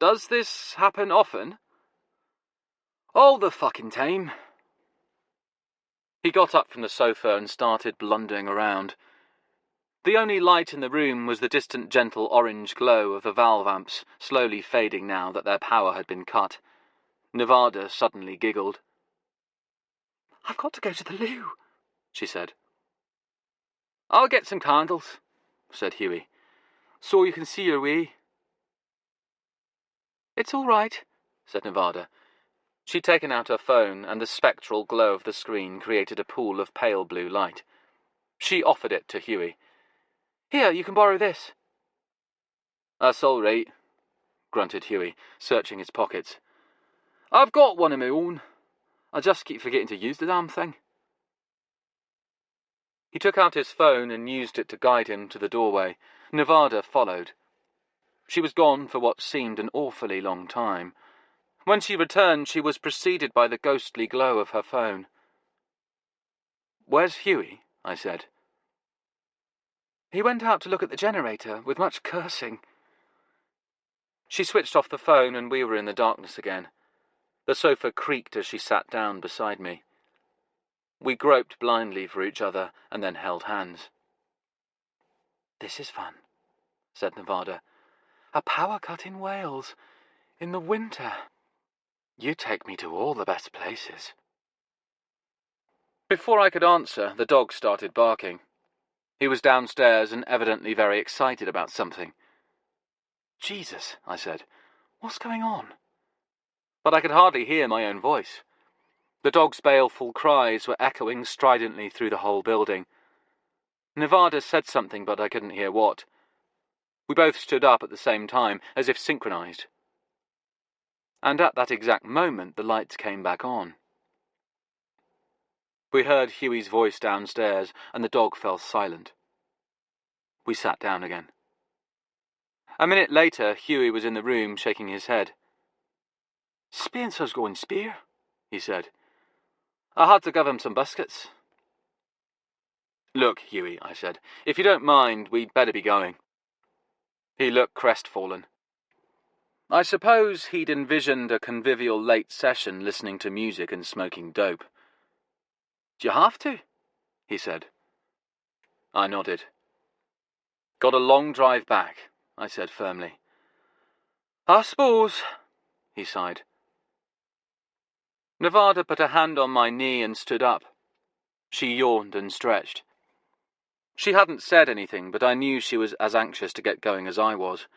Does this happen often? All the fucking time. He got up from the sofa and started blundering around. The only light in the room was the distant gentle orange glow of the valve amps, slowly fading now that their power had been cut. Nevada suddenly giggled. "I've got to go to the loo," she said. "I'll get some candles," said Hughie, "so you can see your way." "It's all right," said Nevada. She'd taken out her phone, and the spectral glow of the screen created a pool of pale blue light. She offered it to Hughie. "Here, you can borrow this." "That's all right," grunted Hughie, searching his pockets. "I've got one of my own. I just keep forgetting to use the damn thing." He took out his phone and used it to guide him to the doorway. Nevada followed. She was gone for what seemed an awfully long time. When she returned, she was preceded by the ghostly glow of her phone. "Where's Hughie?" I said. "He went out to look at the generator, with much cursing." She switched off the phone and we were in the darkness again. The sofa creaked as she sat down beside me. We groped blindly for each other and then held hands. "This is fun," said Nevada. "A power cut in Wales, in the winter. You take me to all the best places." Before I could answer, the dog started barking. He was downstairs and evidently very excited about something. "Jesus," I said, "what's going on?" But I could hardly hear my own voice. The dog's baleful cries were echoing stridently through the whole building. Nevada said something, but I couldn't hear what. We both stood up at the same time, as if synchronized. And at that exact moment, the lights came back on. We heard Hughie's voice downstairs, and the dog fell silent. We sat down again. A minute later, Hughie was in the room, shaking his head. "Spencer's going spare," he said. "I had to give him some biscuits." "Look, Hughie," I said, "if you don't mind, we'd better be going." He looked crestfallen. I suppose he'd envisioned a convivial late session listening to music and smoking dope. "Do you have to?" he said. I nodded. "Got a long drive back," I said firmly. "I suppose," he sighed. Nevada put a hand on my knee and stood up. She yawned and stretched. She hadn't said anything, but I knew she was as anxious to get going as I was.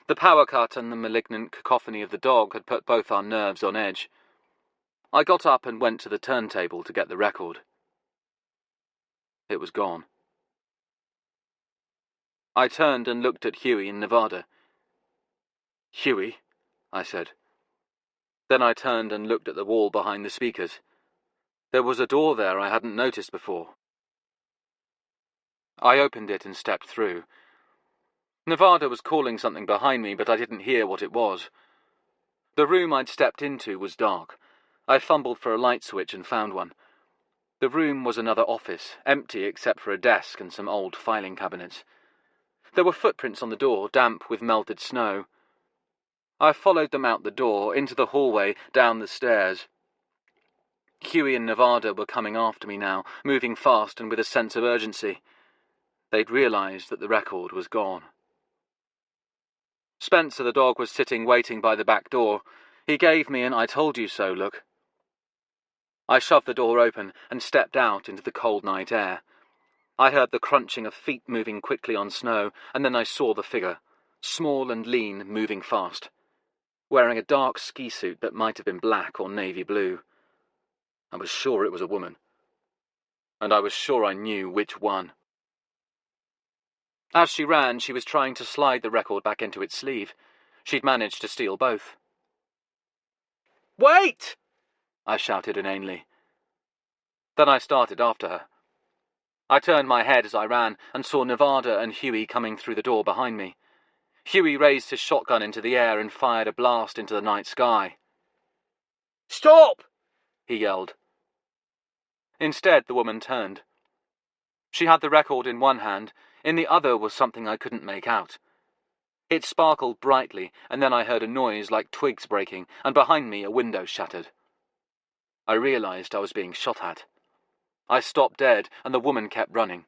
The power cut and the malignant cacophony of the dog had put both our nerves on edge. I got up and went to the turntable to get the record. It was gone. I turned and looked at Hughie and Nevada. "Hughie," I said. Then I turned and looked at the wall behind the speakers. There was a door there I hadn't noticed before. I opened it and stepped through. Nevada was calling something behind me, but I didn't hear what it was. The room I'd stepped into was dark. I fumbled for a light switch and found one. The room was another office, empty except for a desk and some old filing cabinets. There were footprints on the door, damp with melted snow. I followed them out the door, into the hallway, down the stairs. Hughie and Nevada were coming after me now, moving fast and with a sense of urgency. They'd realized that the record was gone. Spencer the dog was sitting waiting by the back door. He gave me an "I told you so" look. I shoved the door open and stepped out into the cold night air. I heard the crunching of feet moving quickly on snow, and then I saw the figure, small and lean, moving fast, wearing a dark ski suit that might have been black or navy blue. I was sure it was a woman, and I was sure I knew which one. As she ran, she was trying to slide the record back into its sleeve. She'd managed to steal both. "Wait!" I shouted inanely. Then I started after her. I turned my head as I ran and saw Nevada and Hughie coming through the door behind me. Hughie raised his shotgun into the air and fired a blast into the night sky. "Stop!" he yelled. Instead, the woman turned. She had the record in one hand, in the other was something I couldn't make out. It sparkled brightly, and then I heard a noise like twigs breaking, and behind me a window shattered. I realized I was being shot at. I stopped dead, and the woman kept running.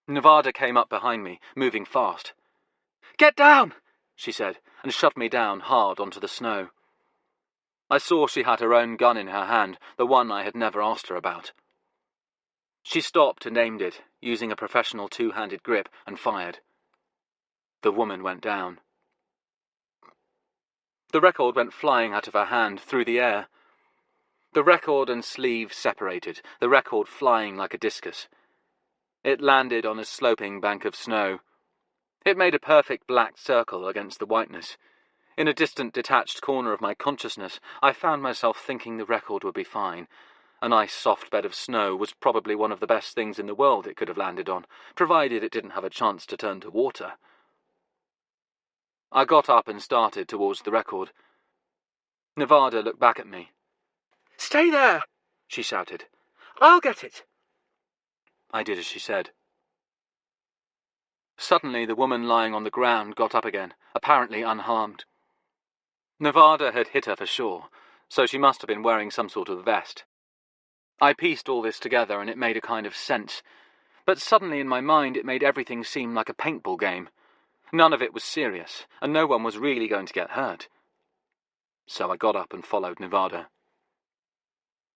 Nevada came up behind me, moving fast. "Get down!" she said, and shoved me down hard onto the snow. I saw she had her own gun in her hand, the one I had never asked her about. She stopped and aimed it, using a professional two-handed grip, and fired. The woman went down. The record went flying out of her hand, through the air. The record and sleeve separated, the record flying like a discus. It landed on a sloping bank of snow. It made a perfect black circle against the whiteness. In a distant, detached corner of my consciousness, I found myself thinking the record would be fine. A nice soft bed of snow was probably one of the best things in the world it could have landed on, provided it didn't have a chance to turn to water. I got up and started towards the record. Nevada looked back at me. "Stay there!" she shouted. "I'll get it!" I did as she said. Suddenly the woman lying on the ground got up again, apparently unharmed. Nevada had hit her for sure, so she must have been wearing some sort of vest. I pieced all this together and it made a kind of sense, but suddenly in my mind it made everything seem like a paintball game. None of it was serious, and no one was really going to get hurt. So I got up and followed Nevada.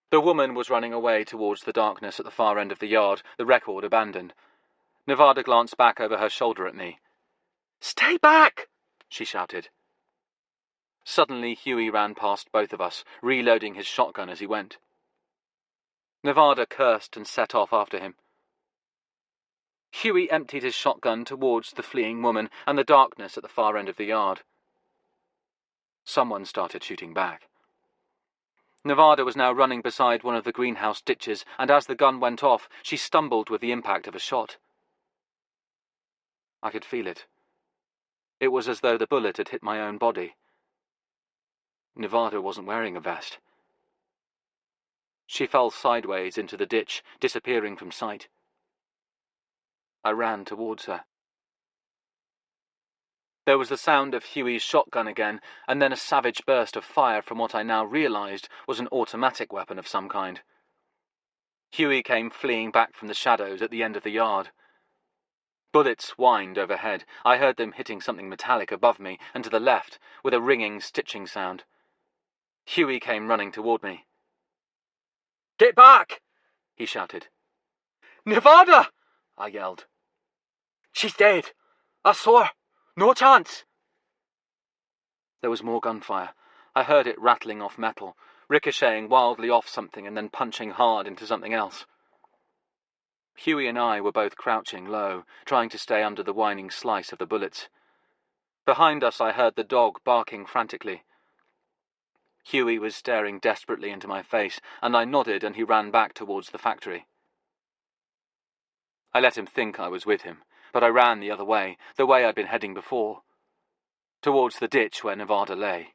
The woman was running away towards the darkness at the far end of the yard, the record abandoned. Nevada glanced back over her shoulder at me. "Stay back!" she shouted. Suddenly Huey ran past both of us, reloading his shotgun as he went. Nevada cursed and set off after him. Huey emptied his shotgun towards the fleeing woman and the darkness at the far end of the yard. Someone started shooting back. Nevada was now running beside one of the greenhouse ditches, and as the gun went off, she stumbled with the impact of a shot. I could feel it. It was as though the bullet had hit my own body. Nevada wasn't wearing a vest. She fell sideways into the ditch, disappearing from sight. I ran towards her. There was the sound of Huey's shotgun again, and then a savage burst of fire from what I now realized was an automatic weapon of some kind. Huey came fleeing back from the shadows at the end of the yard. Bullets whined overhead. I heard them hitting something metallic above me and to the left, with a ringing, stitching sound. Huey came running toward me. "Get back!" he shouted. "Nevada!" I yelled. "She's dead. I saw her. No chance." There was more gunfire. I heard it rattling off metal, ricocheting wildly off something and then punching hard into something else. Huey and I were both crouching low, trying to stay under the whining slice of the bullets. Behind us I heard the dog barking frantically. Huey was staring desperately into my face, and I nodded and he ran back towards the factory. I let him think I was with him, but I ran the other way, the way I'd been heading before, towards the ditch where Nevada lay.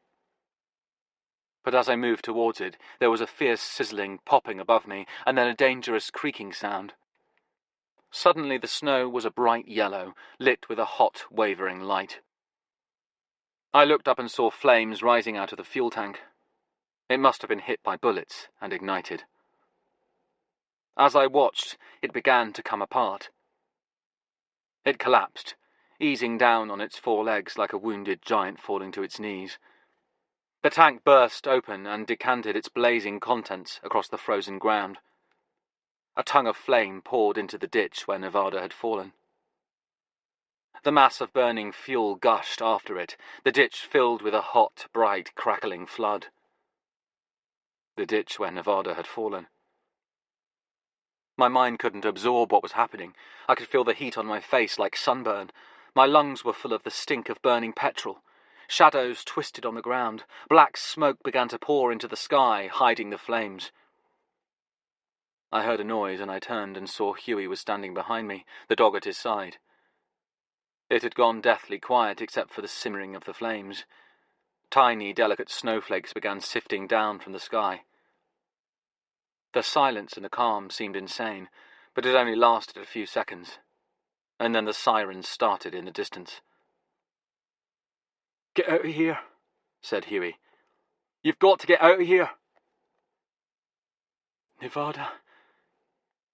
But as I moved towards it, there was a fierce sizzling popping above me, and then a dangerous creaking sound. Suddenly the snow was a bright yellow, lit with a hot, wavering light. I looked up and saw flames rising out of the fuel tank. It must have been hit by bullets and ignited. As I watched, it began to come apart. It collapsed, easing down on its four legs like a wounded giant falling to its knees. The tank burst open and decanted its blazing contents across the frozen ground. A tongue of flame poured into the ditch where Nevada had fallen. The mass of burning fuel gushed after it, the ditch filled with a hot, bright, crackling flood. The ditch where Nevada had fallen. My mind couldn't absorb what was happening. I could feel the heat on my face like sunburn. My lungs were full of the stink of burning petrol. Shadows twisted on the ground. Black smoke began to pour into the sky, hiding the flames. I heard a noise and I turned and saw Huey was standing behind me, the dog at his side. It had gone deathly quiet except for the simmering of the flames. Tiny, delicate snowflakes began sifting down from the sky. The silence and the calm seemed insane, but it only lasted a few seconds, and then the sirens started in the distance. "Get out of here," said Huey. "You've got to get out of here." "Nevada."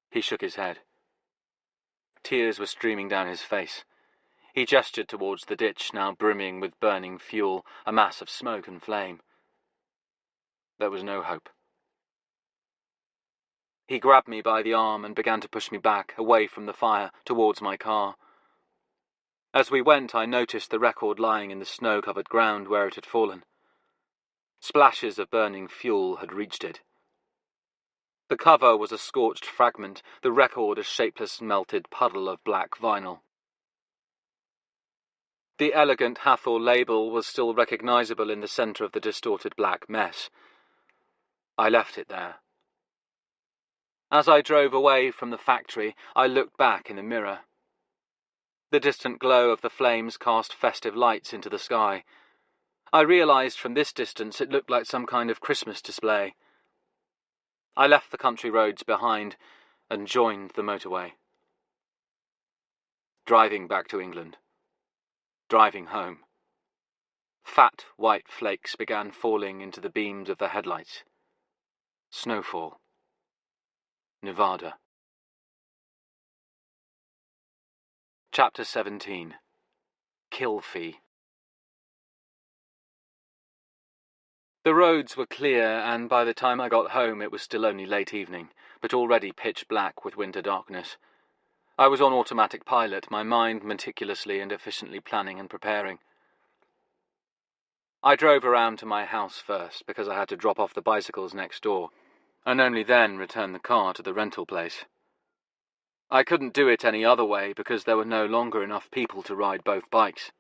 He shook his head. Tears were streaming down his face. He gestured towards the ditch, now brimming with burning fuel, a mass of smoke and flame. There was no hope. He grabbed me by the arm and began to push me back, away from the fire, towards my car. As we went, I noticed the record lying in the snow-covered ground where it had fallen. Splashes of burning fuel had reached it. The cover was a scorched fragment, the record a shapeless melted puddle of black vinyl. The elegant Hathor label was still recognizable in the centre of the distorted black mess. I left it there. As I drove away from the factory, I looked back in the mirror. The distant glow of the flames cast festive lights into the sky. I realized from this distance it looked like some kind of Christmas display. I left the country roads behind and joined the motorway. Driving back to England. Driving home. Fat white flakes began falling into the beams of the headlights. Snowfall. Nevada. Chapter 17. Kill Fee. The roads were clear, and by the time I got home it was still only late evening, but already pitch black with winter darkness. I was on automatic pilot, my mind meticulously and efficiently planning and preparing. I drove around to my house first, because I had to drop off the bicycles next door, and only then return the car to the rental place. I couldn't do it any other way, because there were no longer enough people to ride both bikes.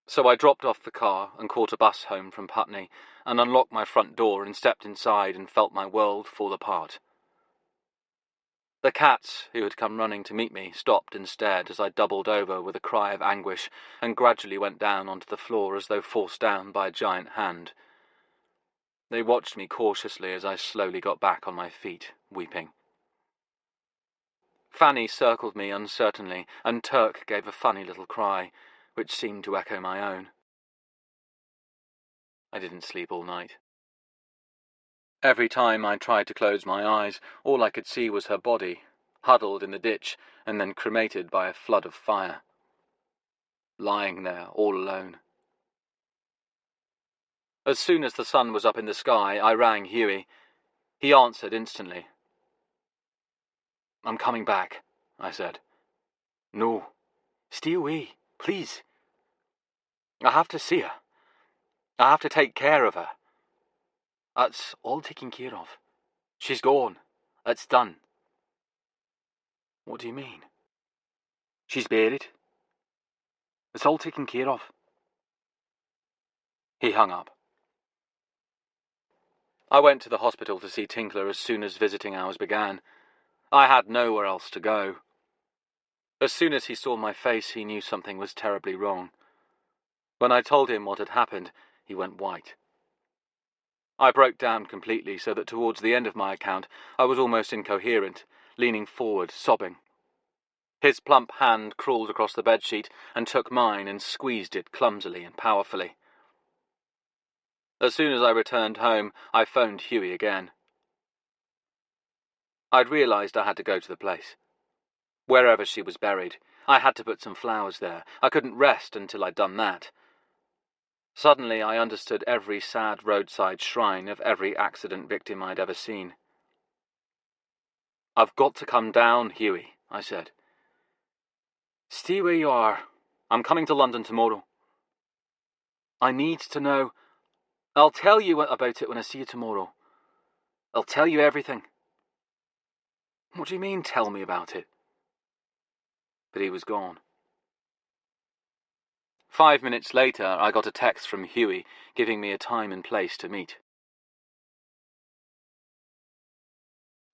So I dropped off the car and caught a bus home from Putney, and unlocked my front door and stepped inside and felt my world fall apart. The cats, who had come running to meet me, stopped and stared as I doubled over with a cry of anguish and gradually went down onto the floor as though forced down by a giant hand. They watched me cautiously as I slowly got back on my feet, weeping. Fanny circled me uncertainly, and Turk gave a funny little cry, which seemed to echo my own. I didn't sleep all night. Every time I tried to close my eyes, all I could see was her body, huddled in the ditch and then cremated by a flood of fire. Lying there, all alone. As soon as the sun was up in the sky, I rang Huey. He answered instantly. "I'm coming back," I said. "No. Stay away, please. I have to see her. I have to take care of her. That's all taken care of. She's gone. It's done." "What do you mean?" "She's buried. It's all taken care of." He hung up. I went to the hospital to see Tinkler as soon as visiting hours began. I had nowhere else to go. As soon as he saw my face, he knew something was terribly wrong. When I told him what had happened, he went white. I broke down completely, so that towards the end of my account I was almost incoherent, leaning forward, sobbing. His plump hand crawled across the bedsheet and took mine and squeezed it clumsily and powerfully. As soon as I returned home, I phoned Huey again. I'd realised I had to go to the place. Wherever she was buried, I had to put some flowers there. I couldn't rest until I'd done that. Suddenly I understood every sad roadside shrine of every accident victim I'd ever seen. "I've got to come down, Huey," I said. "Stay where you are. I'm coming to London tomorrow." "I need to know. I'll tell you about it when I see you tomorrow. I'll tell you everything." "What do you mean, tell me about it?" But he was gone. 5 minutes later, I got a text from Huey giving me a time and place to meet.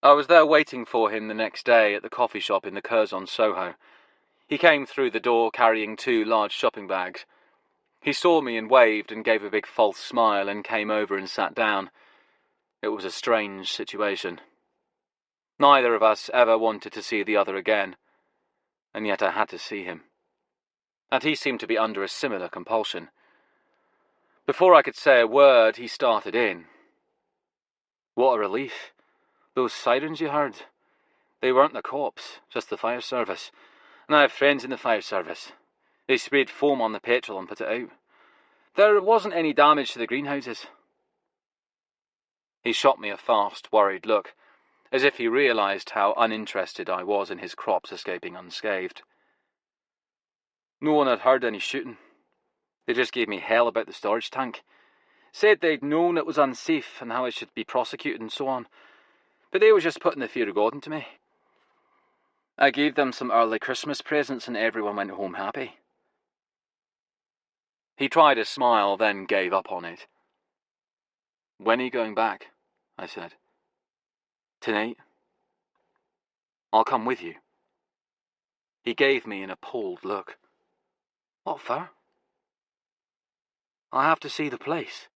I was there waiting for him the next day at the coffee shop in the Curzon, Soho. He came through the door carrying 2 large shopping bags. He saw me and waved and gave a big false smile and came over and sat down. It was a strange situation. Neither of us ever wanted to see the other again, and yet I had to see him. and he seemed to be under a similar compulsion. Before I could say a word, he started in. What a relief. Those sirens you heard, they weren't the cops, just the fire service. And I have friends in the fire service. They sprayed foam on the petrol and put it out. There wasn't any damage to the greenhouses. He shot me a fast, worried look, as if he realised how uninterested I was in his crops escaping unscathed. No one had heard any shooting. They just gave me hell about the storage tank. Said they'd known it was unsafe and how I should be prosecuted and so on. But they were just putting the fear of God into me. I gave them some early Christmas presents and everyone went home happy. He tried a smile, then gave up on it. When are you going back? I said. Tonight. I'll come with you. He gave me an appalled look. What for? I have to see the place.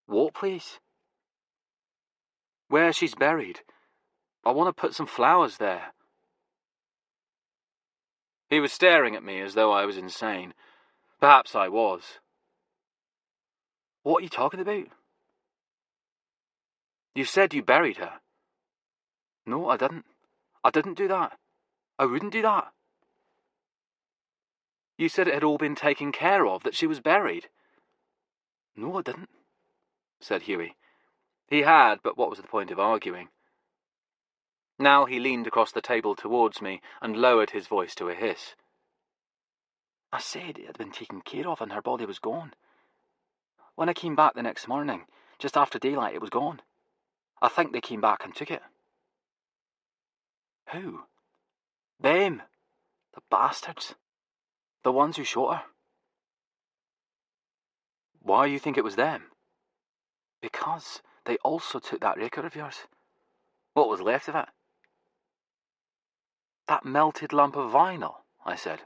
What place? Where she's buried. I want to put some flowers there. He was staring at me as though I was insane. Perhaps I was. What are you talking about? You said you buried her. No, I didn't. I didn't do that. I wouldn't do that. You said it had all been taken care of, that she was buried. No, I didn't, said Hughie. He had, but what was the point of arguing? Now he leaned across the table towards me and lowered his voice to a hiss. I said it had been taken care of and her body was gone. When I came back the next morning, just after daylight, it was gone. I think they came back and took it. Who? Them. The bastards. The ones who shot her. Why do you think it was them? Because they also took that record of yours. What was left of it? That melted lump of vinyl, I said.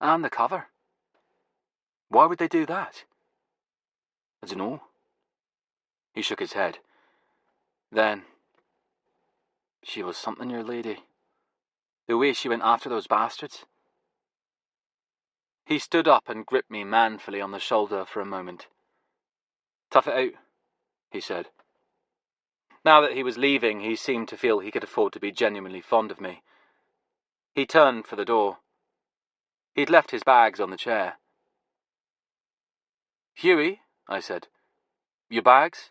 And the cover. Why would they do that? I don't know. He shook his head. Then, she was something, your lady. The way she went after those bastards. He stood up and gripped me manfully on the shoulder for a moment. Tough it out, he said. Now that he was leaving, he seemed to feel he could afford to be genuinely fond of me. He turned for the door. He'd left his bags on the chair. Hughie, I said. Your bags?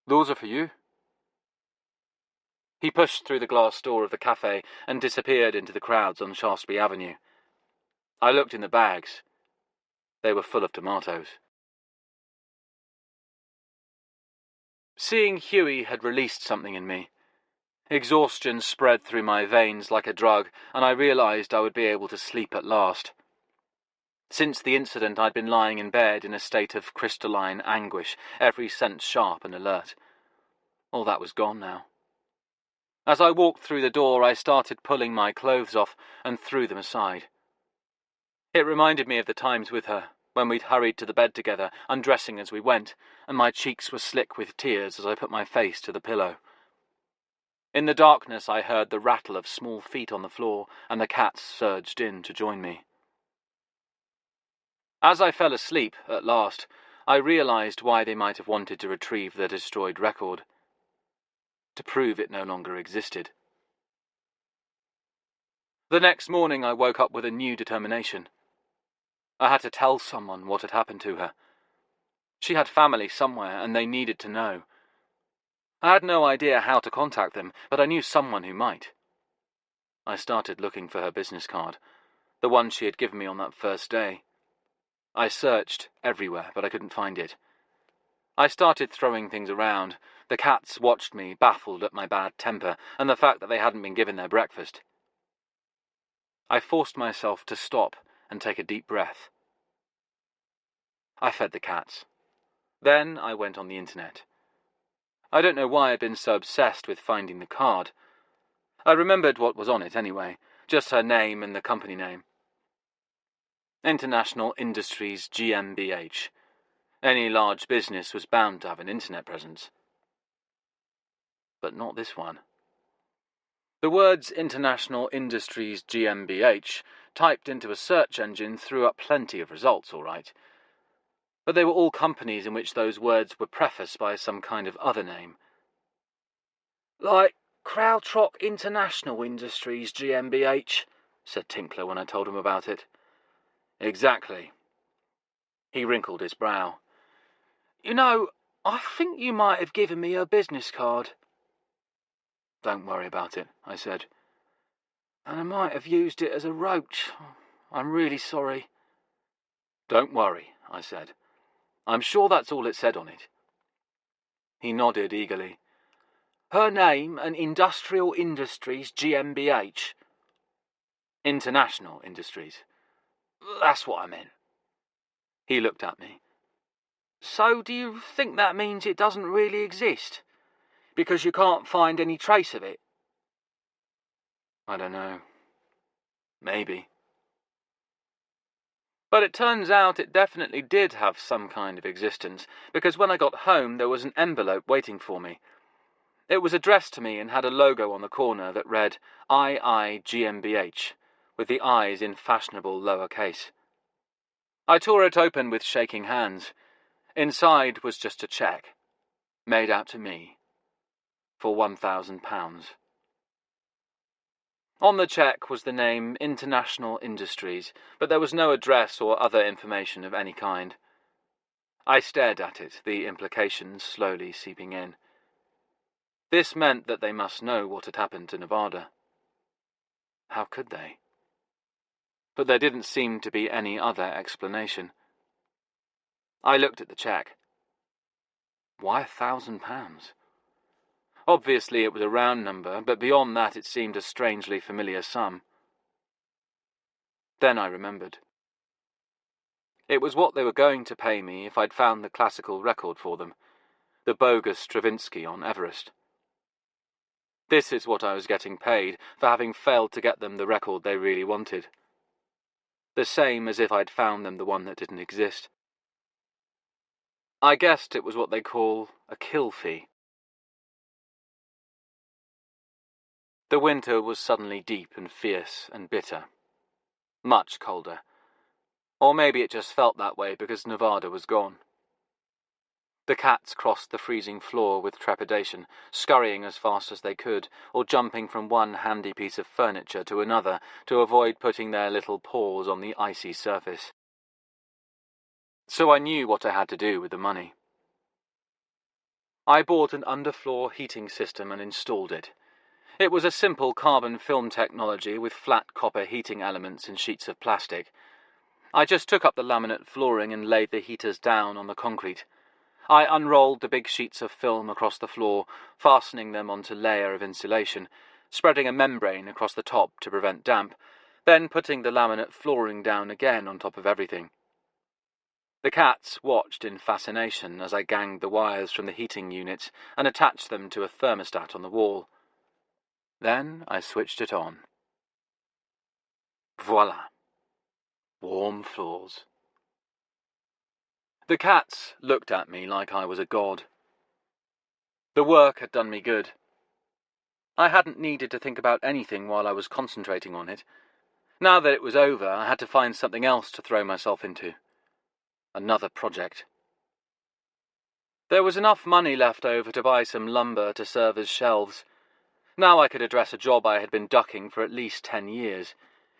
Those are for you. He pushed through the glass door of the cafe and disappeared into the crowds on Shaftesbury Avenue. I looked in the bags. They were full of tomatoes. Seeing Hughie had released something in me. Exhaustion spread through my veins like a drug, and I realised I would be able to sleep at last. Since the incident, I'd been lying in bed in a state of crystalline anguish, every sense sharp and alert. All that was gone now. As I walked through the door, I started pulling my clothes off and threw them aside. It reminded me of the times with her, when we'd hurried to the bed together, undressing as we went, and my cheeks were slick with tears as I put my face to the pillow. In the darkness, I heard the rattle of small feet on the floor, and the cats surged in to join me. As I fell asleep, at last, I realised why they might have wanted to retrieve the destroyed record. To prove it no longer existed. The next morning I woke up with a new determination. I had to tell someone what had happened to her. She had family somewhere, and they needed to know. I had no idea how to contact them, but I knew someone who might. I started looking for her business card, the one she had given me on that first day. I searched everywhere, but I couldn't find it. I started throwing things around. The cats watched me, baffled at my bad temper and the fact that they hadn't been given their breakfast. I forced myself to stop and take a deep breath. I fed the cats. Then I went on the internet. I don't know why I'd been so obsessed with finding the card. I remembered what was on it anyway, just her name and the company name. International Industries GmbH. Any large business was bound to have an internet presence. But not this one. The words International Industries GmbH typed into a search engine, threw up plenty of results, all right. But they were all companies in which those words were prefaced by some kind of other name. Like Krautrock International Industries GmbH, said Tinkler when I told him about it. Exactly. He wrinkled his brow. You know, I think you might have given me your business card. Don't worry about it, I said. And I might have used it as a roach. I'm really sorry. Don't worry, I said. I'm sure that's all it said on it. He nodded eagerly. Her name and Industrial Industries GmbH. International Industries. That's what I meant. He looked at me. So do you think that means it doesn't really exist? Because you can't find any trace of it? I don't know. Maybe. But it turns out it definitely did have some kind of existence, because when I got home there was an envelope waiting for me. It was addressed to me and had a logo on the corner that read II GmbH, with the I's in fashionable lowercase. I tore it open with shaking hands. Inside was just a cheque, made out to me, for £1,000. On the cheque was the name International Industries, but there was no address or other information of any kind. I stared at it, the implications slowly seeping in. This meant that they must know what had happened to Nevada. How could they? But there didn't seem to be any other explanation. I looked at the cheque. Why £1,000? Obviously it was a round number, but beyond that it seemed a strangely familiar sum. Then I remembered. It was what they were going to pay me if I'd found the classical record for them, the bogus Stravinsky on Everest. This is what I was getting paid for having failed to get them the record they really wanted. The same as if I'd found them the one that didn't exist. I guessed it was what they call a kill fee. The winter was suddenly deep and fierce and bitter. Much colder. Or maybe it just felt that way because Nevada was gone. The cats crossed the freezing floor with trepidation, scurrying as fast as they could, or jumping from one handy piece of furniture to another to avoid putting their little paws on the icy surface. So I knew what I had to do with the money. I bought an underfloor heating system and installed it. It was a simple carbon film technology with flat copper heating elements in sheets of plastic. I just took up the laminate flooring and laid the heaters down on the concrete. I unrolled the big sheets of film across the floor, fastening them onto a layer of insulation, spreading a membrane across the top to prevent damp, then putting the laminate flooring down again on top of everything. The cats watched in fascination as I ganged the wires from the heating units and attached them to a thermostat on the wall. Then I switched it on. Voila. Warm floors. The cats looked at me like I was a god. The work had done me good. I hadn't needed to think about anything while I was concentrating on it. Now that it was over, I had to find something else to throw myself into. Another project. There was enough money left over to buy some lumber to serve as shelves. Now I could address a job I had been ducking for at least 10 years.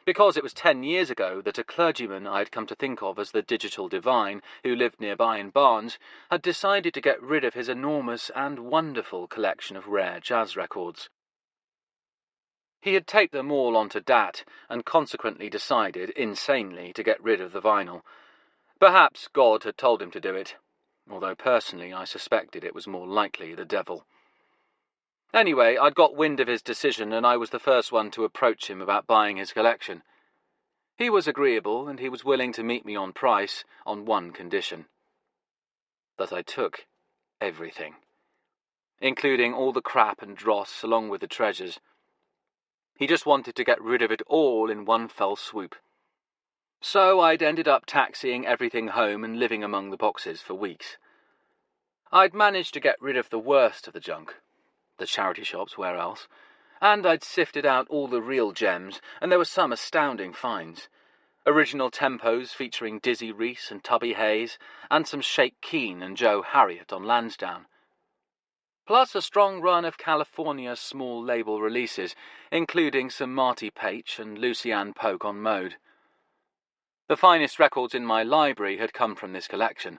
Because it was 10 years ago that a clergyman I had come to think of as the digital divine, who lived nearby in Barnes, had decided to get rid of his enormous and wonderful collection of rare jazz records. He had taped them all onto DAT, and consequently decided, insanely, to get rid of the vinyl. Perhaps God had told him to do it, although personally I suspected it was more likely the devil. Anyway, I'd got wind of his decision, and I was the first one to approach him about buying his collection. He was agreeable, and he was willing to meet me on price on one condition. That I took everything, including all the crap and dross along with the treasures. He just wanted to get rid of it all in one fell swoop. So I'd ended up taxiing everything home and living among the boxes for weeks. I'd managed to get rid of the worst of the junk, the charity shops, where else, And I'd sifted out all the real gems, and there were some astounding finds. Original tempos featuring Dizzy Reese and Tubby Hayes, and some Shake Keane and Joe Harriott on Lansdowne. Plus a strong run of California small label releases, including some Marty Paich and Lucianne Polk on Mode. The finest records in my library had come from this collection,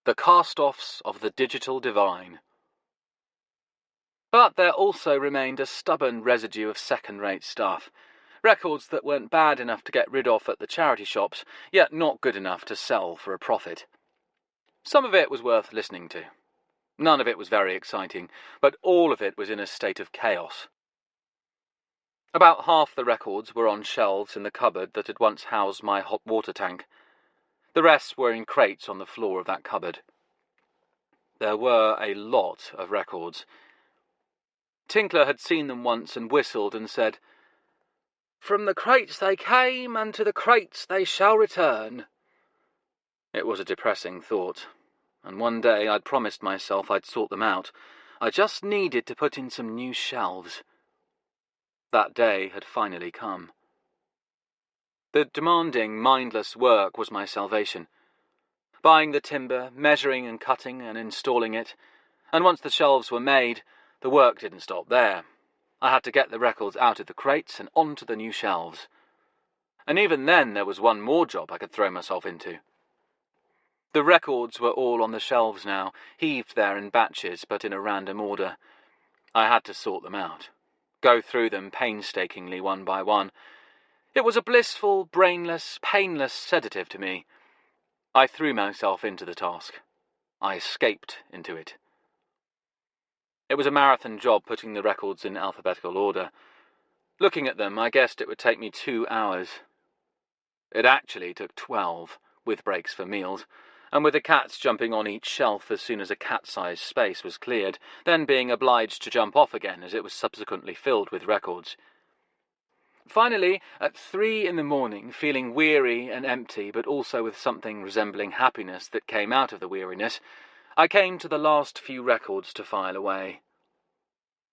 the cast-offs of the digital divine. But there also remained a stubborn residue of second-rate stuff, records that weren't bad enough to get rid of at the charity shops, yet not good enough to sell for a profit. Some of it was worth listening to. None of it was very exciting, but all of it was in a state of chaos. About half the records were on shelves in the cupboard that had once housed my hot water tank. The rest were in crates on the floor of that cupboard. There were a lot of records. Tinkler had seen them once and whistled and said, "From the crates they came, and to the crates they shall return." It was a depressing thought, and one day I'd promised myself I'd sort them out. I just needed to put in some new shelves. That day had finally come. The demanding, mindless work was my salvation. Buying the timber, measuring and cutting and installing it, and once the shelves were made, the work didn't stop there. I had to get the records out of the crates and onto the new shelves. And even then there was one more job I could throw myself into. The records were all on the shelves now, heaved there in batches but in a random order. I had to sort them out, go through them painstakingly one by one. It was a blissful, brainless, painless sedative to me. I threw myself into the task. I escaped into it. It was a marathon job putting the records in alphabetical order. Looking at them, I guessed it would take me 2 hours. It actually took 12, with breaks for meals, and with the cats jumping on each shelf as soon as a cat-sized space was cleared, then being obliged to jump off again as it was subsequently filled with records. Finally, at 3 in the morning, feeling weary and empty, but also with something resembling happiness that came out of the weariness, I came to the last few records to file away.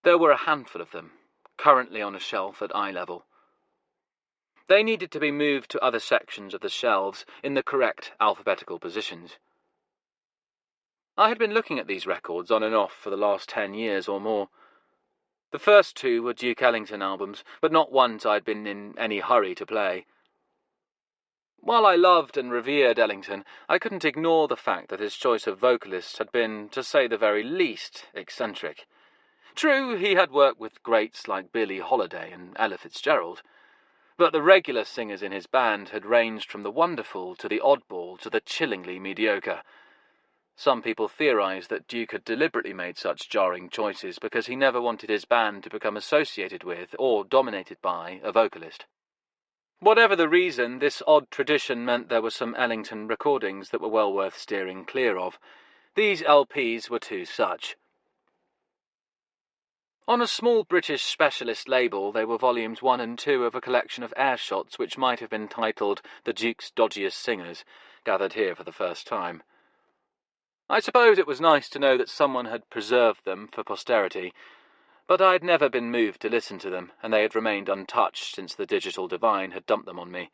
There were a handful of them, currently on a shelf at eye level. They needed to be moved to other sections of the shelves in the correct alphabetical positions. I had been looking at these records on and off for the last 10 years or more. The first 2 were Duke Ellington albums, but not ones I'd been in any hurry to play. While I loved and revered Ellington, I couldn't ignore the fact that his choice of vocalists had been, to say the very least, eccentric. True, he had worked with greats like Billie Holiday and Ella Fitzgerald, but the regular singers in his band had ranged from the wonderful to the oddball to the chillingly mediocre. Some people theorized that Duke had deliberately made such jarring choices because he never wanted his band to become associated with or dominated by a vocalist. Whatever the reason, this odd tradition meant there were some Ellington recordings that were well worth steering clear of. These LPs were 2 such. On a small British specialist label, they were volumes 1 and 2 of a collection of air shots which might have been titled The Duke's Dodgiest Singers, gathered here for the first time. I suppose it was nice to know that someone had preserved them for posterity, but I had never been moved to listen to them, and they had remained untouched since the digital divine had dumped them on me.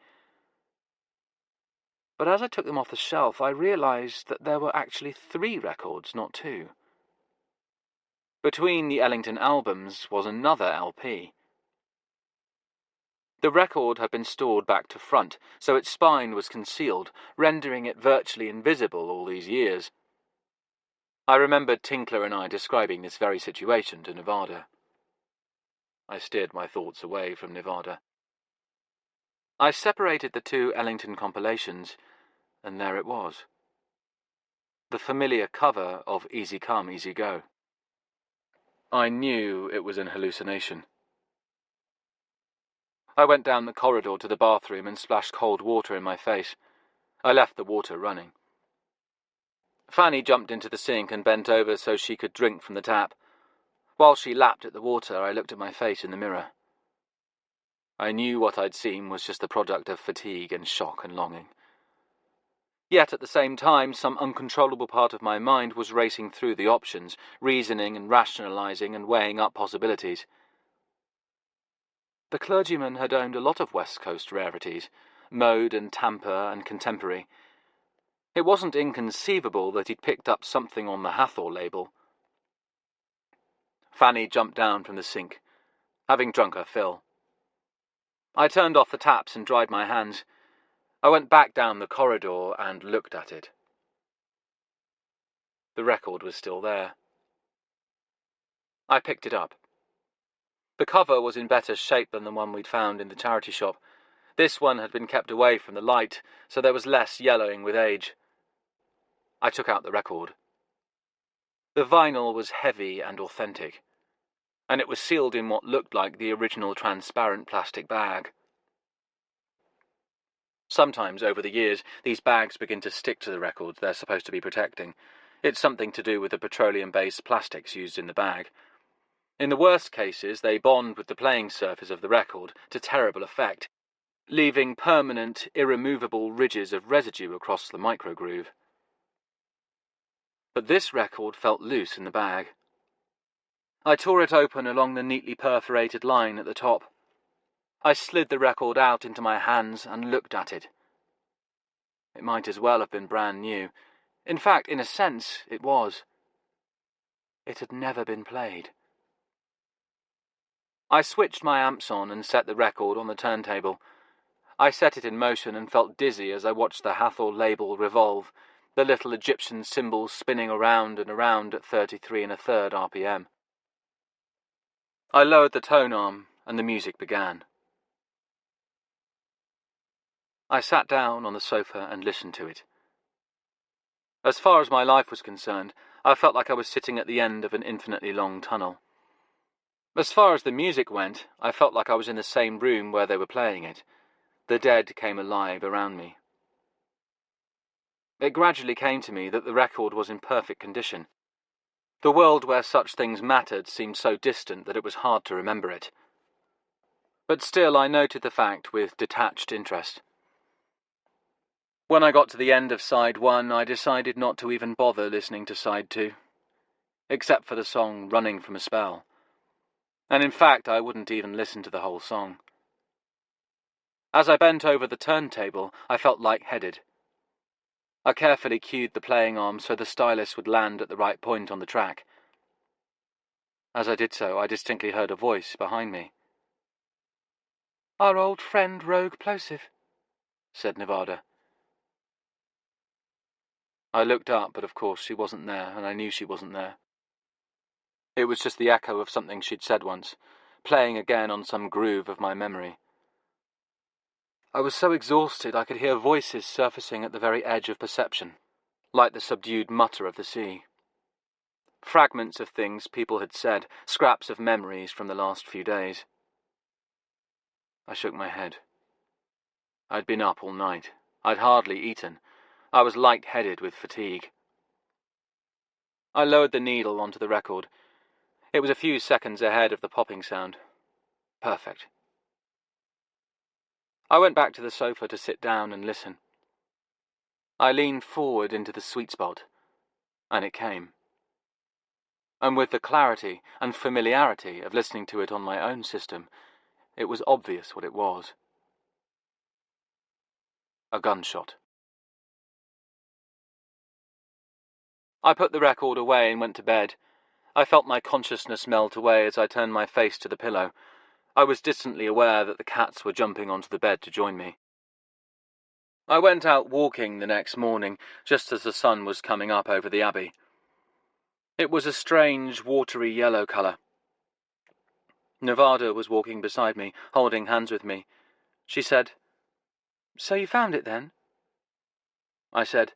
But as I took them off the shelf, I realized that there were actually 3 records, not 2. Between the Ellington albums was another LP. The record had been stored back to front, so its spine was concealed, rendering it virtually invisible all these years. I remembered Tinkler and I describing this very situation to Nevada. I steered my thoughts away from Nevada. I separated the 2 Ellington compilations, and there it was. The familiar cover of Easy Come, Easy Go. I knew it was an hallucination. I went down the corridor to the bathroom and splashed cold water in my face. I left the water running. Fanny jumped into the sink and bent over so she could drink from the tap. While she lapped at the water, I looked at my face in the mirror. I knew what I'd seen was just the product of fatigue and shock and longing. Yet at the same time, some uncontrollable part of my mind was racing through the options, reasoning and rationalizing and weighing up possibilities. The clergyman had owned a lot of West Coast rarities, mode and tamper and contemporary. It wasn't inconceivable that he'd picked up something on the Hathor label. Fanny jumped down from the sink, having drunk her fill. I turned off the taps and dried my hands. I went back down the corridor and looked at it. The record was still there. I picked it up. The cover was in better shape than the one we'd found in the charity shop. This one had been kept away from the light, so there was less yellowing with age. I took out the record. The vinyl was heavy and authentic, and it was sealed in what looked like the original transparent plastic bag. Sometimes, over the years, these bags begin to stick to the records they're supposed to be protecting. It's something to do with the petroleum-based plastics used in the bag. In the worst cases, they bond with the playing surface of the record to terrible effect, leaving permanent, irremovable ridges of residue across the microgroove. But this record felt loose in the bag. I tore it open along the neatly perforated line at the top. I slid the record out into my hands and looked at it. It might as well have been brand new. In fact, in a sense, it was. It had never been played. I switched my amps on and set the record on the turntable. I set it in motion and felt dizzy as I watched the Hathor label revolve, the little Egyptian symbol spinning around and around at 33 1/3 RPM. I lowered the tone arm and the music began. I sat down on the sofa and listened to it. As far as my life was concerned, I felt like I was sitting at the end of an infinitely long tunnel. As far as the music went, I felt like I was in the same room where they were playing it. The dead came alive around me. It gradually came to me that the record was in perfect condition. The world where such things mattered seemed so distant that it was hard to remember it. But still I noted the fact with detached interest. When I got to the end of side 1, I decided not to even bother listening to side 2, except for the song Running from a Spell. And in fact, I wouldn't even listen to the whole song. As I bent over the turntable, I felt lightheaded. I carefully cued the playing arm so the stylus would land at the right point on the track. As I did so, I distinctly heard a voice behind me. "Our old friend Rogue Plosive," said Nevada. I looked up, but of course she wasn't there, and I knew she wasn't there. It was just the echo of something she'd said once, playing again on some groove of my memory. I was so exhausted I could hear voices surfacing at the very edge of perception, like the subdued mutter of the sea. Fragments of things people had said, scraps of memories from the last few days. I shook my head. I'd been up all night. I'd hardly eaten. I was light-headed with fatigue. I lowered the needle onto the record. It was a few seconds ahead of the popping sound. Perfect. I went back to the sofa to sit down and listen. I leaned forward into the sweet spot, and it came. And with the clarity and familiarity of listening to it on my own system, it was obvious what it was. A gunshot. I put the record away and went to bed. I felt my consciousness melt away as I turned my face to the pillow. I was distantly aware that the cats were jumping onto the bed to join me. I went out walking the next morning, just as the sun was coming up over the abbey. It was a strange, watery yellow colour. Nevada was walking beside me, holding hands with me. She said, "So you found it then?" I said,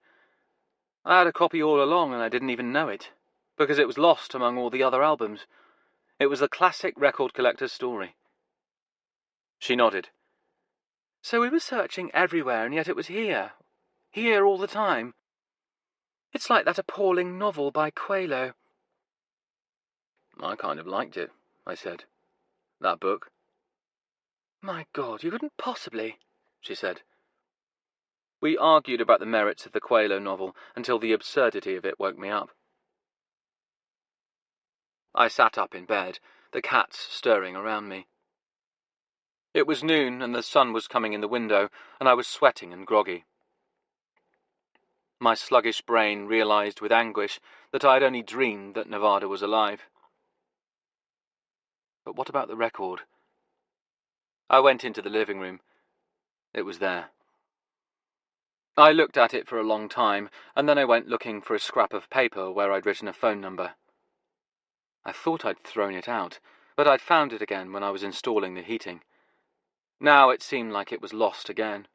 "I had a copy all along and I didn't even know it, because it was lost among all the other albums. It was the classic record collector's story." She nodded. "So we were searching everywhere and yet it was here all the time. It's like that appalling novel by Coelho." "I kind of liked it," I said. "That book." "My God, you couldn't possibly," she said. We argued about the merits of the Coelho novel until the absurdity of it woke me up. I sat up in bed, the cats stirring around me. It was noon and the sun was coming in the window, and I was sweating and groggy. My sluggish brain realized with anguish that I had only dreamed that Nevada was alive. But what about the record? I went into the living room. It was there. I looked at it for a long time, and then I went looking for a scrap of paper where I'd written a phone number. I thought I'd thrown it out, but I'd found it again when I was installing the heating. Now it seemed like it was lost again.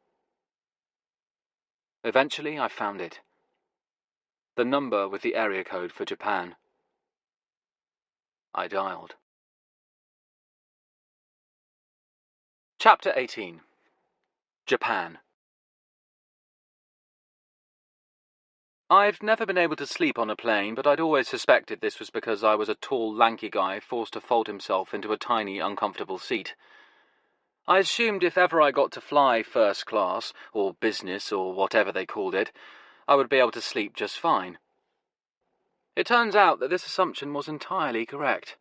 Eventually I found it. The number with the area code for Japan. I dialed. Chapter 18. Japan. I've never been able to sleep on a plane, but I'd always suspected this was because I was a tall, lanky guy forced to fold himself into a tiny, uncomfortable seat. I assumed if ever I got to fly first class, or business, or whatever they called it, I would be able to sleep just fine. It turns out that this assumption was entirely correct.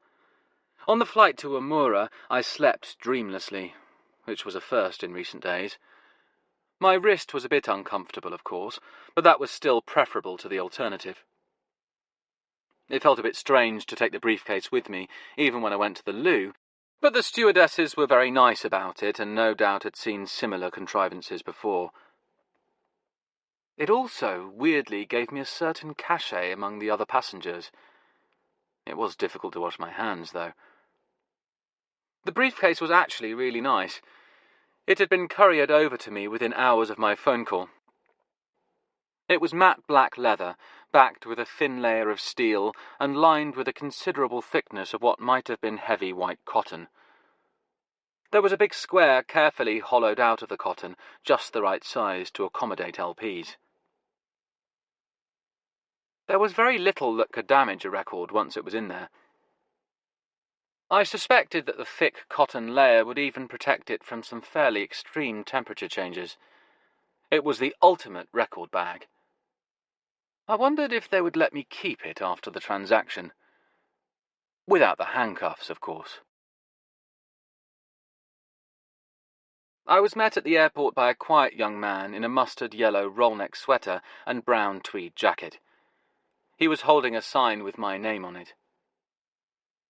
On the flight to Amura, I slept dreamlessly, which was a first in recent days. My wrist was a bit uncomfortable, of course, but that was still preferable to the alternative. It felt a bit strange to take the briefcase with me, even when I went to the loo, but the stewardesses were very nice about it and no doubt had seen similar contrivances before. It also, weirdly, gave me a certain cachet among the other passengers. It was difficult to wash my hands, though. The briefcase was actually really nice. It had been couriered over to me within hours of my phone call. It was matte black leather, backed with a thin layer of steel and lined with a considerable thickness of what might have been heavy white cotton. There was a big square carefully hollowed out of the cotton, just the right size to accommodate LPs. There was very little that could damage a record once it was in there. I suspected that the thick cotton layer would even protect it from some fairly extreme temperature changes. It was the ultimate record bag. I wondered if they would let me keep it after the transaction. Without the handcuffs, of course. I was met at the airport by a quiet young man in a mustard-yellow roll-neck sweater and brown tweed jacket. He was holding a sign with my name on it.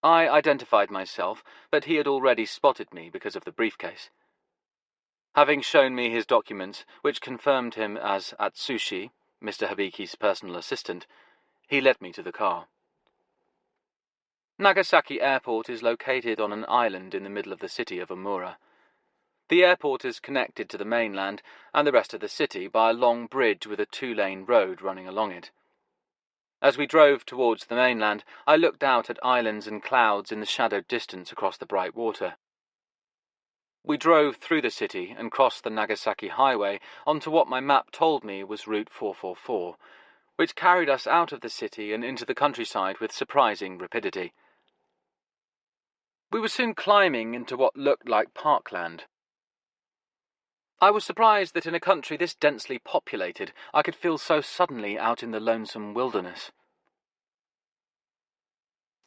I identified myself, but he had already spotted me because of the briefcase. Having shown me his documents, which confirmed him as Atsushi, Mr. Hibiki's personal assistant, he led me to the car. Nagasaki Airport is located on an island in the middle of the city of Amura. The airport is connected to the mainland and the rest of the city by a long bridge with a two-lane road running along it. As we drove towards the mainland, I looked out at islands and clouds in the shadowed distance across the bright water. We drove through the city and crossed the Nagasaki Highway onto what my map told me was Route 444, which carried us out of the city and into the countryside with surprising rapidity. We were soon climbing into what looked like parkland. I was surprised that in a country this densely populated, I could feel so suddenly out in the lonesome wilderness.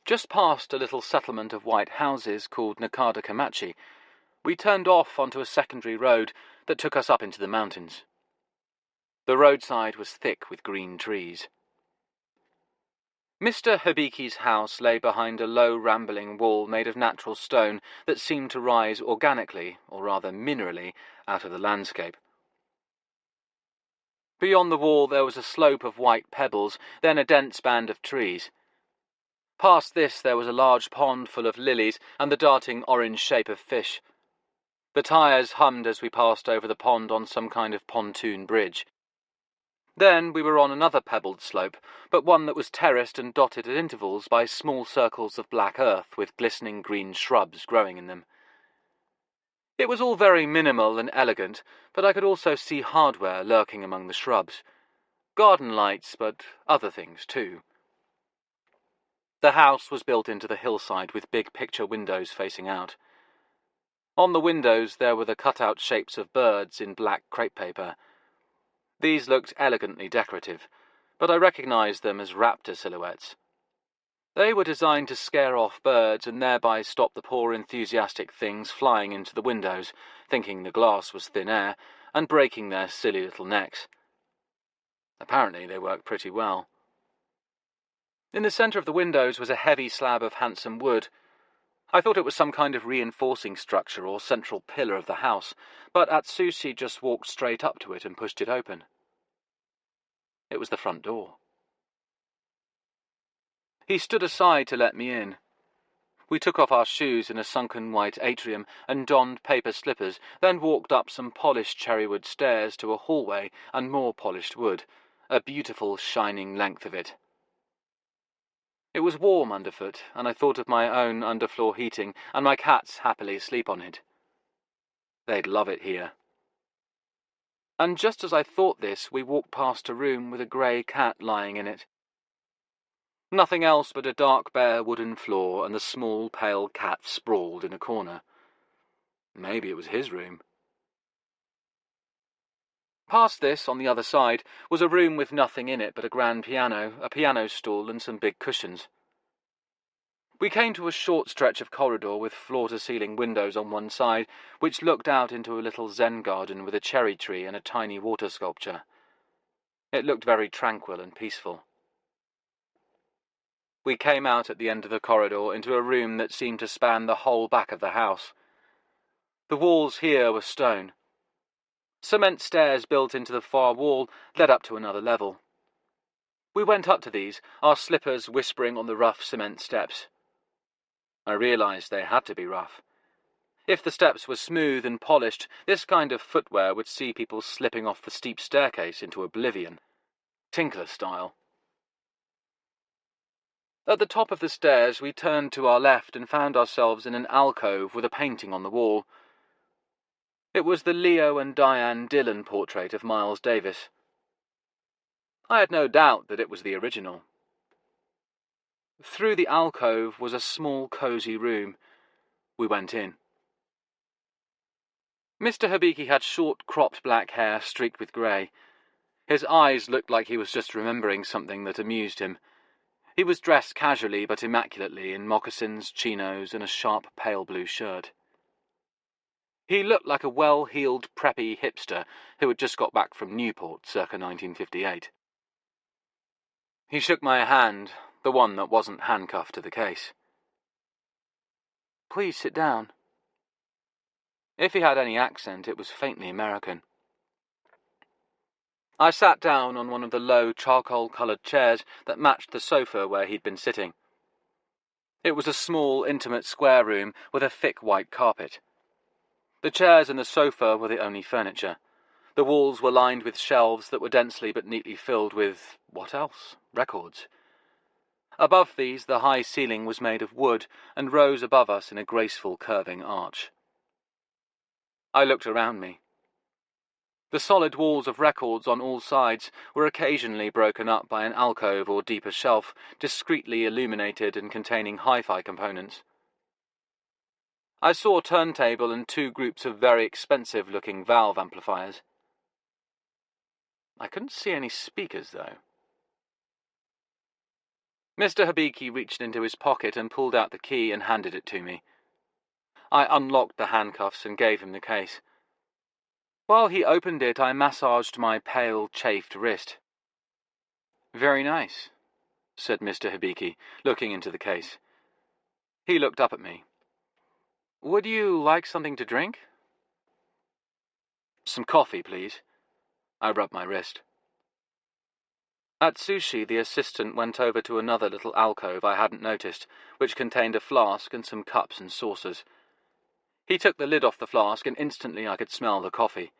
Just past a little settlement of white houses called Nakada Kamachi, we turned off onto a secondary road that took us up into the mountains. The roadside was thick with green trees. Mr. Hibiki's house lay behind a low, rambling wall made of natural stone that seemed to rise organically, or rather minerally, out of the landscape. Beyond the wall there was a slope of white pebbles, then a dense band of trees. Past this there was a large pond full of lilies and the darting orange shape of fish. The tyres hummed as we passed over the pond on some kind of pontoon bridge. Then we were on another pebbled slope, but one that was terraced and dotted at intervals by small circles of black earth with glistening green shrubs growing in them. It was all very minimal and elegant, but I could also see hardware lurking among the shrubs. Garden lights, but other things too. The house was built into the hillside with big picture windows facing out. On the windows there were the cut-out shapes of birds in black crepe paper. These looked elegantly decorative, but I recognized them as raptor silhouettes. They were designed to scare off birds and thereby stop the poor enthusiastic things flying into the windows, thinking the glass was thin air, and breaking their silly little necks. Apparently they worked pretty well. In the centre of the windows was a heavy slab of handsome wood. I thought it was some kind of reinforcing structure or central pillar of the house, but Atsushi just walked straight up to it and pushed it open. It was the front door. He stood aside to let me in. We took off our shoes in a sunken white atrium and donned paper slippers, then walked up some polished cherrywood stairs to a hallway and more polished wood, a beautiful shining length of it. It was warm underfoot, and I thought of my own underfloor heating and my cats happily asleep on it. They'd love it here. And just as I thought this, we walked past a room with a grey cat lying in it. Nothing else but a dark bare wooden floor and the small pale cat sprawled in a corner. Maybe it was his room. Past this, on the other side, was a room with nothing in it but a grand piano, a piano stool and some big cushions. We came to a short stretch of corridor with floor-to-ceiling windows on one side, which looked out into a little Zen garden with a cherry tree and a tiny water sculpture. It looked very tranquil and peaceful. We came out at the end of the corridor into a room that seemed to span the whole back of the house. The walls here were stone. Cement stairs built into the far wall led up to another level. We went up to these, our slippers whispering on the rough cement steps. I realized they had to be rough. If the steps were smooth and polished, this kind of footwear would see people slipping off the steep staircase into oblivion, Tinkler style. At the top of the stairs, we turned to our left and found ourselves in an alcove with a painting on the wall. It was the Leo and Diane Dillon portrait of Miles Davis. I had no doubt that it was the original. Through the alcove was a small, cosy room. We went in. Mr. Hibiki had short, cropped black hair streaked with grey. His eyes looked like he was just remembering something that amused him. He was dressed casually but immaculately in moccasins, chinos, and a sharp pale blue shirt. He looked like a well-heeled, preppy hipster who had just got back from Newport circa 1958. He shook my hand, the one that wasn't handcuffed to the case. "Please sit down." If he had any accent, it was faintly American. I sat down on one of the low, charcoal-coloured chairs that matched the sofa where he'd been sitting. It was a small, intimate square room with a thick white carpet. The chairs and the sofa were the only furniture. The walls were lined with shelves that were densely but neatly filled with, what else? Records. Above these, the high ceiling was made of wood and rose above us in a graceful curving arch. I looked around me. The solid walls of records on all sides were occasionally broken up by an alcove or deeper shelf, discreetly illuminated and containing hi-fi components. I saw a turntable and two groups of very expensive-looking valve amplifiers. I couldn't see any speakers, though. Mr. Hibiki reached into his pocket and pulled out the key and handed it to me. I unlocked the handcuffs and gave him the case. While he opened it, I massaged my pale, chafed wrist. "Very nice," said Mr. Hibiki, looking into the case. He looked up at me. "Would you like something to drink?" "Some coffee, please." I rubbed my wrist. Atsushi, the assistant, went over to another little alcove I hadn't noticed, which contained a flask and some cups and saucers. He took the lid off the flask, and instantly I could smell the coffee.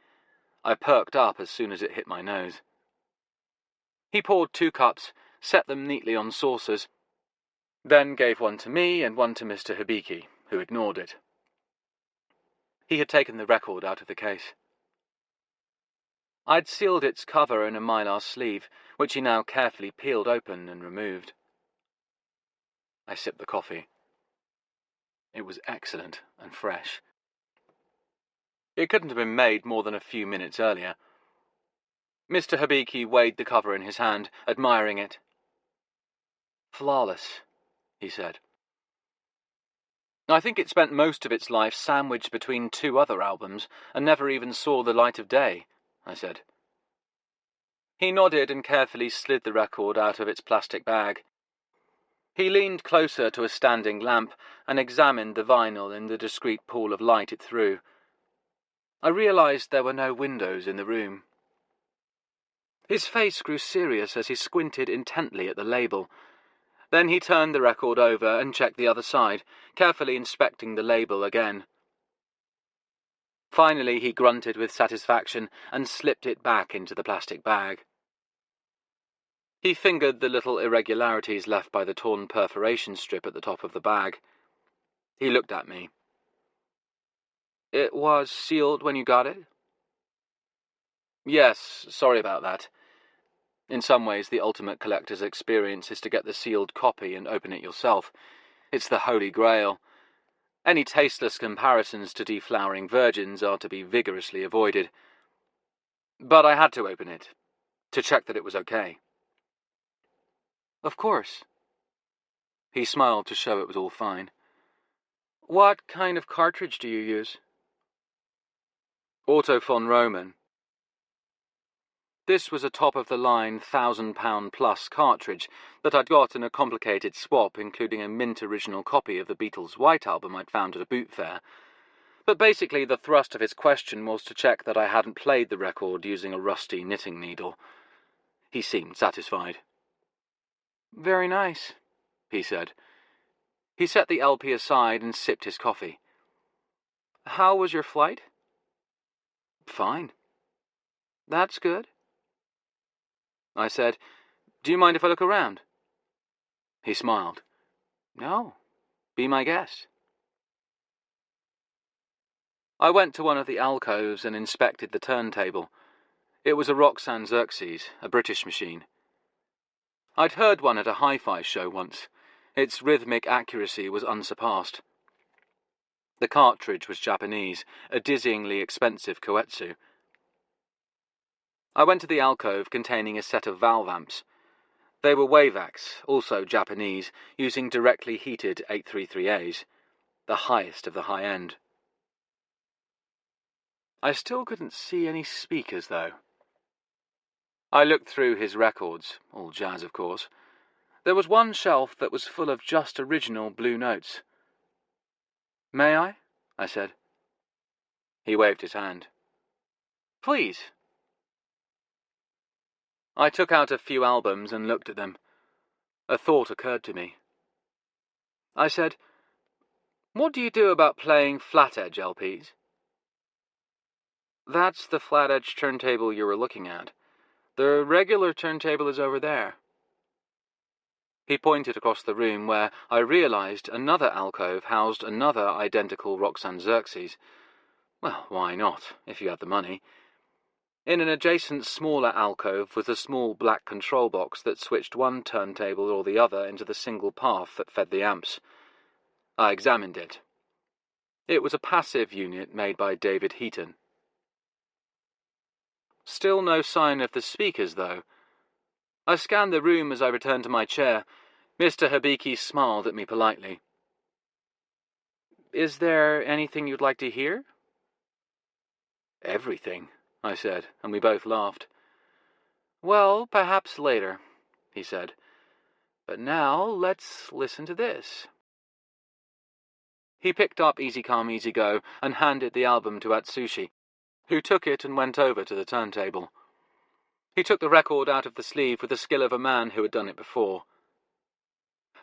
I perked up as soon as it hit my nose. He poured 2 cups, set them neatly on saucers, then gave one to me and one to Mr. Hibiki, who ignored it. He had taken the record out of the case. I'd sealed its cover in a mylar sleeve, which he now carefully peeled open and removed. I sipped the coffee. It was excellent and fresh. It couldn't have been made more than a few minutes earlier. Mr. Hibiki weighed the cover in his hand, admiring it. "Flawless," he said. I think it spent most of its life sandwiched between two other albums and never even saw the light of day, I said. He nodded and carefully slid the record out of its plastic bag. He leaned closer to a standing lamp and examined the vinyl in the discreet pool of light it threw. I realized there were no windows in the room. His face grew serious as he squinted intently at the label. Then he turned the record over and checked the other side, carefully inspecting the label again. Finally, he grunted with satisfaction and slipped it back into the plastic bag. He fingered the little irregularities left by the torn perforation strip at the top of the bag. He looked at me. It was sealed when you got it? Yes, sorry about that. In some ways, the ultimate collector's experience is to get the sealed copy and open it yourself. It's the holy grail. Any tasteless comparisons to deflowering virgins are to be vigorously avoided. But I had to open it, to check that it was okay. Of course. He smiled to show it was all fine. What kind of cartridge do you use? Otto von Roman. This was a top-of-the-line £1,000+ cartridge that I'd got in a complicated swap, including a mint original copy of the Beatles' White Album I'd found at a boot fair. But basically the thrust of his question was to check that I hadn't played the record using a rusty knitting needle. He seemed satisfied. Very nice, he said. He set the LP aside and sipped his coffee. How was your flight? Fine. That's good. I said, Do you mind if I look around? He smiled. No, be my guest. I went to one of the alcoves and inspected the turntable. It was a Roxanne Xerxes, a British machine. I'd heard one at a hi-fi show once. Its rhythmic accuracy was unsurpassed. The cartridge was Japanese, a dizzyingly expensive koetsu. I went to the alcove containing a set of valve amps. They were Wavax, also Japanese, using directly heated 833As, the highest of the high end. I still couldn't see any speakers, though. I looked through his records, all jazz, of course. There was one shelf that was full of just original Blue Notes. May I said. He waved his hand. Please. I took out a few albums and looked at them. A thought occurred to me. I said, What do you do about playing flat-edge LPs? That's the flat-edge turntable you were looking at. The regular turntable is over there. He pointed across the room where I realized another alcove housed another identical Roxanne Xerxes. Well, why not, if you had the money? In an adjacent smaller alcove was a small black control box that switched one turntable or the other into the single path that fed the amps. I examined it. It was a passive unit made by David Heaton. Still no sign of the speakers, though. I scanned the room as I returned to my chair. Mr. Hibiki smiled at me politely. Is there anything you'd like to hear? Everything, I said, and we both laughed. Well, perhaps later, he said. But now let's listen to this. He picked up Easy Come, Easy Go and handed the album to Atsushi, who took it and went over to the turntable. He took the record out of the sleeve with the skill of a man who had done it before.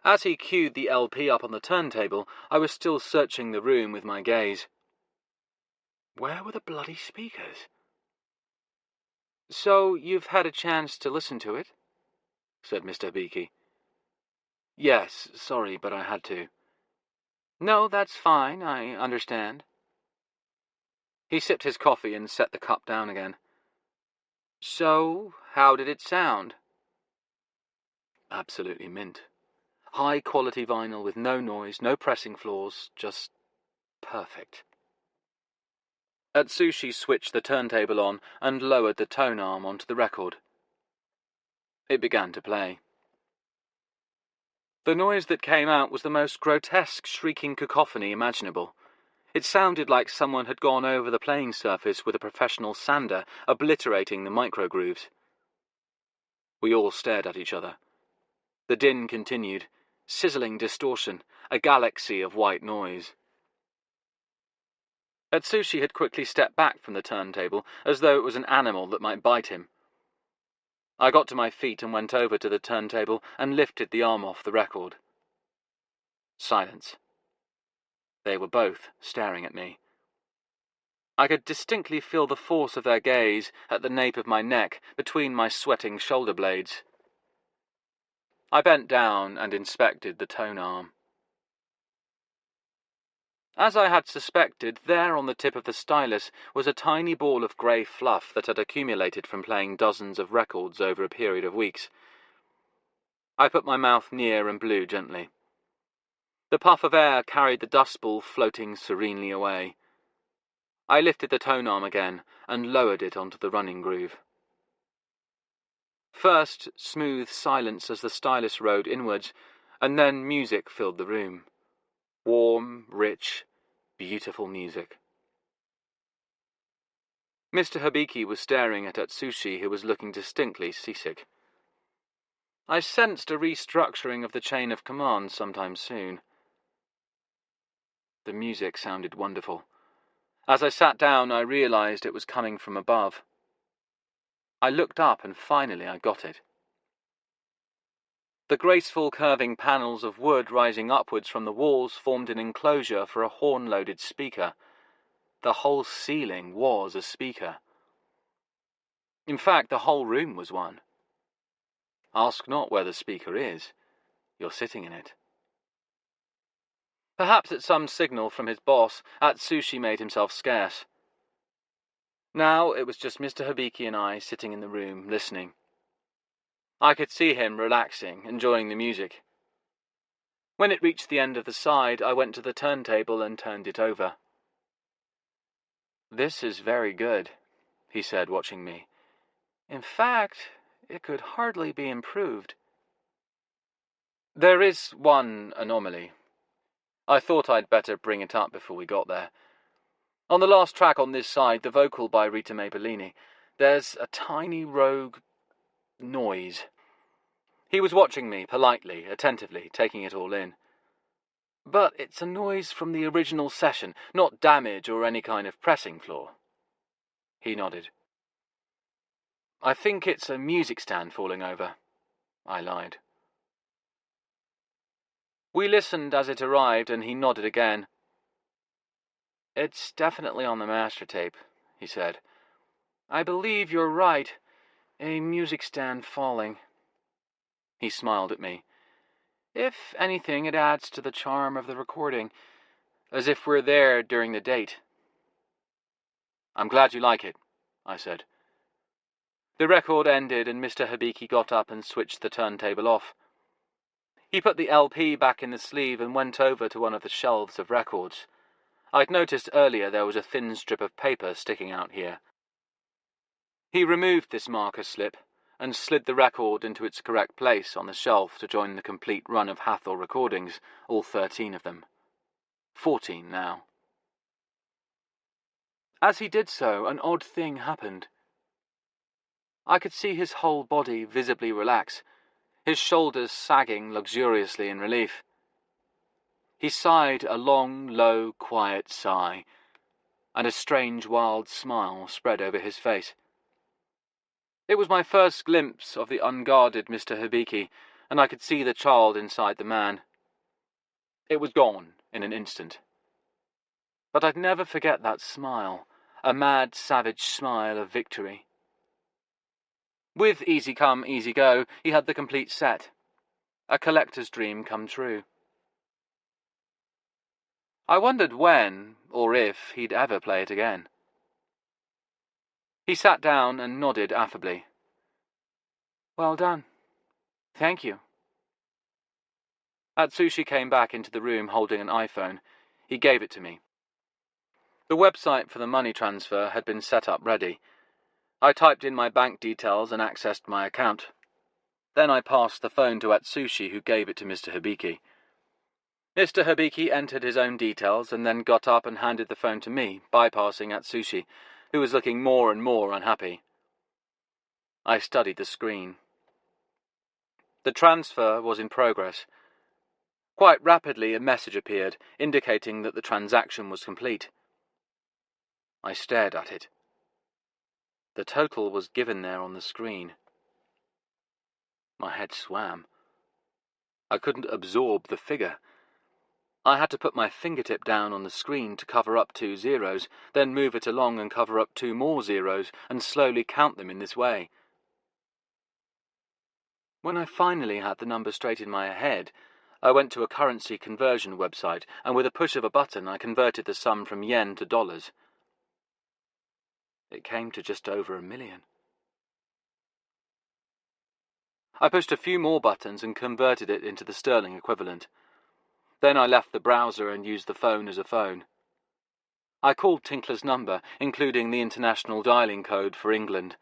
As he cued the LP up on the turntable, I was still searching the room with my gaze. Where were the bloody speakers? So you've had a chance to listen to it? Said Mr. Hibiki. Yes, sorry, but I had to. No, that's fine, I understand. He sipped his coffee and set the cup down again. So, how did it sound? Absolutely mint. High-quality vinyl with no noise, no pressing flaws, just perfect. Atsushi switched the turntable on and lowered the tone arm onto the record. It began to play. The noise that came out was the most grotesque shrieking cacophony imaginable. It sounded like someone had gone over the playing surface with a professional sander, obliterating the microgrooves. We all stared at each other. The din continued, sizzling distortion, a galaxy of white noise. Atsushi had quickly stepped back from the turntable, as though it was an animal that might bite him. I got to my feet and went over to the turntable and lifted the arm off the record. Silence. They were both staring at me. I could distinctly feel the force of their gaze at the nape of my neck, between my sweating shoulder blades. I bent down and inspected the tone arm. As I had suspected, there on the tip of the stylus was a tiny ball of grey fluff that had accumulated from playing dozens of records over a period of weeks. I put my mouth near and blew gently. The puff of air carried the dust ball floating serenely away. I lifted the tone arm again and lowered it onto the running groove. First, smooth silence as the stylus rode inwards, and then music filled the room. Warm, rich, beautiful music. Mr. Hibiki was staring at Atsushi, who was looking distinctly seasick. I sensed a restructuring of the chain of command sometime soon. The music sounded wonderful. As I sat down, I realized it was coming from above. I looked up and finally I got it. The graceful curving panels of wood rising upwards from the walls formed an enclosure for a horn-loaded speaker. The whole ceiling was a speaker. In fact, the whole room was one. Ask not where the speaker is. You're sitting in it. Perhaps at some signal from his boss, Atsushi made himself scarce. Now it was just Mr. Hibiki and I sitting in the room, listening. I could see him relaxing, enjoying the music. When it reached the end of the side, I went to the turntable and turned it over. "This is very good," he said, watching me. "In fact, it could hardly be improved." "There is one anomaly. I thought I'd better bring it up before we got there. On the last track on this side, the vocal by Rita Mapolini, there's a tiny rogue noise." He was watching me, politely, attentively, taking it all in. "But it's a noise from the original session, not damage or any kind of pressing flaw." He nodded. "I think it's a music stand falling over." I lied. We listened as it arrived, and he nodded again. "It's definitely on the master tape," he said. "I believe you're right. A music stand falling." He smiled at me. "If anything, it adds to the charm of the recording, as if we're there during the date." "I'm glad you like it," I said. The record ended, and Mr. Hibiki got up and switched the turntable off. He put the LP back in the sleeve and went over to one of the shelves of records. I'd noticed earlier there was a thin strip of paper sticking out here. He removed this marker slip and slid the record into its correct place on the shelf to join the complete run of Hathor recordings, all 13 of them. 14 now. As he did so, an odd thing happened. I could see his whole body visibly relax, his shoulders sagging luxuriously in relief. He sighed a long, low, quiet sigh, and a strange, wild smile spread over his face. It was my first glimpse of the unguarded Mr. Hibiki, and I could see the child inside the man. It was gone in an instant. But I'd never forget that smile, a mad, savage smile of victory. With Easy Come, Easy Go, he had the complete set. A collector's dream come true. I wondered when, or if, he'd ever play it again. He sat down and nodded affably. "Well done. Thank you." Atsushi came back into the room holding an iPhone. He gave it to me. The website for the money transfer had been set up ready. I typed in my bank details and accessed my account. Then I passed the phone to Atsushi, who gave it to Mr. Hibiki. Mr. Hibiki entered his own details and then got up and handed the phone to me, bypassing Atsushi, who was looking more and more unhappy. I studied the screen. The transfer was in progress. Quite rapidly, a message appeared, indicating that the transaction was complete. I stared at it. The total was given there on the screen. My head swam. I couldn't absorb the figure. I had to put my fingertip down on the screen to cover up 2 zeros, then move it along and cover up 2 more zeros, and slowly count them in this way. When I finally had the number straight in my head, I went to a currency conversion website, and with a push of a button I converted the sum from yen to dollars. It came to just over $1 million. I pushed a few more buttons and converted it into the sterling equivalent. Then I left the browser and used the phone as a phone. I called Tinkler's number, including the international dialing code for England.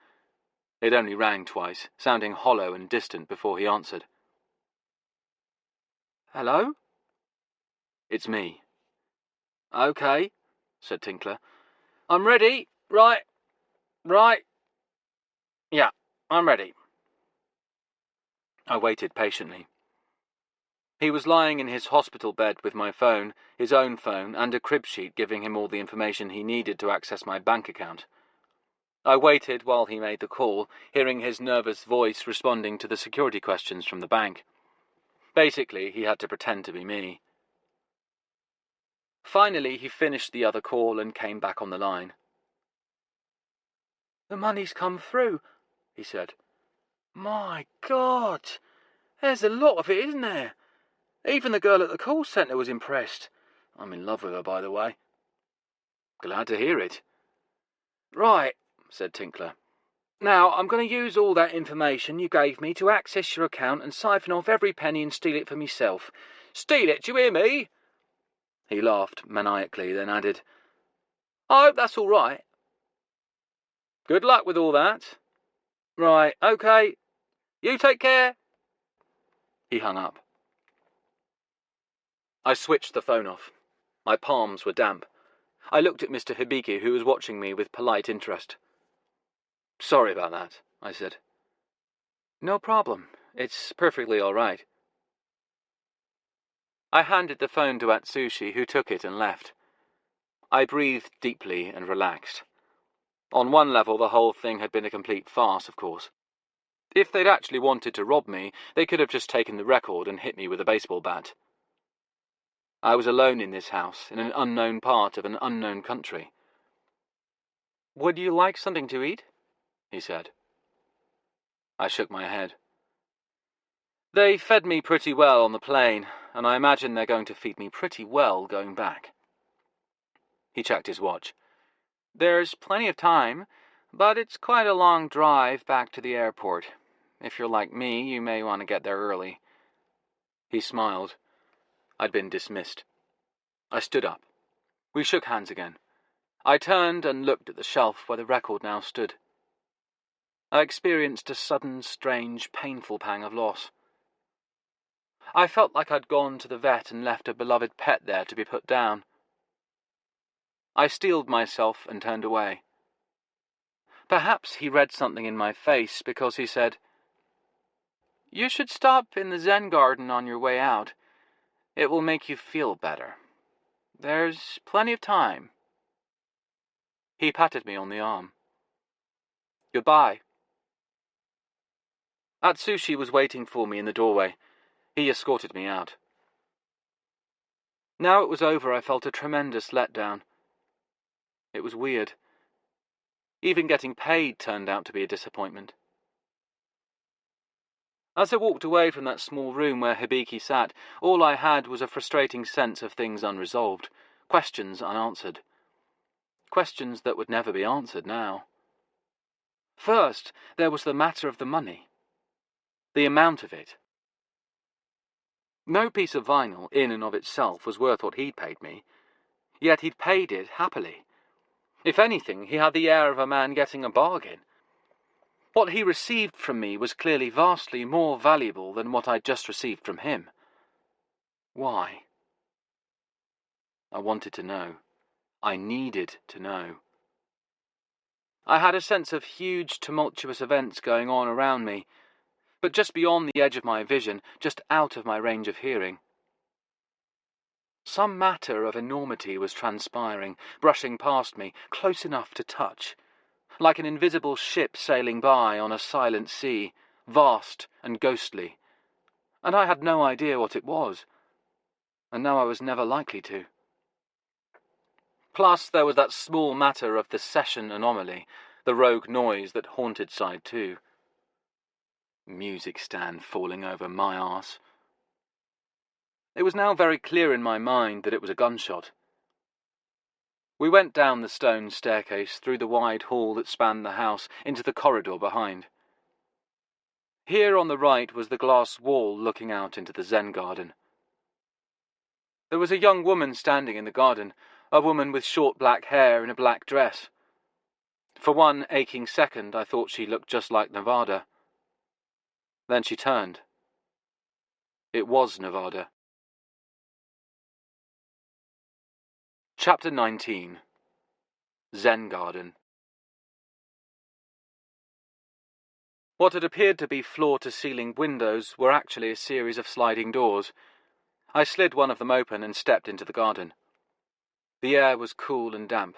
It only rang twice, sounding hollow and distant before he answered. "Hello?" "It's me." "Okay," said Tinkler. "I'm ready. Right. Yeah, I'm ready." I waited patiently. He was lying in his hospital bed with my phone, his own phone, and a crib sheet giving him all the information he needed to access my bank account. I waited while he made the call, hearing his nervous voice responding to the security questions from the bank. Basically, he had to pretend to be me. Finally, he finished the other call and came back on the line. "The money's come through," he said. "My God, there's a lot of it, isn't there? Even the girl at the call centre was impressed. I'm in love with her, by the way." "Glad to hear it." "Right," said Tinkler. "Now, I'm going to use all that information you gave me to access your account and siphon off every penny and steal it for myself. Steal it, do you hear me?" He laughed maniacally, then added, "I hope that's all right." "Good luck with all that." "Right, okay. You take care." He hung up. I switched the phone off. My palms were damp. I looked at Mr. Hibiki, who was watching me with polite interest. "Sorry about that," I said. "No problem. It's perfectly all right." I handed the phone to Atsushi, who took it and left. I breathed deeply and relaxed. On one level, the whole thing had been a complete farce, of course. If they'd actually wanted to rob me, they could have just taken the record and hit me with a baseball bat. I was alone in this house, in an unknown part of an unknown country. "Would you like something to eat?" he said. I shook my head. They fed me pretty well on the plane, and I imagine they're going to feed me pretty well going back. He checked his watch. "There's plenty of time, but it's quite a long drive back to the airport. If you're like me, you may want to get there early." He smiled. I'd been dismissed. I stood up. We shook hands again. I turned and looked at the shelf where the record now stood. I experienced a sudden, strange, painful pang of loss. I felt like I'd gone to the vet and left a beloved pet there to be put down. I steeled myself and turned away. Perhaps he read something in my face, because he said, "You should stop in the Zen garden on your way out. It will make you feel better. There's plenty of time." He patted me on the arm. "Goodbye." Atsushi was waiting for me in the doorway. He escorted me out. Now it was over, I felt a tremendous letdown. It was weird. Even getting paid turned out to be a disappointment. As I walked away from that small room where Hibiki sat, all I had was a frustrating sense of things unresolved, questions unanswered. Questions that would never be answered now. First, there was the matter of the money. The amount of it. No piece of vinyl, in and of itself, was worth what he'd paid me. Yet he'd paid it happily. If anything, he had the air of a man getting a bargain. What he received from me was clearly vastly more valuable than what I'd just received from him. Why? I wanted to know. I needed to know. I had a sense of huge, tumultuous events going on around me, but just beyond the edge of my vision, just out of my range of hearing. Some matter of enormity was transpiring, brushing past me, close enough to touch, like an invisible ship sailing by on a silent sea, vast and ghostly, and I had no idea what it was, and now I was never likely to. Plus, there was that small matter of the session anomaly, the rogue noise that haunted side 2. Music stand falling over my arse. It was now very clear in my mind that it was a gunshot. We went down the stone staircase, through the wide hall that spanned the house, into the corridor behind. Here on the right was the glass wall looking out into the Zen garden. There was a young woman standing in the garden, a woman with short black hair in a black dress. For one aching second, I thought she looked just like Nevada. Then she turned. It was Nevada. Chapter 19. Zen Garden. What had appeared to be floor-to-ceiling windows were actually a series of sliding doors. I slid one of them open and stepped into the garden. The air was cool and damp.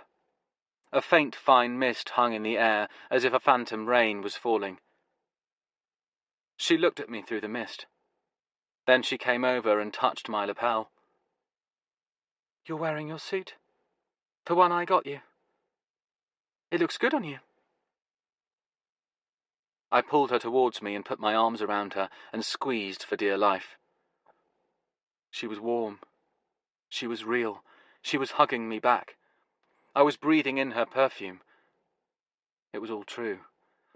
A faint fine mist hung in the air as if a phantom rain was falling. She looked at me through the mist. Then she came over and touched my lapel. "You're wearing your suit? The one I got you. It looks good on you." I pulled her towards me and put my arms around her and squeezed for dear life. She was warm. She was real. She was hugging me back. I was breathing in her perfume. It was all true.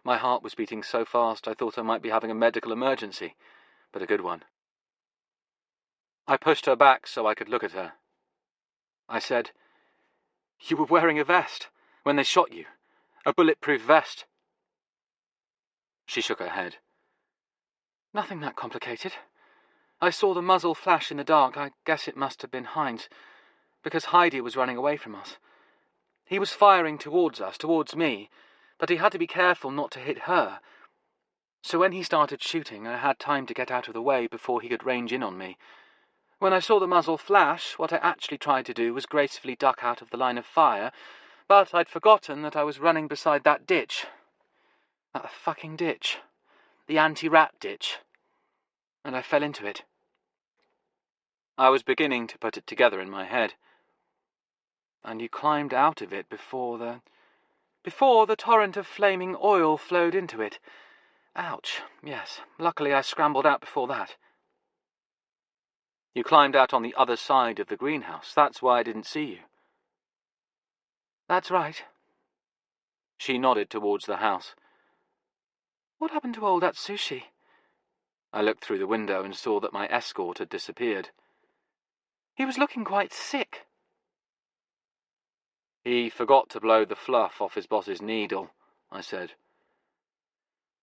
My heart was beating so fast I thought I might be having a medical emergency, but a good one. I pushed her back so I could look at her. I said, "You were wearing a vest when they shot you. A bulletproof vest." She shook her head. "Nothing that complicated. I saw the muzzle flash in the dark. I guess it must have been Heinz, because Heidi was running away from us. He was firing towards us, towards me, but he had to be careful not to hit her. So when he started shooting, I had time to get out of the way before he could range in on me. When I saw the muzzle flash, what I actually tried to do was gracefully duck out of the line of fire, but I'd forgotten that I was running beside that ditch. That fucking ditch. The anti-rat ditch. And I fell into it." I was beginning to put it together in my head. "And you climbed out of it before the torrent of flaming oil flowed into it. Ouch, yes. Luckily I scrambled out before that." "You climbed out on the other side of the greenhouse. That's why I didn't see you." "That's right." She nodded towards the house. "What happened to old Atsushi?" I looked through the window and saw that my escort had disappeared. "He was looking quite sick." "He forgot to blow the fluff off his boss's needle," I said.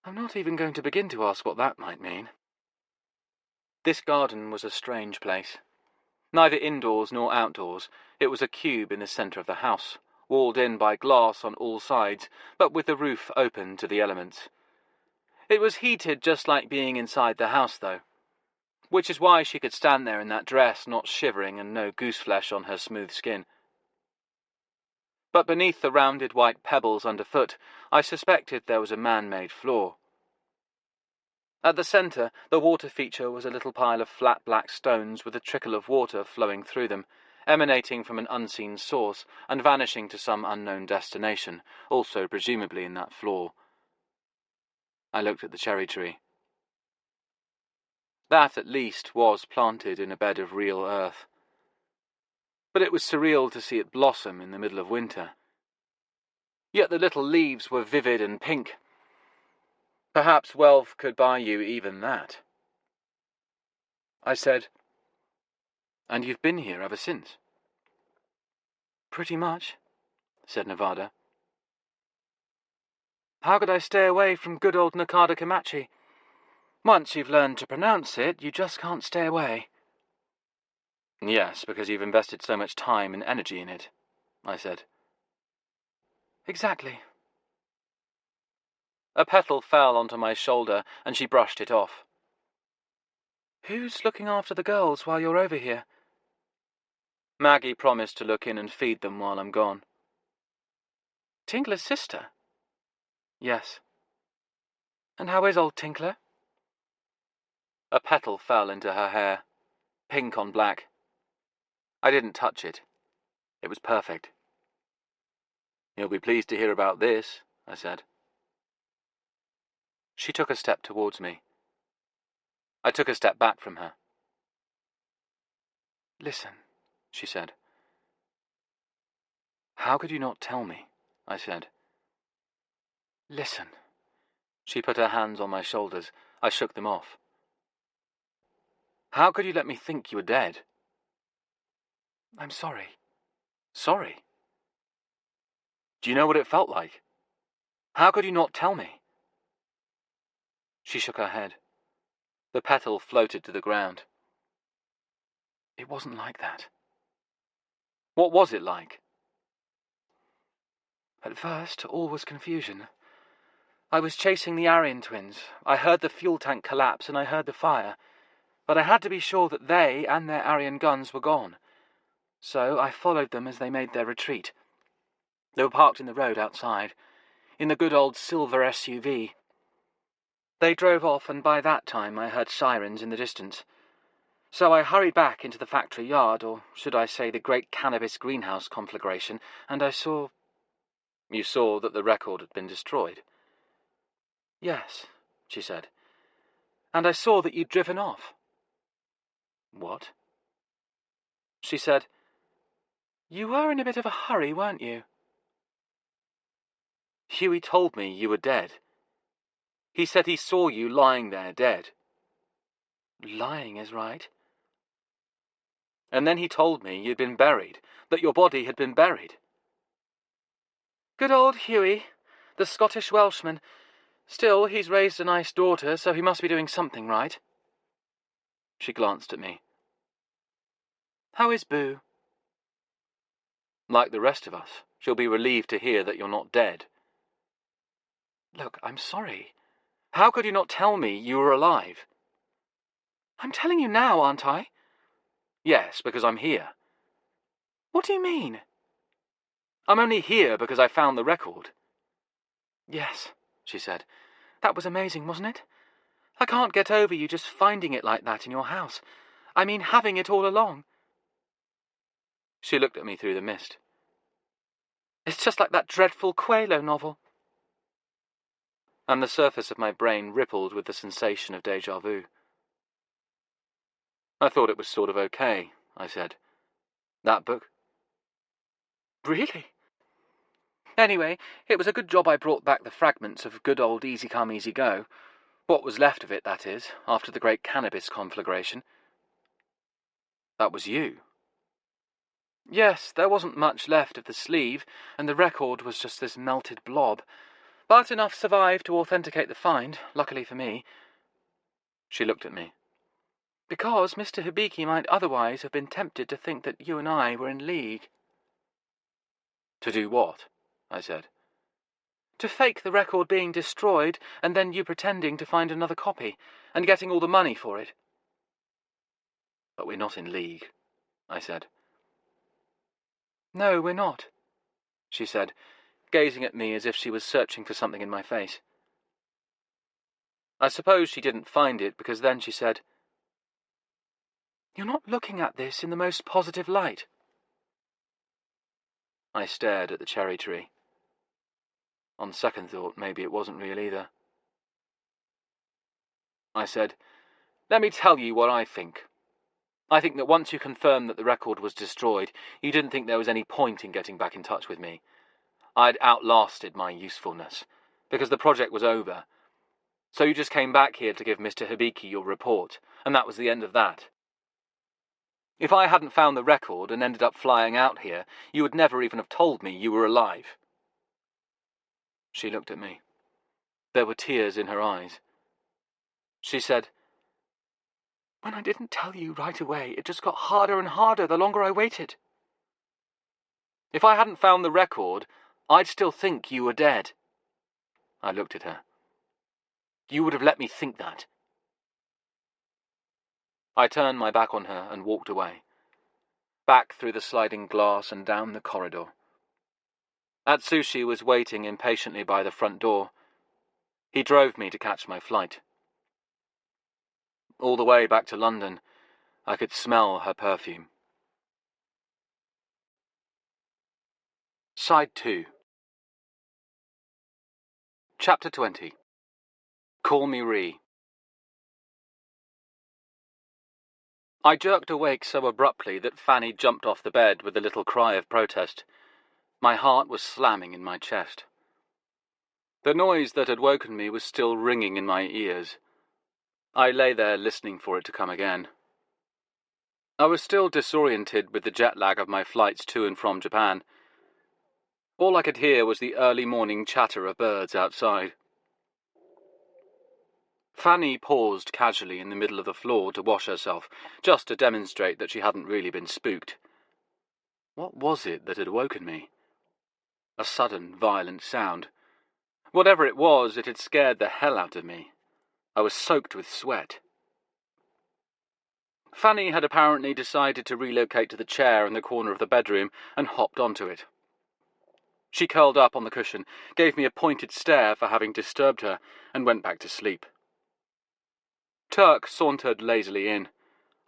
I'm not even going to begin to ask what that might mean. This garden was a strange place. Neither indoors nor outdoors, it was a cube in the centre of the house, walled in by glass on all sides, but with the roof open to the elements. It was heated just like being inside the house, though, which is why she could stand there in that dress, not shivering and no gooseflesh on her smooth skin. But beneath the rounded white pebbles underfoot, I suspected there was a man-made floor. At the centre, the water feature was a little pile of flat black stones with a trickle of water flowing through them, emanating from an unseen source and vanishing to some unknown destination, also presumably in that floor. I looked at the cherry tree. That, at least, was planted in a bed of real earth. But it was surreal to see it blossom in the middle of winter. Yet the little leaves were vivid and pink. Perhaps wealth could buy you even that. I said, "And you've been here ever since?" "Pretty much," said Nevada. How could I stay away from good old Nakada Komachi? Once you've learned to pronounce it, you just can't stay away. Yes, because you've invested so much time and energy in it, I said. Exactly. A petal fell onto my shoulder, and she brushed it off. Who's looking after the girls while you're over here? Maggie promised to look in and feed them while I'm gone. Tinkler's sister? Yes. And how is old Tinkler? A petal fell into her hair, pink on black. I didn't touch it. It was perfect. You'll be pleased to hear about this, I said. She took a step towards me. I took a step back from her. Listen, she said. How could you not tell me? I said. Listen. She put her hands on my shoulders. I shook them off. How could you let me think you were dead? I'm sorry. Sorry? Do you know what it felt like? How could you not tell me? She shook her head. The petal floated to the ground. It wasn't like that. What was it like? At first, all was confusion. I was chasing the Aryan twins. I heard the fuel tank collapse and I heard the fire. But I had to be sure that they and their Aryan guns were gone. So I followed them as they made their retreat. They were parked in the road outside, in the good old silver SUV. They drove off, and by that time I heard sirens in the distance. So I hurried back into the factory yard, or should I say the great cannabis greenhouse conflagration, and I saw... You saw that the record had been destroyed? Yes, she said. And I saw that you'd driven off. What? She said, You were in a bit of a hurry, weren't you? Huey told me you were dead. He said he saw you lying there dead. Lying is right. And then he told me you'd been buried, that your body had been buried. Good old Huey, the Scottish Welshman. Still, he's raised a nice daughter, so he must be doing something right. She glanced at me. How is Boo? Like the rest of us, she'll be relieved to hear that you're not dead. Look, I'm sorry. How could you not tell me you were alive? I'm telling you now, aren't I? Yes, because I'm here. What do you mean? I'm only here because I found the record. Yes, she said. That was amazing, wasn't it? I can't get over you just finding it like that in your house. I mean, having it all along. She looked at me through the mist. It's just like that dreadful Coelho novel. And the surface of my brain rippled with the sensation of déjà vu. I thought it was sort of okay, I said. That book? Really? Anyway, it was a good job I brought back the fragments of good old Easy Come, Easy Go. What was left of it, that is, after the great cannabis conflagration. That was you? Yes, there wasn't much left of the sleeve, and the record was just this melted blob. But enough survived to authenticate the find, luckily for me. She looked at me. Because Mr. Hibiki might otherwise have been tempted to think that you and I were in league. To do what? I said. To fake the record being destroyed, and then you pretending to find another copy, and getting all the money for it. But we're not in league, I said. No, we're not, she said, gazing at me as if she was searching for something in my face. I suppose she didn't find it, because then she said, You're not looking at this in the most positive light. I stared at the cherry tree. On second thought, maybe it wasn't real either. I said, Let me tell you what I think. I think that once you confirmed that the record was destroyed, you didn't think there was any point in getting back in touch with me. I'd outlasted my usefulness, because the project was over. So you just came back here to give Mr. Hibiki your report, and that was the end of that. If I hadn't found the record and ended up flying out here, you would never even have told me you were alive. She looked at me. There were tears in her eyes. She said, "When I didn't tell you right away, it just got harder and harder the longer I waited. If I hadn't found the record, I'd still think you were dead." I looked at her. "You would have let me think that." I turned my back on her and walked away, back through the sliding glass and down the corridor. Atsushi was waiting impatiently by the front door. He drove me to catch my flight. All the way back to London, I could smell her perfume. Side 2. Chapter 20. Call Me Ree. I jerked awake so abruptly that Fanny jumped off the bed with a little cry of protest. My heart was slamming in my chest. The noise that had woken me was still ringing in my ears. I lay there listening for it to come again. I was still disoriented with the jet lag of my flights to and from Japan. All I could hear was the early morning chatter of birds outside. Fanny paused casually in the middle of the floor to wash herself, just to demonstrate that she hadn't really been spooked. What was it that had woken me? A sudden, violent sound. Whatever it was, it had scared the hell out of me. I was soaked with sweat. Fanny had apparently decided to relocate to the chair in the corner of the bedroom and hopped onto it. She curled up on the cushion, gave me a pointed stare for having disturbed her, and went back to sleep. Turk sauntered lazily in,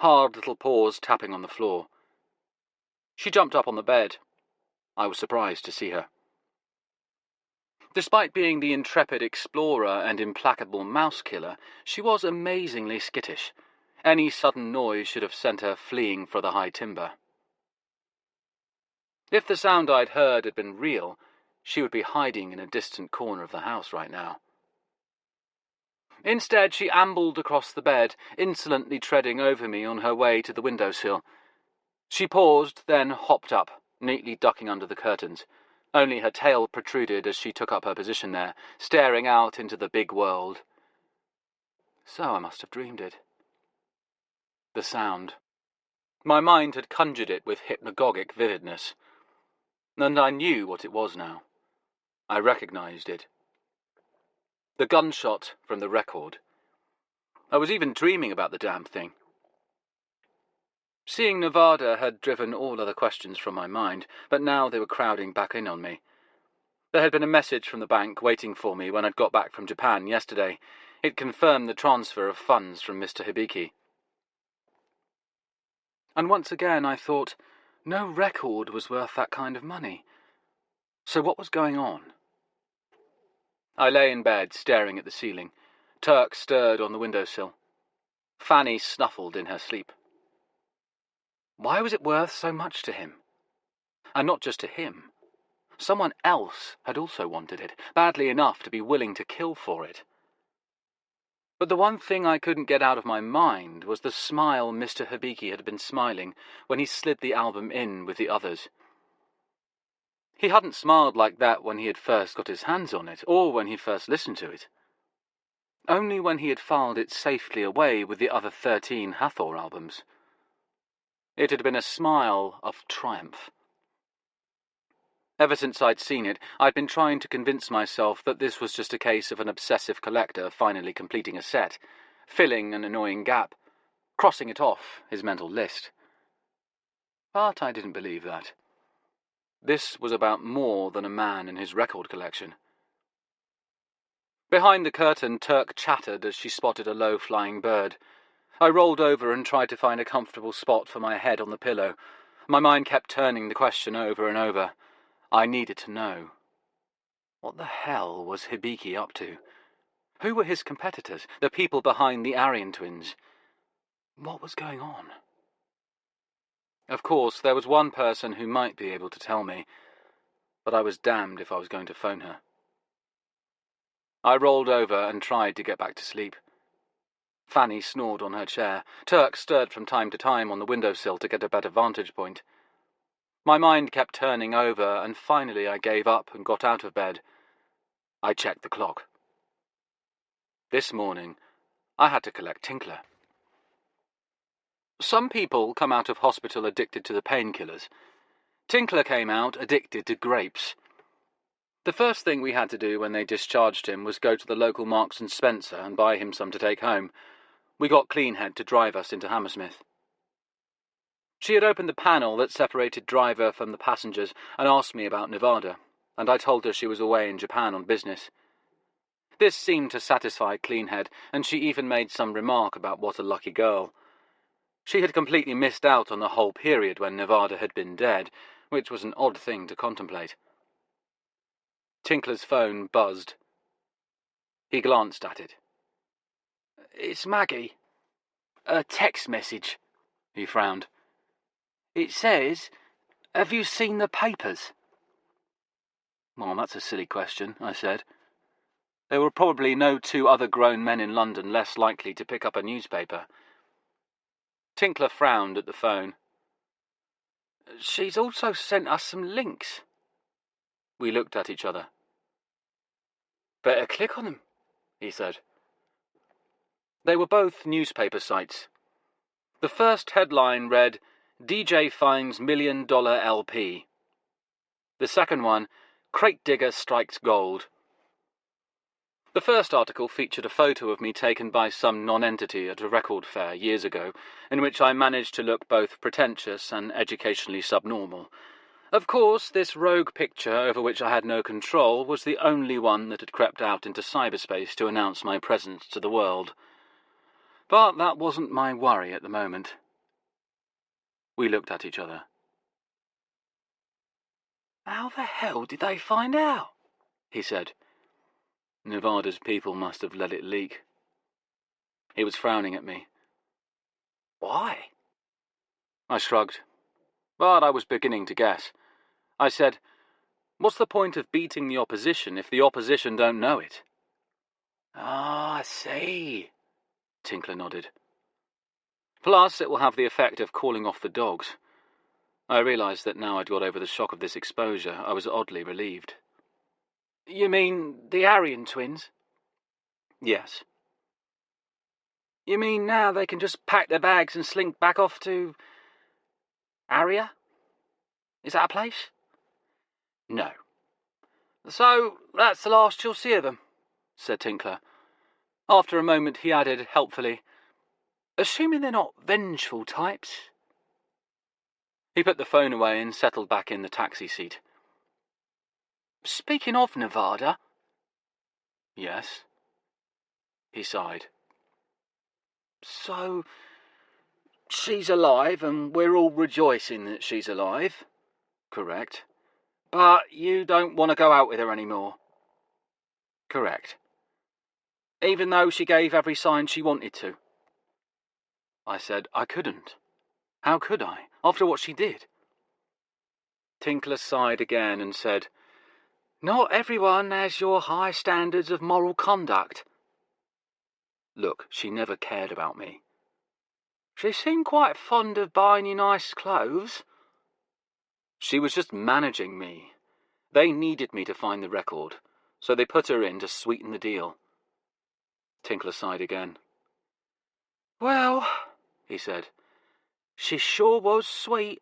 hard little paws tapping on the floor. She jumped up on the bed. I was surprised to see her. Despite being the intrepid explorer and implacable mouse killer, she was amazingly skittish. Any sudden noise should have sent her fleeing for the high timber. If the sound I'd heard had been real, she would be hiding in a distant corner of the house right now. Instead, she ambled across the bed, insolently treading over me on her way to the windowsill. She paused, then hopped up, neatly ducking under the curtains. Only her tail protruded as she took up her position there, staring out into the big world. So I must have dreamed it. The sound. My mind had conjured it with hypnagogic vividness. And I knew what it was now. I recognized it. The gunshot from the record. I was even dreaming about the damn thing. Seeing Nevada had driven all other questions from my mind, but now they were crowding back in on me. There had been a message from the bank waiting for me when I'd got back from Japan yesterday. It confirmed the transfer of funds from Mr. Hibiki. And once again I thought, no record was worth that kind of money. So what was going on? I lay in bed, staring at the ceiling. Turk stirred on the windowsill. Fanny snuffled in her sleep. Why was it worth so much to him? And not just to him. Someone else had also wanted it, badly enough to be willing to kill for it. But the one thing I couldn't get out of my mind was the smile Mr. Hibiki had been smiling when he slid the album in with the others. He hadn't smiled like that when he had first got his hands on it, or when he first listened to it. Only when he had filed it safely away with the other 13 Hathor albums. It had been a smile of triumph. Ever since I'd seen it, I'd been trying to convince myself that this was just a case of an obsessive collector finally completing a set, filling an annoying gap, crossing it off his mental list. But I didn't believe that. This was about more than a man and his record collection. Behind the curtain, Turk chattered as she spotted a low-flying bird. I rolled over and tried to find a comfortable spot for my head on the pillow. My mind kept turning the question over and over. I needed to know. What the hell was Hibiki up to? Who were his competitors, the people behind the Aryan twins? What was going on? Of course, there was one person who might be able to tell me, but I was damned if I was going to phone her. I rolled over and tried to get back to sleep. Fanny snored on her chair. Turk stirred from time to time on the windowsill to get a better vantage point. My mind kept turning over, and finally I gave up and got out of bed. I checked the clock. This morning, I had to collect Tinkler. Some people come out of hospital addicted to the painkillers. Tinkler came out addicted to grapes. The first thing we had to do when they discharged him was go to the local Marks and Spencer and buy him some to take home. We got Cleanhead to drive us into Hammersmith. She had opened the panel that separated driver from the passengers and asked me about Nevada, and I told her she was away in Japan on business. This seemed to satisfy Cleanhead, and she even made some remark about what a lucky girl. She had completely missed out on the whole period when Nevada had been dead, which was an odd thing to contemplate. Tinkler's phone buzzed. He glanced at it. "It's Maggie. A text message," he frowned. "It says, 'Have you seen the papers?'" "Well, that's a silly question," I said. There were probably no two other grown men in London less likely to pick up a newspaper. Tinkler frowned at the phone. "She's also sent us some links." We looked at each other. "Better click on them," he said. They were both newspaper sites. The first headline read, "DJ finds $1 million LP." The second one, "Crate digger strikes gold." The first article featured a photo of me taken by some non-entity at a record fair years ago, in which I managed to look both pretentious and educationally subnormal. Of course, this rogue picture, over which I had no control, was the only one that had crept out into cyberspace to announce my presence to the world. But that wasn't my worry at the moment. We looked at each other. "How the hell did they find out?" he said. "Nevada's people must have let it leak." He was frowning at me. "Why?" I shrugged, but I was beginning to guess. I said, "What's the point of beating the opposition if the opposition don't know it?" "Ah, I see," Tinkler nodded. "Plus, it will have the effect of calling off the dogs." I realised that now I'd got over the shock of this exposure, I was oddly relieved. "You mean the Aryan twins?" "Yes." "You mean now they can just pack their bags and slink back off to... Aria? Is that a place?" "No." "So that's the last you'll see of them," said Tinkler. After a moment he added helpfully, "Assuming they're not vengeful types." He put the phone away and settled back in the taxi seat. "Speaking of Nevada..." "Yes?" He sighed. "So, she's alive, and we're all rejoicing that she's alive." "Correct." "But you don't want to go out with her anymore." "Correct." "Even though she gave every sign she wanted to?" I said I couldn't. How could I, after what she did? Tinkler sighed again and said, "Not everyone has your high standards of moral conduct." "Look, she never cared about me." "She seemed quite fond of buying you nice clothes." "She was just managing me. They needed me to find the record, so they put her in to sweeten the deal." Tinkler sighed again. "Well," he said, "she sure was sweet."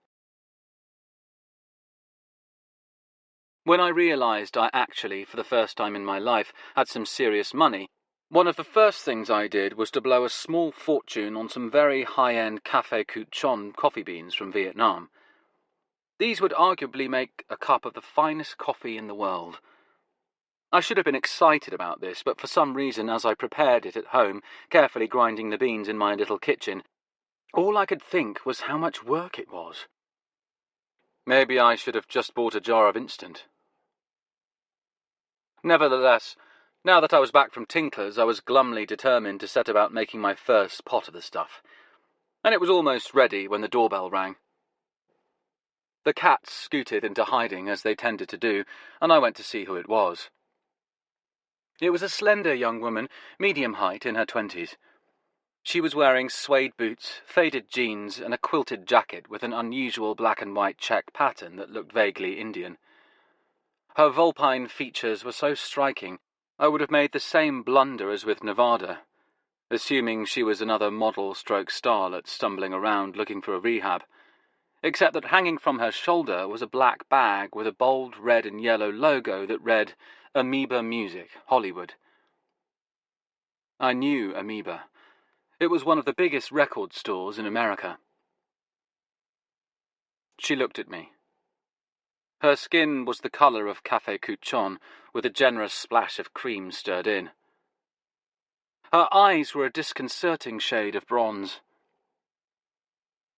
When I realised I actually, for the first time in my life, had some serious money, one of the first things I did was to blow a small fortune on some very high-end Café Couchon coffee beans from Vietnam. These would arguably make a cup of the finest coffee in the world. I should have been excited about this, but for some reason, as I prepared it at home, carefully grinding the beans in my little kitchen, all I could think was how much work it was. Maybe I should have just bought a jar of instant. Nevertheless, now that I was back from Tinkler's, I was glumly determined to set about making my first pot of the stuff, and it was almost ready when the doorbell rang. The cats scooted into hiding, as they tended to do, and I went to see who it was. It was a slender young woman, medium height, in her 20s. She was wearing suede boots, faded jeans, and a quilted jacket with an unusual black and white check pattern that looked vaguely Indian. Her vulpine features were so striking I would have made the same blunder as with Nevada, assuming she was another model-stroke-starlet stumbling around looking for a rehab, except that hanging from her shoulder was a black bag with a bold red and yellow logo that read, Amoeba Music, Hollywood. I knew Amoeba. It was one of the biggest record stores in America. She looked at me. Her skin was the colour of café couchon, with a generous splash of cream stirred in. Her eyes were a disconcerting shade of bronze.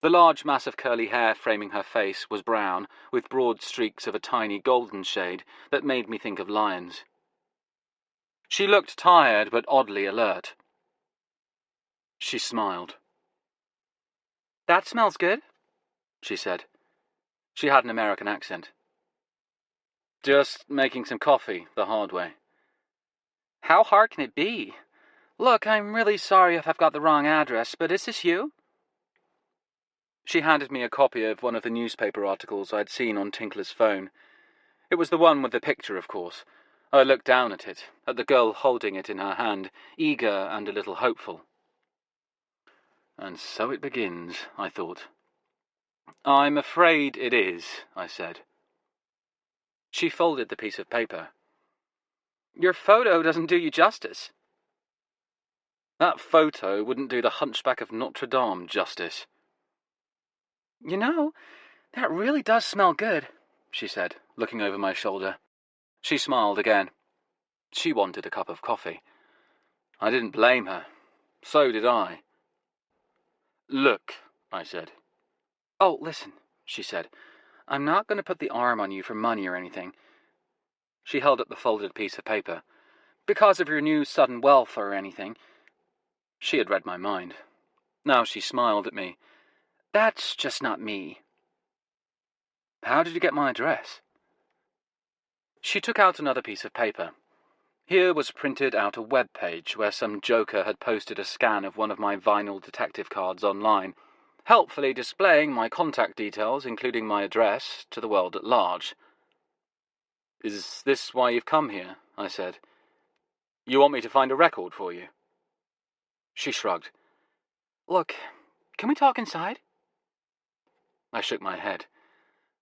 The large mass of curly hair framing her face was brown, with broad streaks of a tiny golden shade that made me think of lions. She looked tired but oddly alert. She smiled. "That smells good," she said. She had an American accent. "Just making some coffee, the hard way." "How hard can it be? Look, I'm really sorry if I've got the wrong address, but is this you?" She handed me a copy of one of the newspaper articles I'd seen on Tinkler's phone. It was the one with the picture, of course. I looked down at it, at the girl holding it in her hand, eager and a little hopeful. And so it begins, I thought. "I'm afraid it is," I said. She folded the piece of paper. "Your photo doesn't do you justice." "That photo wouldn't do the Hunchback of Notre Dame justice." "You know, that really does smell good," she said, looking over my shoulder. She smiled again. She wanted a cup of coffee. I didn't blame her. So did I. "Look," I said. "Oh, listen," she said. "I'm not going to put the arm on you for money or anything." She held up the folded piece of paper. "Because of your new sudden wealth or anything." She had read my mind. Now she smiled at me. "That's just not me." "How did you get my address?" She took out another piece of paper. Here was printed out a web page where some joker had posted a scan of one of my vinyl detective cards online, helpfully displaying my contact details, including my address, to the world at large. "Is this why you've come here?" I said. "You want me to find a record for you?" She shrugged. "Look, can we talk inside?" I shook my head.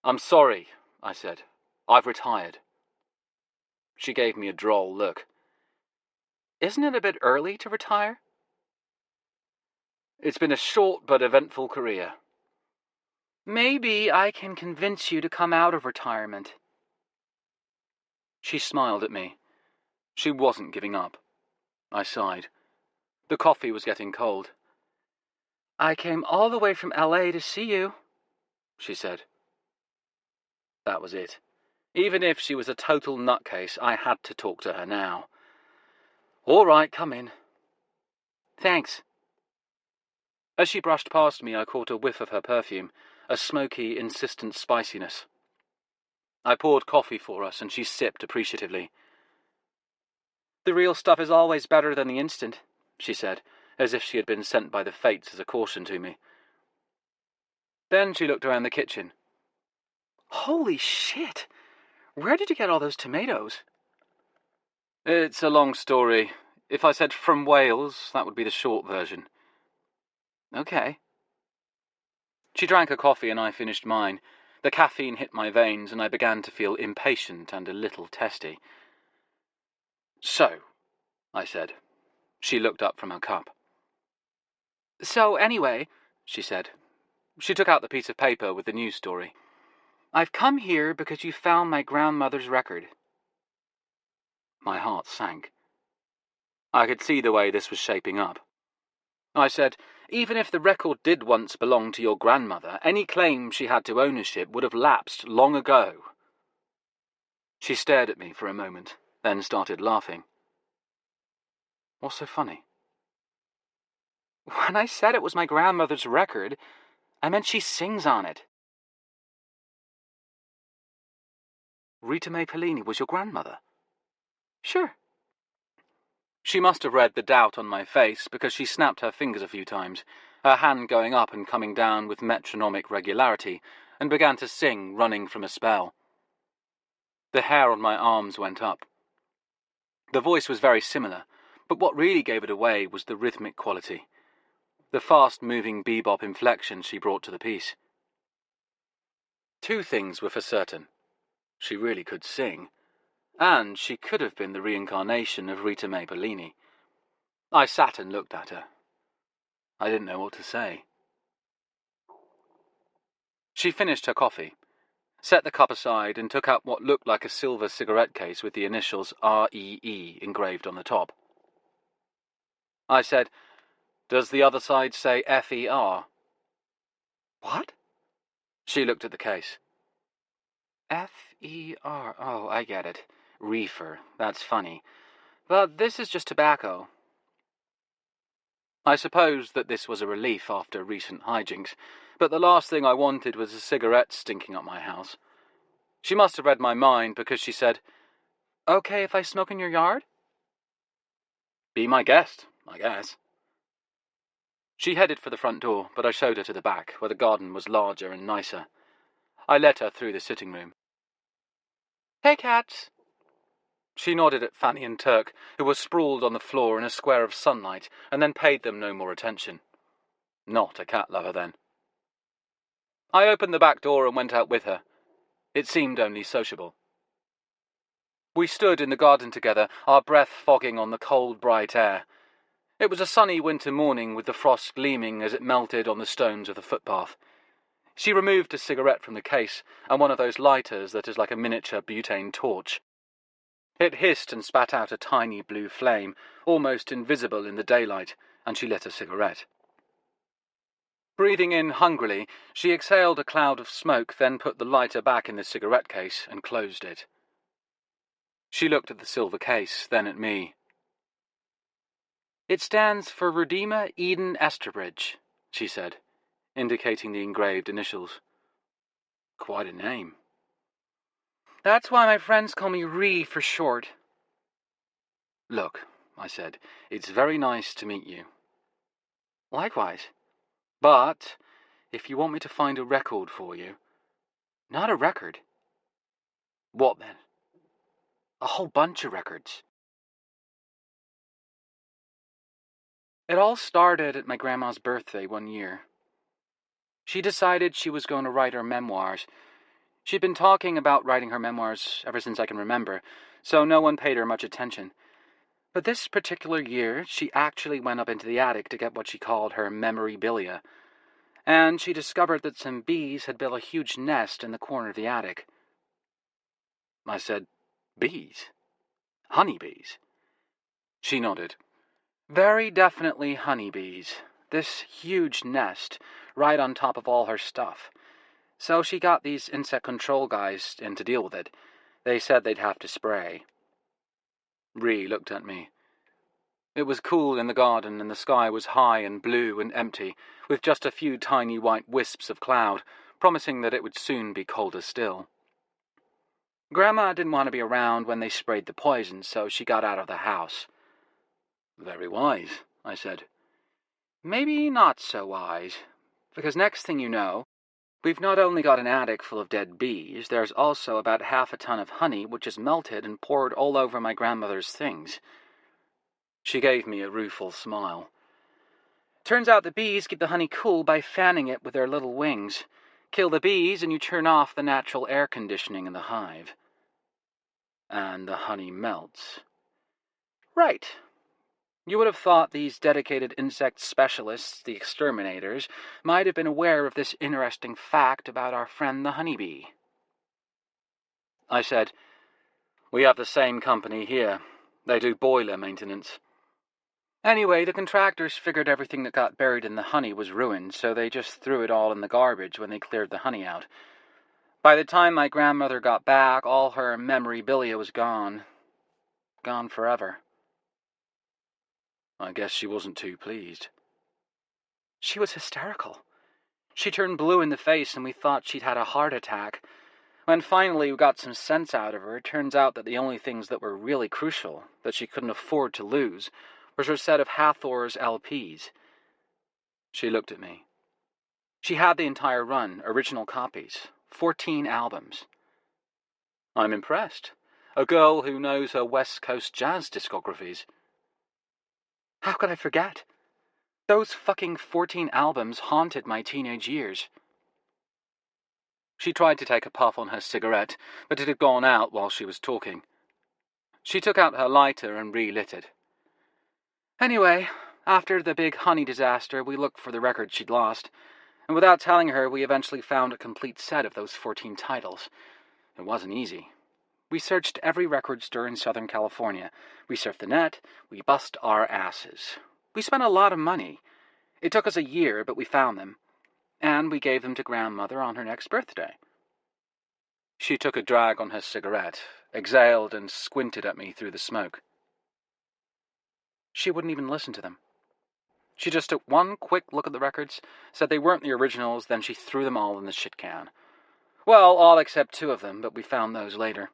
"I'm sorry," I said. "I've retired." She gave me a droll look. "Isn't it a bit early to retire?" "It's been a short but eventful career." "Maybe I can convince you to come out of retirement." She smiled at me. She wasn't giving up. I sighed. The coffee was getting cold. "I came all the way from LA to see you," she said. That was it. Even if she was a total nutcase, I had to talk to her now. "All right, come in." "Thanks." As she brushed past me, I caught a whiff of her perfume, a smoky, insistent spiciness. I poured coffee for us, and she sipped appreciatively. "The real stuff is always better than the instant," she said, as if she had been sent by the fates as a caution to me. Then she looked around the kitchen. "Holy shit! Where did you get all those tomatoes?" "It's a long story. If I said from Wales, that would be the short version." "Okay." She drank her coffee and I finished mine. The caffeine hit my veins and I began to feel impatient and a little testy. "So," I said. She looked up from her cup. "So anyway," she said. She took out the piece of paper with the news story. "I've come here because you found my grandmother's record." My heart sank. I could see the way this was shaping up. I said, "Even if the record did once belong to your grandmother, any claim she had to ownership would have lapsed long ago." She stared at me for a moment, then started laughing. "What's so funny?" "When I said it was my grandmother's record, I meant she sings on it." "Rita Mae Pellini was your grandmother?" "Sure." She must have read the doubt on my face, because she snapped her fingers a few times, her hand going up and coming down with metronomic regularity, and began to sing, running from a spell. The hair on my arms went up. The voice was very similar, but what really gave it away was the rhythmic quality, the fast-moving bebop inflection she brought to the piece. Two things were for certain. She really could sing, and she could have been the reincarnation of Rita Mae Bellini. I sat and looked at her. I didn't know what to say. She finished her coffee, set the cup aside, and took out what looked like a silver cigarette case with the initials REE engraved on the top. I said, "Does the other side say FER? What? She looked at the case. FER, oh, I get it. Reefer, that's funny. But this is just tobacco. I suppose that this was a relief after recent hijinks, but the last thing I wanted was a cigarette stinking up my house. She must have read my mind because she said, "Okay if I smoke in your yard?" Be my guest, I guess. She headed for the front door, but I showed her to the back, where the garden was larger and nicer. I led her through the sitting room. "Hey, cats." She nodded at Fanny and Turk, who were sprawled on the floor in a square of sunlight, and then paid them no more attention. Not a cat lover, then. I opened the back door and went out with her. It seemed only sociable. We stood in the garden together, our breath fogging on the cold, bright air. It was a sunny winter morning with the frost gleaming as it melted on the stones of the footpath. She removed a cigarette from the case and one of those lighters that is like a miniature butane torch. It hissed and spat out a tiny blue flame, almost invisible in the daylight, and she lit a cigarette. Breathing in hungrily, she exhaled a cloud of smoke, then put the lighter back in the cigarette case and closed it. She looked at the silver case, then at me. "It stands for Redeemer Eden Esterbridge," she said, indicating the engraved initials. Quite a name. "That's why my friends call me Ree for short." "Look," I said, "it's very nice to meet you." "Likewise. But if you want me to find a record for you..." "Not a record." "What then?" "A whole bunch of records." It all started at my grandma's birthday one year. She decided she was going to write her memoirs. She'd been talking about writing her memoirs ever since I can remember, so no one paid her much attention. But this particular year, she actually went up into the attic to get what she called her memorabilia, and she discovered that some bees had built a huge nest in the corner of the attic. I said, "Bees? Honeybees?" She nodded. "Very definitely honeybees. This huge nest, right on top of all her stuff. So she got these insect control guys in to deal with it. They said they'd have to spray." Ree looked at me. It was cool in the garden, and the sky was high and blue and empty, with just a few tiny white wisps of cloud, promising that it would soon be colder still. "Grandma didn't want to be around when they sprayed the poison, so she got out of the house." "Very wise," I said. "Maybe not so wise, because next thing you know, we've not only got an attic full of dead bees, there's also about half a ton of honey which is melted and poured all over my grandmother's things." She gave me a rueful smile. "Turns out the bees keep the honey cool by fanning it with their little wings. Kill the bees and you turn off the natural air conditioning in the hive." "And the honey melts." "Right. You would have thought these dedicated insect specialists, the exterminators, might have been aware of this interesting fact about our friend the honeybee." I said, "We have the same company here. They do boiler maintenance. Anyway, the contractors figured everything that got buried in the honey was ruined, so they just threw it all in the garbage when they cleared the honey out. By the time my grandmother got back, all her memorabilia was gone. Gone forever." I guess she wasn't too pleased. "She was hysterical. She turned blue in the face and we thought she'd had a heart attack. When finally we got some sense out of her, it turns out that the only things that were really crucial, that she couldn't afford to lose, was her set of Hathor's LPs." She looked at me. She had the entire run, original copies, 14 albums. "I'm impressed. A girl who knows her West Coast jazz discographies. How could I forget? Those fucking 14 albums haunted my teenage years. She tried to take a puff on her cigarette, but it had gone out while she was talking. She took out her lighter and relit it. Anyway, after the big honey disaster, we looked for the record she'd lost, and without telling her, we eventually found a complete set of those 14 titles. It wasn't easy. We searched every record store in Southern California. We surfed the net. We bust our asses. We spent a lot of money. It took us a year, but we found them. And we gave them to Grandmother on her next birthday. She took a drag on her cigarette, exhaled and squinted at me through the smoke. She wouldn't even listen to them. She just took one quick look at the records, said they weren't the originals, then she threw them all in the shit can. Well, all except 2 of them, but we found those later.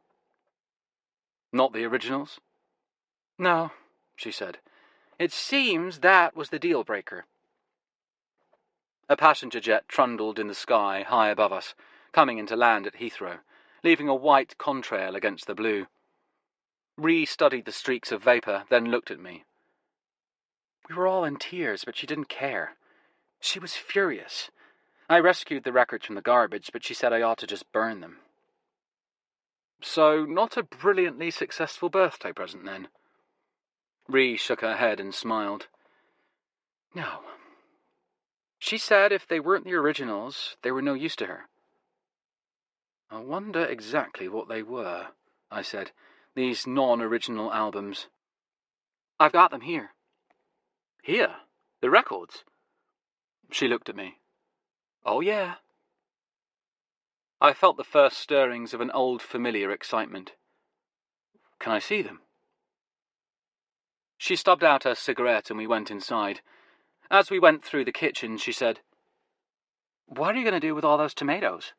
Not the originals? No, she said. It seems that was the deal breaker. A passenger jet trundled in the sky high above us, coming into land at Heathrow, leaving a white contrail against the blue. Ree studied the streaks of vapour, then looked at me. We were all in tears, but she didn't care. She was furious. I rescued the records from the garbage, but she said I ought to just burn them. So, not a brilliantly successful birthday present, then? Ree shook her head and smiled. No. She said if they weren't the originals, they were no use to her. I wonder exactly what they were, I said, these non-original albums. I've got them here. Here? The records? She looked at me. Oh, yeah. I felt the first stirrings of an old familiar excitement. Can I see them? She stubbed out her cigarette and we went inside. As we went through the kitchen, she said, What are you going to do with all those tomatoes?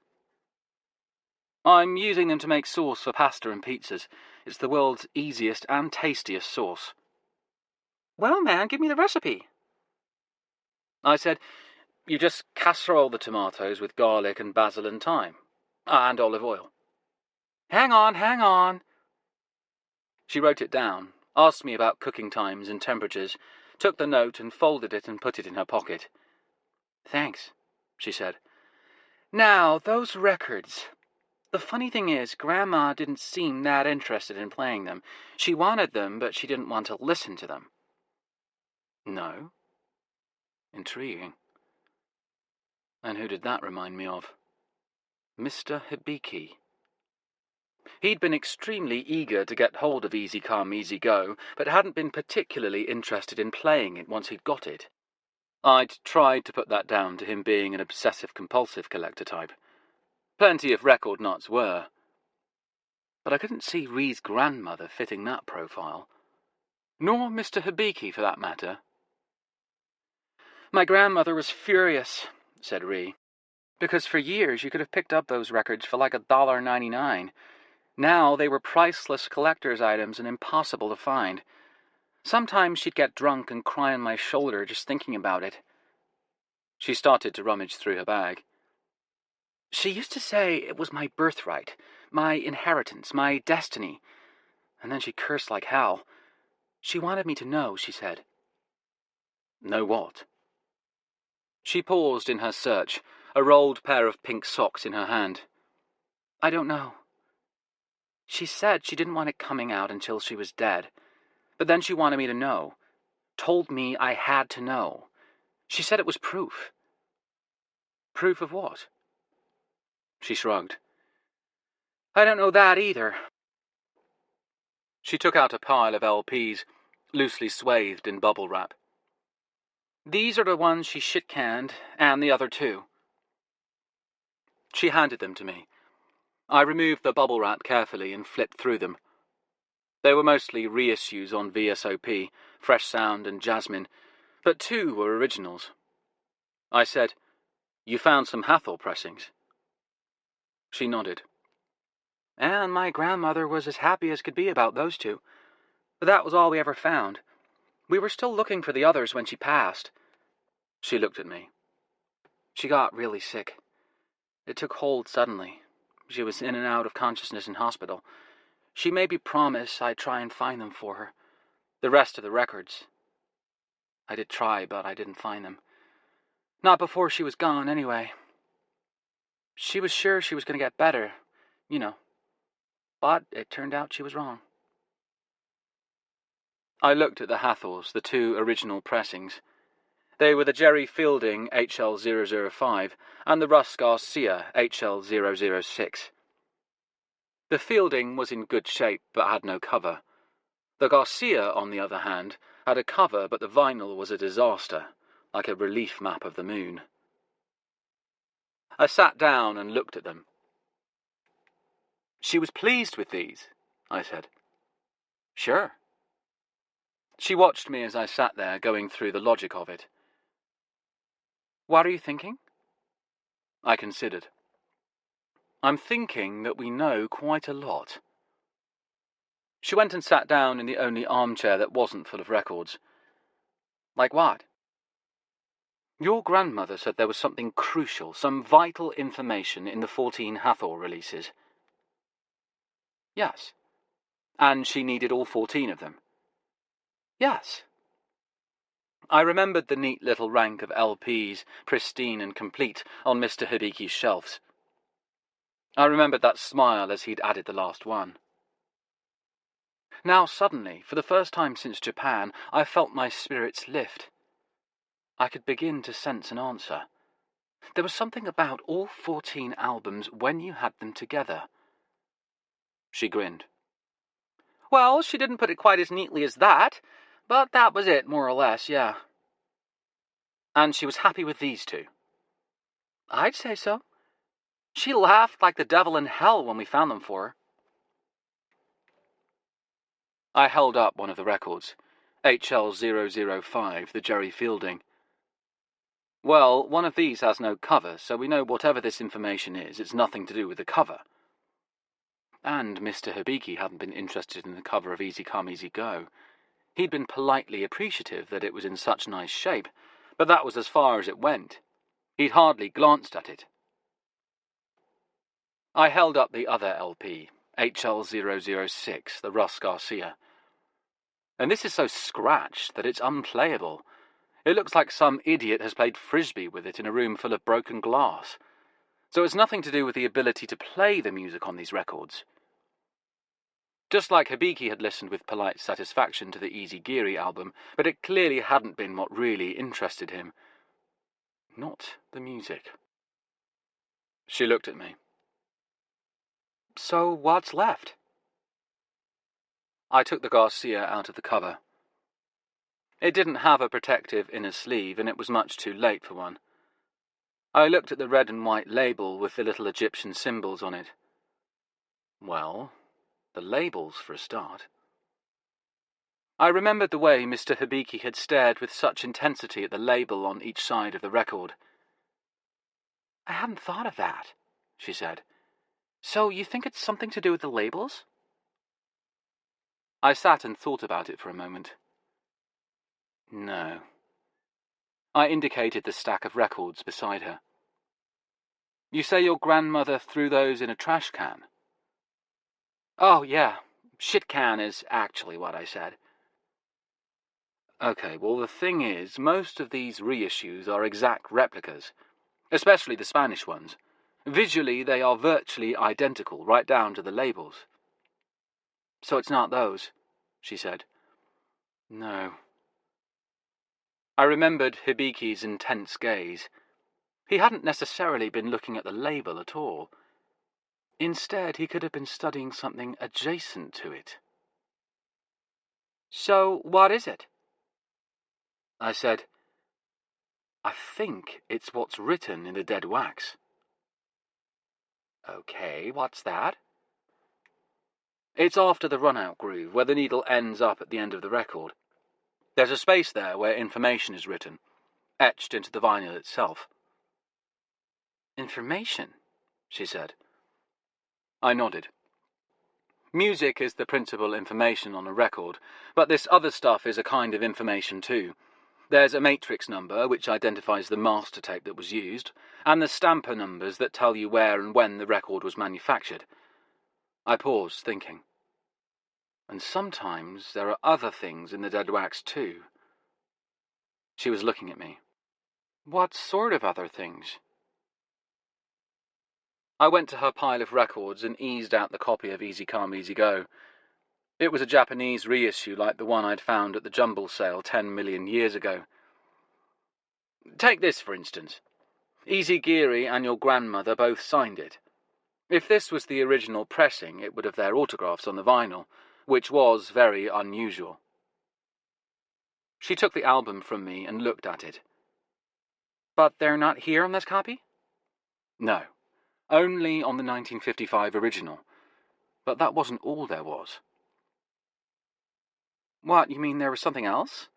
I'm using them to make sauce for pasta and pizzas. It's the world's easiest and tastiest sauce. Well, man, give me the recipe. I said, you just casserole the tomatoes with garlic and basil and thyme. And olive oil. Hang on. She wrote it down, asked me about cooking times and temperatures, took the note and folded it and put it in her pocket. Thanks, she said. Now, those records. The funny thing is, Grandma didn't seem that interested in playing them. She wanted them, but she didn't want to listen to them. No? Intriguing. And who did that remind me of? Mr. Hibiki. He'd been extremely eager to get hold of Easy Come, Easy Go, but hadn't been particularly interested in playing it once he'd got it. I'd tried to put that down to him being an obsessive-compulsive collector type. Plenty of record nuts were. But I couldn't see Ree's grandmother fitting that profile. Nor Mr. Hibiki, for that matter. My grandmother was furious, said Ree, because for years you could have picked up those records for like $1.99. Now they were priceless collector's items and impossible to find. Sometimes she'd get drunk and cry on my shoulder just thinking about it. She started to rummage through her bag. She used to say it was my birthright, my inheritance, my destiny. And then she cursed like hell. She wanted me to know, she said. Know what? She paused in her search, a rolled pair of pink socks in her hand. I don't know. She said she didn't want it coming out until she was dead. But then she wanted me to know. Told me I had to know. She said it was proof. Proof of what? She shrugged. I don't know that either. She took out a pile of LPs, loosely swathed in bubble wrap. These are the ones she shit-canned, and the other 2. She handed them to me. I removed the bubble wrap carefully and flipped through them. They were mostly reissues on VSOP, Fresh Sound and Jasmine, but 2 were originals. I said, You found some Hathor pressings? She nodded. And my grandmother was as happy as could be about those 2. But that was all we ever found. We were still looking for the others when she passed. She looked at me. She got really sick. It took hold suddenly. She was in and out of consciousness in hospital. She made me promise I'd try and find them for her. The rest of the records. I did try, but I didn't find them. Not before she was gone, anyway. She was sure she was going to get better, you know. But it turned out she was wrong. I looked at the Hathors, the two original pressings. They were the Jerry Fielding HL005 and the Russ Garcia HL006. The Fielding was in good shape but had no cover. The Garcia, on the other hand, had a cover, but the vinyl was a disaster, like a relief map of the moon. I sat down and looked at them. "She was pleased with these," I said. "Sure." She watched me as I sat there, going through the logic of it. "What are you thinking?" I considered. "I'm thinking that we know quite a lot." She went and sat down in the only armchair that wasn't full of records. "Like what?" "Your grandmother said there was something crucial, some vital information in the 14 Hathor releases." "Yes." "And she needed all 14 of them." "Yes." I remembered the neat little rank of LPs, pristine and complete, on Mr. Hibiki's shelves. I remembered that smile as he'd added the last one. Now suddenly, for the first time since Japan, I felt my spirits lift. I could begin to sense an answer. There was something about all 14 albums when you had them together. She grinned. "Well, she didn't put it quite as neatly as that, but that was it, more or less, yeah." "And she was happy with these two?" "I'd say so. She laughed like the devil in hell when we found them for her." I held up one of the records, HL005, the Jerry Fielding. "Well, one of these has no cover, so we know whatever this information is, it's nothing to do with the cover." And Mr. Hibiki hadn't been interested in the cover of Easy Come, Easy Go. He'd been politely appreciative that it was in such nice shape, but that was as far as it went. He'd hardly glanced at it. I held up the other LP, HL006, the Russ Garcia. "And this is so scratched that it's unplayable. It looks like some idiot has played frisbee with it in a room full of broken glass. So it's nothing to do with the ability to play the music on these records." Just like Hibiki had listened with polite satisfaction to the Easy Geary album, but it clearly hadn't been what really interested him. Not the music. She looked at me. "So what's left?" I took the Garcia out of the cover. It didn't have a protective inner sleeve, and it was much too late for one. I looked at the red and white label with the little Egyptian symbols on it. Well, the labels for a start. I remembered the way Mr. Hibiki had stared with such intensity at the label on each side of the record. "I hadn't thought of that," she said. "So you think it's something to do with the labels?" I sat and thought about it for a moment. No. I indicated the stack of records beside her. "You say your grandmother threw those in a trash can?" "Oh, yeah. Shit can is actually what I said." "Okay, well, the thing is, most of these reissues are exact replicas, especially the Spanish ones. Visually, they are virtually identical, right down to the labels." "So it's not those," she said. "No." I remembered Hibiki's intense gaze. He hadn't necessarily been looking at the label at all. Instead, he could have been studying something adjacent to it. "So what is it?" I said, "I think it's what's written in the dead wax." "Okay, what's that?" "It's after the run-out groove, where the needle ends up at the end of the record. There's a space there where information is written, etched into the vinyl itself." "Information?" she said. I nodded. Music is the principal information on a record, but this other stuff is a kind of information too. There's a matrix number, which identifies the master tape that was used, and the stamper numbers that tell you where and when the record was manufactured. I paused, thinking. And sometimes there are other things in the dead wax too. She was looking at me. What sort of other things? I went to her pile of records and eased out the copy of Easy Come, Easy Go. It was a Japanese reissue like the one I'd found at the jumble sale 10 million years ago. Take this, for instance. Easy Geary and your grandmother both signed it. If this was the original pressing, it would have their autographs on the vinyl, which was very unusual. She took the album from me and looked at it. But they're not here on this copy? No, only on the 1955 original. But that wasn't all there was. What, you mean there was something else?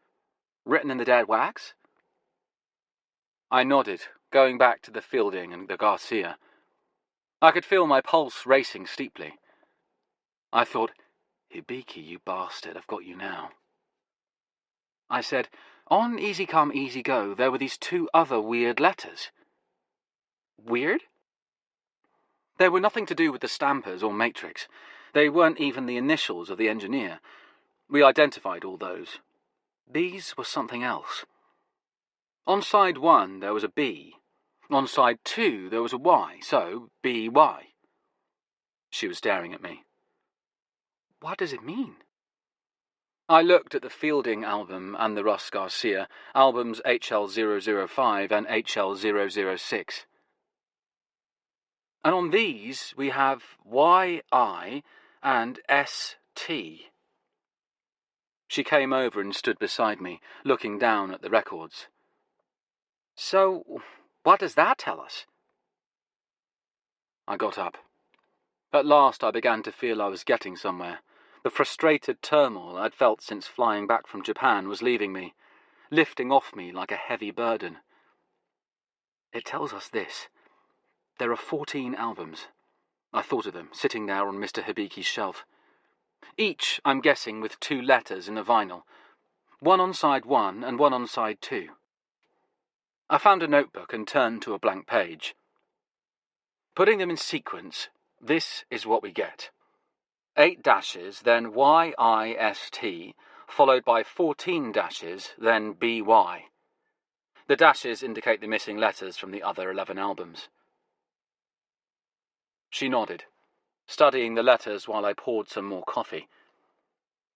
Written in the dead wax? I nodded, going back to the Fielding and the Garcia. I could feel my pulse racing steeply. I thought, Hibiki, you bastard, I've got you now. I said, on Easy Come, Easy Go, there were these 2 other weird letters. Weird? They were nothing to do with the stampers or matrix. They weren't even the initials of the engineer. We identified all those. These were something else. On side 1 there was a B. On side 2 there was a Y, so B-Y. She was staring at me. What does it mean? I looked at the Fielding album and the Russ Garcia, albums HL005 and HL006. And on these we have YI and ST. She came over and stood beside me, looking down at the records. So, what does that tell us? I got up. At last I began to feel I was getting somewhere. The frustrated turmoil I'd felt since flying back from Japan was leaving me, lifting off me like a heavy burden. It tells us this. There are 14 albums. I thought of them, sitting there on Mr. Hibiki's shelf. Each, I'm guessing, with 2 letters in a vinyl. One on side 1 and one on side 2. I found a notebook and turned to a blank page. Putting them in sequence, this is what we get. 8 dashes, then YIST, followed by 14 dashes, then BY. The dashes indicate the missing letters from the other 11 albums. She nodded, studying the letters while I poured some more coffee.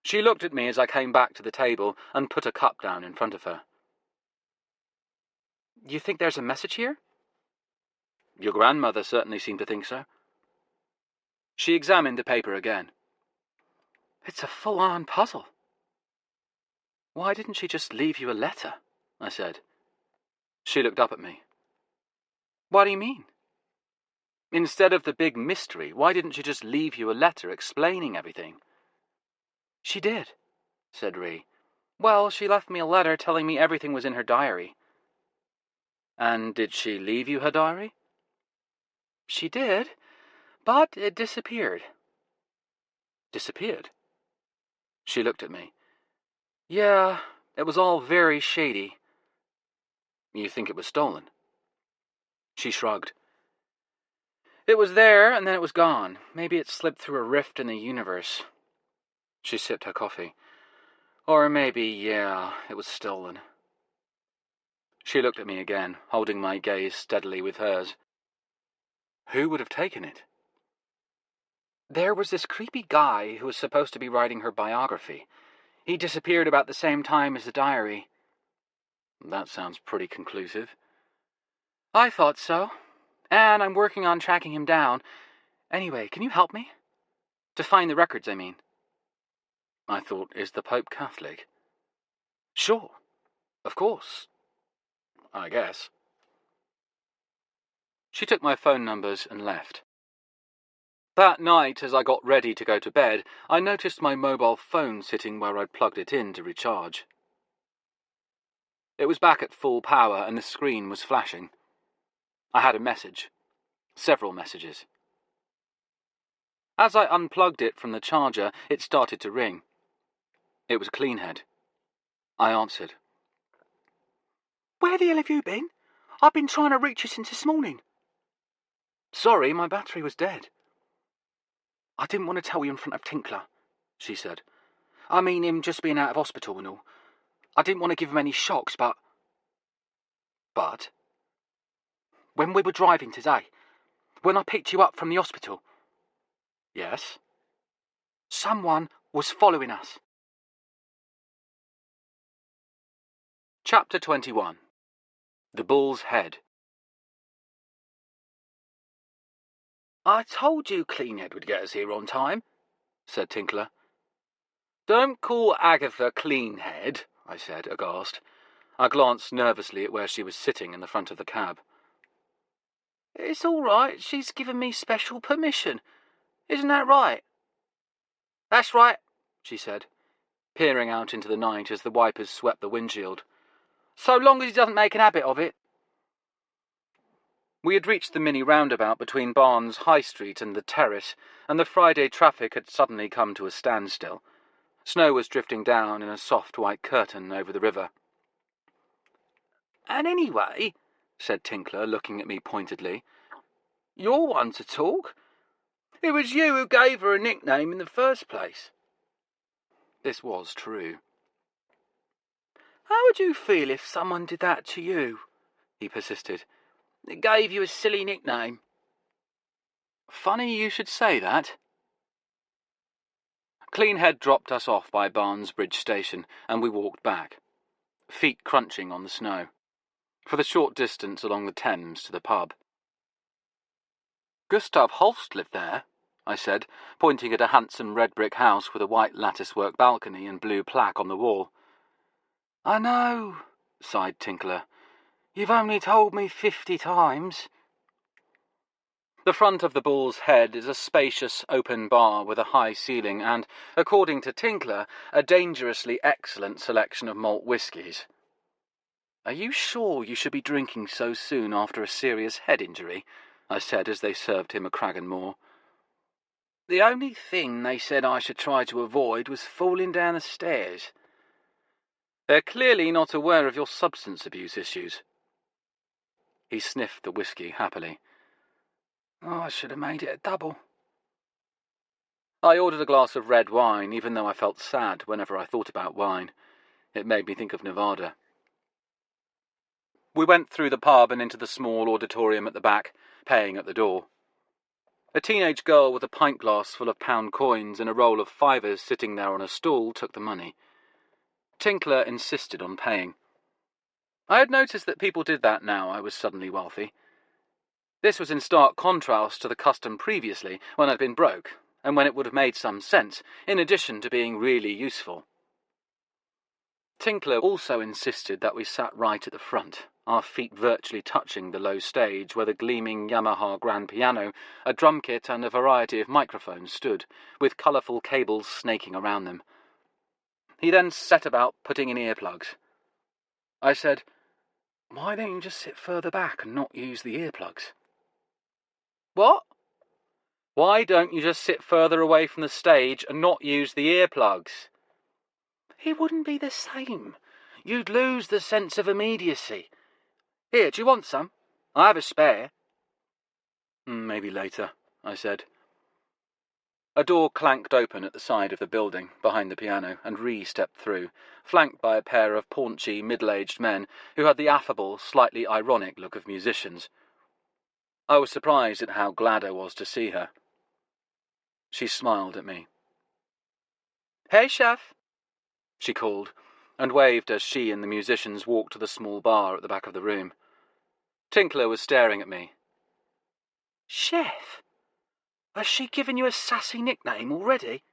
She looked at me as I came back to the table and put a cup down in front of her. You think there's a message here? Your grandmother certainly seemed to think so. She examined the paper again. It's a full-on puzzle. Why didn't she just leave you a letter? I said. She looked up at me. What do you mean? Instead of the big mystery, why didn't she just leave you a letter explaining everything? She did, said Ree. Well, she left me a letter telling me everything was in her diary. And did she leave you her diary? She did, but it disappeared. Disappeared? She looked at me. Yeah, it was all very shady. You think it was stolen? She shrugged. It was there, and then it was gone. Maybe it slipped through a rift in the universe. She sipped her coffee. Or maybe, yeah, it was stolen. She looked at me again, holding my gaze steadily with hers. Who would have taken it? There was this creepy guy who was supposed to be writing her biography. He disappeared about the same time as the diary. That sounds pretty conclusive. I thought so. And I'm working on tracking him down. Anyway, can you help me? To find the records, I mean. I thought, is the Pope Catholic? Sure. Of course. I guess. She took my phone numbers and left. That night, as I got ready to go to bed, I noticed my mobile phone sitting where I'd plugged it in to recharge. It was back at full power and the screen was flashing. I had a message. Several messages. As I unplugged it from the charger, it started to ring. It was Cleanhead. I answered. Where the hell have you been? I've been trying to reach you since this morning. Sorry, my battery was dead. I didn't want to tell you in front of Tinkler. she said. I mean him just being out of hospital and all. I didn't want to give him any shocks, but... But? When we were driving today, when I picked you up from the hospital... Yes? Someone was following us. Chapter 21. The Bull's Head. I told you Cleanhead would get us here on time, said Tinkler. Don't call Agatha Cleanhead, I said, aghast. I glanced nervously at where she was sitting in the front of the cab. It's all right, she's given me special permission. Isn't that right? That's right, she said, peering out into the night as the wipers swept the windshield. So long as he doesn't make an habit of it. We had reached the mini roundabout between Barnes High Street and the Terrace, and the Friday traffic had suddenly come to a standstill. Snow was drifting down in a soft white curtain over the river. And anyway, said Tinkler, looking at me pointedly, you're one to talk. It was you who gave her a nickname in the first place. This was true. How would you feel if someone did that to you? He persisted. It gave you a silly nickname. Funny you should say that. Cleanhead dropped us off by Barnes Bridge Station, and we walked back, feet crunching on the snow, for the short distance along the Thames to the pub. Gustav Holst lived there, I said, pointing at a handsome red brick house with a white latticework balcony and blue plaque on the wall. I know, sighed Tinkler. You've only told me 50 times. The front of the Bull's Head is a spacious open bar with a high ceiling and, according to Tinkler, a dangerously excellent selection of malt whiskies. Are you sure you should be drinking so soon after a serious head injury? I said as they served him a Craggan Moor. The only thing they said I should try to avoid was falling down the stairs. They're clearly not aware of your substance abuse issues. He sniffed the whiskey happily. Oh, I should have made it a double. I ordered a glass of red wine, even though I felt sad whenever I thought about wine. It made me think of Nevada. We went through the pub and into the small auditorium at the back, paying at the door. A teenage girl with a pint glass full of pound coins and a roll of fivers sitting there on a stool took the money. Tinkler insisted on paying. I had noticed that people did that now I was suddenly wealthy. This was in stark contrast to the custom previously, when I'd been broke, and when it would have made some sense, in addition to being really useful. Tinkler also insisted that we sat right at the front, our feet virtually touching the low stage where the gleaming Yamaha grand piano, a drum kit and a variety of microphones stood, with colourful cables snaking around them. He then set about putting in earplugs. I said, "Why don't you just sit further back and not use the earplugs?" What? Why don't you just sit further away from the stage and not use the earplugs? It wouldn't be the same. You'd lose the sense of immediacy. Here, do you want some? I have a spare. Maybe later, I said. A door clanked open at the side of the building, behind the piano, and Ree stepped through, flanked by a pair of paunchy, middle-aged men who had the affable, slightly ironic look of musicians. I was surprised at how glad I was to see her. She smiled at me. "Hey, chef," she called, and waved as she and the musicians walked to the small bar at the back of the room. Tinkler was staring at me. "Chef? Has she given you a sassy nickname already?"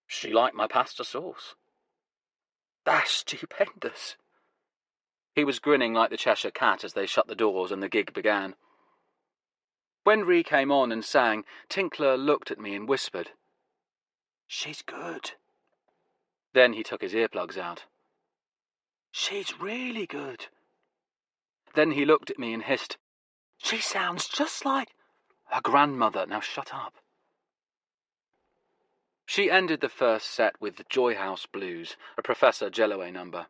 She liked my pasta sauce. That's stupendous. He was grinning like the Cheshire Cat as they shut the doors and the gig began. When Ree came on and sang, Tinkler looked at me and whispered, "She's good." Then he took his earplugs out. "She's really good." Then he looked at me and hissed, "She sounds just like her grandmother. Now shut up." She ended the first set with Joy House Blues, a Professor Jelloway number.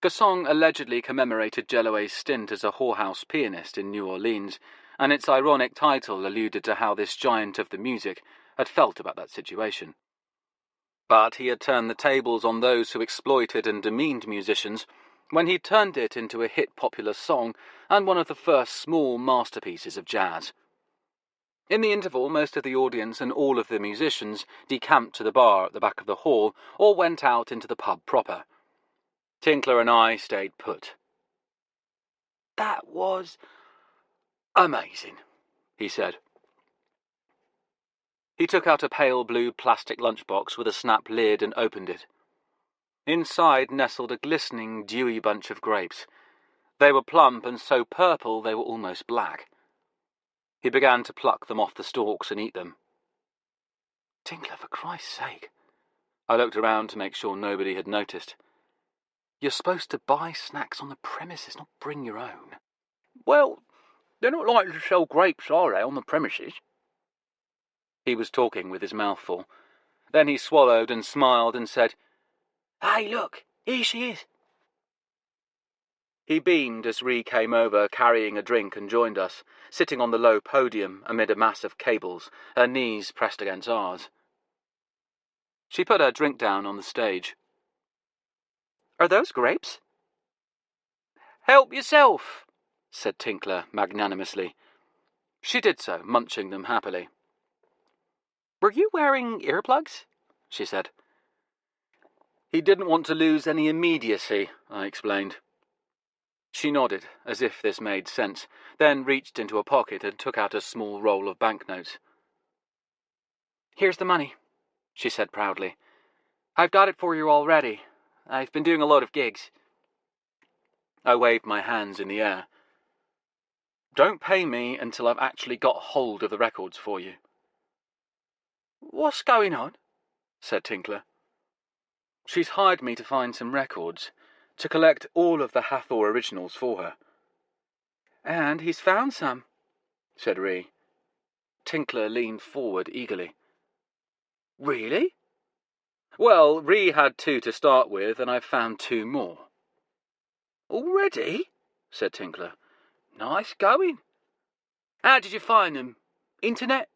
The song allegedly commemorated Jelloway's stint as a whorehouse pianist in New Orleans, and its ironic title alluded to how this giant of the music had felt about that situation. But he had turned the tables on those who exploited and demeaned musicians when he turned it into a hit popular song and one of the first small masterpieces of jazz. In the interval, most of the audience and all of the musicians decamped to the bar at the back of the hall or went out into the pub proper. Tinkler and I stayed put. "That was amazing," he said. He took out a pale blue plastic lunchbox with a snap lid and opened it. Inside nestled a glistening, dewy bunch of grapes. They were plump and so purple they were almost black. He began to pluck them off the stalks and eat them. "Tinkler, for Christ's sake." I looked around to make sure nobody had noticed. "You're supposed to buy snacks on the premises, not bring your own." "Well, they're not likely to sell grapes, are they, on the premises?" He was talking with his mouth full. Then he swallowed and smiled and said, "Hey, look, here she is." He beamed as Ree came over, carrying a drink, and joined us, sitting on the low podium amid a mass of cables, her knees pressed against ours. She put her drink down on the stage. "Are those grapes?" "Help yourself," said Tinkler magnanimously. She did so, munching them happily. "Were you wearing earplugs?" she said. "He didn't want to lose any immediacy," I explained. She nodded, as if this made sense, then reached into a pocket and took out a small roll of banknotes. "Here's the money," she said proudly. "I've got it for you already. I've been doing a lot of gigs." I waved my hands in the air. "Don't pay me until I've actually got hold of the records for you." "What's going on?" said Tinkler. "She's hired me to find some records, to collect all of the Hathor originals for her." "And he's found some," said Ree. Tinkler leaned forward eagerly. "Really?" "Well, Ree had 2 to start with, and I've found 2 more." "Already?" said Tinkler. "Nice going. How did you find them? Internet?"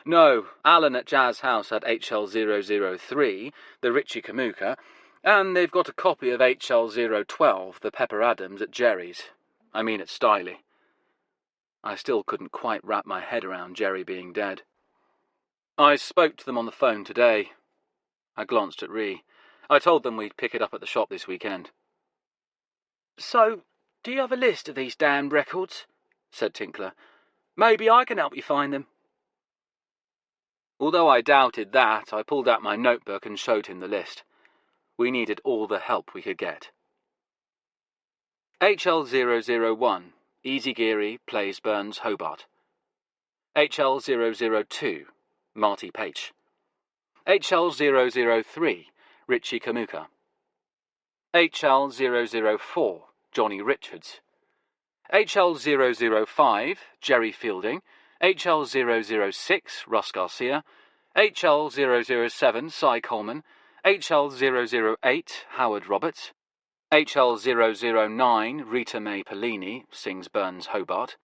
"No, Alan at Jazz House had HL003, the Richie Kamuka, and they've got a copy of HL012, the Pepper Adams, at Jerry's. I mean at Stiley." I still couldn't quite wrap my head around Jerry being dead. "I spoke to them on the phone today." I glanced at Ree. "I told them we'd pick it up at the shop this weekend." "So, do you have a list of these damned records?" said Tinkler. "Maybe I can help you find them." Although I doubted that, I pulled out my notebook and showed him the list. We needed all the help we could get. HL001, Easy Geary, plays Burns Hobart. HL002, Marty Paich. HL003, Richie Kamuka. HL004, Johnny Richards. HL005, Jerry Fielding. HL006, Russ Garcia. HL007, Cy Coleman. HL008, Howard Roberts. HL009, Rita Mae Pellini, sings Burns Hobart.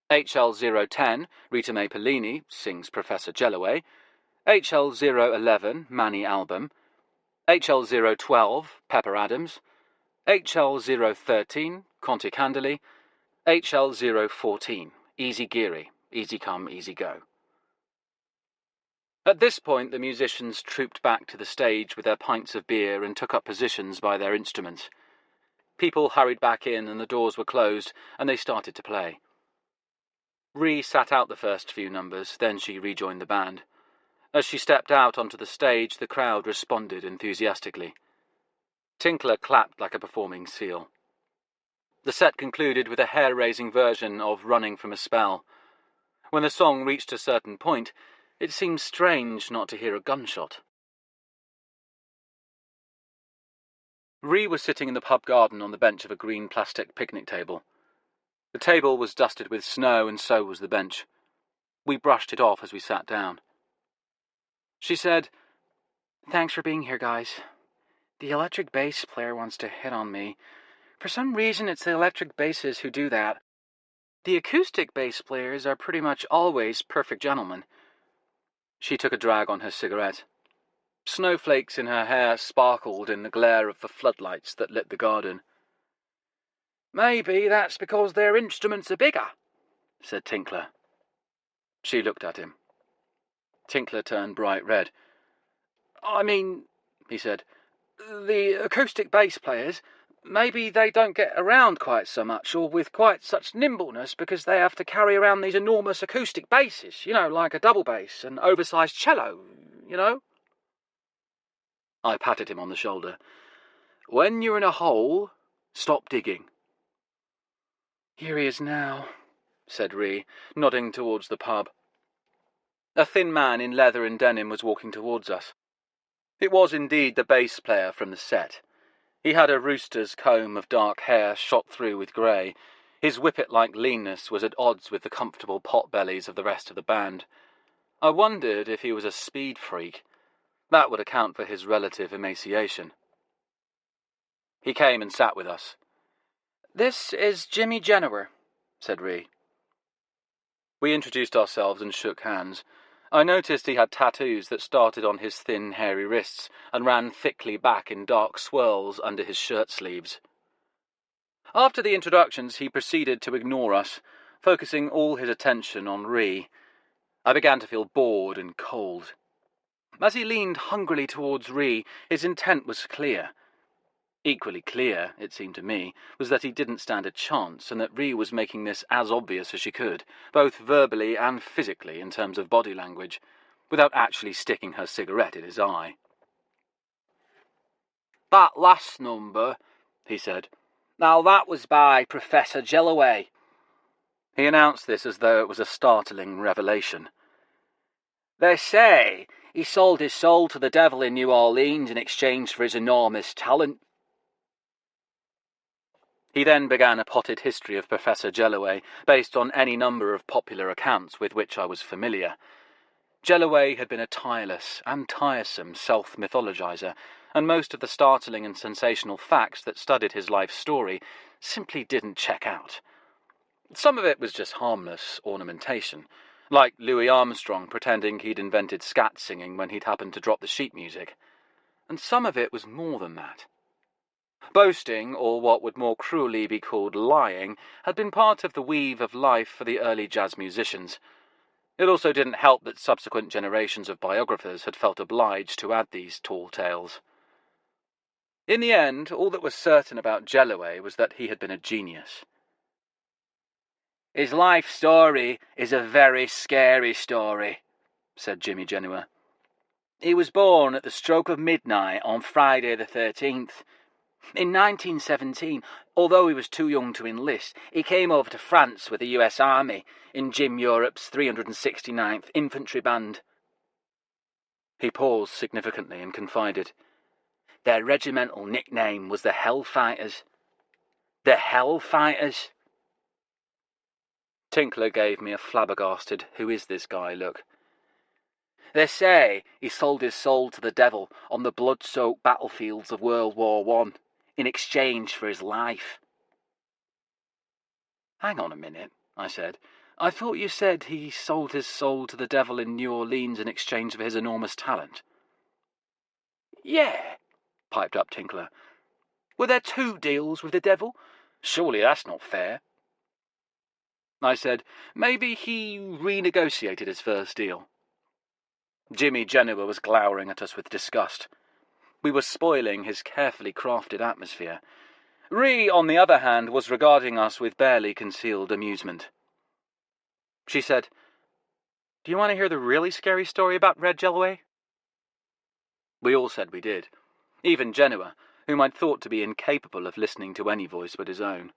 HL010, Rita Mae Pellini, sings Professor Jellaway. HL011, Manny Album. HL012, Pepper Adams. HL013, Conte Candeli. HL014, Easy Geary, Easy Come, Easy Go. At this point, the musicians trooped back to the stage with their pints of beer and took up positions by their instruments. People hurried back in and the doors were closed, and they started to play. Ree sat out the first few numbers, then she rejoined the band. As she stepped out onto the stage, the crowd responded enthusiastically. Tinkler clapped like a performing seal. The set concluded with a hair-raising version of Running from a Spell. When the song reached a certain point, it seemed strange not to hear a gunshot. Ree was sitting in the pub garden on the bench of a green plastic picnic table. The table was dusted with snow, and so was the bench. We brushed it off as we sat down. She said, "Thanks for being here, guys. The electric bass player wants to hit on me. For some reason, it's the electric basses who do that. The acoustic bass players are pretty much always perfect gentlemen. She took a drag on her cigarette. Snowflakes in her hair sparkled in the glare of the floodlights that lit the garden. "Maybe that's because their instruments are bigger," said Tinkler. She looked at him. Tinkler turned bright red. "I mean," he said, "the acoustic bass players, maybe they don't get around quite so much or with quite such nimbleness because they have to carry around these enormous acoustic basses, like a double bass, an oversized cello. I patted him on the shoulder. "When you're in a hole, stop digging." "Here he is now," said Ree, nodding towards the pub. A thin man in leather and denim was walking towards us. It was indeed the bass player from the set. He had a rooster's comb of dark hair shot through with grey. His whippet-like leanness was at odds with the comfortable pot-bellies of the rest of the band. I wondered if he was a speed freak. That would account for his relative emaciation. He came and sat with us. "This is Jimmy Jennewer," said Ree. We introduced ourselves and shook hands. I noticed he had tattoos that started on his thin, hairy wrists and ran thickly back in dark swirls under his shirt sleeves. After the introductions, he proceeded to ignore us, focusing all his attention on Ree. I began to feel bored and cold. As he leaned hungrily towards Ree, his intent was clear. Equally clear, it seemed to me, was that he didn't stand a chance, and that Ree was making this as obvious as she could, both verbally and physically in terms of body language, without actually sticking her cigarette in his eye. "That last number," he said, "now that was by Professor Jellaway." He announced this as though it was a startling revelation. "They say he sold his soul to the devil in New Orleans in exchange for his enormous talent." He then began a potted history of Professor Jellaway, based on any number of popular accounts with which I was familiar. Jellaway had been a tireless and tiresome self-mythologizer, and most of the startling and sensational facts that studied his life story simply didn't check out. Some of it was just harmless ornamentation, like Louis Armstrong pretending he'd invented scat singing when he'd happened to drop the sheet music. And some of it was more than that. Boasting, or what would more cruelly be called lying, had been part of the weave of life for the early jazz musicians. It also didn't help that subsequent generations of biographers had felt obliged to add these tall tales. In the end, all that was certain about Jellaway was that he had been a genius. "His life story is a very scary story," said Jimmy Jennewer. "He was born at the stroke of midnight on Friday the 13th. In 1917, although he was too young to enlist, he came over to France with the US Army in Jim Europe's 369th Infantry Band." He paused significantly and confided, "Their regimental nickname was the Hellfighters." "The Hellfighters?" Tinkler gave me a flabbergasted who-is-this-guy look. "They say he sold his soul to the devil on the blood-soaked battlefields of World War I, in exchange for his life." "Hang on a minute," I said. "I thought you said he sold his soul to the devil in New Orleans in exchange for his enormous talent." "Yeah," piped up Tinkler. "Were there two deals with the devil? Surely that's not fair." I said, "Maybe he renegotiated his first deal." Jimmy Jennewer was glowering at us with disgust. We were spoiling his carefully crafted atmosphere. Ree, on the other hand, was regarding us with barely concealed amusement. She said, "Do you want to hear the really scary story about Red Jellaway?" We all said we did, even Jennewer, whom I'd thought to be incapable of listening to any voice but his own.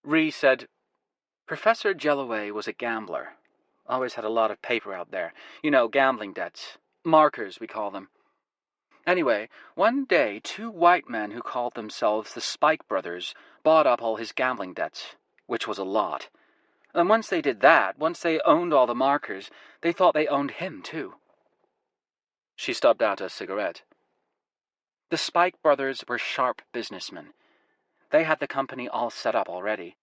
Ree said, "Professor Jellaway was a gambler. Always had a lot of paper out there. Gambling debts. Markers, we call them. Anyway, one day 2 white men who called themselves the Spike Brothers bought up all his gambling debts, which was a lot. And once they did that, once they owned all the markers, they thought they owned him too." She stubbed out a cigarette. "The Spike Brothers were sharp businessmen. They had the company all set up already.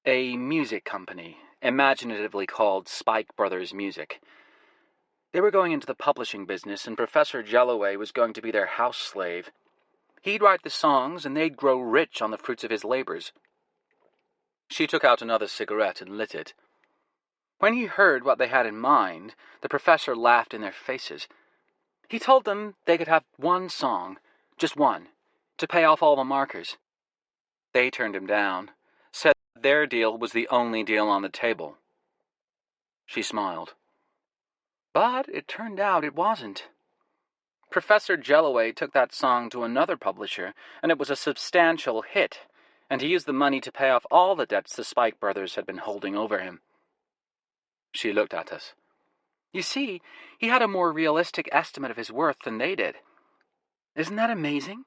A music company, imaginatively called Spike Brothers Music. They were going into the publishing business, and Professor Jelloway was going to be their house slave. He'd write the songs, and they'd grow rich on the fruits of his labors. She took out another cigarette and lit it. When he heard what they had in mind, the professor laughed in their faces. He told them they could have one song, just one, to pay off all the markers. They turned him down, said their deal was the only deal on the table. She smiled. But it turned out it wasn't. Professor Jelloway took that song to another publisher, and it was a substantial hit, and he used the money to pay off all the debts the Spike brothers had been holding over him. She looked at us. You see, he had a more realistic estimate of his worth than they did. Isn't that amazing?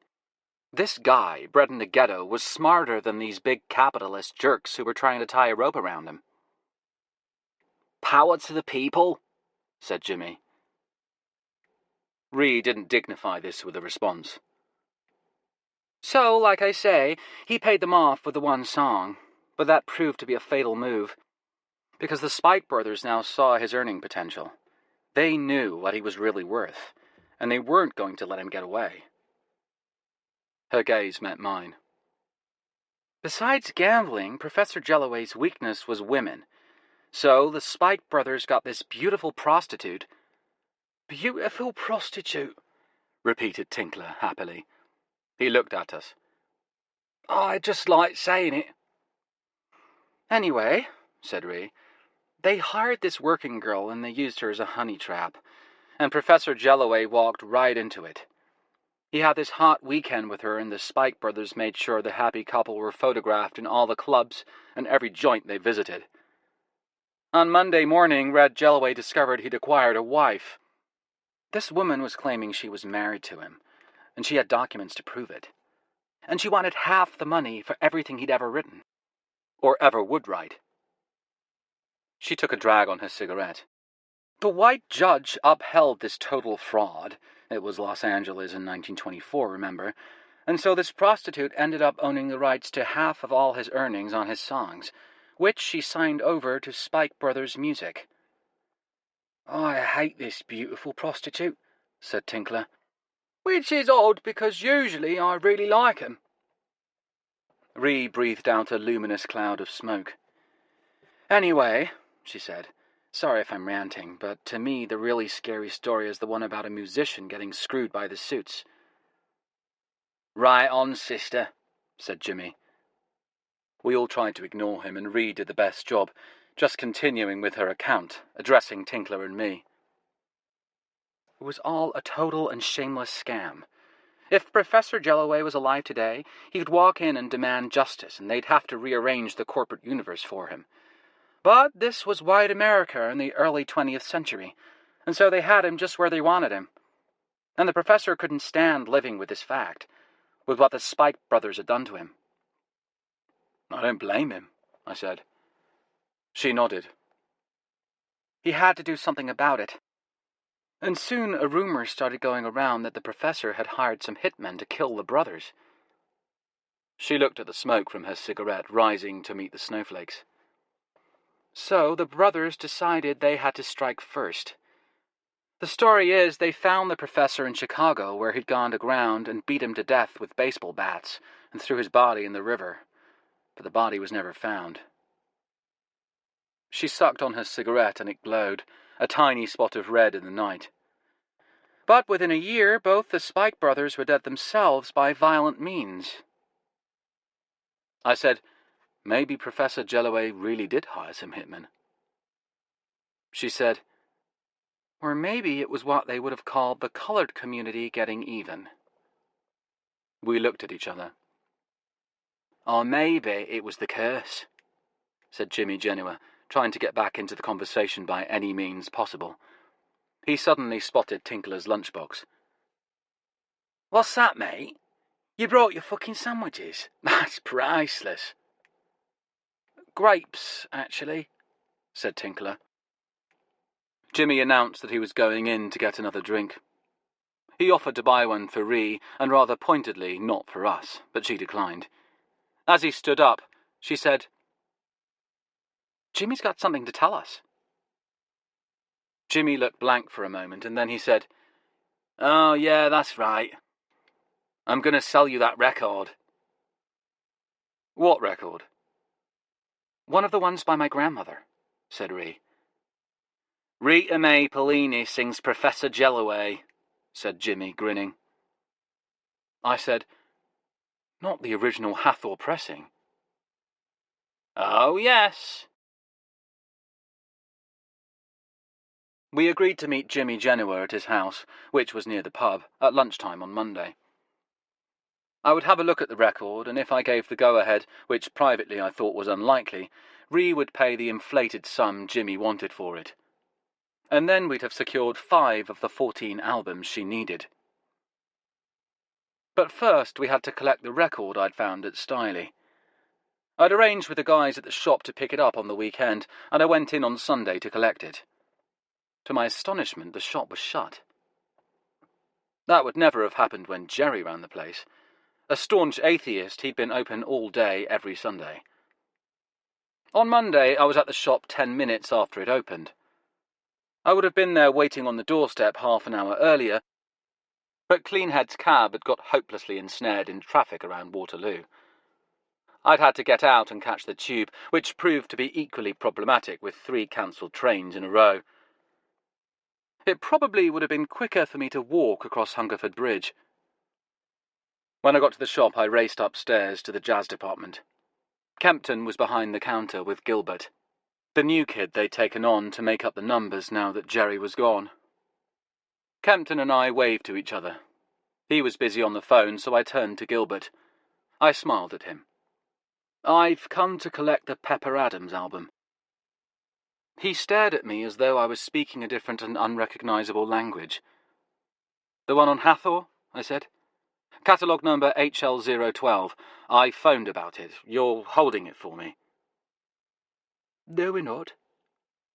This guy, bred in the ghetto, was smarter than these big capitalist jerks who were trying to tie a rope around him. Power to the people, said Jimmy. Ree didn't dignify this with a response. So, like I say, he paid them off with the one song, but that proved to be a fatal move, because the Spike brothers now saw his earning potential. They knew what he was really worth, and they weren't going to let him get away. Her gaze met mine. Besides gambling, Professor Jelloway's weakness was women. So the Spike brothers got this beautiful prostitute. Beautiful prostitute, repeated Tinkler happily. He looked at us. I just like saying it. Anyway, said Ree, they hired this working girl and they used her as a honey trap, and Professor Jelloway walked right into it. He had this hot weekend with her, and the Spike brothers made sure the happy couple were photographed in all the clubs and every joint they visited. On Monday morning, Red Jelloway discovered he'd acquired a wife. This woman was claiming she was married to him, and she had documents to prove it. And she wanted half the money for everything he'd ever written, or ever would write. She took a drag on her cigarette. The white judge upheld this total fraud. It was Los Angeles in 1924, remember? And so this prostitute ended up owning the rights to half of all his earnings on his songs, which she signed over to Spike Brothers Music. I hate this beautiful prostitute, said Tinkler. Which is odd, because usually I really like 'em. Ree breathed out a luminous cloud of smoke. Anyway, she said, sorry if I'm ranting, but to me the really scary story is the one about a musician getting screwed by the suits. Right on, sister, said Jimmy. We all tried to ignore him, and Ree did the best job, just continuing with her account, addressing Tinkler and me. It was all a total and shameless scam. If Professor Jelloway was alive today, he could walk in and demand justice, and they'd have to rearrange the corporate universe for him. But this was white America in the early 20th century, and so they had him just where they wanted him. And the professor couldn't stand living with this fact, with what the Spike brothers had done to him. I don't blame him, I said. She nodded. He had to do something about it. And soon a rumor started going around that the professor had hired some hitmen to kill the brothers. She looked at the smoke from her cigarette rising to meet the snowflakes. So the brothers decided they had to strike first. The story is they found the professor in Chicago, where he'd gone aground, and beat him to death with baseball bats and threw his body in the river. But the body was never found. She sucked on her cigarette and it glowed, a tiny spot of red in the night. But within a year, both the Spike brothers were dead themselves by violent means. I said, maybe Professor Jelloway really did hire some hitmen. She said, or maybe it was what they would have called the colored community getting even. We looked at each other. Or maybe it was the curse, said Jimmy Genua, trying to get back into the conversation by any means possible. He suddenly spotted Tinkler's lunchbox. What's that, mate? You brought your fucking sandwiches. That's priceless. Grapes, actually, said Tinkler. Jimmy announced that he was going in to get another drink. He offered to buy one for Ree, and rather pointedly not for us, but she declined. As he stood up, she said, Jimmy's got something to tell us. Jimmy looked blank for a moment, and then he said, "Oh, yeah, that's right. I'm going to sell you that record." "What record?" "One of the ones by my grandmother," said Ree. "Rita Mae Pellini sings Professor Jellaway," said Jimmy, grinning. I said, "Not the original Hathor pressing." "Oh, yes." We agreed to meet Jimmy Genoa at his house, which was near the pub, at lunchtime on Monday. I would have a look at the record, and if I gave the go-ahead, which privately I thought was unlikely, Ree would pay the inflated sum Jimmy wanted for it. And then we'd have secured 5 of the 14 albums she needed. But first we had to collect the record I'd found at Stiley. I'd arranged with the guys at the shop to pick it up on the weekend, and I went in on Sunday to collect it. To my astonishment, the shop was shut. That would never have happened when Jerry ran the place. A staunch atheist, he'd been open all day every Sunday. On Monday, I was at the shop 10 minutes after it opened. I would have been there waiting on the doorstep half an hour earlier, but Cleanhead's cab had got hopelessly ensnared in traffic around Waterloo. I'd had to get out and catch the tube, which proved to be equally problematic with 3 cancelled trains in a row. It probably would have been quicker for me to walk across Hungerford Bridge. When I got to the shop, I raced upstairs to the jazz department. Kempton was behind the counter with Gilbert, the new kid they'd taken on to make up the numbers now that Jerry was gone. Kempton and I waved to each other. He was busy on the phone, so I turned to Gilbert. I smiled at him. "I've come to collect the Pepper Adams album." He stared at me as though I was speaking a different and unrecognisable language. "The one on Hathor?" I said. "Catalogue number HL012. I phoned about it. You're holding it for me." "No, we're not,"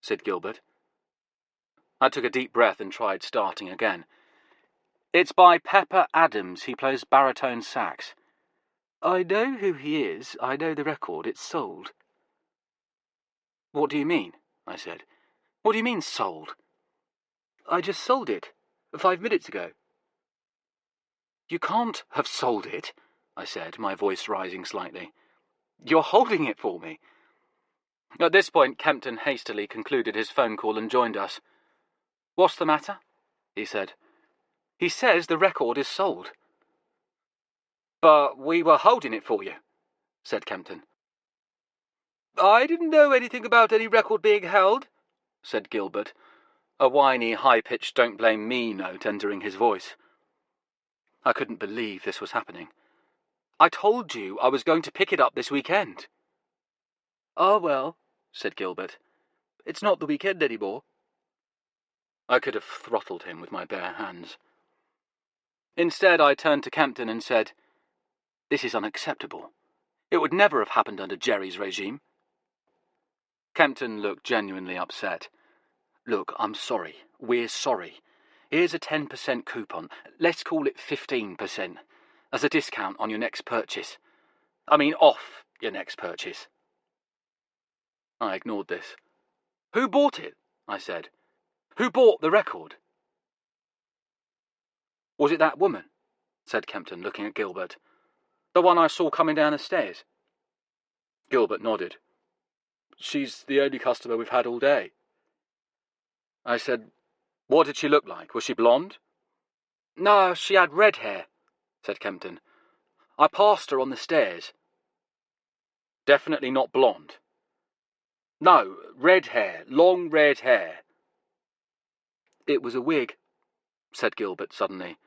said Gilbert. I took a deep breath and tried starting again. "It's by Pepper Adams. He plays baritone sax." "I know who he is. I know the record. It's sold." "What do you mean?" I said. "What do you mean, sold?" "I just sold it, 5 minutes ago." "You can't have sold it," I said, my voice rising slightly. "You're holding it for me." At this point, Kempton hastily concluded his phone call and joined us. "What's the matter?" he said. "He says the record is sold." "But we were holding it for you," said Kempton. "I didn't know anything about any record being held," said Gilbert, a whiny, high-pitched don't-blame-me note entering his voice. I couldn't believe this was happening. "I told you I was going to pick it up this weekend." "Oh, well," said Gilbert. "It's not the weekend anymore." I could have throttled him with my bare hands. Instead, I turned to Kempton and said, "This is unacceptable. It would never have happened under Jerry's regime." Kempton looked genuinely upset. "Look, I'm sorry. We're sorry. Here's a 10% coupon. Let's call it 15%. As a discount on your next purchase. I mean, off your next purchase." I ignored this. "Who bought it?" I said. "Who bought the record?" "Was it that woman?" said Kempton, looking at Gilbert. "The one I saw coming down the stairs?" Gilbert nodded. "She's the only customer we've had all day." I said, "What did she look like? Was she blonde?" "No, she had red hair," said Kempton. "I passed her on the stairs." "Definitely not blonde?" "No, red hair, long red hair." "It was a wig," said Gilbert suddenly.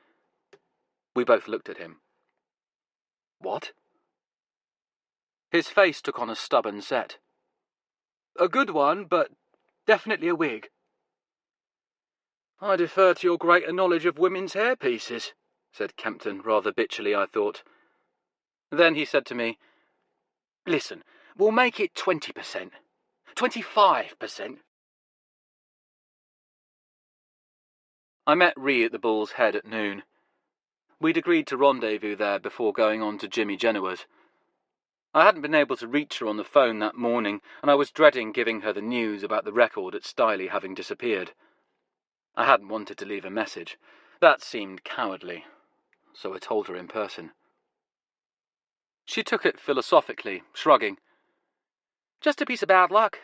We both looked at him. "What?" His face took on a stubborn set. "A good one, but definitely a wig." "I defer to your greater knowledge of women's hairpieces," said Kempton, rather bitchily, I thought. Then he said to me, "Listen, we'll make it 20%. 25%. I met Ree at the Bull's Head at noon. We'd agreed to rendezvous there before going on to Jimmy Genoa's. I hadn't been able to reach her on the phone that morning, and I was dreading giving her the news about the record at Stiley having disappeared. I hadn't wanted to leave a message. That seemed cowardly, so I told her in person. She took it philosophically, shrugging. Just a piece of bad luck.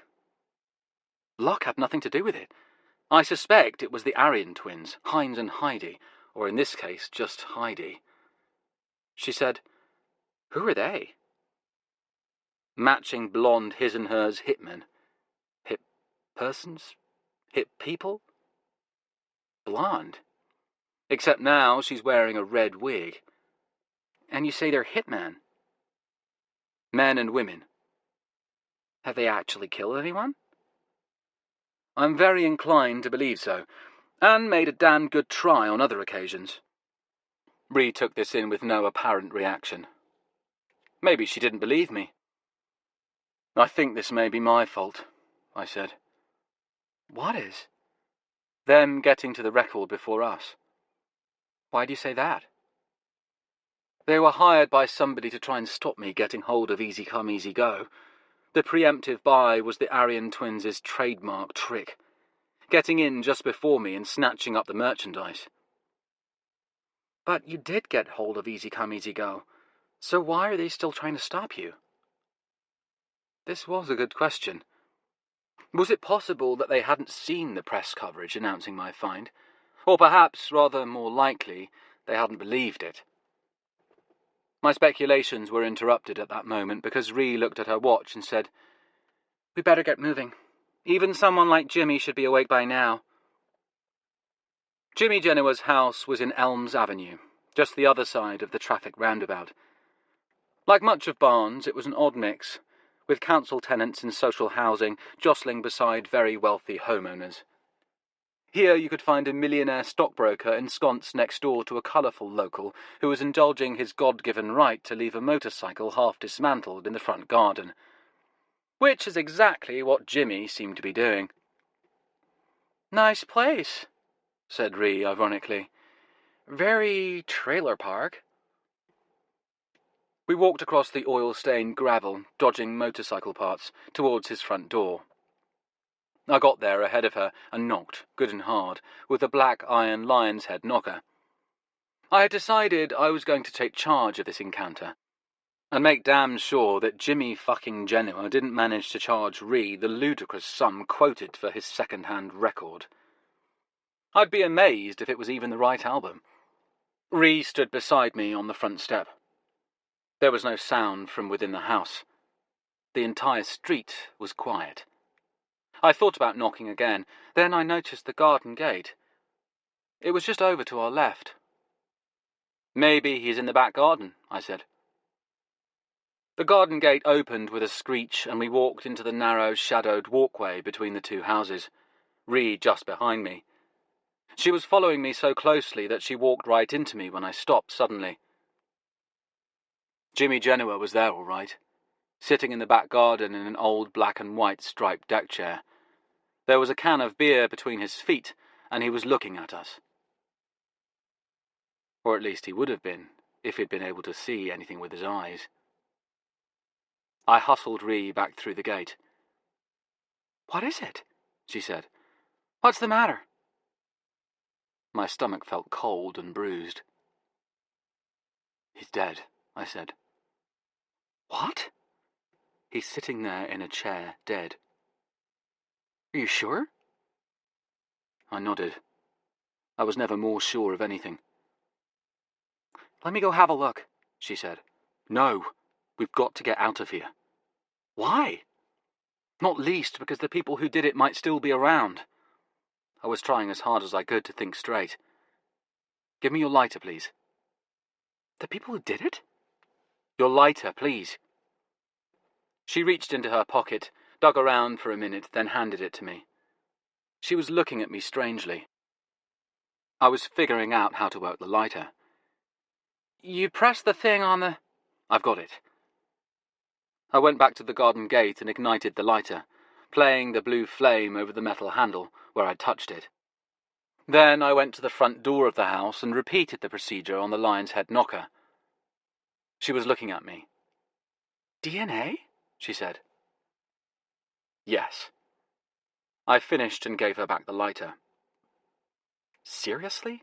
Luck had nothing to do with it. I suspect it was the Aryan twins, Heinz and Heidi, or in this case, just Heidi. She said, "Who are they?" Matching blonde his and hers hitmen. Hit persons? Hit people? Blonde. Except now she's wearing a red wig. And you say they're hitmen? Men and women. Have they actually killed anyone? I'm very inclined to believe so, and made a damn good try on other occasions. Ree took this in with no apparent reaction. Maybe she didn't believe me. I think this may be my fault, I said. What is? Them getting to the record before us. Why do you say that? They were hired by somebody to try and stop me getting hold of Easy Come, Easy Go. The preemptive buy was the Aryan twins' trademark trick, getting in just before me and snatching up the merchandise. But you did get hold of Easy Come, Easy Go, so why are they still trying to stop you? This was a good question. Was it possible that they hadn't seen the press coverage announcing my find? Or perhaps, rather more likely, they hadn't believed it? My speculations were interrupted at that moment because Ree looked at her watch and said, "We better get moving. Even someone like Jimmy should be awake by now." Jimmy Genoa's house was in Elms Avenue, just the other side of the traffic roundabout. Like much of Barnes, it was an odd mix, with council tenants in social housing jostling beside very wealthy homeowners. Here you could find a millionaire stockbroker ensconced next door to a colourful local who was indulging his God-given right to leave a motorcycle half dismantled in the front garden. Which is exactly what Jimmy seemed to be doing. "Nice place," said Ree ironically. "Very trailer park." We walked across the oil-stained gravel, dodging motorcycle parts, towards his front door. I got there ahead of her and knocked, good and hard, with a black iron lion's head knocker. I had decided I was going to take charge of this encounter, and make damn sure that Jimmy fucking Genoa didn't manage to charge Ree the ludicrous sum quoted for his second-hand record. I'd be amazed if it was even the right album. Ree stood beside me on the front step. There was no sound from within the house. The entire street was quiet. I thought about knocking again, then I noticed the garden gate. It was just over to our left. "Maybe he's in the back garden," I said. The garden gate opened with a screech and we walked into the narrow, shadowed walkway between the two houses, Ree just behind me. She was following me so closely that she walked right into me when I stopped suddenly. Jimmy Genoa was there all right, sitting in the back garden in an old black and white striped deck chair. There was a can of beer between his feet, and he was looking at us. Or at least he would have been, if he'd been able to see anything with his eyes. I hustled Ree back through the gate. "What is it?" she said. "What's the matter?" My stomach felt cold and bruised. "He's dead," I said. "What?" "He's sitting there in a chair, dead." "Are you sure?" I nodded. I was never more sure of anything. "Let me go have a look," she said. "No, we've got to get out of here." "Why?" "Not least because the people who did it might still be around." I was trying as hard as I could to think straight. "Give me your lighter, please." "The people who did it?" "Your lighter, please." She reached into her pocket, dug around for a minute, then handed it to me. She was looking at me strangely. I was figuring out how to work the lighter. "You press the thing on the—" "I've got it." I went back to the garden gate and ignited the lighter, playing the blue flame over the metal handle where I'd touched it. Then I went to the front door of the house and repeated the procedure on the lion's head knocker. She was looking at me. "DNA?" she said. "Yes." I finished and gave her back the lighter. Seriously?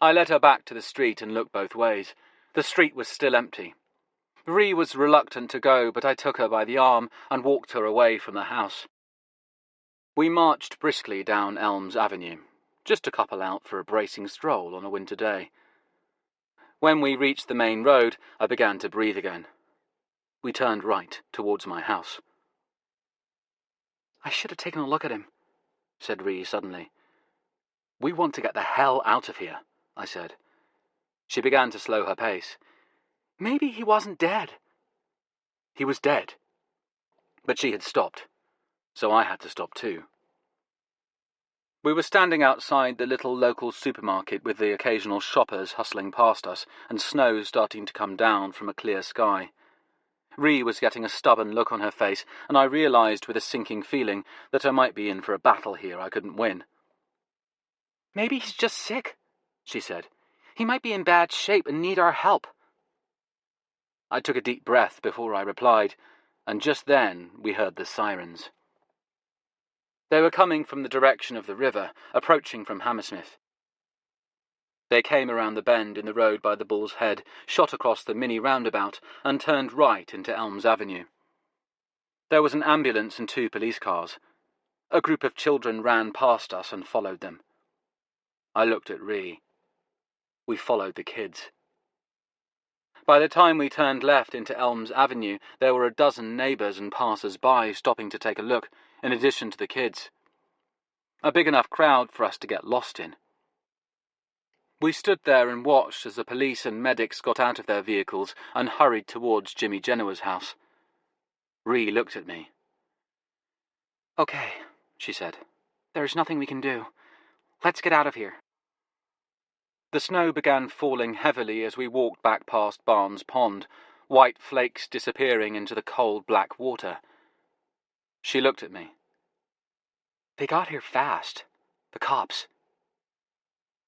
I led her back to the street and looked both ways. The street was still empty. Ree was reluctant to go, but I took her by the arm and walked her away from the house. We marched briskly down Elms Avenue, just a couple out for a bracing stroll on a winter day. When we reached the main road, I began to breathe again. We turned right towards my house. I should have taken a look at him, said Ree suddenly. We want to get the hell out of here, I said. She began to slow her pace. Maybe he wasn't dead. He was dead. But she had stopped, so I had to stop too. We were standing outside the little local supermarket with the occasional shoppers hustling past us and snow starting to come down from a clear sky. Ree was getting a stubborn look on her face, and I realised with a sinking feeling that I might be in for a battle here I couldn't win. Maybe he's just sick, she said. He might be in bad shape and need our help. I took a deep breath before I replied, and just then we heard the sirens. They were coming from the direction of the river, approaching from Hammersmith. They came around the bend in the road by the Bull's Head, shot across the mini roundabout, and turned right into Elms Avenue. There was an ambulance and 2 police cars. A group of children ran past us and followed them. I looked at Ree. We followed the kids. By the time we turned left into Elms Avenue, there were a dozen neighbours and passers-by stopping to take a look, in addition to the kids. A big enough crowd for us to get lost in. We stood there and watched as the police and medics got out of their vehicles and hurried towards Jimmy Genoa's house. Ree looked at me. Okay, she said. There's nothing we can do. Let's get out of here. The snow began falling heavily as we walked back past Barnes Pond, white flakes disappearing into the cold black water. She looked at me. They got here fast. The cops.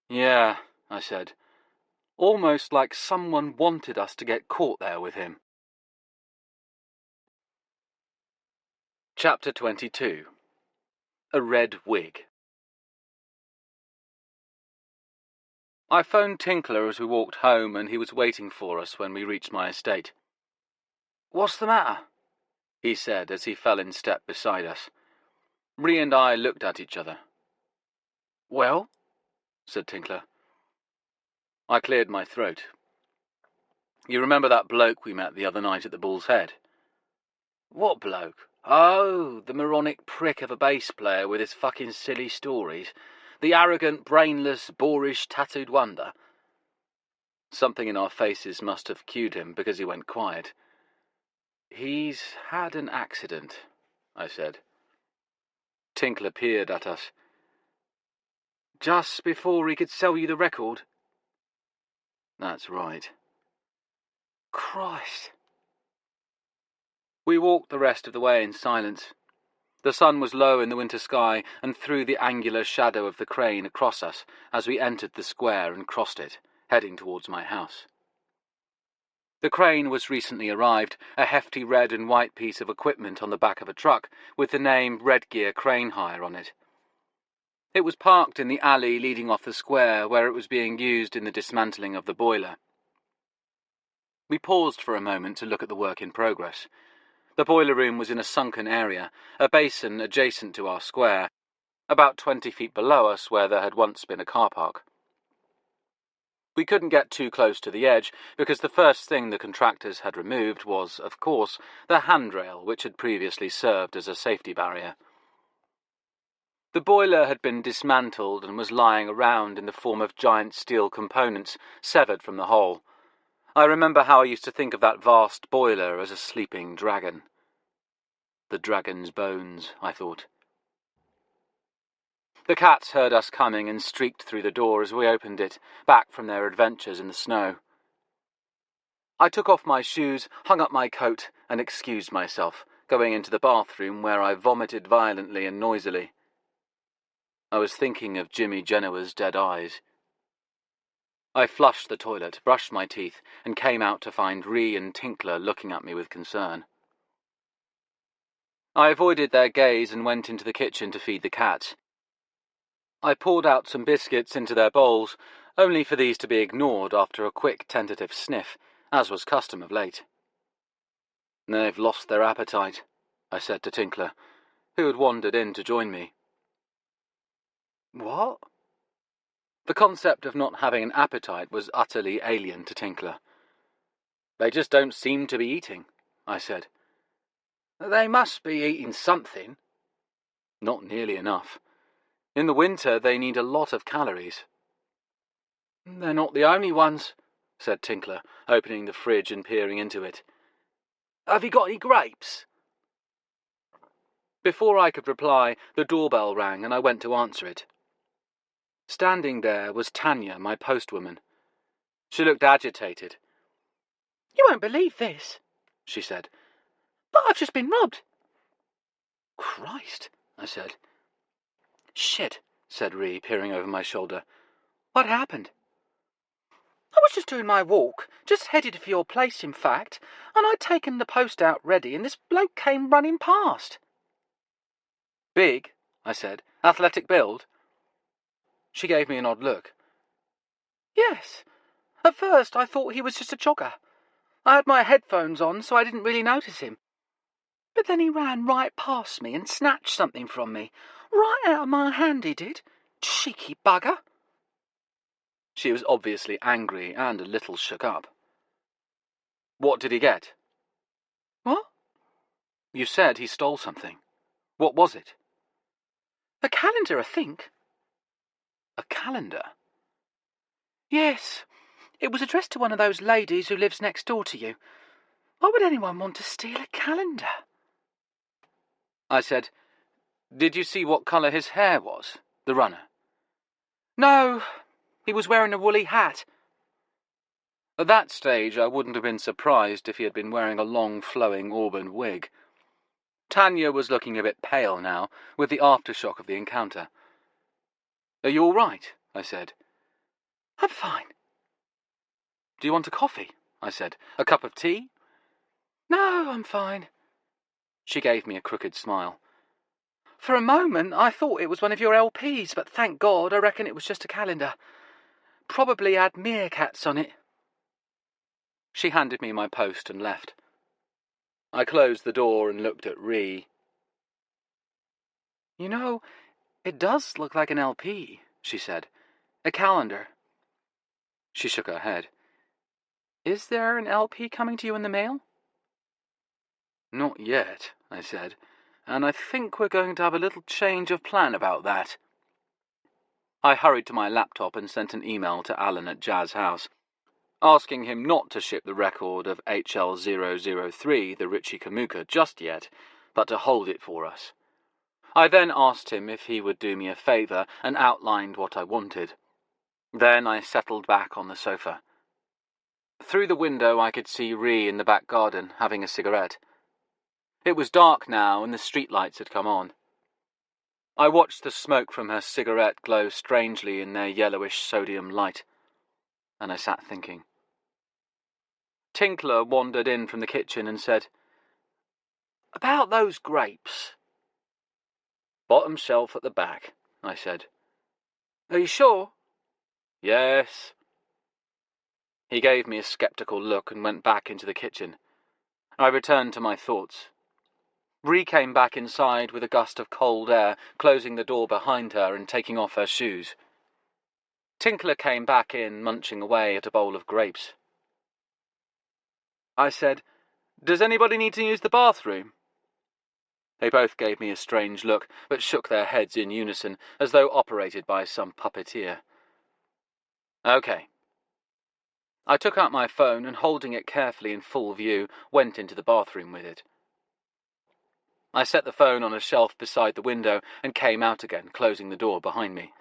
Yeah, I said. Almost like someone wanted us to get caught there with him. Chapter 22. A Red Wig. I phoned Tinkler as we walked home, and he was waiting for us when we reached my estate. What's the matter? He said as he fell in step beside us. Ree and I looked at each other. Well? Said Tinkler. I cleared my throat. You remember that bloke we met the other night at the Bull's Head? What bloke? Oh, the moronic prick of a bass player with his fucking silly stories. The arrogant, brainless, boorish, tattooed wonder. Something in our faces must have cued him because he went quiet. He's had an accident, I said. Tinkler peered at us. Just before he could sell you the record? That's right. Christ. We walked the rest of the way in silence. The sun was low in the winter sky and threw the angular shadow of the crane across us as we entered the square and crossed it, heading towards my house. The crane was recently arrived, a hefty red and white piece of equipment on the back of a truck with the name Red Gear Crane Hire on it. It was parked in the alley leading off the square where it was being used in the dismantling of the boiler. We paused for a moment to look at the work in progress. The boiler room was in a sunken area, a basin adjacent to our square, about 20 feet below us where there had once been a car park. We couldn't get too close to the edge because the first thing the contractors had removed was, of course, the handrail which had previously served as a safety barrier. The boiler had been dismantled and was lying around in the form of giant steel components severed from the hull. I remember how I used to think of that vast boiler as a sleeping dragon. The dragon's bones, I thought. The cats heard us coming and streaked through the door as we opened it, back from their adventures in the snow. I took off my shoes, hung up my coat, and excused myself, going into the bathroom where I vomited violently and noisily. I was thinking of Jimmy Genoa's dead eyes. I flushed the toilet, brushed my teeth, and came out to find Ree and Tinkler looking at me with concern. I avoided their gaze and went into the kitchen to feed the cats. I poured out some biscuits into their bowls, only for these to be ignored after a quick tentative sniff, as was custom of late. "They've lost their appetite," I said to Tinkler, who had wandered in to join me. "What?" The concept of not having an appetite was utterly alien to Tinkler. "They just don't seem to be eating," I said. "They must be eating something." "Not nearly enough. In the winter they need a lot of calories." "They're not the only ones," said Tinkler, opening the fridge and peering into it. "Have you got any grapes?" Before I could reply, the doorbell rang and I went to answer it. Standing there was Tanya, my postwoman. She looked agitated. "You won't believe this," she said, "but I've just been robbed." "Christ," I said. "Shit," said Ree, peering over my shoulder. "What happened?" "I was just doing my walk, just headed for your place, in fact, and I'd taken the post out ready, and this bloke came running past." "Big?" I said. "Athletic build?" She gave me an odd look. "Yes. At first I thought he was just a jogger. I had my headphones on, so I didn't really notice him. But then he ran right past me and snatched something from me. Right out of my hand he did. Cheeky bugger." She was obviously angry and a little shook up. "What did he get?" "What?" "You said he stole something. What was it?" "A calendar, I think." "A calendar?" "Yes. It was addressed to one of those ladies who lives next door to you. Why would anyone want to steal a calendar?" I said, "Did you see what colour his hair was, the runner?" "No. He was wearing a woolly hat." At that stage, I wouldn't have been surprised if he had been wearing a long, flowing auburn wig. Tanya was looking a bit pale now, with the aftershock of the encounter. "Are you all right?" I said. "I'm fine." "Do you want a coffee?" I said. "A cup of tea?" "No, I'm fine." She gave me a crooked smile. "For a moment I thought it was one of your LPs, but thank God I reckon it was just a calendar. Probably had meerkats on it." She handed me my post and left. I closed the door and looked at Ree. "You know, it does look like an LP," she said. "A calendar." She shook her head. "Is there an LP coming to you in the mail?" "Not yet," I said, "and I think we're going to have a little change of plan about that." I hurried to my laptop and sent an email to Alan at Jazz House, asking him not to ship the record of HL003, the Richie Kamuka, just yet, but to hold it for us. I then asked him if he would do me a favour and outlined what I wanted. Then I settled back on the sofa. Through the window I could see Ree in the back garden, having a cigarette. It was dark now and the streetlights had come on. I watched the smoke from her cigarette glow strangely in their yellowish sodium light, and I sat thinking. Tinkler wandered in from the kitchen and said, "About those grapes." "Bottom shelf at the back," I said. "Are you sure?" "Yes." He gave me a sceptical look and went back into the kitchen. I returned to my thoughts. Ree came back inside with a gust of cold air, closing the door behind her and taking off her shoes. Tinkler came back in, munching away at a bowl of grapes. I said, "Does anybody need to use the bathroom?" They both gave me a strange look, but shook their heads in unison, as though operated by some puppeteer. "Okay." I took out my phone and, holding it carefully in full view, went into the bathroom with it. I set the phone on a shelf beside the window and came out again, closing the door behind me.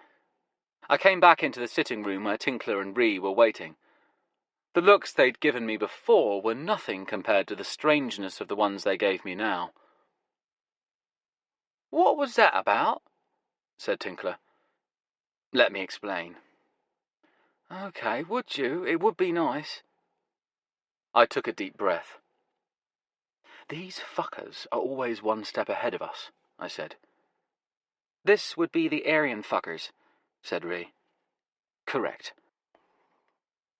I came back into the sitting room where Tinkler and Ree were waiting. The looks they'd given me before were nothing compared to the strangeness of the ones they gave me now. "What was that about?" said Tinkler. "Let me explain." "Okay, would you? It would be nice." I took a deep breath. "These fuckers are always one step ahead of us," I said. "This would be the Aryan fuckers. said Ree. Correct.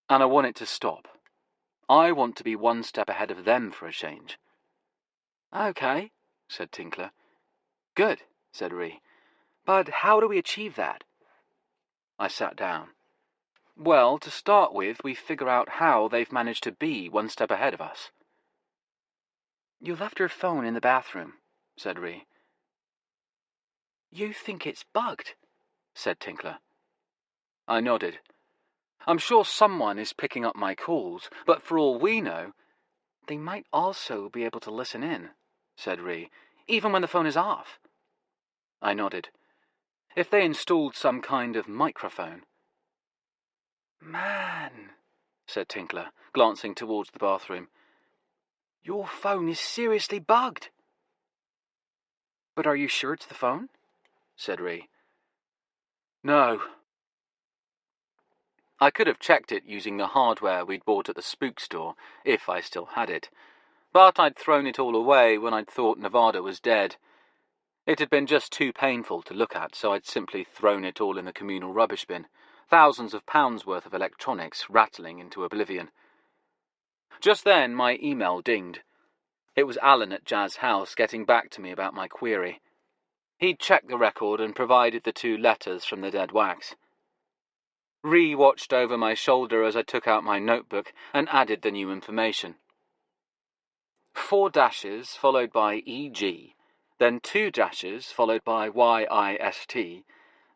And I want it to stop. I want to be one step ahead of them for a change. Okay, said Tinkler. Good, said Ree. But how do we achieve that? I sat down. Well, to start with, we figure out how they've managed to be one step ahead of us. You left your phone in the bathroom, said Ree. You think it's bugged, said Tinkler. I nodded. I'm sure someone is picking up my calls, but for all we know, they might also be able to listen in, said Ree, even when the phone is off. I nodded. If they installed some kind of microphone. Man, said Tinkler, glancing towards the bathroom. Your phone is seriously bugged. But are you sure it's the phone? Said Ree. No. I could have checked it using the hardware we'd bought at the spook store, if I still had it. But I'd thrown it all away when I'd thought Nevada was dead. It had been just too painful to look at, so I'd simply thrown it all in the communal rubbish bin, thousands of pounds worth of electronics rattling into oblivion. Just then my email dinged. It was Alan at Jazz House getting back to me about my query. He'd checked the record and provided the 2 letters from the dead wax. Ree watched over my shoulder as I took out my notebook and added the new information. 4 dashes followed by EG, then 2 dashes followed by YIST,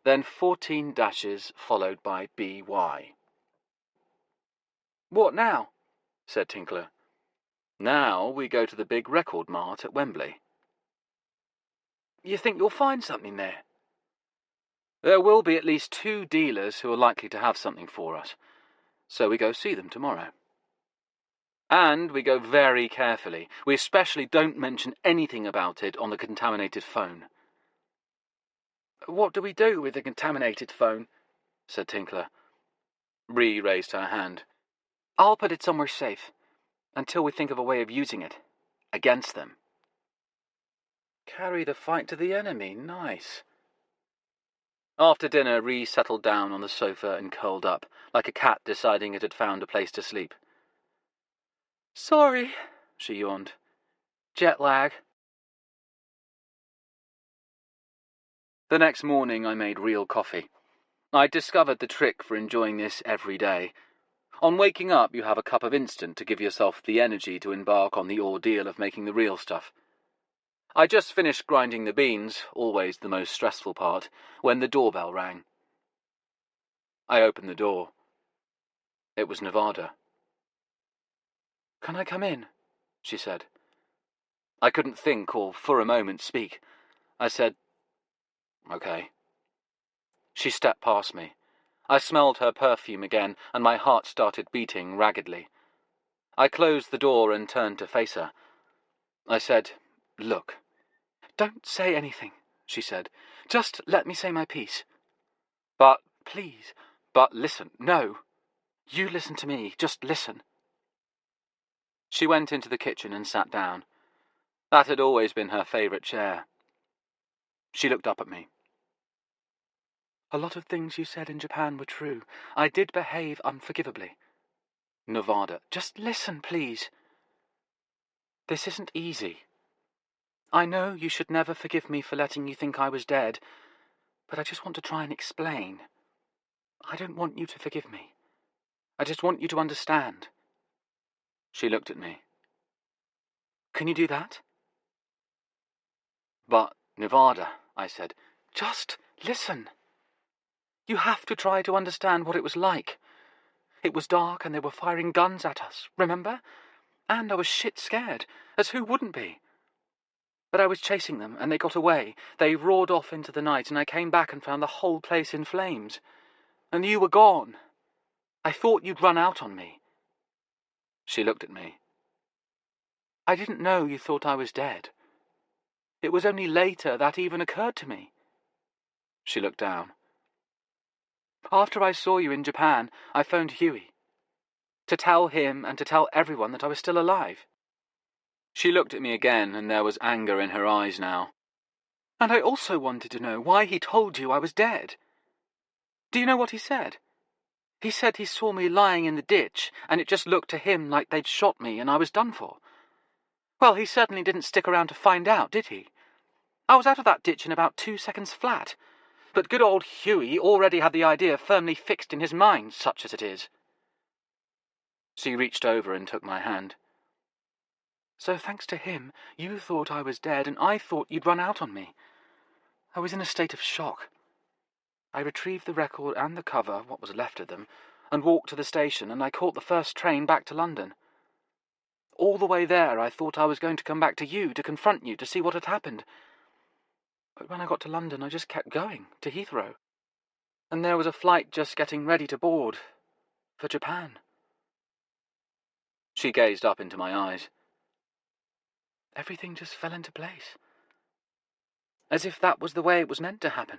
then 14 dashes followed by BY. What now? Said Tinkler. Now we go to the big record mart at Wembley. You think you'll find something there? There will be at least 2 dealers who are likely to have something for us, so we go see them tomorrow. And we go very carefully. We especially don't mention anything about it on the contaminated phone. What do we do with the contaminated phone? Said Tinkler. Ree raised her hand. I'll put it somewhere safe, until we think of a way of using it, against them. Carry the fight to the enemy, nice. After dinner, Ree settled down on the sofa and curled up, like a cat deciding it had found a place to sleep. Sorry, she yawned. Jet lag. The next morning I made real coffee. I'd discovered the trick for enjoying this every day. On waking up, you have a cup of instant to give yourself the energy to embark on the ordeal of making the real stuff. I just finished grinding the beans, always the most stressful part, when the doorbell rang. I opened the door. It was Nevada. Can I come in? She said. I couldn't think or for a moment speak. I said, okay. She stepped past me. I smelled her perfume again, and my heart started beating raggedly. I closed the door and turned to face her. I said, Look. Don't say anything, she said. Just let me say my piece. But, please, listen, no. You listen to me, just listen. She went into the kitchen and sat down. That had always been her favourite chair. She looked up at me. A lot of things you said in Japan were true. I did behave unforgivably. Nevada, just listen, please. This isn't easy. I know you should never forgive me for letting you think I was dead, but I just want to try and explain. I don't want you to forgive me. I just want you to understand. She looked at me. Can you do that? But, Nevada, I said, just listen. You have to try to understand what it was like. It was dark and they were firing guns at us, remember? And I was shit scared, as who wouldn't be? But I was chasing them, and they got away. They roared off into the night, and I came back and found the whole place in flames. And you were gone. I thought you'd run out on me. She looked at me. I didn't know you thought I was dead. It was only later that even occurred to me. She looked down. After I saw you in Japan, I phoned Huey. To tell him and to tell everyone that I was still alive. She looked at me again, and there was anger in her eyes now. And I also wanted to know why he told you I was dead. Do you know what he said? He said he saw me lying in the ditch, and it just looked to him like they'd shot me and I was done for. Well, he certainly didn't stick around to find out, did he? I was out of that ditch in about 2 seconds flat. But good old Hughie already had the idea firmly fixed in his mind, such as it is. She reached over and took my hand. So thanks to him, you thought I was dead, and I thought you'd run out on me. I was in a state of shock. I retrieved the record and the cover, what was left of them, and walked to the station, and I caught the first train back to London. All the way there, I thought I was going to come back to you, to confront you, to see what had happened. But when I got to London, I just kept going, to Heathrow. And there was a flight just getting ready to board, for Japan. She gazed up into my eyes. Everything just fell into place. As if that was the way it was meant to happen.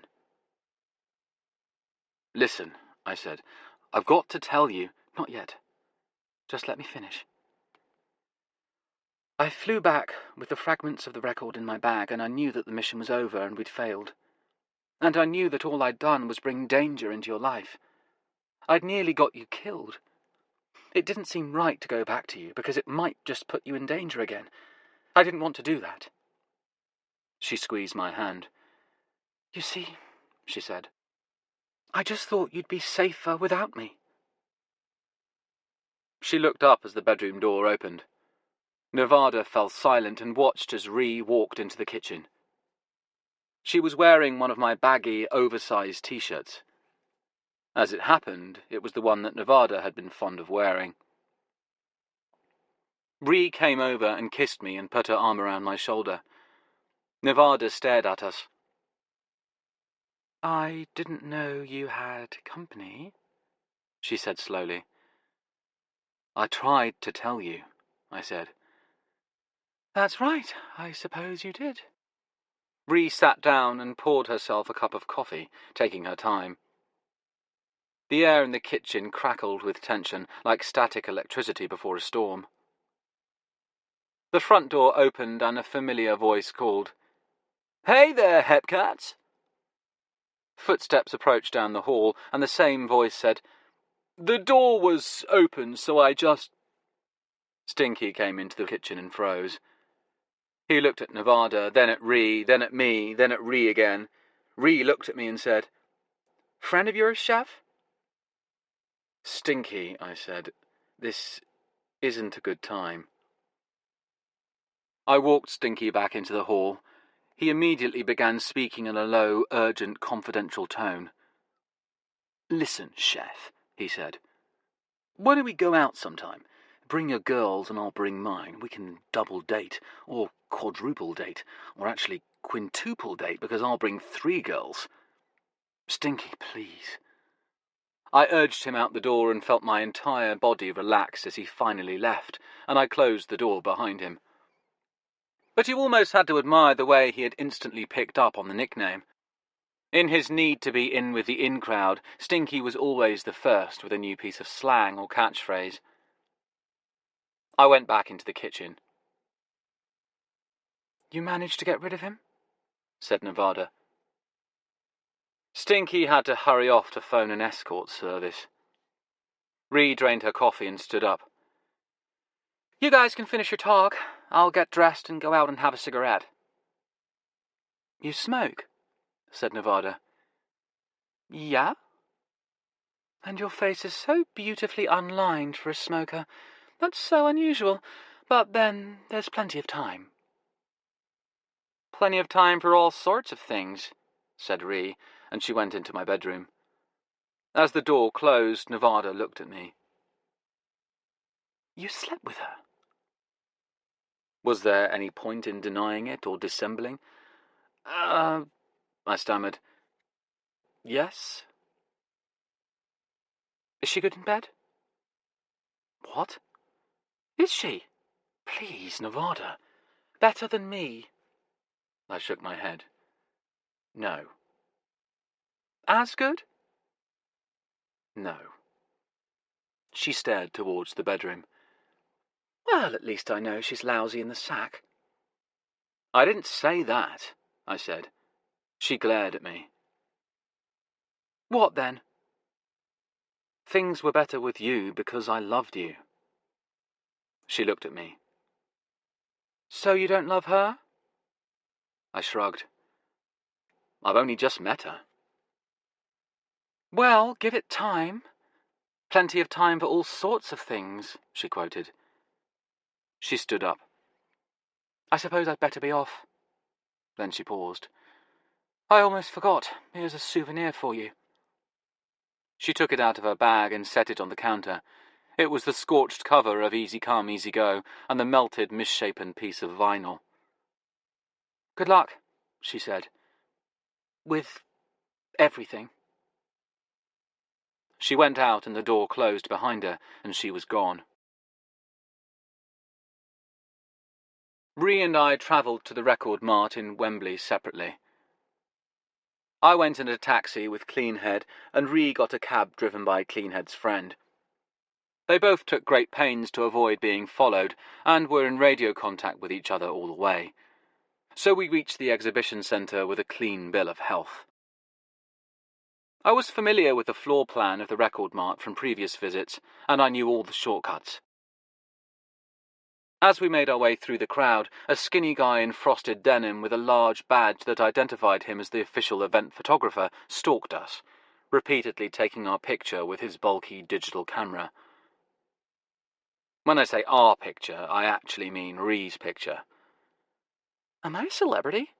Listen, I said, I've got to tell you. Not yet. Just let me finish. I flew back with the fragments of the record in my bag, and I knew that the mission was over and we'd failed. And I knew that all I'd done was bring danger into your life. I'd nearly got you killed. It didn't seem right to go back to you, because it might just put you in danger again. I didn't want to do that. She squeezed my hand. You see, she said, I just thought you'd be safer without me. She looked up as the bedroom door opened. Nevada fell silent and watched as Ree walked into the kitchen. She was wearing one of my baggy, oversized t-shirts. As it happened, it was the one that Nevada had been fond of wearing. Ree came over and kissed me and put her arm around my shoulder. Nevada stared at us. I didn't know you had company, she said slowly. I tried to tell you, I said. That's right, I suppose you did. Ree sat down and poured herself a cup of coffee, taking her time. The air in the kitchen crackled with tension, like static electricity before a storm. The front door opened and a familiar voice called, Hey there, Hepcats! Footsteps approached down the hall, and the same voice said, The door was open, so I just... Stinky came into the kitchen and froze. He looked at Nevada, then at Ree, then at me, then at Ree again. Ree looked at me and said, Friend of yours, Chef? Stinky, I said, this isn't a good time. I walked Stinky back into the hall. He immediately began speaking in a low, urgent, confidential tone. Listen, Chef, he said. Why don't we go out sometime? Bring your girls and I'll bring mine. We can double date, or quadruple date, or actually quintuple date, because I'll bring 3 girls. Stinky, please. I urged him out the door and felt my entire body relax as he finally left, and I closed the door behind him. But you almost had to admire the way he had instantly picked up on the nickname. In his need to be in with the in-crowd, Stinky was always the first with a new piece of slang or catchphrase. I went back into the kitchen. You managed to get rid of him? Said Nevada. Stinky had to hurry off to phone an escort service. Ree drained her coffee and stood up. You guys can finish your talk. I'll get dressed and go out and have a cigarette. You smoke? Said Nevada. Yeah? And your face is so beautifully unlined for a smoker. That's so unusual. But then there's plenty of time. Plenty of time for all sorts of things, said Ree, and she went into my bedroom. As the door closed, Nevada looked at me. You slept with her? Was there any point in denying it or dissembling? I stammered. Yes. Is she good in bed? What? Is she? Please, Nevada. Better than me. I shook my head. No. As good? No. She stared towards the bedroom. Well, at least I know she's lousy in the sack. I didn't say that, I said. She glared at me. What then? Things were better with you because I loved you. She looked at me. So you don't love her? I shrugged. I've only just met her. Well, give it time. Plenty of time for all sorts of things, she quoted. She stood up. I suppose I'd better be off. Then she paused. I almost forgot. Here's a souvenir for you. She took it out of her bag and set it on the counter. It was the scorched cover of Easy Come, Easy Go, and the melted, misshapen piece of vinyl. Good luck, she said. With everything. She went out and the door closed behind her, and she was gone. Ree and I travelled to the Record Mart in Wembley separately. I went in a taxi with Cleanhead, and Ree got a cab driven by Cleanhead's friend. They both took great pains to avoid being followed, and were in radio contact with each other all the way. So we reached the exhibition centre with a clean bill of health. I was familiar with the floor plan of the Record Mart from previous visits, and I knew all the shortcuts. As we made our way through the crowd, a skinny guy in frosted denim with a large badge that identified him as the official event photographer stalked us, repeatedly taking our picture with his bulky digital camera. When I say our picture, I actually mean Ree's picture. Am I a celebrity?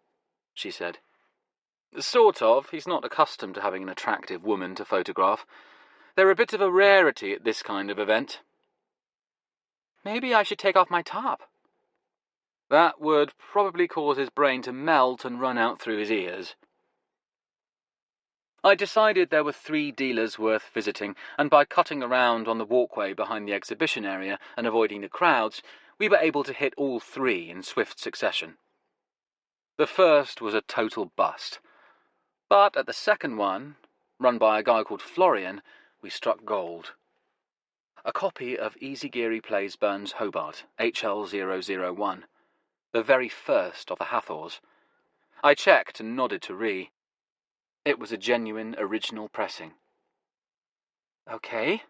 She said. Sort of. He's not accustomed to having an attractive woman to photograph. They're a bit of a rarity at this kind of event. Maybe I should take off my top. That would probably cause his brain to melt and run out through his ears. I decided there were 3 dealers worth visiting, and by cutting around on the walkway behind the exhibition area and avoiding the crowds, we were able to hit all 3 in swift succession. The first was a total bust. But at the second one, run by a guy called Florian, we struck gold. A copy of Easy Geary Plays Burns Hobart, HL001, the very first of the Hathors. I checked and nodded to Ree. It was a genuine original pressing. Okay,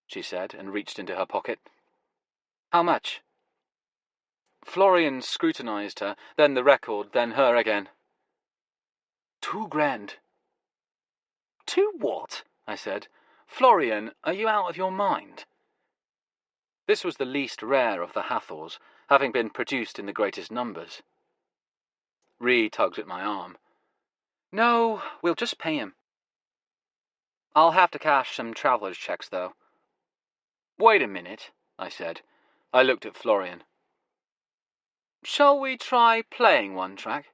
she said, and reached into her pocket. How much? Florian scrutinized her, then the record, then her again. 2 grand. 2 what? I said. Florian, are you out of your mind? This was the least rare of the Hathors, having been produced in the greatest numbers. Ree tugged at my arm. No, we'll just pay him. I'll have to cash some traveller's checks, though. Wait a minute, I said. I looked at Florian. Shall we try playing one track?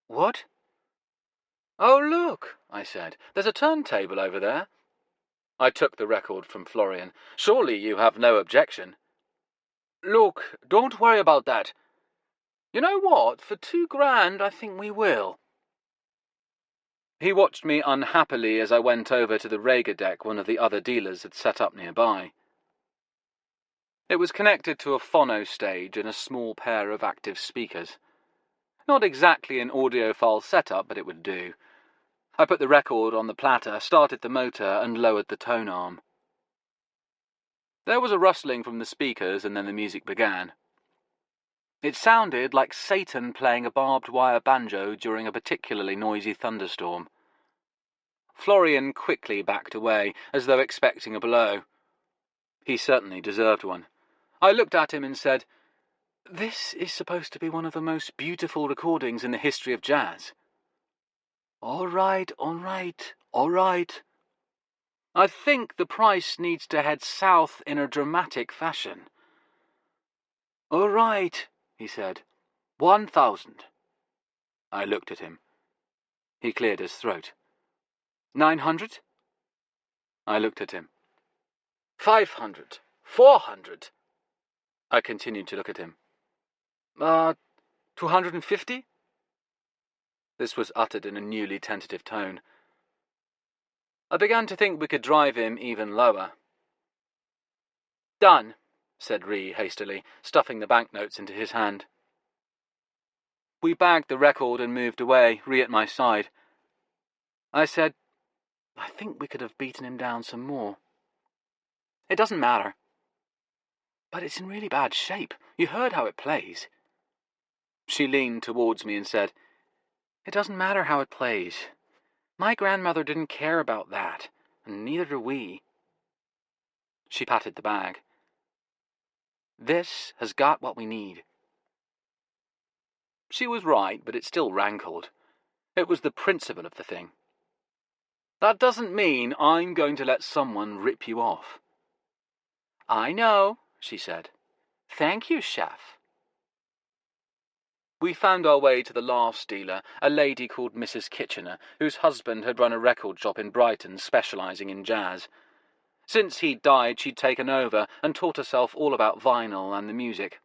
What? Oh, look, I said. There's a turntable over there. I took the record from Florian. Surely you have no objection. Look, don't worry about that. You know what? For 2 grand, I think we will. He watched me unhappily as I went over to the Rega deck one of the other dealers had set up nearby. It was connected to a phono stage and a small pair of active speakers. Not exactly an audiophile setup, but it would do. I put the record on the platter, started the motor, and lowered the tone arm. There was a rustling from the speakers, and then the music began. It sounded like Satan playing a barbed wire banjo during a particularly noisy thunderstorm. Florian quickly backed away, as though expecting a blow. He certainly deserved one. I looked at him and said, "This is supposed to be one of the most beautiful recordings in the history of jazz." All right. I think the price needs to head south in a dramatic fashion. All right, he said. 1,000. I looked at him. He cleared his throat. 900? I looked at him. 500. 400. I continued to look at him. 250? This was uttered in a newly tentative tone. I began to think we could drive him even lower. Done, said Ree hastily, stuffing the banknotes into his hand. We bagged the record and moved away, Ree at my side. I said, I think we could have beaten him down some more. It doesn't matter. But it's in really bad shape. You heard how it plays. She leaned towards me and said, It doesn't matter how it plays. My grandmother didn't care about that, and neither do we. She patted the bag. This has got what we need. She was right, but it still rankled. It was the principle of the thing. That doesn't mean I'm going to let someone rip you off. I know, she said. Thank you, chef. We found our way to the last dealer, a lady called Mrs. Kitchener, whose husband had run a record shop in Brighton specialising in jazz. Since he'd died, she'd taken over and taught herself all about vinyl and the music.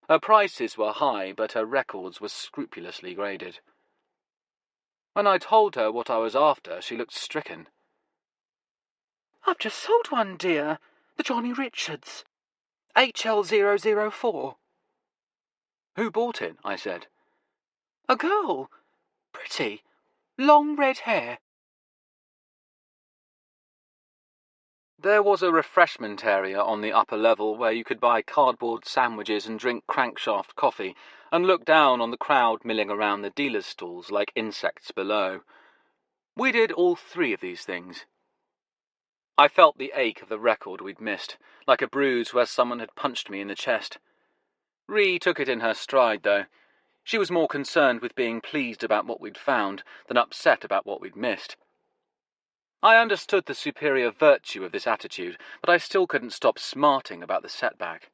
Her prices were high, but her records were scrupulously graded. When I told her what I was after, she looked stricken. I've just sold one, dear. The Johnny Richards. HL004. Who bought it? I said. A girl. Pretty. Long red hair. There was a refreshment area on the upper level where you could buy cardboard sandwiches and drink crankshaft coffee and look down on the crowd milling around the dealers' stalls like insects below. We did all three of these things. I felt the ache of the record we'd missed, like a bruise where someone had punched me in the chest. Ree took it in her stride, though. She was more concerned with being pleased about what we'd found than upset about what we'd missed. I understood the superior virtue of this attitude, but I still couldn't stop smarting about the setback.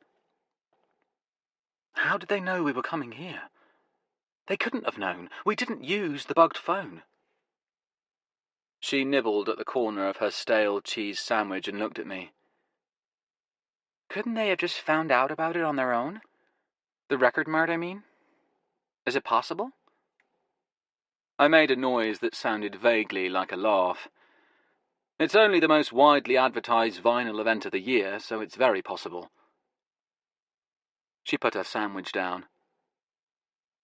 How did they know we were coming here? They couldn't have known. We didn't use the bugged phone. She nibbled at the corner of her stale cheese sandwich and looked at me. Couldn't they have just found out about it on their own? The record mart, I mean? Is it possible? I made a noise that sounded vaguely like a laugh. It's only the most widely advertised vinyl event of the year, so it's very possible. She put her sandwich down.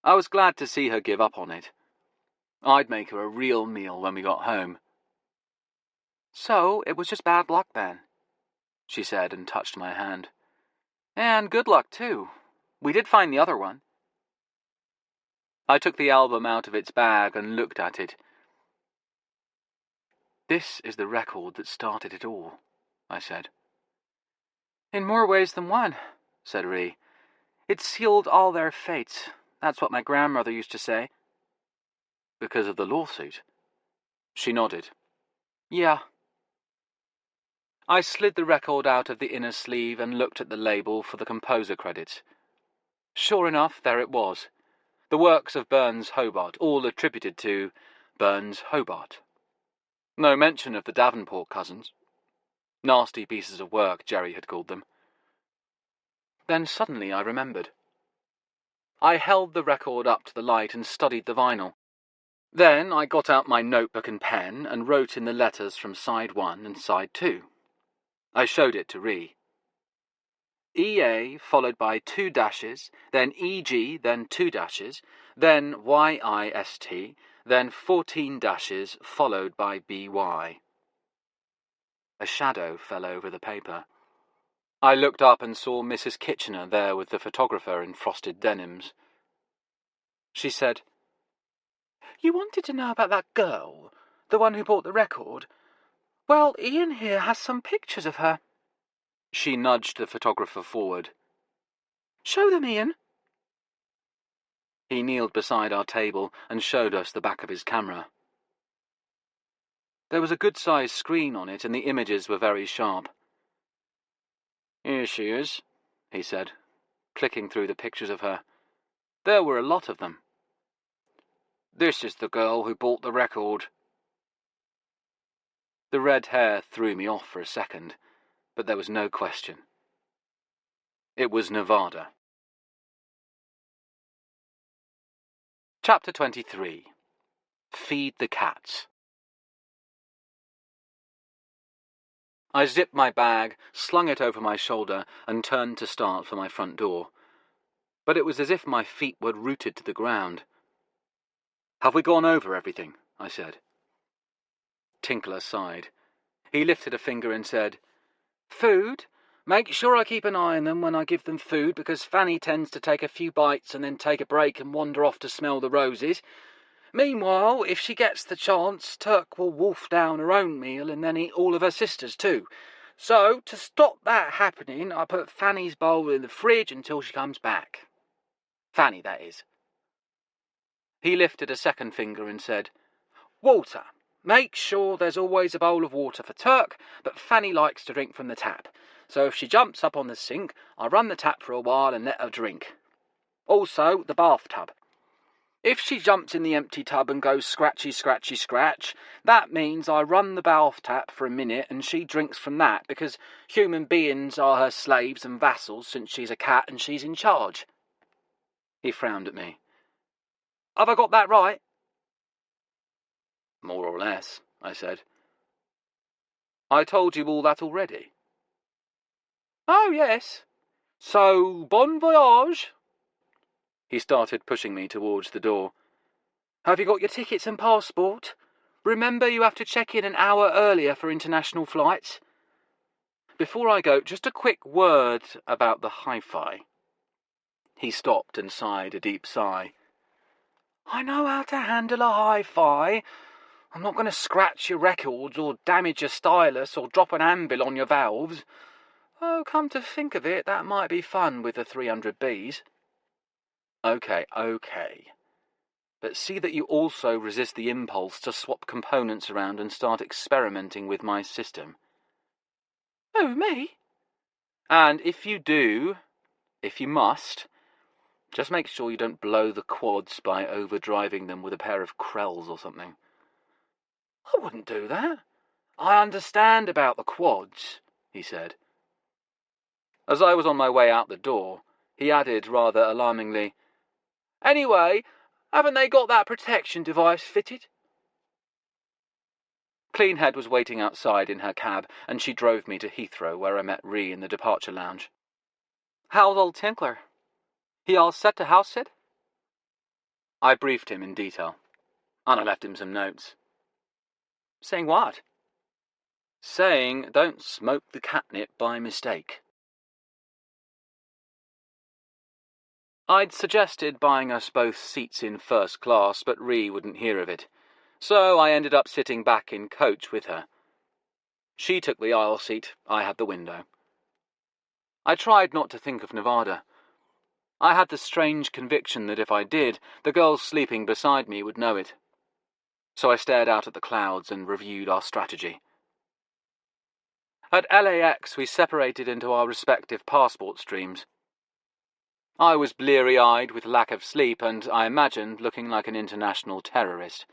I was glad to see her give up on it. I'd make her a real meal when we got home. So, it was just bad luck then, she said and touched my hand. And good luck, too. We did find the other one. I took the album out of its bag and looked at it. This is the record that started it all, I said. In more ways than one, said Ree. It sealed all their fates. That's what my grandmother used to say. Because of the lawsuit? She nodded. Yeah. I slid the record out of the inner sleeve and looked at the label for the composer credits. Sure enough, there it was. The works of Burns Hobart, all attributed to Burns Hobart. No mention of the Davenport cousins. Nasty pieces of work, Jerry had called them. Then suddenly I remembered. I held the record up to the light and studied the vinyl. Then I got out my notebook and pen and wrote in the letters from side 1 and side 2. I showed it to Ree. EA followed by 2 dashes, then EG, then 2 dashes, then YIST, then 14 dashes, followed by BY. A shadow fell over the paper. I looked up and saw Mrs. Kitchener there with the photographer in frosted denims. She said, You wanted to know about that girl, the one who bought the record? Well, Ian here has some pictures of her. She nudged the photographer forward. Show them, Ian. He kneeled beside our table and showed us the back of his camera. There was a good-sized screen on it, and the images were very sharp. Here she is, he said, clicking through the pictures of her. There were a lot of them. This is the girl who bought the record. The red hair threw me off for a second, but there was no question. It was Nevada. Chapter 23. Feed the Cats. I zipped my bag, slung it over my shoulder, and turned to start for my front door. But it was as if my feet were rooted to the ground. Have we gone over everything? I said. Tinkler sighed. He lifted a finger and said, "Food? Make sure I keep an eye on them when I give them food, because Fanny tends to take a few bites and then take a break and wander off to smell the roses. Meanwhile, if she gets the chance, Turk will wolf down her own meal and then eat all of her sisters too. So, to stop that happening, I put Fanny's bowl in the fridge until she comes back. Fanny, that is." He lifted a second finger and said, "Water. Make sure there's always a bowl of water for Turk, but Fanny likes to drink from the tap. So if she jumps up on the sink, I run the tap for a while and let her drink. Also, the bathtub. If she jumps in the empty tub and goes scratchy, scratchy, scratch, that means I run the bath tap for a minute and she drinks from that, because human beings are her slaves and vassals since she's a cat and she's in charge." He frowned at me. "Have I got that right?" "More or less," I said. "I told you all that already." "Oh, yes. So, bon voyage." He started pushing me towards the door. "Have you got your tickets and passport? Remember, you have to check in an hour earlier for international flights. Before I go, just a quick word about the hi-fi." He stopped and sighed a deep sigh. "I know how to handle a hi-fi. I'm not going to scratch your records or damage your stylus or drop an anvil on your valves. Oh, come to think of it, that might be fun with the 300Bs. Okay. But see that you also resist the impulse to swap components around and start experimenting with my system." "Oh, me?" "And if you do, if you must, just make sure you don't blow the quads by overdriving them with a pair of Krells or something." "I wouldn't do that. I understand about the quads," he said. As I was on my way out the door, he added rather alarmingly, "Anyway, haven't they got that protection device fitted?" Cleanhead was waiting outside in her cab, and she drove me to Heathrow, where I met Ree in the departure lounge. "How's old Tinkler? He all set to house sit?" I briefed him in detail, and I left him some notes. "Saying what?" "Saying don't smoke the catnip by mistake." I'd suggested buying us both seats in first class, but Ree wouldn't hear of it, so I ended up sitting back in coach with her. She took the aisle seat, I had the window. I tried not to think of Nevada. I had the strange conviction that if I did, the girl sleeping beside me would know it. So I stared out at the clouds and reviewed our strategy. At LAX, we separated into our respective passport streams. I was bleary-eyed with lack of sleep and, I imagined, looking like an international terrorist.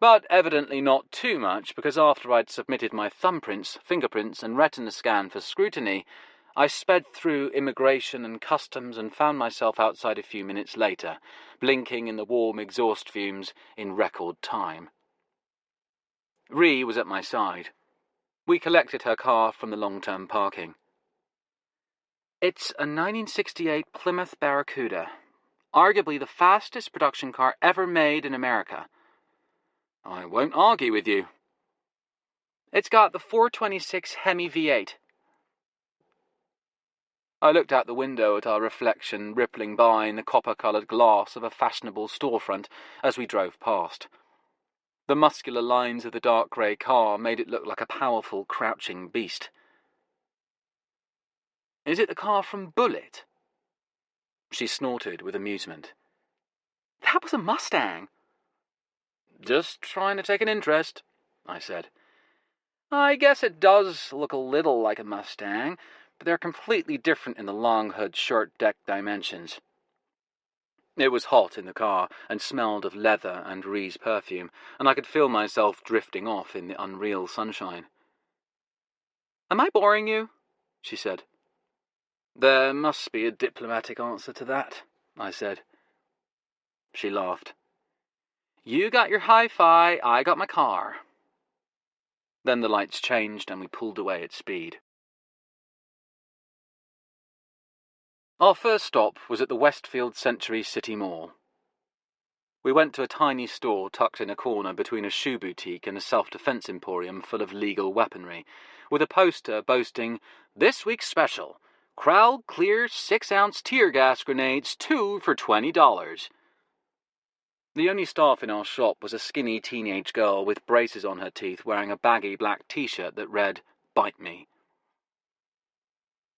But evidently not too much, because after I'd submitted my thumbprints, fingerprints and retina scan for scrutiny, I sped through immigration and customs and found myself outside a few minutes later, blinking in the warm exhaust fumes in record time. Ree was at my side. We collected her car from the long-term parking. "It's a 1968 Plymouth Barracuda, arguably the fastest production car ever made in America." "I won't argue with you." "It's got the 426 Hemi V8. I looked out the window at our reflection rippling by in the copper-coloured glass of a fashionable storefront as we drove past. The muscular lines of the dark grey car made it look like a powerful, crouching beast. "Is it the car from Bullet?" She snorted with amusement. "That was a Mustang." "Just trying to take an interest," I said. "I guess it does look a little like a Mustang, but they're completely different in the long hood, short deck dimensions." It was hot in the car and smelled of leather and Ree's perfume, and I could feel myself drifting off in the unreal sunshine. "Am I boring you?" she said. "There must be a diplomatic answer to that," I said. She laughed. "You got your hi-fi, I got my car." Then the lights changed and we pulled away at speed. Our first stop was at the Westfield Century City Mall. We went to a tiny store tucked in a corner between a shoe boutique and a self-defense emporium full of legal weaponry, with a poster boasting, "This week's special, crowd clear 6-ounce tear gas grenades, 2 for $20. The only staff in our shop was a skinny teenage girl with braces on her teeth wearing a baggy black t-shirt that read, "Bite Me."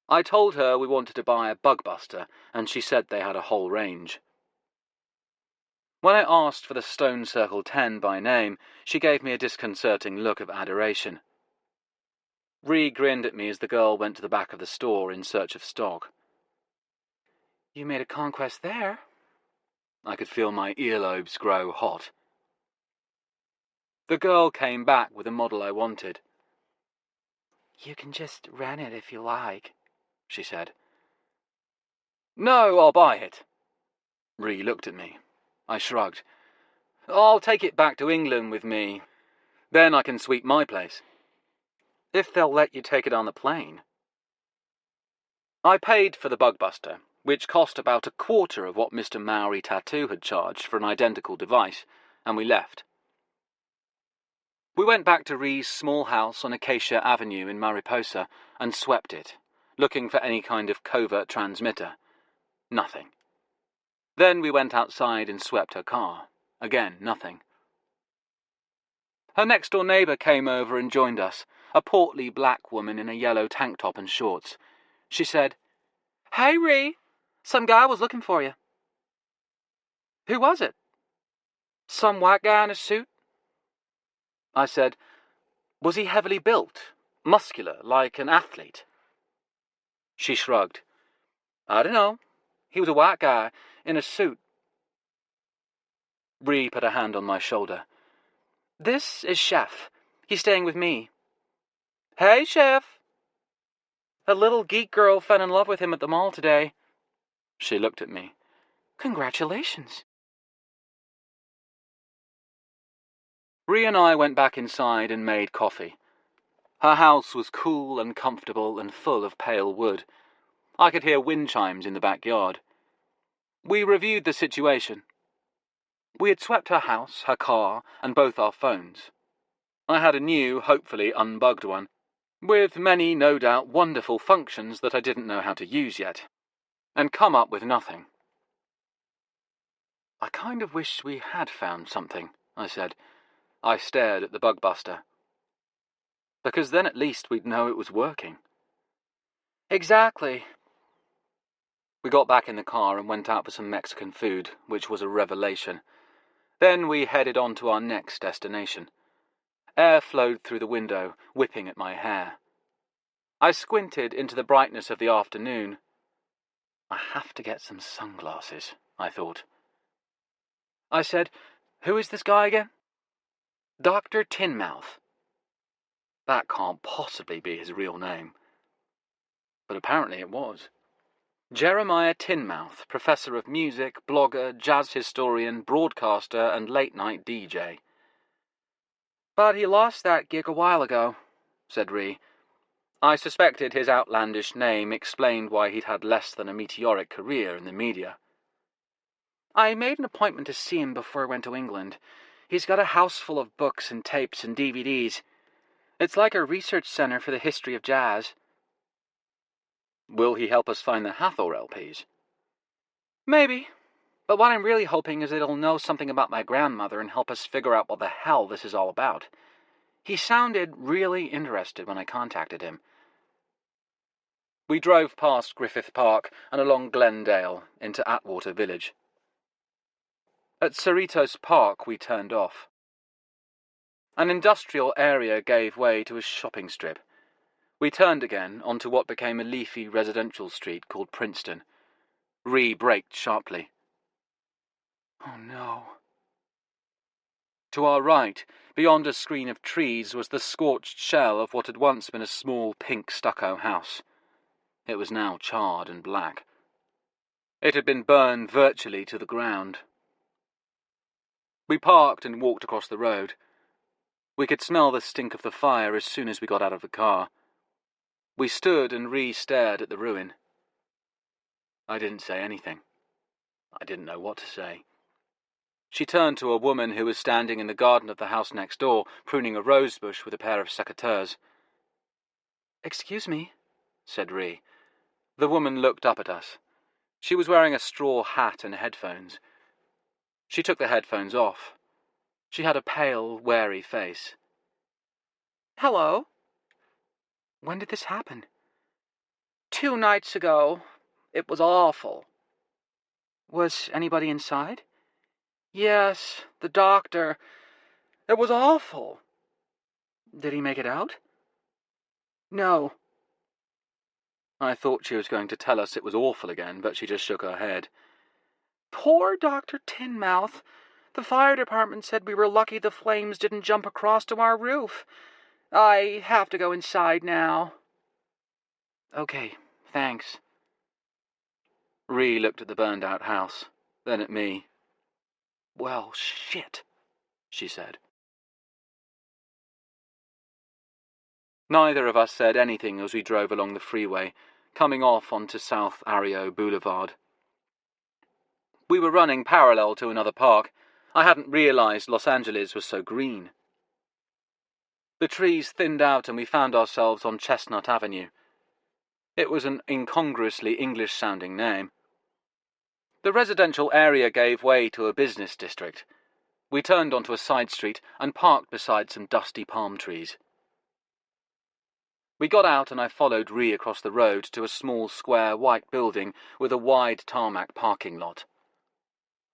I told her we wanted to buy a bugbuster, and she said they had a whole range. When I asked for the Stone Circle 10 by name, she gave me a disconcerting look of adoration. Ree grinned at me as the girl went to the back of the store in search of stock. "You made a conquest there." I could feel my earlobes grow hot. The girl came back with a model I wanted. "You can just rent it if you like," she said. "No, I'll buy it." Ree looked at me. I shrugged. "I'll take it back to England with me. Then I can sweep my place." "If they'll let you take it on the plane." I paid for the bugbuster, which cost about a quarter of what Mr. Maori Tattoo had charged for an identical device, and we left. We went back to Ree's small house on Acacia Avenue in Mariposa and swept it, looking for any kind of covert transmitter. Nothing. Then we went outside and swept her car. Again, nothing. Her next-door neighbour came over and joined us, a portly black woman in a yellow tank top and shorts. She said, "Hey, Ree, some guy was looking for you." "Who was it?" "Some white guy in a suit." I said, "Was he heavily built, muscular, like an athlete?" She shrugged. "I don't know. He was a white guy in a suit." Ree put a hand on my shoulder. "This is Chef. He's staying with me." "Hey, Chef." "A little geek girl fell in love with him at the mall today." She looked at me. "Congratulations." Ree and I went back inside and made coffee. Her house was cool and comfortable and full of pale wood. I could hear wind chimes in the backyard. We reviewed the situation. We had swept her house, her car, and both our phones. I had a new, hopefully unbugged one, with many, no doubt, wonderful functions that I didn't know how to use yet, and come up with nothing. "I kind of wish we had found something," I said. I stared at the bugbuster. "Because then at least we'd know it was working." "Exactly." We got back in the car and went out for some Mexican food, which was a revelation. Then we headed on to our next destination. Air flowed through the window, whipping at my hair. I squinted into the brightness of the afternoon. I have to get some sunglasses, I thought. I said, "Who is this guy again?" "Dr. Tinmouth." That can't possibly be his real name. But apparently it was. Jeremiah Tinmouth, professor of music, blogger, jazz historian, broadcaster, and late-night DJ. "But he lost that gig a while ago," said Ree. I suspected his outlandish name explained why he'd had less than a meteoric career in the media. "I made an appointment to see him before I went to England. He's got a house full of books and tapes and DVDs. It's like a research center for the history of jazz." "Will he help us find the Hathor LPs?" "Maybe. But what I'm really hoping is that he'll know something about my grandmother and help us figure out what the hell this is all about. He sounded really interested when I contacted him." We drove past Griffith Park and along Glendale into Atwater Village. At Cerritos Park we turned off. An industrial area gave way to a shopping strip. We turned again onto what became a leafy residential street called Princeton. Ree braked sharply. "Oh no." To our right, beyond a screen of trees, was the scorched shell of what had once been a small pink stucco house. It was now charred and black. It had been burned virtually to the ground. We parked and walked across the road. We could smell the stink of the fire as soon as we got out of the car. We stood and Ree stared at the ruin. I didn't say anything. I didn't know what to say. She turned to a woman who was standing in the garden of the house next door, pruning a rosebush with a pair of secateurs. "Excuse me," said Ree. The woman looked up at us. She was wearing a straw hat and headphones. She took the headphones off. She had a pale, wary face. "Hello. When did this happen?" "2 nights ago. It was awful." "Was anybody inside?" "Yes, the doctor. It was awful." "Did he make it out?" "No." I thought she was going to tell us it was awful again, but she just shook her head. "Poor Dr. Tinmouth. The fire department said we were lucky the flames didn't jump across to our roof. I have to go inside now." "Okay, thanks." Ree looked at the burned-out house, then at me. "Well, shit," she said. Neither of us said anything as we drove along the freeway, coming off onto South Ario Boulevard. We were running parallel to another park. I hadn't realized Los Angeles was so green. The trees thinned out and we found ourselves on Chestnut Avenue. It was an incongruously English-sounding name. The residential area gave way to a business district. We turned onto a side street and parked beside some dusty palm trees. We got out and I followed Ree across the road to a small square white building with a wide tarmac parking lot.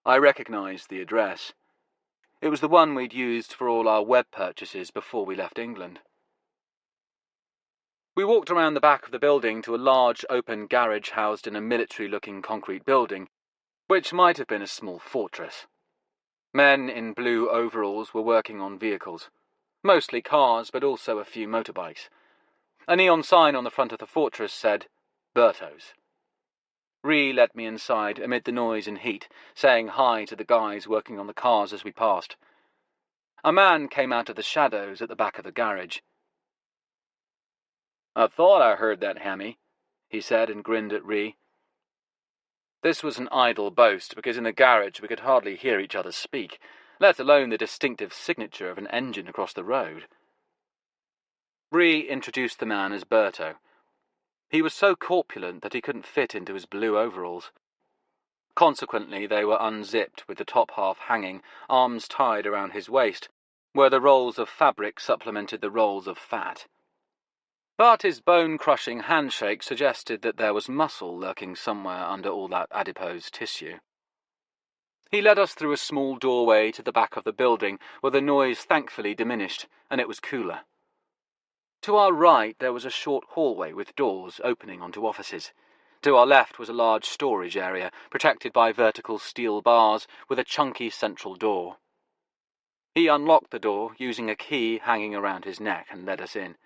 I recognized the address. It was the one we'd used for all our web purchases before we left England. We walked around the back of the building to a large open garage housed in a military-looking concrete building, which might have been a small fortress. Men in blue overalls were working on vehicles, mostly cars but also a few motorbikes. A neon sign on the front of the fortress said, Berto's. Ree led me inside amid the noise and heat, saying hi to the guys working on the cars as we passed. A man came out of the shadows at the back of the garage. "I thought I heard that, Hammy," he said and grinned at Ree. This was an idle boast, because in the garage we could hardly hear each other speak, let alone the distinctive signature of an engine across the road. Ree introduced the man as Berto. He was so corpulent that he couldn't fit into his blue overalls. Consequently, they were unzipped with the top half hanging, arms tied around his waist, where the rolls of fabric supplemented the rolls of fat. But his bone-crushing handshake suggested that there was muscle lurking somewhere under all that adipose tissue. He led us through a small doorway to the back of the building, where the noise thankfully diminished, and it was cooler. To our right there was a short hallway with doors opening onto offices. To our left was a large storage area, protected by vertical steel bars, with a chunky central door. He unlocked the door, using a key hanging around his neck, and led us in.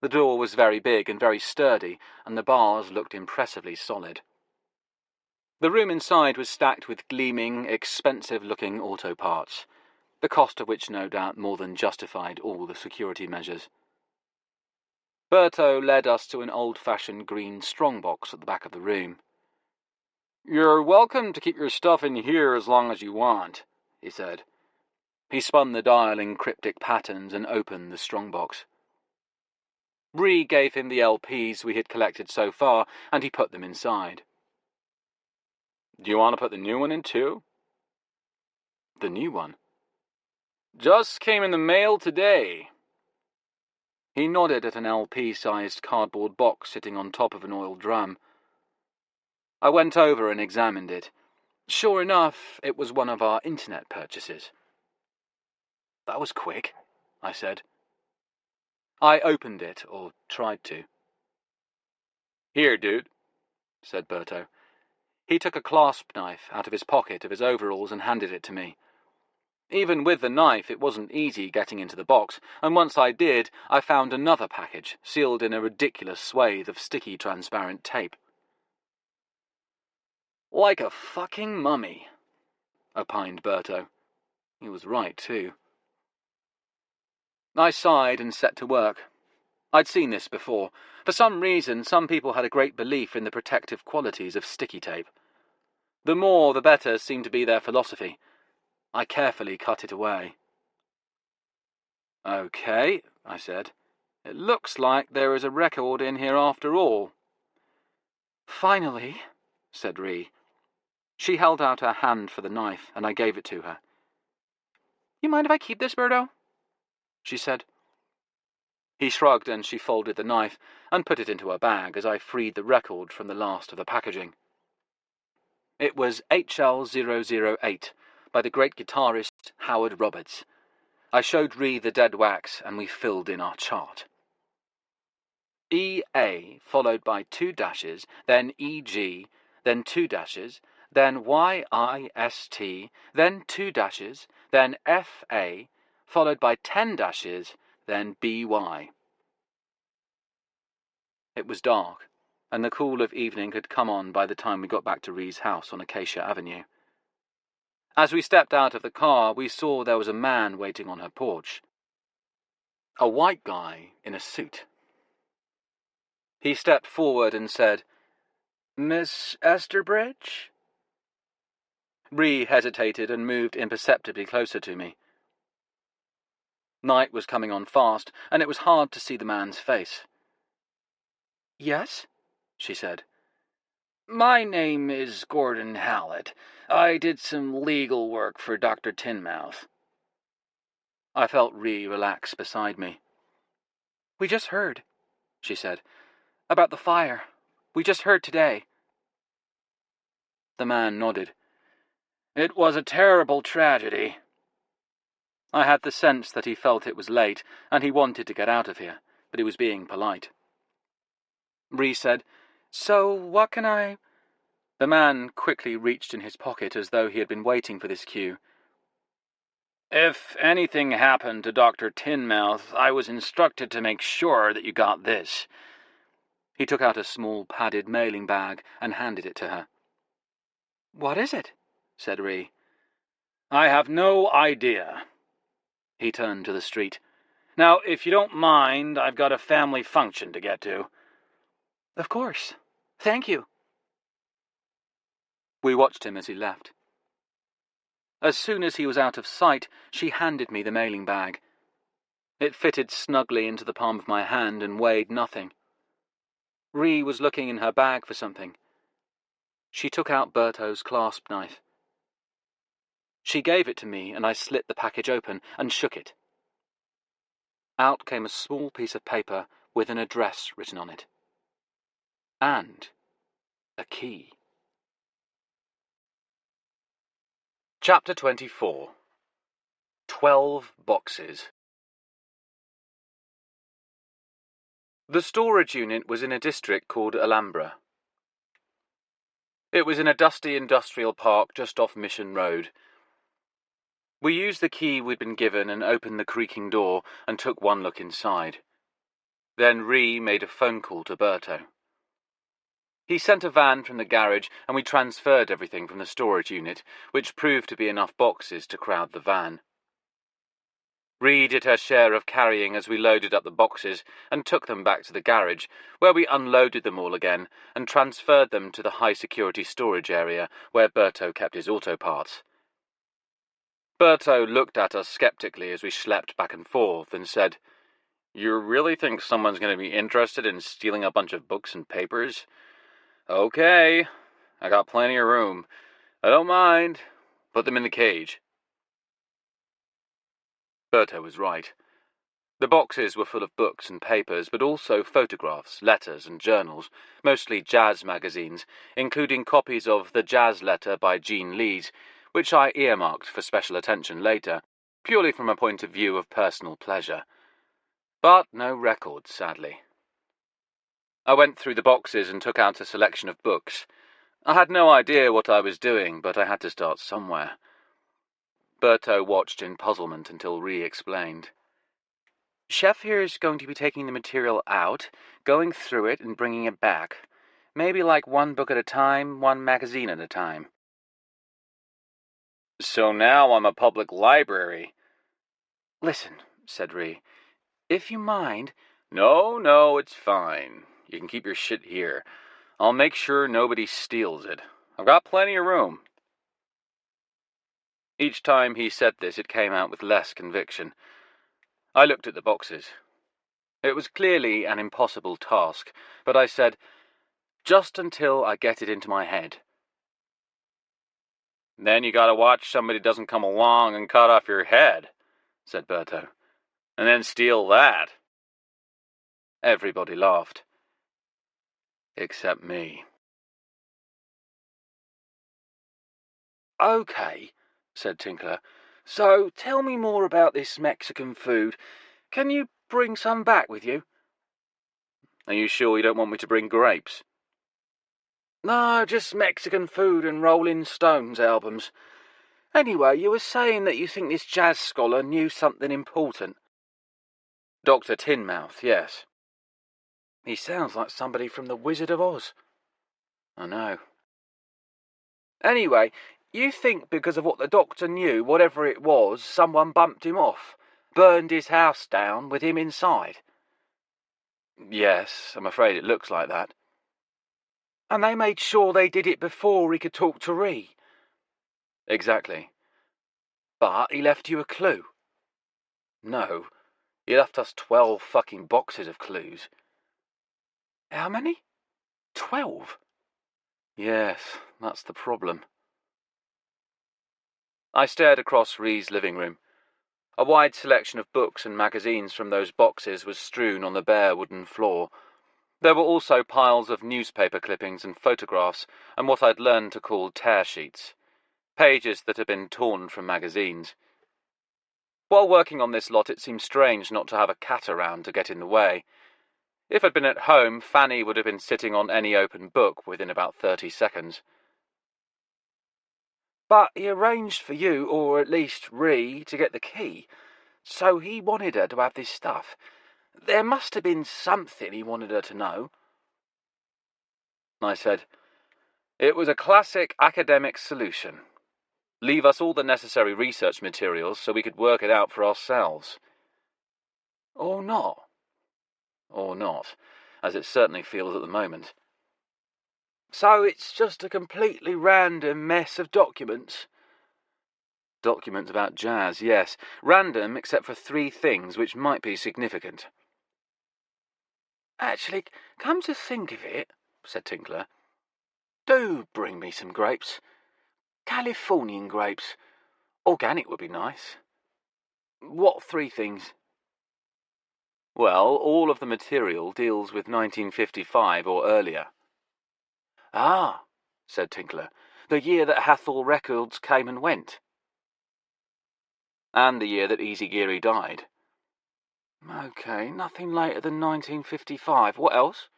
The door was very big and very sturdy, and the bars looked impressively solid. The room inside was stacked with gleaming, expensive-looking auto parts, the cost of which no doubt more than justified all the security measures. Berto led us to an old-fashioned green strongbox at the back of the room. "You're welcome to keep your stuff in here as long as you want," he said. He spun the dial in cryptic patterns and opened the strongbox. Ree gave him the LPs we had collected so far, and he put them inside. "Do you want to put the new one in too?" "The new one?" "Just came in the mail today." He nodded at an LP-sized cardboard box sitting on top of an oil drum. I went over and examined it. Sure enough, it was one of our internet purchases. "That was quick," I said. I opened it, or tried to. "Here, dude," said Berto. He took a clasp knife out of his pocket of his overalls and handed it to me. Even with the knife, it wasn't easy getting into the box, and once I did, I found another package, sealed in a ridiculous swathe of sticky, transparent tape. "Like a fucking mummy," opined Berto. He was right, too. I sighed and set to work. I'd seen this before. For some reason, some people had a great belief in the protective qualities of sticky tape. The more, the better seemed to be their philosophy. I carefully cut it away. "Okay," I said. "It looks like there is a record in here after all." "Finally," said Ree. She held out her hand for the knife, and I gave it to her. "You mind if I keep this, Birdo?" she said. He shrugged, and she folded the knife and put it into her bag as I freed the record from the last of the packaging. It was HL008 by the great guitarist Howard Roberts. I showed Ree the dead wax, and we filled in our chart. EA, followed by 2 dashes, then EG, then 2 dashes, then YIST, then 2 dashes, then FA, followed by 10 dashes, then BY. It was dark, and the cool of evening had come on by the time we got back to Ree's house on Acacia Avenue. As we stepped out of the car, we saw there was a man waiting on her porch. A white guy in a suit. He stepped forward and said, "Miss Esterbridge?" Ree hesitated and moved imperceptibly closer to me. Night was coming on fast, and it was hard to see the man's face. "Yes?" she said. "My name is Gordon Hallett. I did some legal work for Dr. Tinmouth." I felt Ree relax beside me. "We just heard," she said, "about the fire. We just heard today." The man nodded. "It was a terrible tragedy." I had the sense that he felt it was late, and he wanted to get out of here, but he was being polite. Ree said, "So what can I—" The man quickly reached in his pocket as though he had been waiting for this cue. "If anything happened to Dr. Tinmouth, I was instructed to make sure that you got this." He took out a small padded mailing bag and handed it to her. "What is it?" said Ree. "I have no idea." He turned to the street. "Now, if you don't mind, I've got a family function to get to." "Of course. Thank you." We watched him as he left. As soon as he was out of sight, she handed me the mailing bag. It fitted snugly into the palm of my hand and weighed nothing. Ree was looking in her bag for something. She took out Berto's clasp knife. She gave it to me, and I slit the package open and shook it. Out came a small piece of paper with an address written on it. And a key. Chapter 24. 12 boxes. The storage unit was in a district called Alhambra. It was in a dusty industrial park just off Mission Road. We used the key we'd been given and opened the creaking door and took one look inside. Then Ree made a phone call to Berto. He sent a van from the garage, and we transferred everything from the storage unit, which proved to be enough boxes to crowd the van. Ree did her share of carrying as we loaded up the boxes and took them back to the garage, where we unloaded them all again and transferred them to the high-security storage area where Berto kept his auto parts. Berto looked at us skeptically as we schlepped back and forth and said, "You really think someone's going to be interested in stealing a bunch of books and papers? Okay, I got plenty of room. I don't mind. Put them in the cage." Berto was right. The boxes were full of books and papers, but also photographs, letters, and journals, mostly jazz magazines, including copies of The Jazz Letter by Jean Lees, which I earmarked for special attention later, purely from a point of view of personal pleasure. But no records, sadly. I went through the boxes and took out a selection of books. I had no idea what I was doing, but I had to start somewhere. Berto watched in puzzlement until Ree explained. "Chef here is going to be taking the material out, going through it and bringing it back. Maybe like one book at a time, one magazine at a time." "So now I'm a public library." "Listen," said Ree, "if you mind—" No, it's fine. You can keep your shit here. I'll make sure nobody steals it. I've got plenty of room." Each time he said this, it came out with less conviction. I looked at the boxes. It was clearly an impossible task, but I said, just until I get it into my head. Then you gotta watch somebody doesn't come along and cut off your head, said Berto, and then steal that. Everybody laughed. Except me. Okay, said Tinkler. So tell me more about this Mexican food. Can you bring some back with you? Are you sure you don't want me to bring grapes? No, just Mexican food and Rolling Stones albums. Anyway, you were saying that you think this jazz scholar knew something important. Dr. Tinmouth, yes. He sounds like somebody from The Wizard of Oz. I know. Anyway, you think because of what the doctor knew, whatever it was, someone bumped him off, burned his house down with him inside? Yes, I'm afraid it looks like that. And they made sure they did it before he could talk to Ree? Exactly. But he left you a clue? No, he left us 12 fucking boxes of clues. How many? 12? Yes, that's the problem. I stared across Ree's living room. A wide selection of books and magazines from those boxes was strewn on the bare wooden floor. There were also piles of newspaper clippings and photographs and what I'd learned to call tear sheets, pages that had been torn from magazines. While working on this lot, it seemed strange not to have a cat around to get in the way. If I'd been at home, Fanny would have been sitting on any open book within about 30 seconds. But he arranged for you, or at least Ree, to get the key, so he wanted her to have this stuff. There must have been something he wanted her to know. I said, it was a classic academic solution. Leave us all the necessary research materials so we could work it out for ourselves. Or not. Or not, as it certainly feels at the moment. So it's just a completely random mess of documents? Documents about jazz, yes. Random except for 3 things which might be significant. Actually, come to think of it, said Tinkler, do bring me some grapes. Californian grapes. Organic would be nice. What 3 things? Well, all of the material deals with 1955 or earlier. Ah, said Tinkler, the year that Hathor Records came and went. And the year that Easy Geary died. Okay, nothing later than 1955. What else?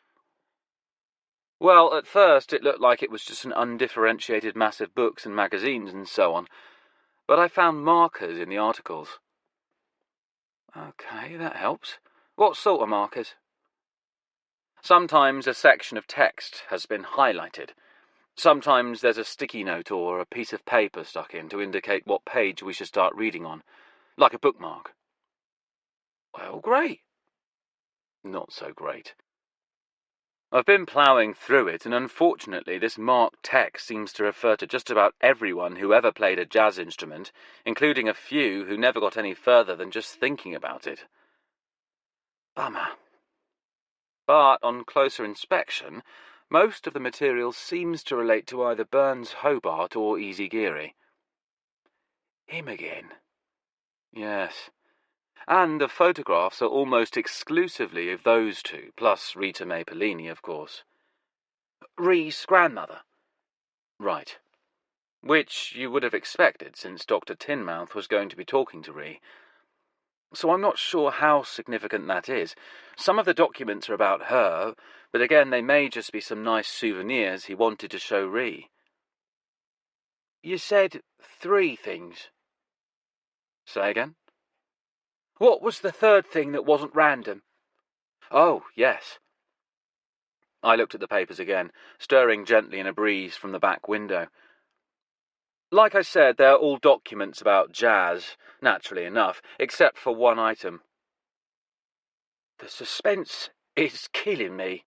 Well, at first it looked like it was just an undifferentiated mass of books and magazines and so on, but I found markers in the articles. Okay, that helps. What sort of markers? Sometimes a section of text has been highlighted. Sometimes there's a sticky note or a piece of paper stuck in to indicate what page we should start reading on, like a bookmark. Well, great. Not so great. I've been ploughing through it, and unfortunately this marked text seems to refer to just about everyone who ever played a jazz instrument, including a few who never got any further than just thinking about it. Bummer. But on closer inspection, most of the material seems to relate to either Burns Hobart or Easy Geary. Him again? Yes. And the photographs are almost exclusively of those 2, plus Rita Mae Pellini, of course. Ree's grandmother? Right. Which you would have expected, since Dr. Tinmouth was going to be talking to Ree. So I'm not sure how significant that is. Some of the documents are about her, but again they may just be some nice souvenirs he wanted to show Ree. You said 3 things. Say again? What was the 3rd thing that wasn't random? Oh, yes. I looked at the papers again, stirring gently in a breeze from the back window. Like I said, they're all documents about jazz, naturally enough, except for one item. The suspense is killing me.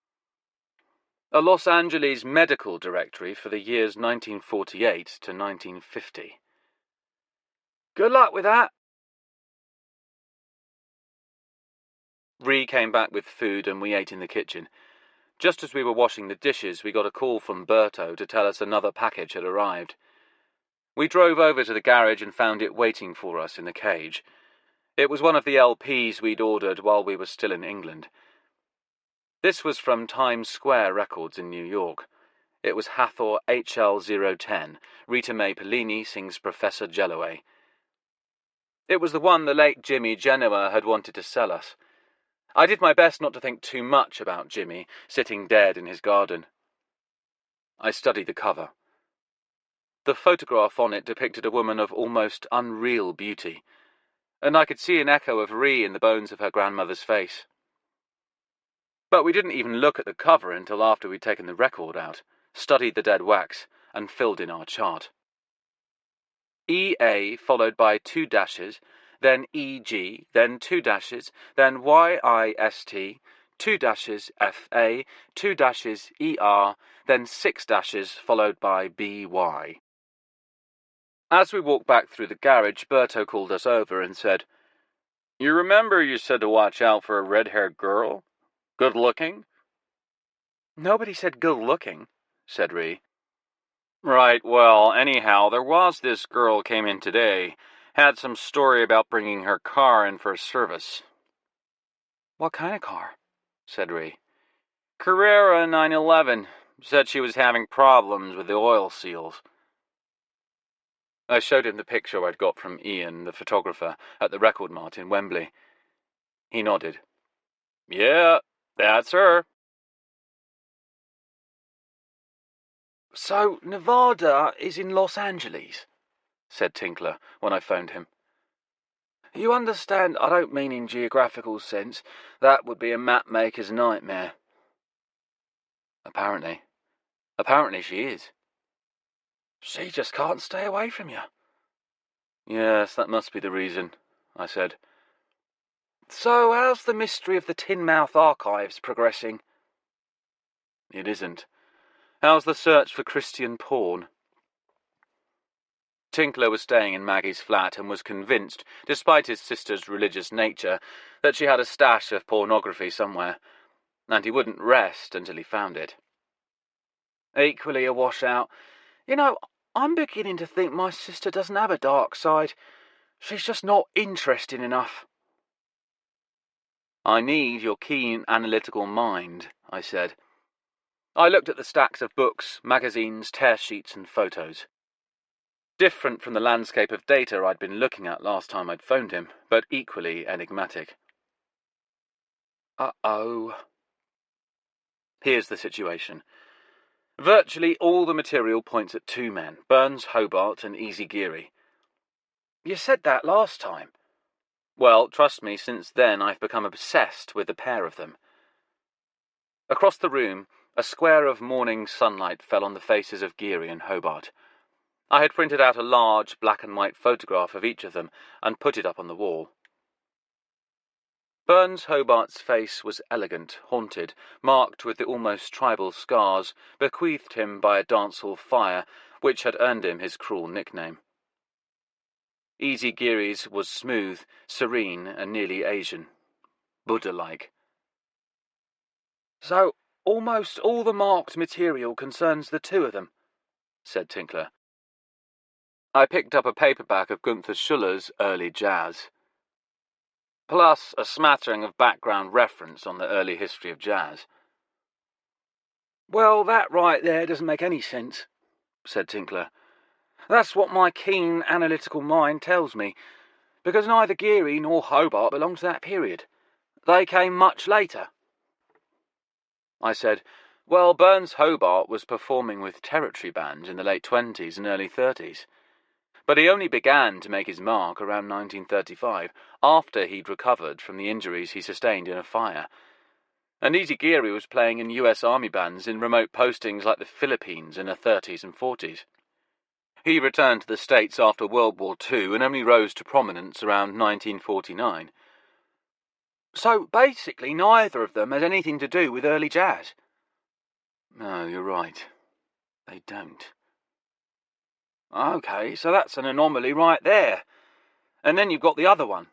A Los Angeles medical directory for the years 1948 to 1950. Good luck with that. Ree came back with food and we ate in the kitchen. Just as we were washing the dishes, we got a call from Berto to tell us another package had arrived. We drove over to the garage and found it waiting for us in the cage. It was one of the LPs we'd ordered while we were still in England. This was from Times Square Records in New York. It was Hathor HL010. Rita Mae Pellini sings Professor Jellaway. It was the one the late Jimmy Genoa had wanted to sell us. I did my best not to think too much about Jimmy, sitting dead in his garden. I studied the cover. The photograph on it depicted a woman of almost unreal beauty, and I could see an echo of Ree in the bones of her grandmother's face. But we didn't even look at the cover until after we'd taken the record out, studied the dead wax, and filled in our chart. EA followed by 2 dashes, then EG, then 2 dashes, then YIST, 2 dashes FA, 2 dashes ER, then 6 dashes followed by BY. As we walked back through the garage, Berto called us over and said, "You remember you said to watch out for a red-haired girl? Good looking?" Nobody said good looking, said Ree. Right, well, anyhow, there was this girl came in today. Had some story about bringing her car in for service. What kind of car? Said Ree. Carrera 911. Said she was having problems with the oil seals. I showed him the picture I'd got from Ian, the photographer, at the Record Mart in Wembley. He nodded. Yeah, that's her. So, Nevada is in Los Angeles, said Tinkler when I phoned him. You understand, I don't mean in geographical sense. That would be a map-maker's nightmare. Apparently she is. She just can't stay away from you. Yes, that must be the reason, I said. So, how's the mystery of the Tinmouth archives progressing? It isn't. How's the search for Christian porn? Tinkler was staying in Maggie's flat and was convinced, despite his sister's religious nature, that she had a stash of pornography somewhere, and he wouldn't rest until he found it. Equally a washout. You know, I'm beginning to think my sister doesn't have a dark side. She's just not interesting enough. I need your keen analytical mind, I said. I looked at the stacks of books, magazines, tear sheets and photos. Different from the landscape of data I'd been looking at last time I'd phoned him, but equally enigmatic. Uh-oh. Here's the situation. Virtually all the material points at 2 men, Burns Hobart and Easy Geary. You said that last time. Well, trust me, since then I've become obsessed with the pair of them. Across the room, a square of morning sunlight fell on the faces of Geary and Hobart. I had printed out a large black and white photograph of each of them and put it up on the wall. Burns Hobart's face was elegant, haunted, marked with the almost tribal scars bequeathed him by a dancehall fire which had earned him his cruel nickname. Easy Geary's was smooth, serene, and nearly Asian. Buddha-like. So, almost all the marked material concerns the 2 of them, said Tinkler. I picked up a paperback of Gunther Schuller's early jazz, plus a smattering of background reference on the early history of jazz. Well, that right there doesn't make any sense, said Tinkler. That's what my keen analytical mind tells me, because neither Geary nor Hobart belong to that period. They came much later. I said, well, Burns Hobart was performing with territory bands in the late 20s and early 30s. But he only began to make his mark around 1935, after he'd recovered from the injuries he sustained in a fire. And Easy Geary was playing in US Army bands in remote postings like the Philippines in the 30s and 40s. He returned to the States after World War II and only rose to prominence around 1949. So basically neither of them has anything to do with early jazz. No, you're right. They don't. OK, so that's an anomaly right there. And then you've got the other one.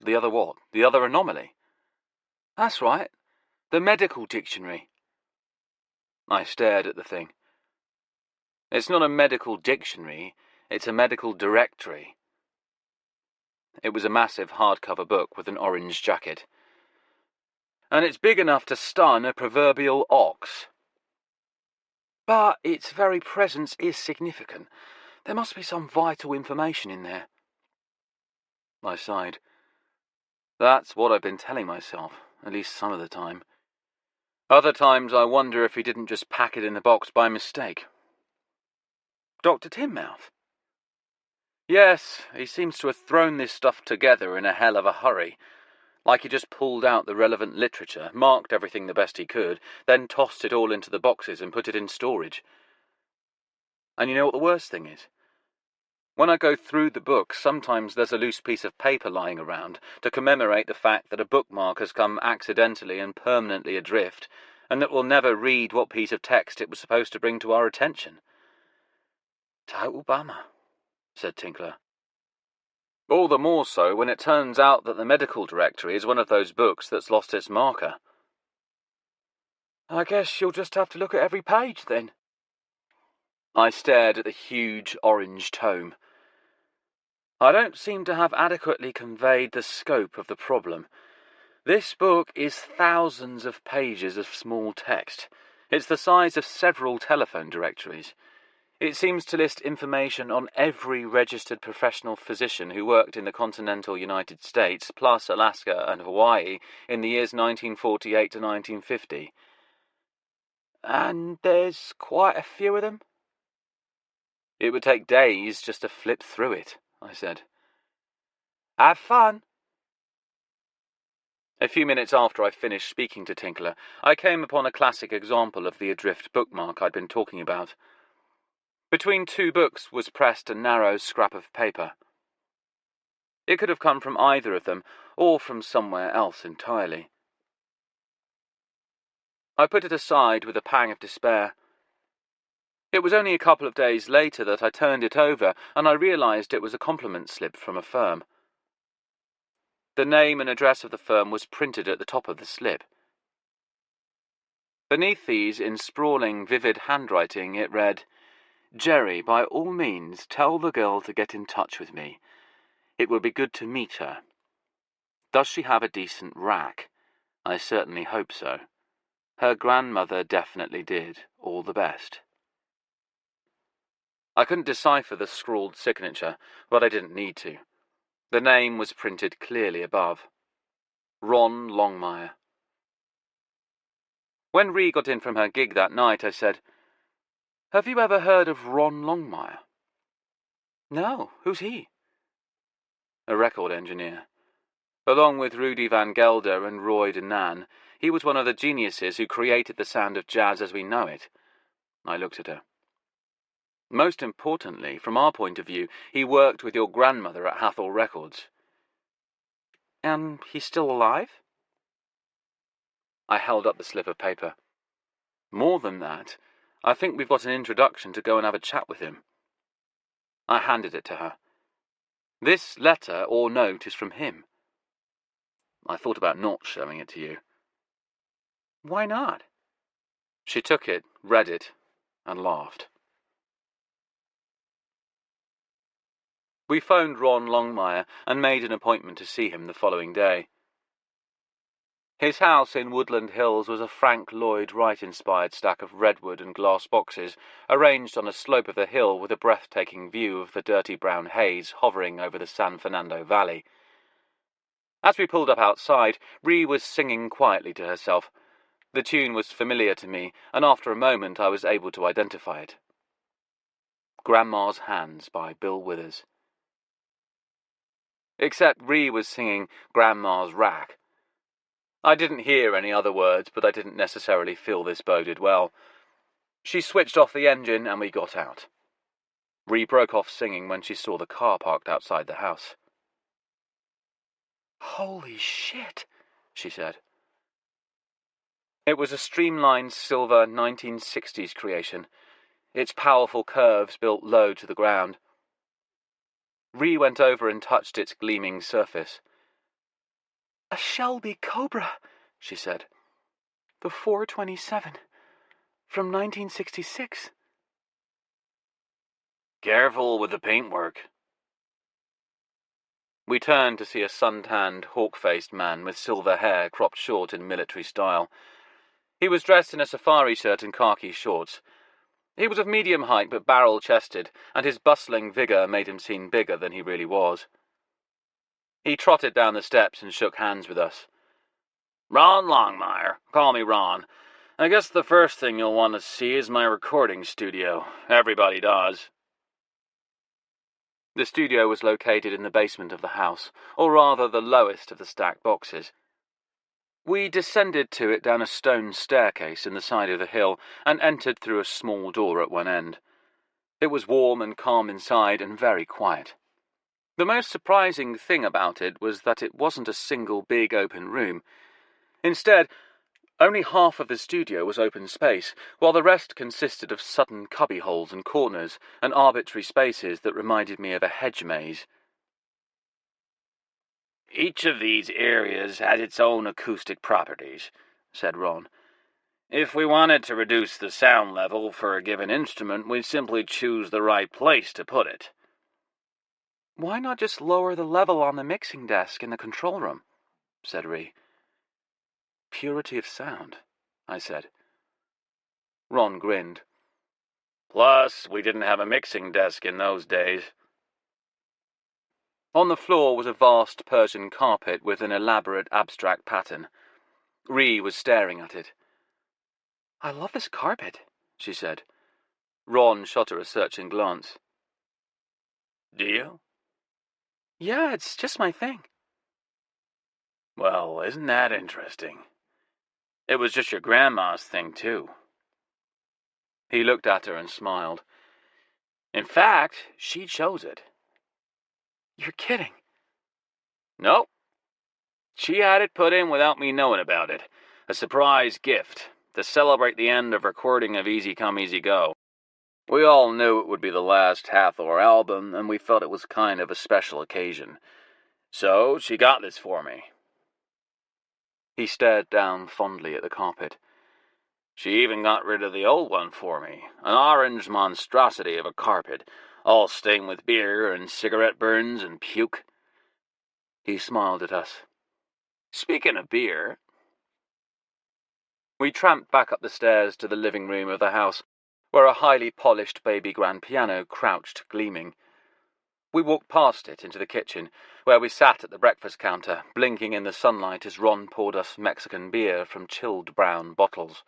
The other what? The other anomaly? That's right. The medical dictionary. I stared at the thing. It's not a medical dictionary, it's a medical directory. It was a massive hardcover book with an orange jacket. And it's big enough to stun a proverbial ox. But its very presence is significant. There must be some vital information in there. I sighed. That's what I've been telling myself, at least some of the time. Other times I wonder if he didn't just pack it in the box by mistake. Dr. Tinmouth? Yes, he seems to have thrown this stuff together in a hell of a hurry. Like he just pulled out the relevant literature, marked everything the best he could, then tossed it all into the boxes and put it in storage. And you know what the worst thing is? When I go through the book, sometimes there's a loose piece of paper lying around to commemorate the fact that a bookmark has come accidentally and permanently adrift, and that we'll never read what piece of text it was supposed to bring to our attention. Total bummer, said Tinkler. All the more so when it turns out that the medical directory is one of those books that's lost its marker. I guess you'll just have to look at every page, then. I stared at the huge orange tome. I don't seem to have adequately conveyed the scope of the problem. This book is thousands of pages of small text. It's the size of several telephone directories. It seems to list information on every registered professional physician who worked in the continental United States, plus Alaska and Hawaii, in the years 1948 to 1950. And there's quite a few of them? It would take days just to flip through it, I said. Have fun. A few minutes after I finished speaking to Tinkler, I came upon a classic example of the adrift bookmark I'd been talking about. Between two books was pressed a narrow scrap of paper. It could have come from either of them, or from somewhere else entirely. I put it aside with a pang of despair. It was only a couple of days later that I turned it over, and I realized it was a compliment slip from a firm. The name and address of the firm was printed at the top of the slip. Beneath these, in sprawling, vivid handwriting, it read, Jerry, by all means, tell the girl to get in touch with me. It would be good to meet her. Does she have a decent rack? I certainly hope so. Her grandmother definitely did. All the best. I couldn't decipher the scrawled signature, but I didn't need to. The name was printed clearly above. Ron Longmire. When Ree got in from her gig that night, I said, Have you ever heard of Ron Longmire? No, who's he? A record engineer. Along with Rudy Van Gelder and Roy DeNan, he was one of the geniuses who created the sound of jazz as we know it. I looked at her. Most importantly, from our point of view, he worked with your grandmother at Hathor Records. And he's still alive? I held up the slip of paper. More than that, I think we've got an introduction to go and have a chat with him. I handed it to her. This letter or note is from him. I thought about not showing it to you. Why not? She took it, read it, and laughed. We phoned Ron Longmire and made an appointment to see him the following day. His house in Woodland Hills was a Frank Lloyd Wright-inspired stack of redwood and glass boxes, arranged on a slope of the hill with a breathtaking view of the dirty brown haze hovering over the San Fernando Valley. As we pulled up outside, Ree was singing quietly to herself. The tune was familiar to me, and after a moment I was able to identify it. Grandma's Hands by Bill Withers. Except Ree was singing Grandma's Rack. I didn't hear any other words, but I didn't necessarily feel this boded well. She switched off the engine and we got out. Ree broke off singing when she saw the car parked outside the house. Holy shit, she said. It was a streamlined silver 1960s creation, its powerful curves built low to the ground. Ree went over and touched its gleaming surface. "A Shelby Cobra," she said. "The 427. From 1966. Careful with the paintwork." We turned to see a sun-tanned, hawk-faced man with silver hair cropped short in military style. He was dressed in a safari shirt and khaki shorts. He was of medium height but barrel-chested, and his bustling vigour made him seem bigger than he really was. He trotted down the steps and shook hands with us. "Ron Longmire. Call me Ron. I guess the first thing you'll want to see is my recording studio. Everybody does." The studio was located in the basement of the house, or rather the lowest of the stacked boxes. We descended to it down a stone staircase in the side of the hill and entered through a small door at one end. It was warm and calm inside and very quiet. The most surprising thing about it was that it wasn't a single big open room. Instead, only half of the studio was open space, while the rest consisted of sudden cubbyholes and corners and arbitrary spaces that reminded me of a hedge maze. "Each of these areas has its own acoustic properties," said Ron. "If we wanted to reduce the sound level for a given instrument, we'd simply choose the right place to put it." "Why not just lower the level on the mixing desk in the control room?" said Ree. "Purity of sound," I said. Ron grinned. "Plus, we didn't have a mixing desk in those days." On the floor was a vast Persian carpet with an elaborate abstract pattern. Ree was staring at it. "I love this carpet," she said. Ron shot her a searching glance. "Do you?" "Yeah, it's just my thing." "Well, isn't that interesting? It was just your grandma's thing, too." He looked at her and smiled. "In fact, she chose it." "You're kidding." "Nope. She had it put in without me knowing about it. A surprise gift, to celebrate the end of recording of Easy Come, Easy Go. We all knew it would be the last Hathor album, and we felt it was kind of a special occasion. So she got this for me." He stared down fondly at the carpet. "She even got rid of the old one for me, an orange monstrosity of a carpet, all stained with beer and cigarette burns and puke." He smiled at us. "Speaking of beer..." We tramped back up the stairs to the living room of the house, where a highly polished baby grand piano crouched gleaming. We walked past it into the kitchen, where we sat at the breakfast counter, blinking in the sunlight as Ron poured us Mexican beer from chilled brown bottles.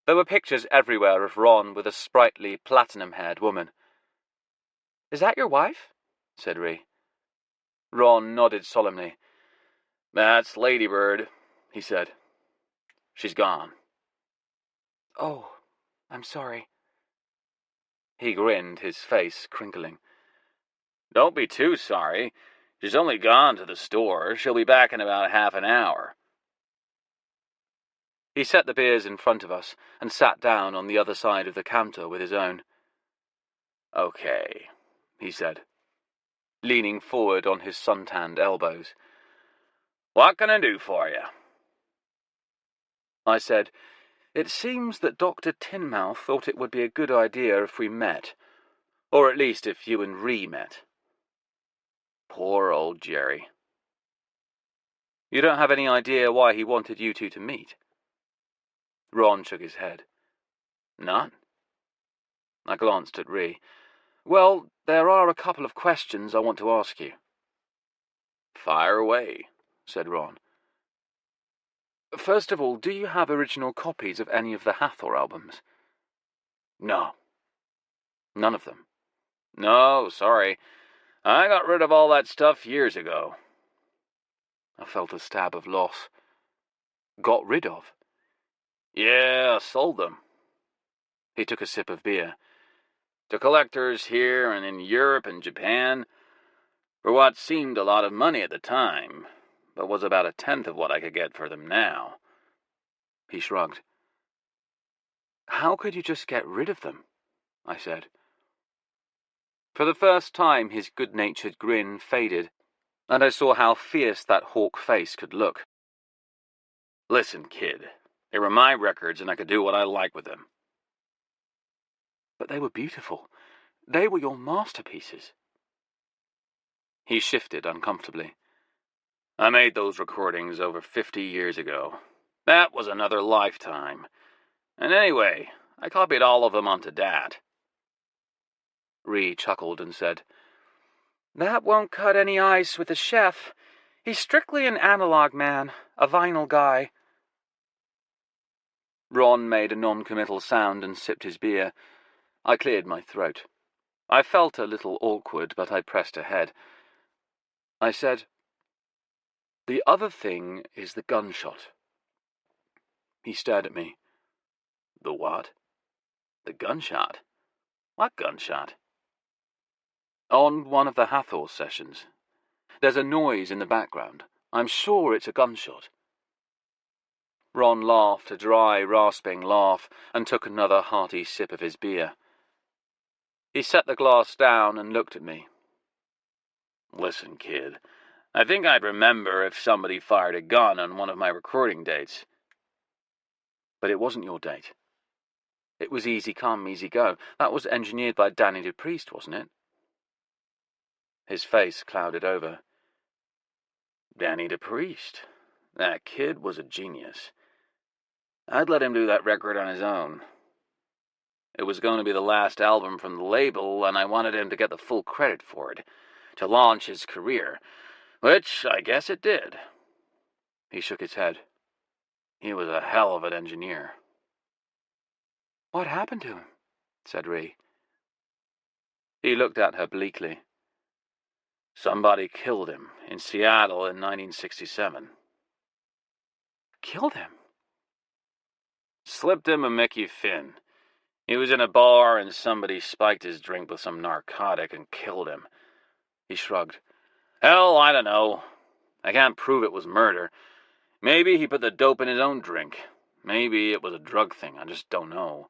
There were pictures everywhere of Ron with a sprightly, platinum-haired woman. "Is that your wife?" said Ree. Ron nodded solemnly. "That's Ladybird," he said. "She's gone." "Oh, I'm sorry." He grinned, his face crinkling. "Don't be too sorry. She's only gone to the store. She'll be back in about half an hour." He set the beers in front of us and sat down on the other side of the counter with his own. "Okay," he said, leaning forward on his suntanned elbows. "What can I do for you?" I said, "It seems that Dr. Tinmouth thought it would be a good idea if we met, or at least if you and Ree met." Poor old Jerry. "You don't have any idea why he wanted you two to meet?" Ron shook his head. "None?" I glanced at Ree. "Well, there are a couple of questions I want to ask you." "Fire away," said Ron. "First of all, do you have original copies of any of the Hathor albums?" "No." "None of them?" "No, sorry. I got rid of all that stuff years ago." I felt a stab of loss. "Got rid of?" "Yeah, sold them." He took a sip of beer. "To collectors here and in Europe and Japan, for what seemed a lot of money at the time, but was about a tenth of what I could get for them now." He shrugged. "How could you just get rid of them?" I said. For the first time his good-natured grin faded, and I saw how fierce that hawk face could look. "Listen, kid, they were my records and I could do what I like with them." "But they were beautiful. They were your masterpieces." He shifted uncomfortably. "I made those recordings over 50 years ago. That was another lifetime. And anyway, I copied all of them onto Dat." Ree chuckled and said, "That won't cut any ice with the chef. He's strictly an analog man, a vinyl guy." Ron made a non-committal sound and sipped his beer. I cleared my throat. I felt a little awkward, but I pressed ahead. I said, "The other thing is the gunshot." He stared at me. "The what?" "The gunshot? What gunshot?" "On one of the Hathor sessions. There's a noise in the background. I'm sure it's a gunshot." Ron laughed, a dry, rasping laugh, and took another hearty sip of his beer. He set the glass down and looked at me. "Listen, kid, I think I'd remember if somebody fired a gun on one of my recording dates." "But it wasn't your date. It was Easy Come, Easy Go. That was engineered by Danny DePriest, wasn't it?" His face clouded over. "Danny DePriest? That kid was a genius. I'd let him do that record on his own. It was going to be the last album from the label, and I wanted him to get the full credit for it, to launch his career, which I guess it did." He shook his head. "He was a hell of an engineer." "What happened to him?" said Ree. He looked at her bleakly. "Somebody killed him in Seattle in 1967. "Killed him?" "Slipped him a Mickey Finn. He was in a bar and somebody spiked his drink with some narcotic and killed him." He shrugged. "Hell, I don't know. I can't prove it was murder. Maybe he put the dope in his own drink. Maybe it was a drug thing. I just don't know.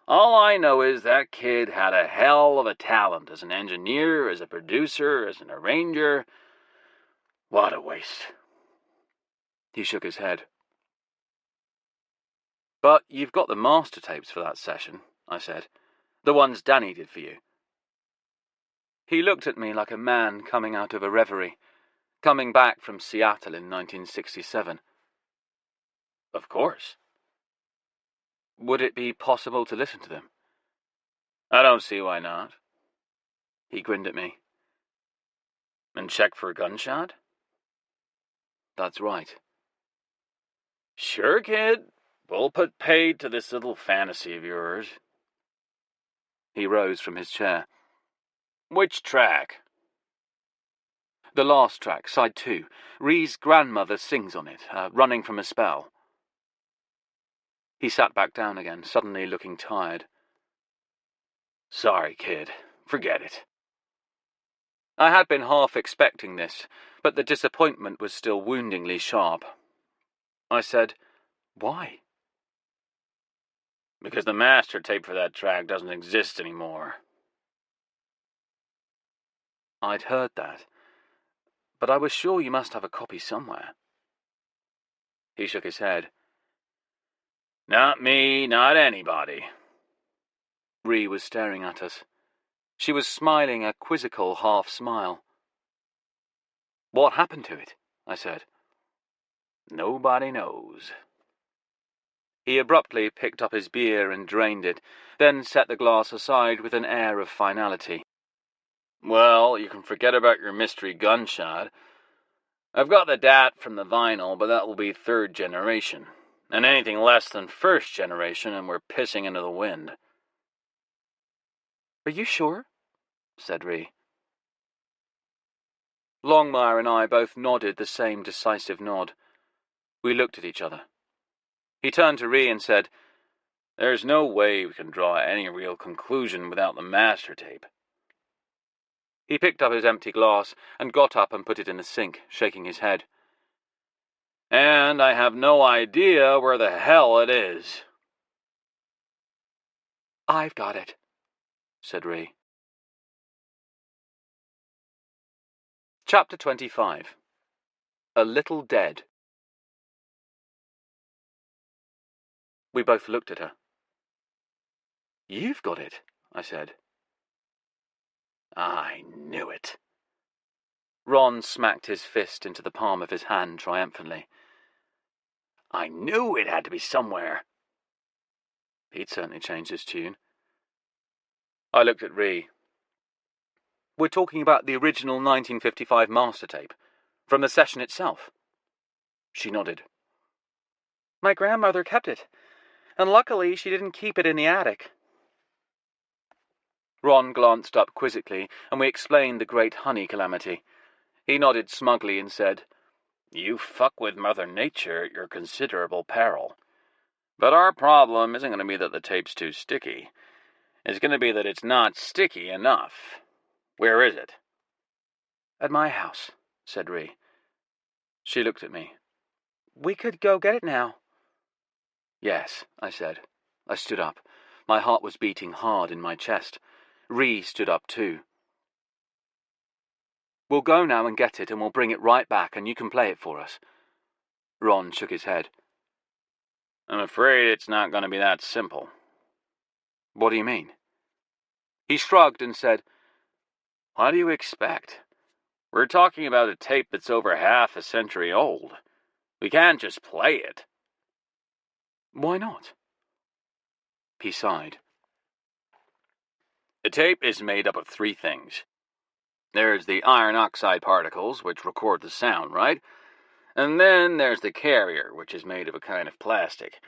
All I know is that kid had a hell of a talent as an engineer, as a producer, as an arranger. What a waste." He shook his head. "But you've got the master tapes for that session," I said. "The ones Danny did for you." He looked at me like a man coming out of a reverie, coming back from Seattle in 1967. "Of course." "Would it be possible to listen to them?" "I don't see why not." He grinned at me. "And check for a gunshot?" "That's right." "Sure, kid. We'll put paid to this little fantasy of yours." He rose from his chair. "Which track?" "The last track, side 2. Ree's grandmother sings on it, running from a spell." He sat back down again, suddenly looking tired. "Sorry, kid. Forget it." I had been half expecting this, but the disappointment was still woundingly sharp. I said, "Why?" "Because the master tape for that track doesn't exist anymore." I'd heard that, but I was sure you must have a copy somewhere. He shook his head. "Not me, not anybody." Ree was staring at us. She was smiling a quizzical half-smile. "What happened to it?" I said. "Nobody knows." He abruptly picked up his beer and drained it, then set the glass aside with an air of finality. "Well, you can forget about your mystery gunshot. I've got the DAT from the vinyl, but that will be 3rd generation. And anything less than 1st generation, and we're pissing into the wind." "Are you sure?" said Ree. Longmire and I both nodded the same decisive nod. We looked at each other. He turned to Ree and said, "There's no way we can draw any real conclusion without the master tape." He picked up his empty glass and got up and put it in the sink, shaking his head. "And I have no idea where the hell it is." "I've got it," said Ree. Chapter 25. A Little Dead. We both looked at her. "You've got it," I said. "I knew it." Ron smacked his fist into the palm of his hand triumphantly. "I knew it had to be somewhere." He'd certainly changed his tune. I looked at Ree. "We're talking about the original 1955 master tape, from the session itself." She nodded. "My grandmother kept it, and luckily she didn't keep it in the attic." Ron glanced up quizzically, and we explained the great honey calamity. He nodded smugly and said, "You fuck with Mother Nature at your considerable peril. But our problem isn't going to be that the tape's too sticky. It's going to be that it's not sticky enough. Where is it?" "At my house," said Ree. She looked at me. "We could go get it now." "Yes," I said. I stood up. My heart was beating hard in my chest. Ree stood up too. "We'll go now and get it, and we'll bring it right back, and you can play it for us." Ron shook his head. "I'm afraid it's not going to be that simple." "What do you mean?" He shrugged and said, "What do you expect? We're talking about a tape that's over half a century old. We can't just play it." "Why not?" He sighed. "The tape is made up of three things. There's the iron oxide particles, which record the sound, right? And then there's the carrier, which is made of a kind of plastic.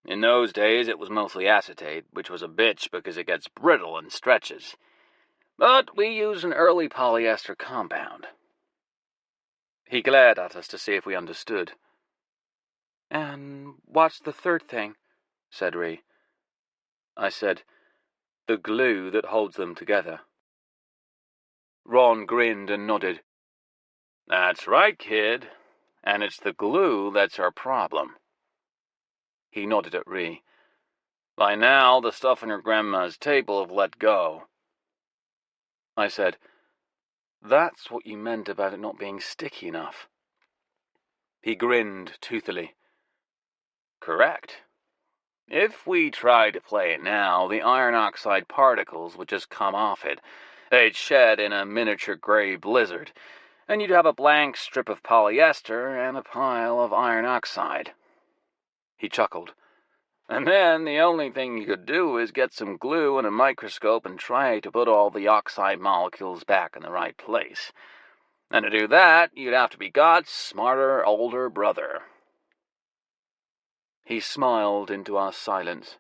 In those days, it was mostly acetate, which was a bitch because it gets brittle and stretches. But we use an early polyester compound." He glared at us to see if we understood. "And what's the third thing?" said Ree. I said, "The glue that holds them together." Ron grinned and nodded. "That's right, kid. And it's the glue that's our problem." He nodded at Ree. "By now, the stuff on your grandma's tape will have let go." I said, "That's what you meant about it not being sticky enough." He grinned toothily. "Correct. If we tried to play it now, the iron oxide particles would just come off it. They'd shed in a miniature grey blizzard, and you'd have a blank strip of polyester and a pile of iron oxide." He chuckled. "And then the only thing you could do is get some glue and a microscope and try to put all the oxide molecules back in the right place. And to do that, you'd have to be God's smarter older brother." He smiled into our silence.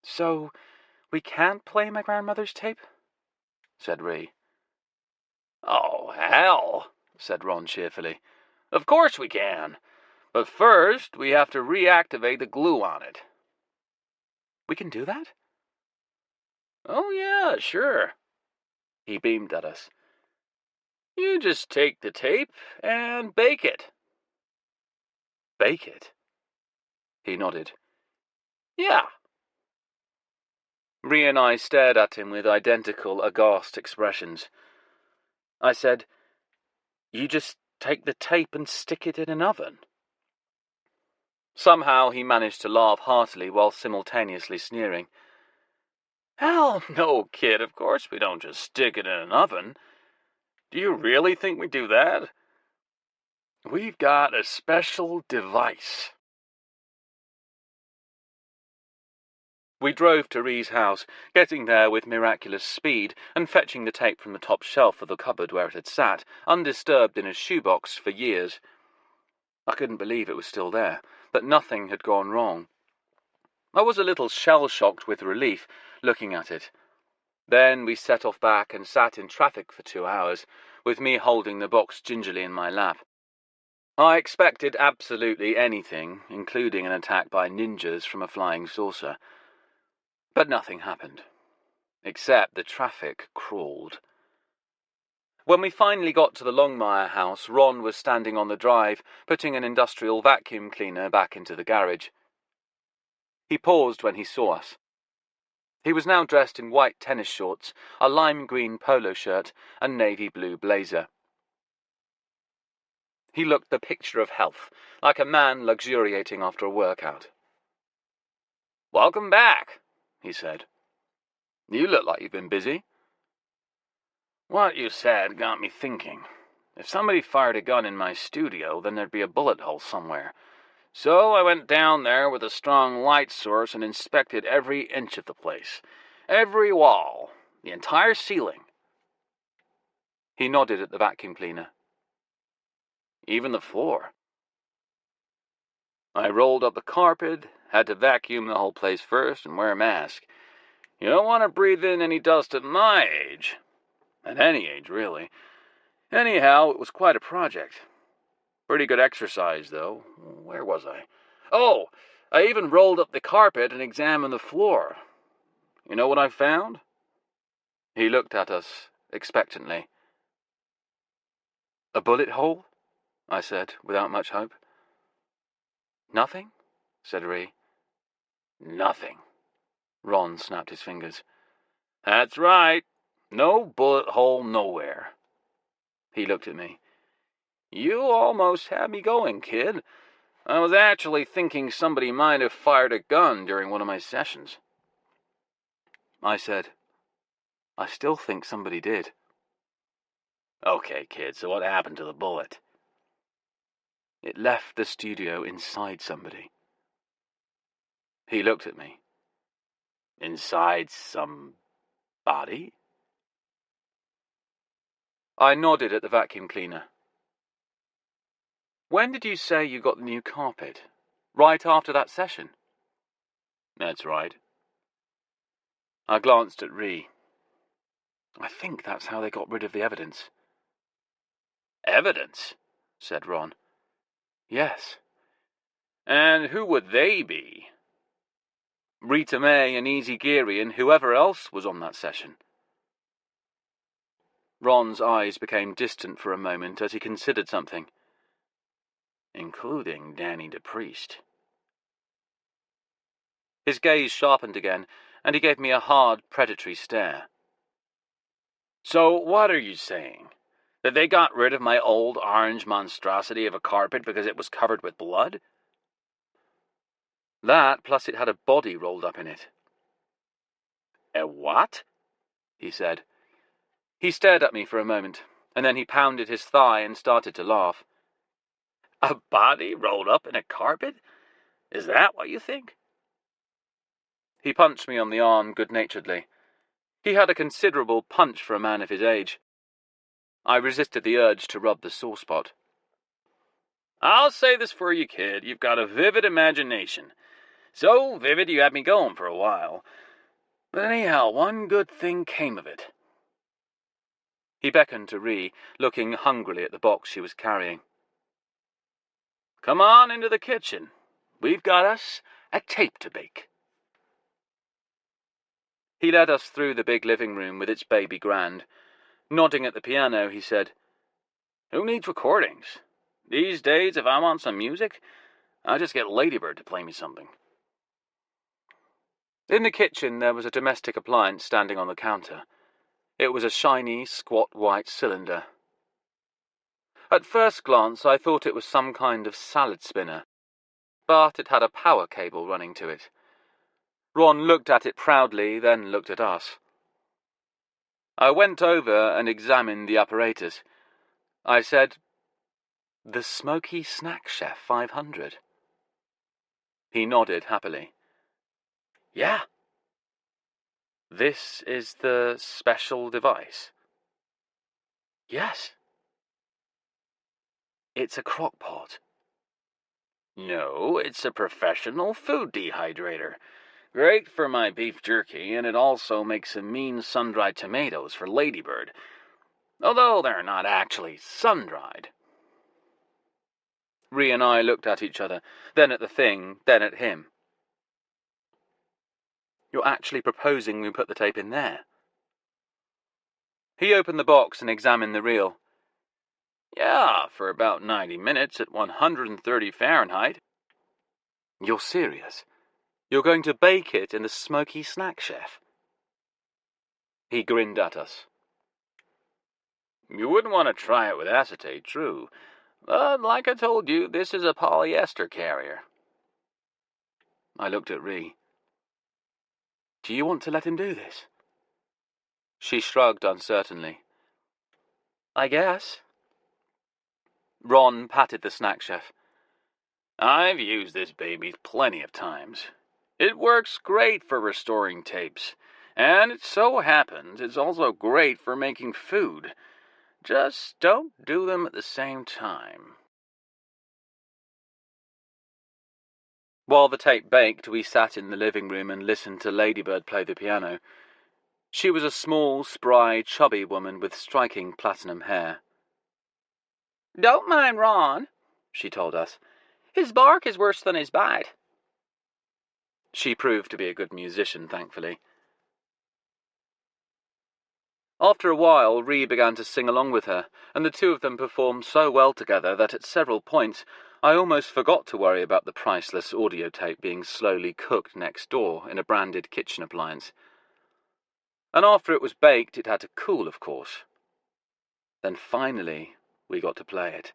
"So, we can't play my grandmother's tape?" said Ree. "Oh, hell," said Ron cheerfully. "Of course we can. But first, we have to reactivate the glue on it." "We can do that?" "Oh, yeah, sure." He beamed at us. "You just take the tape and bake it." "Bake it?" He nodded. "Yeah." Rhea and I stared at him with identical aghast expressions. I said, "You just take the tape and stick it in an oven?" Somehow he managed to laugh heartily while simultaneously sneering. "Hell no, kid, of course we don't just stick it in an oven. Do you really think we do that? We've got a special device." We drove to Ree's house, getting there with miraculous speed and fetching the tape from the top shelf of the cupboard where it had sat, undisturbed in his shoebox for years. I couldn't believe it was still there, that nothing had gone wrong. I was a little shell-shocked with relief, looking at it. Then we set off back and sat in traffic for 2 hours, with me holding the box gingerly in my lap. I expected absolutely anything, including an attack by ninjas from a flying saucer. But nothing happened, except the traffic crawled. When we finally got to the Longmire house, Ron was standing on the drive, putting an industrial vacuum cleaner back into the garage. He paused when he saw us. He was now dressed in white tennis shorts, a lime green polo shirt, and navy blue blazer. He looked the picture of health, like a man luxuriating after a workout. "Welcome back," he said. "You look like you've been busy." "What you said got me thinking. If somebody fired a gun in my studio, then there'd be a bullet hole somewhere. So I went down there with a strong light source and inspected every inch of the place. Every wall. The entire ceiling." He nodded at the vacuum cleaner. "Even the floor." "I rolled up the carpet, had to vacuum the whole place first and wear a mask. You don't want to breathe in any dust at my age. At any age, really. Anyhow, it was quite a project. Pretty good exercise, though. Where was I? Oh, I even rolled up the carpet and examined the floor. You know what I found?" He looked at us expectantly. "A bullet hole?" I said, without much hope. "Nothing?" said Ree. "Nothing." Ron snapped his fingers. "That's right. No bullet hole nowhere." He looked at me. "You almost had me going, kid. I was actually thinking somebody might have fired a gun during one of my sessions." I said, "I still think somebody did." "Okay, kid, so what happened to the bullet?" "It left the studio inside somebody." He looked at me. "Inside some body?" I nodded at the vacuum cleaner. "When did you say you got the new carpet? Right after that session?" "That's right." I glanced at Ree. "I think that's how they got rid of the evidence." "Evidence?" said Ron. "Yes." "And who would they be?" "Rita May and Easy Geary and whoever else was on that session." Ron's eyes became distant for a moment as he considered something. "Including Danny DePriest." His gaze sharpened again, and he gave me a hard, predatory stare. "So what are you saying? That they got rid of my old orange monstrosity of a carpet because it was covered with blood?" "That, plus it had a body rolled up in it." "A what?" he said. He stared at me for a moment, and then he pounded his thigh and started to laugh. "A body rolled up in a carpet? Is that what you think?" He punched me on the arm good-naturedly. He had a considerable punch for a man of his age. I resisted the urge to rub the sore spot. "I'll say this for you, kid. You've got a vivid imagination. So vivid you had me going for a while. But anyhow, one good thing came of it." He beckoned to Ree, looking hungrily at the box she was carrying. "Come on into the kitchen. We've got us a tape to bake." He led us through the big living room with its baby grand. Nodding at the piano, he said, "Who needs recordings? These days, if I want some music, I just get Ladybird to play me something." In the kitchen, there was a domestic appliance standing on the counter. It was a shiny, squat white cylinder. At first glance, I thought it was some kind of salad spinner, but it had a power cable running to it. Ron looked at it proudly, then looked at us. I went over and examined the apparatus. I said, "The Smoky Snack Chef 500. He nodded happily. "Yeah." "This is the special device?" "Yes." "It's a crock pot." "No, it's a professional food dehydrator. Great for my beef jerky, and it also makes a mean sun-dried tomatoes for Ladybird. Although they're not actually sun-dried." Ree and I looked at each other, then at the thing, then at him. "You're actually proposing we put the tape in there?" He opened the box and examined the reel. "Yeah, for about 90 minutes at 130 Fahrenheit. "You're serious? You're going to bake it in the Smoky Snack Chef?" He grinned at us. You wouldn't want to try it with acetate, true. But like I told you, this is a polyester carrier. I looked at Ree. Do you want to let him do this? She shrugged uncertainly. I guess. Ron patted the snack chef. I've used this baby plenty of times. It works great for restoring tapes, and it so happens it's also great for making food. Just don't do them at the same time. While the tape baked, we sat in the living room and listened to Ladybird play the piano. She was a small, spry, chubby woman with striking platinum hair. Don't mind Ron, she told us. His bark is worse than his bite. She proved to be a good musician, thankfully. After a while, Ree began to sing along with her, and the two of them performed so well together that at several points I almost forgot to worry about the priceless audio tape being slowly cooked next door in a branded kitchen appliance. And after it was baked, it had to cool, of course. Then finally, we got to play it.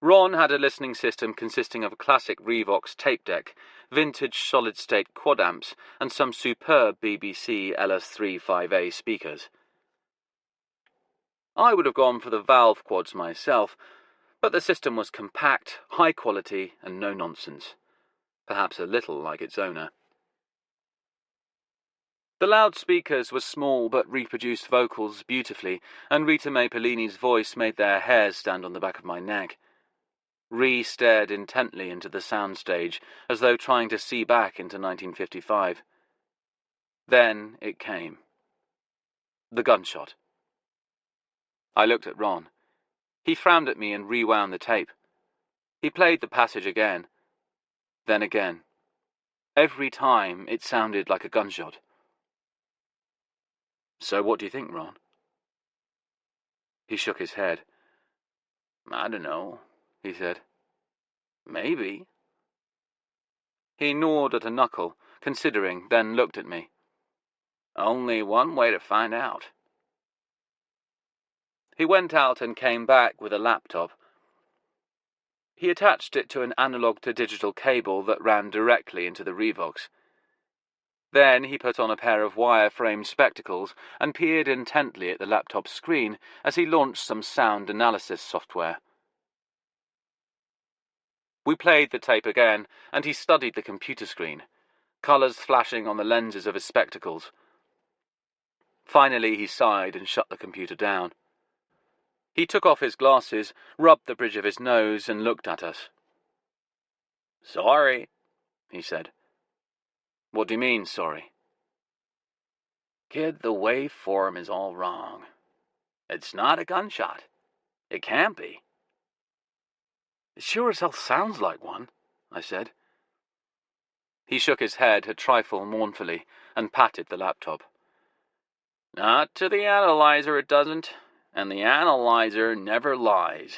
Ron had a listening system consisting of a classic Revox tape deck, vintage solid-state quad amps, and some superb BBC LS3 5A speakers. I would have gone for the valve quads myself, but the system was compact, high quality, and no nonsense. Perhaps a little like its owner. The loudspeakers were small but reproduced vocals beautifully, and Rita Mae Pellini's voice made their hairs stand on the back of my neck. Ree stared intently into the soundstage, as though trying to see back into 1955. Then it came. The gunshot. I looked at Ron. He frowned at me and rewound the tape. He played the passage again. Then again. Every time it sounded like a gunshot. So what do you think, Ron? He shook his head. I don't know, he said. Maybe. He gnawed at a knuckle, considering, then looked at me. Only one way to find out. He went out and came back with a laptop. He attached it to an analog-to-digital cable that ran directly into the Revox. Then he put on a pair of wire-framed spectacles and peered intently at the laptop screen as he launched some sound analysis software. We played the tape again, and he studied the computer screen, colours flashing on the lenses of his spectacles. Finally he sighed and shut the computer down. He took off his glasses, rubbed the bridge of his nose, and looked at us. Sorry, he said. What do you mean, sorry? Kid, the waveform is all wrong. It's not a gunshot. It can't be. It sure as hell sounds like one, I said. He shook his head a trifle mournfully and patted the laptop. Not to the analyzer it doesn't, and the analyzer never lies.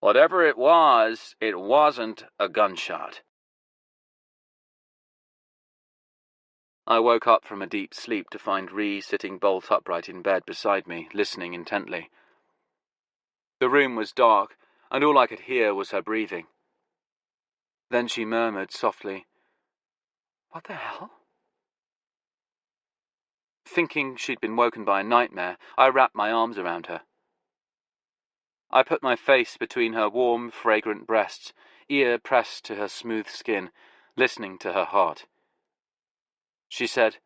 Whatever it wasn't a gunshot. I woke up from a deep sleep to find Ree sitting bolt upright in bed beside me, listening intently. The room was dark, and all I could hear was her breathing. Then she murmured softly, What the hell? Thinking she'd been woken by a nightmare, I wrapped my arms around her. I put my face between her warm, fragrant breasts, ear pressed to her smooth skin, listening to her heart. She said,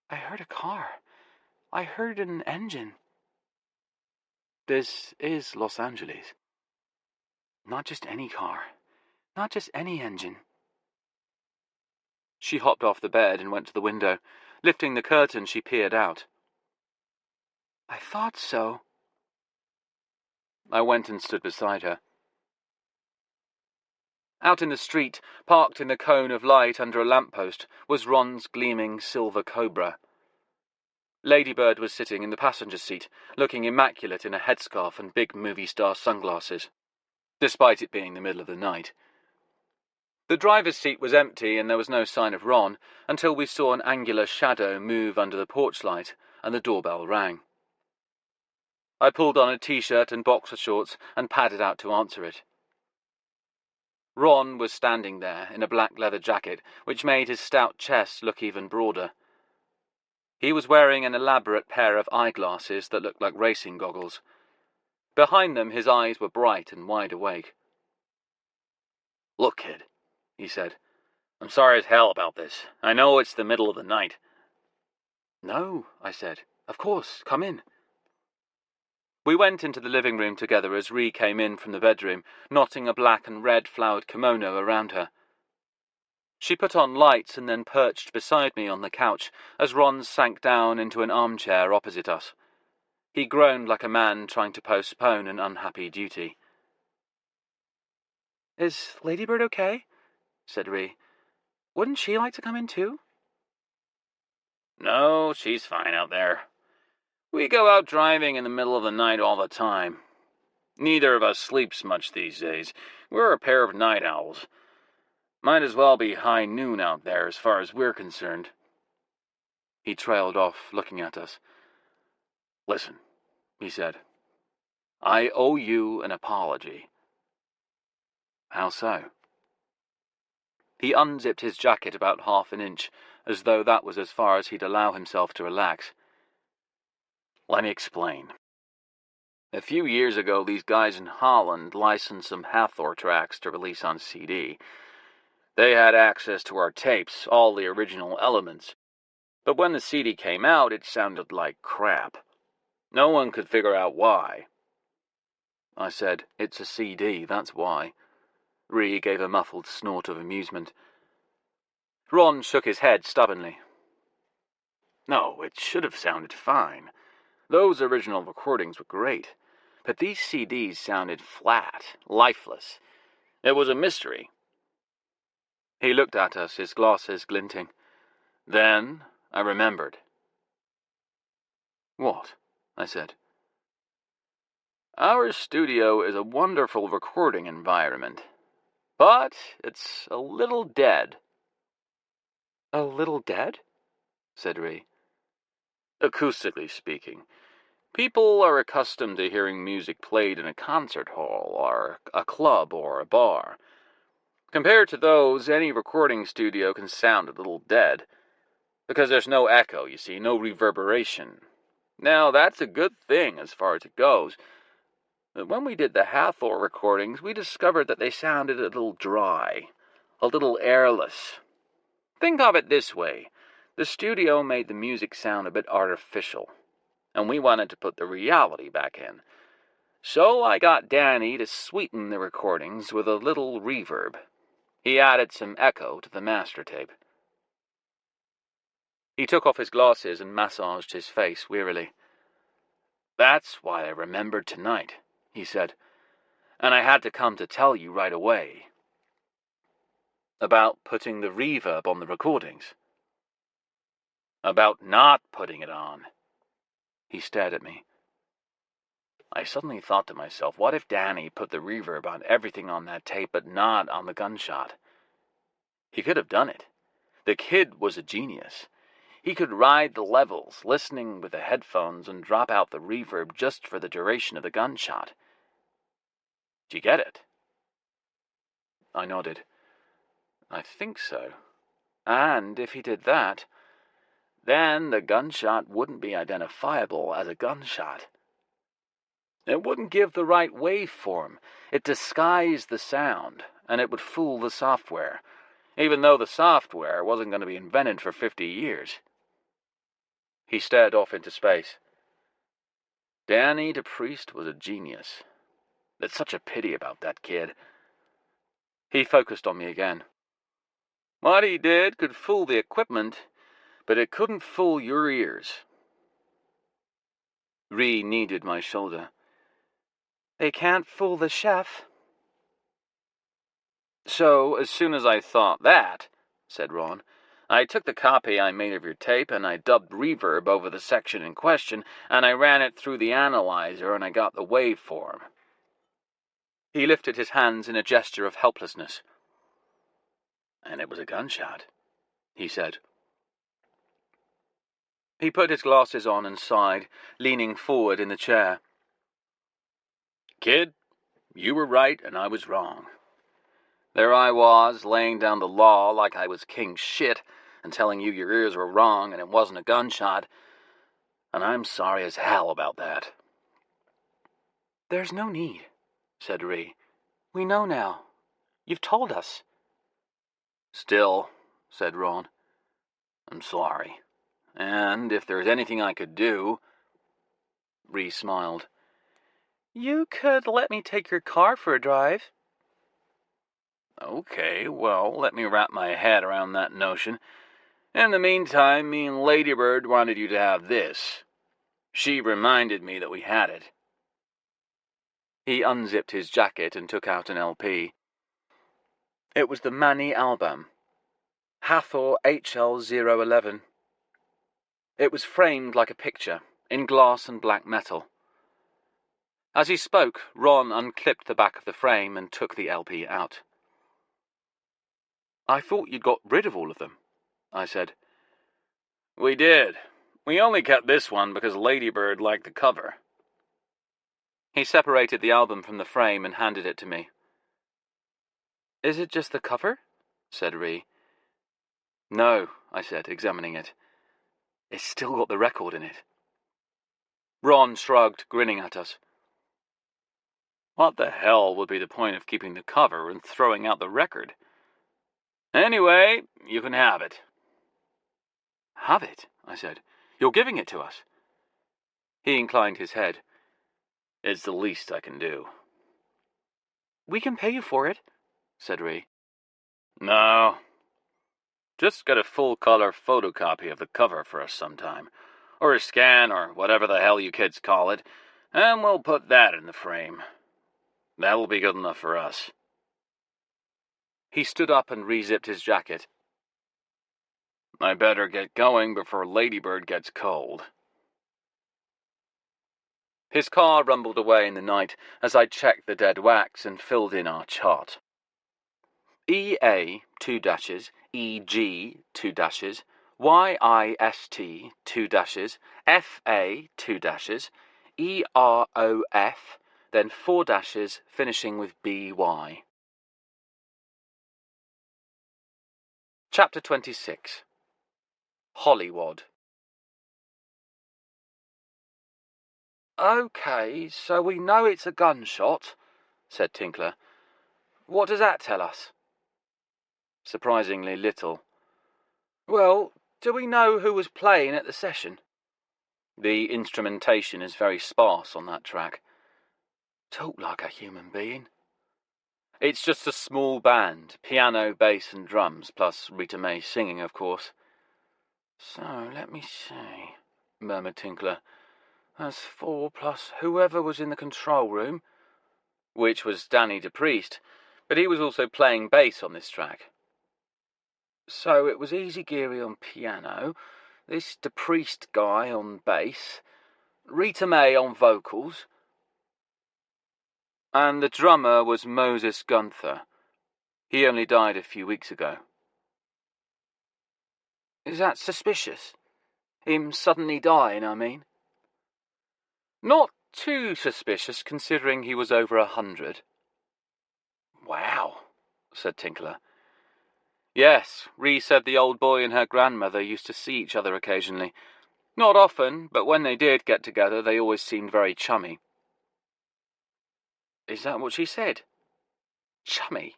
I heard a car. I heard an engine. This is Los Angeles. Not just any car. Not just any engine. She hopped off the bed and went to the window. Lifting the curtain, she peered out. I thought so. I went and stood beside her. Out in the street, parked in the cone of light under a lamppost, was Ron's gleaming silver Cobra. Ladybird was sitting in the passenger seat, looking immaculate in a headscarf and big movie star sunglasses, despite it being the middle of the night. The driver's seat was empty and there was no sign of Ron until we saw an angular shadow move under the porch light and the doorbell rang. I pulled on a t-shirt and boxer shorts and padded out to answer it. Ron was standing there in a black leather jacket, which made his stout chest look even broader. He was wearing an elaborate pair of eyeglasses that looked like racing goggles. Behind them, his eyes were bright and wide awake. "Look, kid," he said. "I'm sorry as hell about this. I know it's the middle of the night." "No," I said. "Of course, come in." We went into the living room together as Ree came in from the bedroom, knotting a black and red flowered kimono around her. She put on lights and then perched beside me on the couch as Ron sank down into an armchair opposite us. He groaned like a man trying to postpone an unhappy duty. "Is Ladybird okay?" said Ree. "Wouldn't she like to come in too?" "No, she's fine out there. We go out driving in the middle of the night all the time. Neither of us sleeps much these days. We're a pair of night owls. Might as well be high noon out there as far as we're concerned." He trailed off, looking at us. "Listen," he said. "I owe you an apology." "How so?" He unzipped his jacket about half an inch, as though that was as far as he'd allow himself to relax. "Let me explain. A few years ago, these guys in Holland licensed some Hathor tracks to release on CD. They had access to our tapes, all the original elements. But when the CD came out, it sounded like crap. No one could figure out why." I said, "It's a CD, that's why." Ree gave a muffled snort of amusement. Ron shook his head stubbornly. "No, it should have sounded fine. Those original recordings were great. But these CDs sounded flat, lifeless. It was a mystery." He looked at us, his glasses glinting. "Then I remembered." "What?" I said. "Our studio is a wonderful recording environment, but it's a little dead." "A little dead?" said Ree. "Acoustically speaking. People are accustomed to hearing music played in a concert hall, or a club, or a bar. Compared to those, any recording studio can sound a little dead. Because there's no echo, you see, no reverberation. Now, that's a good thing as far as it goes. But when we did the Hathor recordings, we discovered that they sounded a little dry, a little airless. Think of it this way. The studio made the music sound a bit artificial, and we wanted to put the reality back in. So I got Danny to sweeten the recordings with a little reverb. He added some echo to the master tape." He took off his glasses and massaged his face wearily. "That's why I remembered tonight," he said. "And I had to come to tell you right away." "About putting the reverb on the recordings?" "About not putting it on." He stared at me. I suddenly thought to myself, what if Danny put the reverb on everything on that tape but not on the gunshot? He could have done it. The kid was a genius. He could ride the levels, listening with the headphones, and drop out the reverb just for the duration of the gunshot. Do you get it? I nodded. I think so. And if he did that, then the gunshot wouldn't be identifiable as a gunshot. It wouldn't give the right waveform. It disguised the sound, and it would fool the software, even though the software wasn't going to be invented for 50 years. He stared off into space. Danny DePriest was a genius. It's such a pity about that kid. He focused on me again. What he did could fool the equipment, but it couldn't fool your ears. Ree kneaded my shoulder. "They can't fool the chef." "So, as soon as I thought that," said Ron, "I took the copy I made of your tape and I dubbed reverb over the section in question, and I ran it through the analyzer and I got the waveform." He lifted his hands in a gesture of helplessness. And it was a gunshot, he said. He put his glasses on and sighed, leaning forward in the chair. Kid, you were right and I was wrong. There I was, laying down the law like I was king shit and telling you your ears were wrong and it wasn't a gunshot, and I'm sorry as hell about that. There's no need, said Ree. We know now. You've told us. Still, said Ron, I'm sorry. And if there's anything I could do... Ree smiled. You could let me take your car for a drive. Okay, well, let me wrap my head around that notion. In the meantime, me and Ladybird wanted you to have this. She reminded me that we had it. He unzipped his jacket and took out an LP. It was the Manny album, Hathor HL011. It was framed like a picture, in glass and black metal. As he spoke, Ron unclipped the back of the frame and took the LP out. I thought you'd got rid of all of them, I said. We did. We only kept this one because Ladybird liked the cover. He separated the album from the frame and handed it to me. Is it just the cover? Said Ree. No, I said, examining it. It's still got the record in it. Ron shrugged, grinning at us. What the hell would be the point of keeping the cover and throwing out the record? Anyway, you can have it. Have it? I said. You're giving it to us. He inclined his head. It's the least I can do. We can pay you for it, said Ree. No. Just get a full-color photocopy of the cover for us sometime. Or a scan, or whatever the hell you kids call it, and we'll put that in the frame. That'll be good enough for us. He stood up and re-zipped his jacket. I better get going before Ladybird gets cold. His car rumbled away in the night as I checked the dead wax and filled in our chart. EA, 2 dashes, EG, 2 dashes, YIST, 2 dashes, FA, 2 dashes, EROF, then 4 dashes, finishing with BY. Chapter 26. Hollywood. Okay, so we know it's a gunshot, said Tinkler. What does that tell us? Surprisingly little. Well, do we know who was playing at the session? The instrumentation is very sparse on that track. Talk like a human being. It's just a small band, piano, bass and drums, plus Rita May singing, of course. So, let me see, murmured Tinkler. That's 4 plus whoever was in the control room. Which was Danny DePriest, but he was also playing bass on this track. So it was Easy Geary on piano, this DePriest guy on bass, Rita May on vocals, and the drummer was Moses Gunther. He only died a few weeks ago. Is that suspicious? Him suddenly dying, I mean? Not too suspicious, considering he was over 100. Wow, said Tinkler. Yes, Ree said the old boy and her grandmother used to see each other occasionally. Not often, but when they did get together, they always seemed very chummy. Is that what she said? Chummy?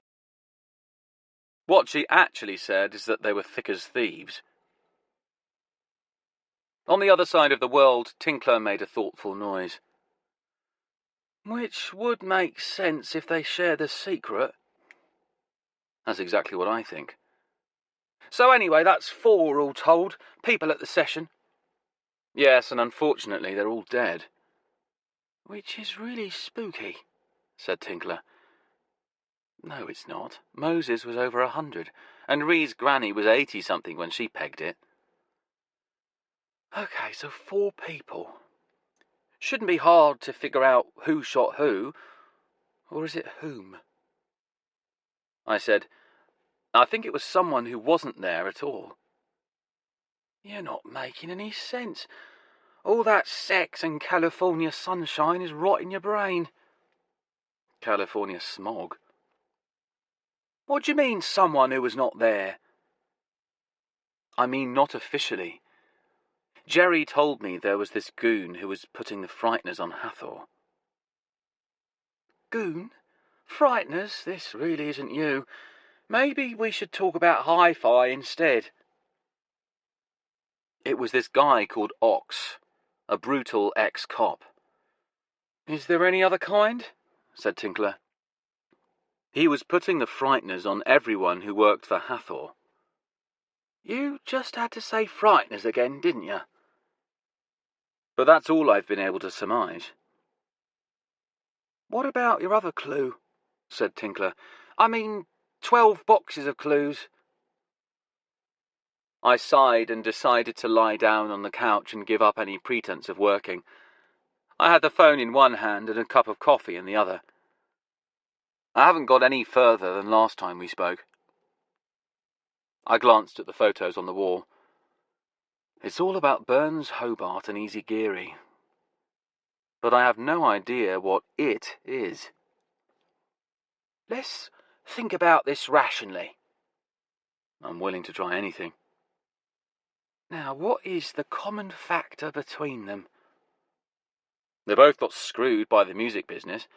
What she actually said is that they were thick as thieves. On the other side of the world, Tinkler made a thoughtful noise. Which would make sense if they share the secret. That's exactly what I think. So anyway, that's 4 all told, people at the session. Yes, and unfortunately they're all dead. Which is really spooky, said Tinkler. No, it's not. Moses was over 100, and Ree's granny was 80-something when she pegged it. Okay, so 4 people. Shouldn't be hard to figure out who shot who, or is it whom? I said, I think it was someone who wasn't there at all. You're not making any sense. All that sex and California sunshine is rotting your brain. California smog? What do you mean, someone who was not there? I mean, not officially. Jerry told me there was this goon who was putting the frighteners on Hathor. Goon? Frighteners? This really isn't you. Maybe we should talk about hi-fi instead. It was this guy called Ox, a brutal ex-cop. Is there any other kind? Said Tinkler. He was putting the frighteners on everyone who worked for Hathor. You just had to say frighteners again, didn't you? But that's all I've been able to surmise. What about your other clue? Said Tinkler. I mean, 12 boxes of clues. I sighed and decided to lie down on the couch and give up any pretense of working. I had the phone in one hand and a cup of coffee in the other. I haven't got any further than last time we spoke. I glanced at the photos on the wall. It's all about Burns, Hobart and Easy Geary. But I have no idea what it is. Let's think about this rationally. I'm willing to try anything. Now, what is the common factor between them? They both got screwed by the music business,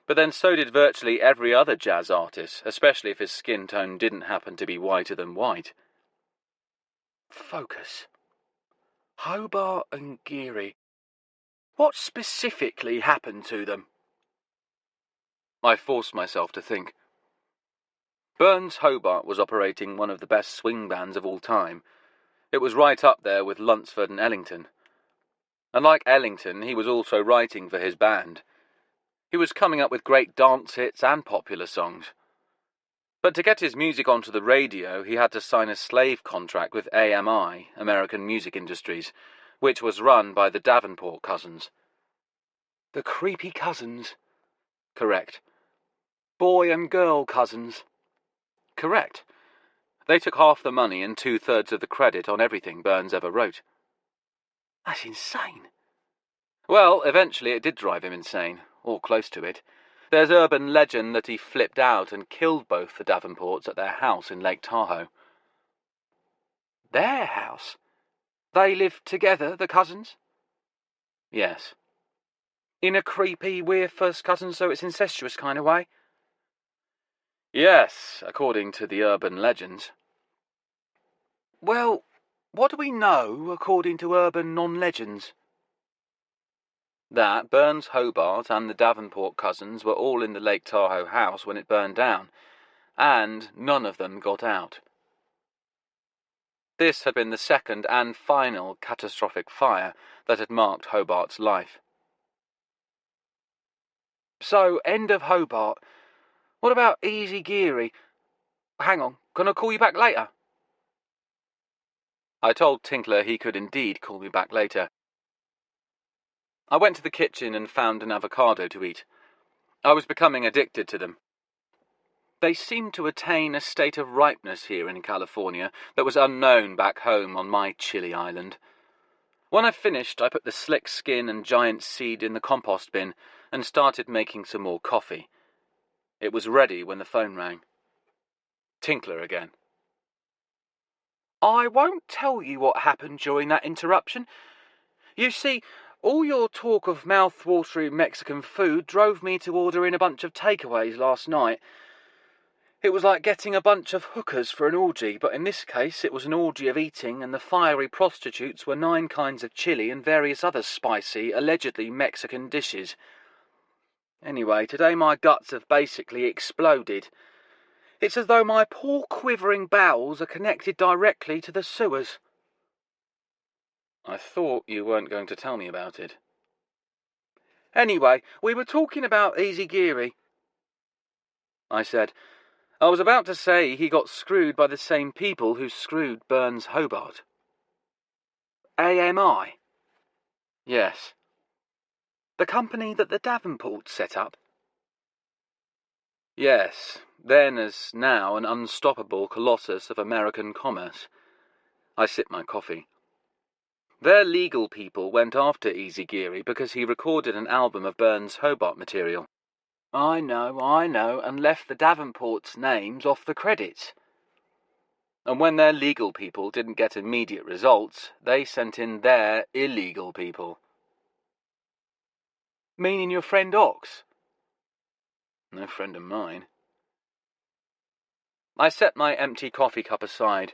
but then so did virtually every other jazz artist, especially if his skin tone didn't happen to be whiter than white. Focus. Hobart and Geary. What specifically happened to them? I forced myself to think. Burns Hobart was operating one of the best swing bands of all time. It was right up there with Lunsford and Ellington. And like Ellington, he was also writing for his band. He was coming up with great dance hits and popular songs. But to get his music onto the radio, he had to sign a slave contract with AMI, American Music Industries, which was run by the Davenport cousins. The creepy cousins? Correct. Boy and girl cousins? Correct. They took half the money and 2/3 of the credit on everything Burns ever wrote. That's insane. Well, eventually it did drive him insane, or close to it. There's urban legend that he flipped out and killed both the Davenports at their house in Lake Tahoe. Their house? They lived together, the cousins? Yes. In a creepy, we're first cousins, so it's incestuous kind of way? Yes, according to the urban legends. Well, what do we know according to urban non-legends? That Burns Hobart and the Davenport cousins were all in the Lake Tahoe house when it burned down, and none of them got out. This had been the second and final catastrophic fire that had marked Hobart's life. So, end of Hobart. What about Easy Geary? Hang on, can I call you back later? I told Tinkler he could indeed call me back later. I went to the kitchen and found an avocado to eat. I was becoming addicted to them. They seemed to attain a state of ripeness here in California that was unknown back home on my chilly island. When I finished, I put the slick skin and giant seed in the compost bin and started making some more coffee. It was ready when the phone rang. Tinkler again. I won't tell you what happened during that interruption. You see, all your talk of mouth-watering Mexican food drove me to order in a bunch of takeaways last night. It was like getting a bunch of hookers for an orgy, but in this case it was an orgy of eating, and the fiery prostitutes were 9 kinds of chili and various other spicy, allegedly Mexican dishes. Anyway, today my guts have basically exploded. It's as though my poor quivering bowels are connected directly to the sewers. I thought you weren't going to tell me about it. Anyway, we were talking about Easy Geary. I said, I was about to say he got screwed by the same people who screwed Burns Hobart. AMI? Yes. The company that the Davenports set up? Yes, then as now an unstoppable colossus of American commerce. I sipped my coffee. Their legal people went after Easy Geary because he recorded an album of Burns' Hobart material. I know, and left the Davenports' names off the credits. And when their legal people didn't get immediate results, they sent in their illegal people. Meaning your friend Ox? No friend of mine. I set my empty coffee cup aside.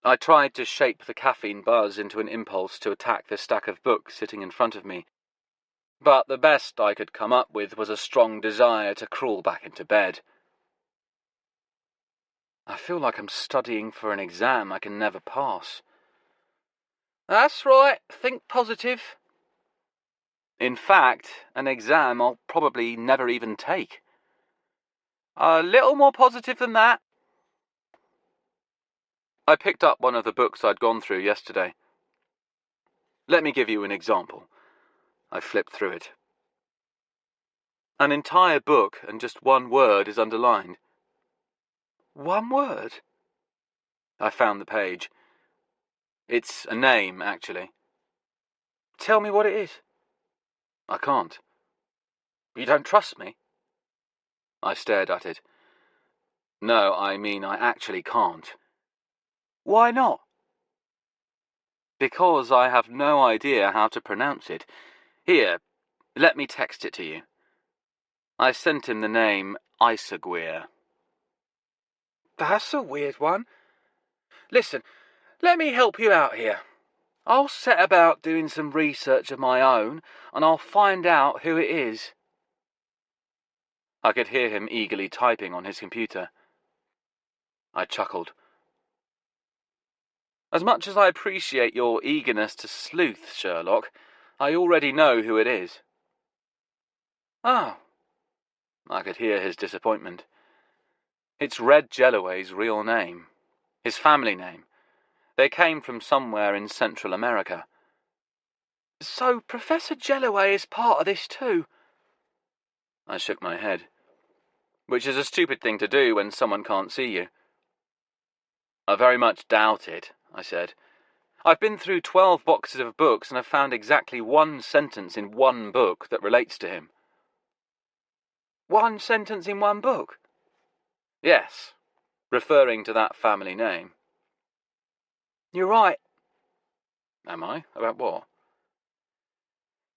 I tried to shape the caffeine buzz into an impulse to attack the stack of books sitting in front of me, but the best I could come up with was a strong desire to crawl back into bed. I feel like I'm studying for an exam I can never pass. That's right, think positive. In fact, an exam I'll probably never even take. A little more positive than that. I picked up one of the books I'd gone through yesterday. Let me give you an example. I flipped through it. An entire book and just one word is underlined. One word? I found the page. It's a name, actually. Tell me what it is. I can't. You don't trust me? I stared at it. No, I mean I actually can't. Why not? Because I have no idea how to pronounce it. Here, let me text it to you. I sent him the name Isaguirre. That's a weird one. Listen, let me help you out here. I'll set about doing some research of my own, and I'll find out who it is. I could hear him eagerly typing on his computer. I chuckled. As much as I appreciate your eagerness to sleuth, Sherlock, I already know who it is. Oh. I could hear his disappointment. It's Red Jellaway's real name. His family name. They came from somewhere in Central America. So Professor Jellaway is part of this too? I shook my head. Which is a stupid thing to do when someone can't see you. I very much doubt it, I said. I've been through 12 boxes of books and have found exactly one sentence in one book that relates to him. One sentence in one book? Yes, referring to that family name. You're right. Am I? About what?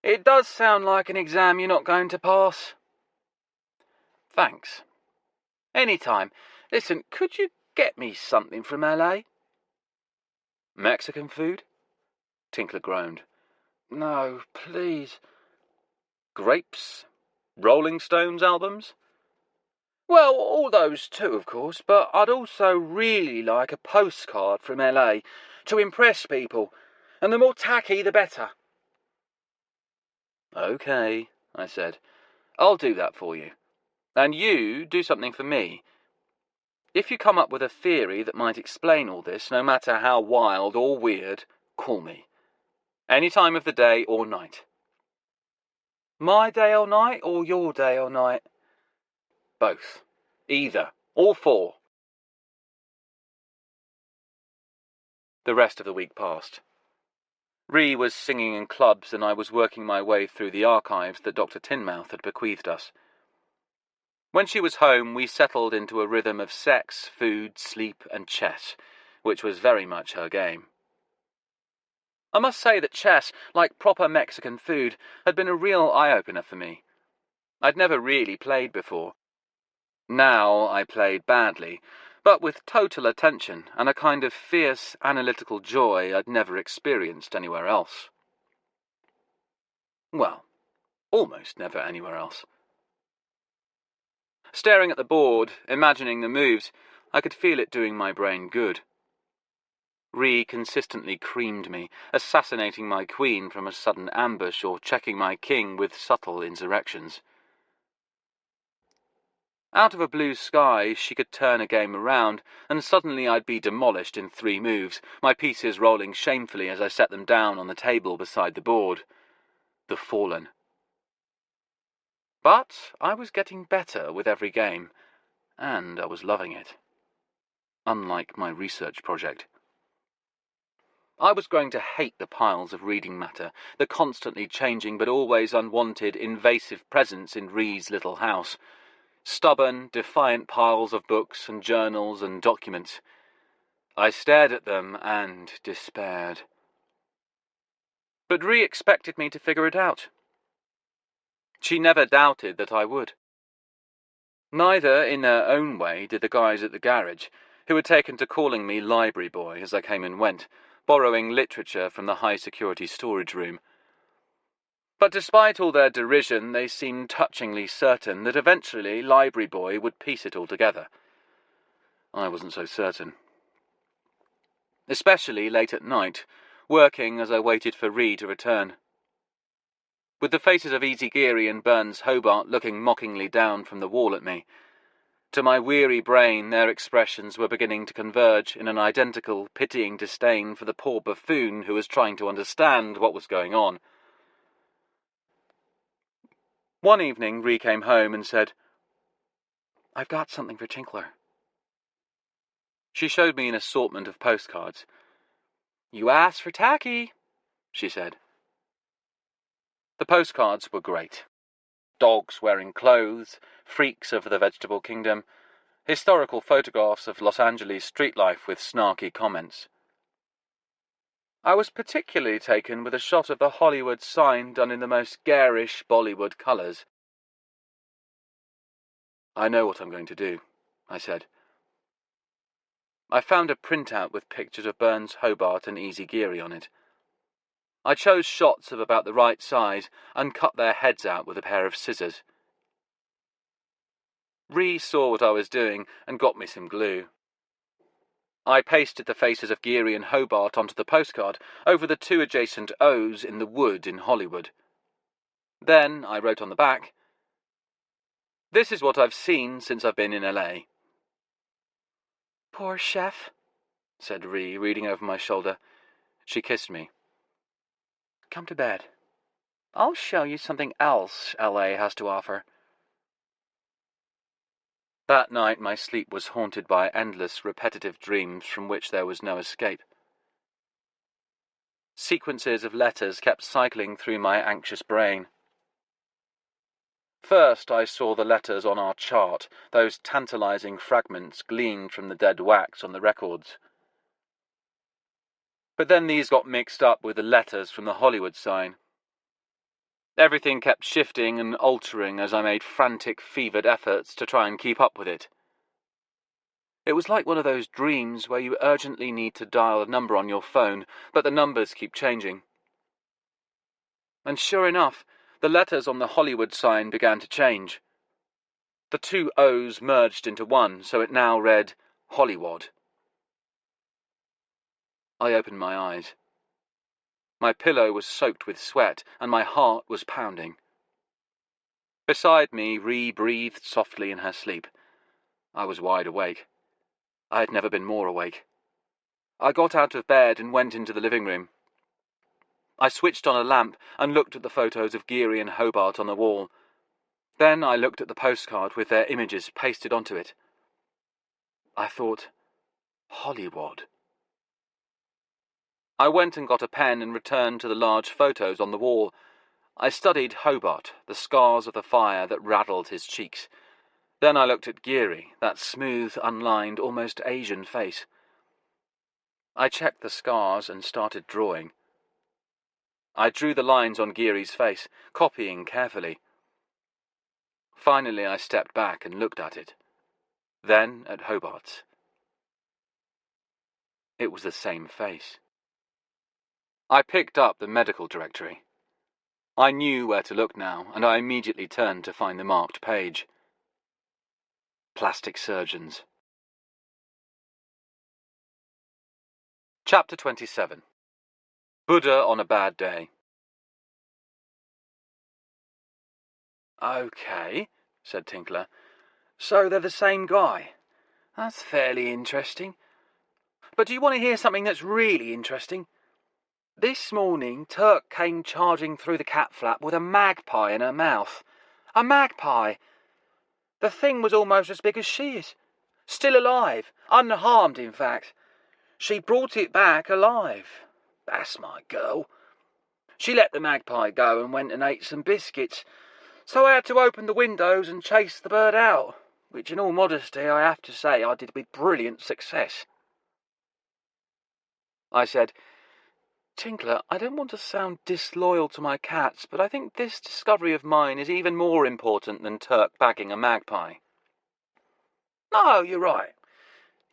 It does sound like an exam you're not going to pass. Thanks. Any time. Listen, could you get me something from LA? Mexican food? Tinkler groaned. No, please. Grapes? Rolling Stones albums? Well, all those too, of course, but I'd also really like a postcard from LA to impress people, and the more tacky the better. Okay, I said. I'll do that for you. And you do something for me. If you come up with a theory that might explain all this, no matter how wild or weird, call me. Any time of the day or night. My day or night, or your day or night? Both. Either. All four. The rest of the week passed. Ree was singing in clubs and I was working my way through the archives that Dr. Tinmouth had bequeathed us. When she was home, we settled into a rhythm of sex, food, sleep, and chess, which was very much her game. I must say that chess, like proper Mexican food, had been a real eye-opener for me. I'd never really played before. Now I played badly, but with total attention and a kind of fierce, analytical joy I'd never experienced anywhere else. Well, almost never anywhere else. Staring at the board, imagining the moves, I could feel it doing my brain good. Ree consistently creamed me, assassinating my queen from a sudden ambush or checking my king with subtle insurrections. Out of a blue sky, she could turn a game around, and suddenly I'd be demolished in 3 moves, my pieces rolling shamefully as I set them down on the table beside the board. The Fallen. But I was getting better with every game, and I was loving it. Unlike my research project. I was growing to hate the piles of reading matter, the constantly changing but always unwanted invasive presence in Ree's little house. Stubborn, defiant piles of books and journals and documents. I stared at them and despaired. But Ree expected me to figure it out. She never doubted that I would. Neither, in their own way, did the guys at the garage, who had taken to calling me library boy as I came and went, borrowing literature from the high-security storage room. But despite all their derision, they seemed touchingly certain that eventually library boy would piece it all together. I wasn't so certain. Especially late at night, working as I waited for Ree to return. With the faces of Easy Geary and Burns Hobart looking mockingly down from the wall at me, to my weary brain their expressions were beginning to converge in an identical, pitying disdain for the poor buffoon who was trying to understand what was going on. One evening, Ree came home and said, "I've got something for Tinkler." She showed me an assortment of postcards. "You asked for tacky," she said. The postcards were great. Dogs wearing clothes, freaks of the vegetable kingdom, historical photographs of Los Angeles street life with snarky comments. I was particularly taken with a shot of the Hollywood sign done in the most garish Bollywood colours. "I know what I'm going to do," I said. I found a printout with pictures of Burns Hobart and Easy Geary on it. I chose shots of about the right size and cut their heads out with a pair of scissors. Ree saw what I was doing and got me some glue. I pasted the faces of Geary and Hobart onto the postcard over the two adjacent O's in the wood in Hollywood. Then I wrote on the back, "This is what I've seen since I've been in LA. "Poor chef," said Ree, reading over my shoulder. She kissed me. "Come to bed. I'll show you something else LA has to offer." That night my sleep was haunted by endless, repetitive dreams from which there was no escape. Sequences of letters kept cycling through my anxious brain. First I saw the letters on our chart, those tantalizing fragments gleaned from the dead wax on the records. But then these got mixed up with the letters from the Hollywood sign. Everything kept shifting and altering as I made frantic, fevered efforts to try and keep up with it. It was like one of those dreams where you urgently need to dial a number on your phone, but the numbers keep changing. And sure enough, the letters on the Hollywood sign began to change. The two O's merged into one, so it now read Hollywood. I opened my eyes. My pillow was soaked with sweat, and my heart was pounding. Beside me, Ree breathed softly in her sleep. I was wide awake. I had never been more awake. I got out of bed and went into the living room. I switched on a lamp and looked at the photos of Geary and Hobart on the wall. Then I looked at the postcard with their images pasted onto it. I thought, Hollywood. I went and got a pen and returned to the large photos on the wall. I studied Hobart, the scars of the fire that raddled his cheeks. Then I looked at Geary, that smooth, unlined, almost Asian face. I checked the scars and started drawing. I drew the lines on Geary's face, copying carefully. Finally I stepped back and looked at it. Then at Hobart's. It was the same face. I picked up the medical directory. I knew where to look now, and I immediately turned to find the marked page. Plastic surgeons. Chapter 27. Buddha on a Bad Day. "Okay," said Tinkler. "So they're the same guy. That's fairly interesting. But do you want to hear something that's really interesting? This morning, Turk came charging through the cat flap with a magpie in her mouth. A magpie. The thing was almost as big as she is. Still alive. Unharmed, in fact. She brought it back alive. That's my girl. She let the magpie go and went and ate some biscuits, so I had to open the windows and chase the bird out, which in all modesty I have to say I did with brilliant success. I said, Tinkler, I don't want to sound disloyal to my cats, but I think this discovery of mine is even more important than Turk bagging a magpie. No, you're right.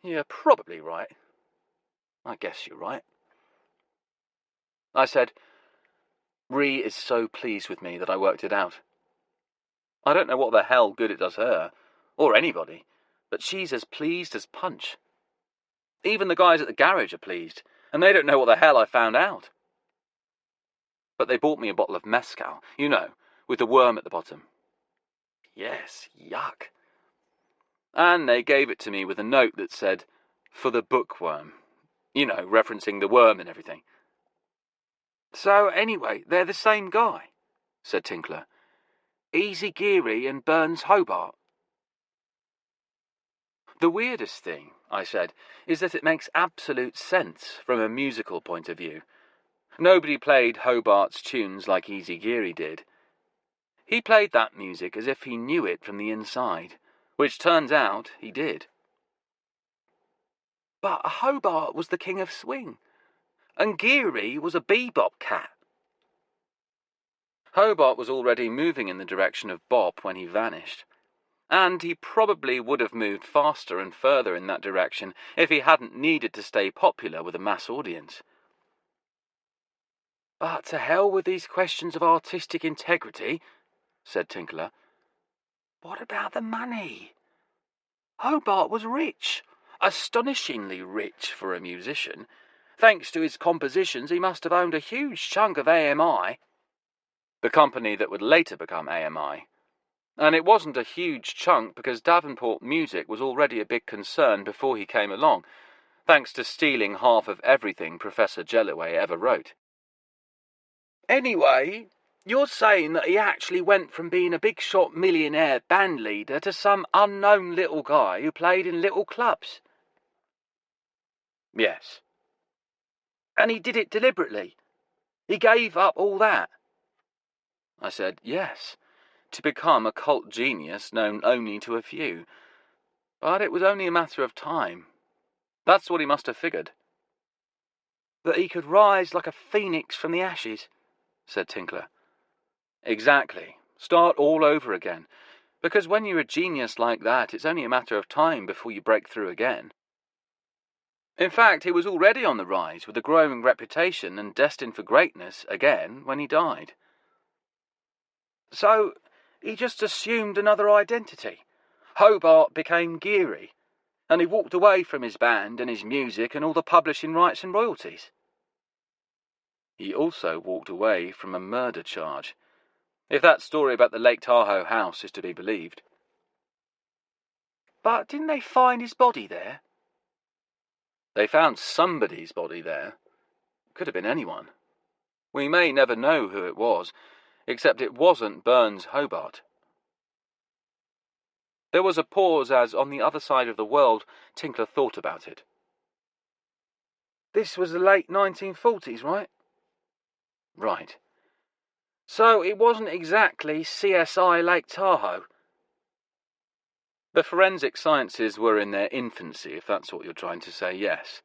You're probably right. I guess you're right. I said, Ree is so pleased with me that I worked it out. I don't know what the hell good it does her, or anybody, but she's as pleased as punch. Even the guys at the garage are pleased, and they don't know what the hell I found out. But they bought me a bottle of mezcal, you know, with the worm at the bottom. Yes, yuck. And they gave it to me with a note that said, for the bookworm. You know, referencing the worm and everything. So anyway, they're the same guy, said Tinkler. Easy Geary and Burns Hobart. The weirdest thing, I said, is that it makes absolute sense from a musical point of view. Nobody played Hobart's tunes like Easy Geary did. He played that music as if he knew it from the inside, which turns out he did. But Hobart was the king of swing, and Geary was a bebop cat. Hobart was already moving in the direction of bop when he vanished, and he probably would have moved faster and further in that direction if he hadn't needed to stay popular with a mass audience. But to hell with these questions of artistic integrity, said Tinkler. What about the money? Hobart was rich, astonishingly rich for a musician. Thanks to his compositions, he must have owned a huge chunk of AMI, the company that would later become AMI. And it wasn't a huge chunk because Davenport Music was already a big concern before he came along, thanks to stealing half of everything Professor Jellaway ever wrote. Anyway, you're saying that he actually went from being a big-shot millionaire band leader to some unknown little guy who played in little clubs? Yes. And he did it deliberately? He gave up all that? I said, yes, to become a cult genius known only to a few. But it was only a matter of time. That's what he must have figured. That he could rise like a phoenix from the ashes, said Tinkler. Exactly. Start all over again. Because when you're a genius like that, it's only a matter of time before you break through again. In fact, he was already on the rise with a growing reputation and destined for greatness again when he died. So, he just assumed another identity. Hobart became Geary, and he walked away from his band and his music and all the publishing rights and royalties. He also walked away from a murder charge, if that story about the Lake Tahoe house is to be believed. But didn't they find his body there? They found somebody's body there. Could have been anyone. We may never know who it was, except it wasn't Burns Hobart. There was a pause as, on the other side of the world, Tinkler thought about it. This was the late 1940s, right? Right. So it wasn't exactly CSI Lake Tahoe. The forensic sciences were in their infancy, if that's what you're trying to say, yes.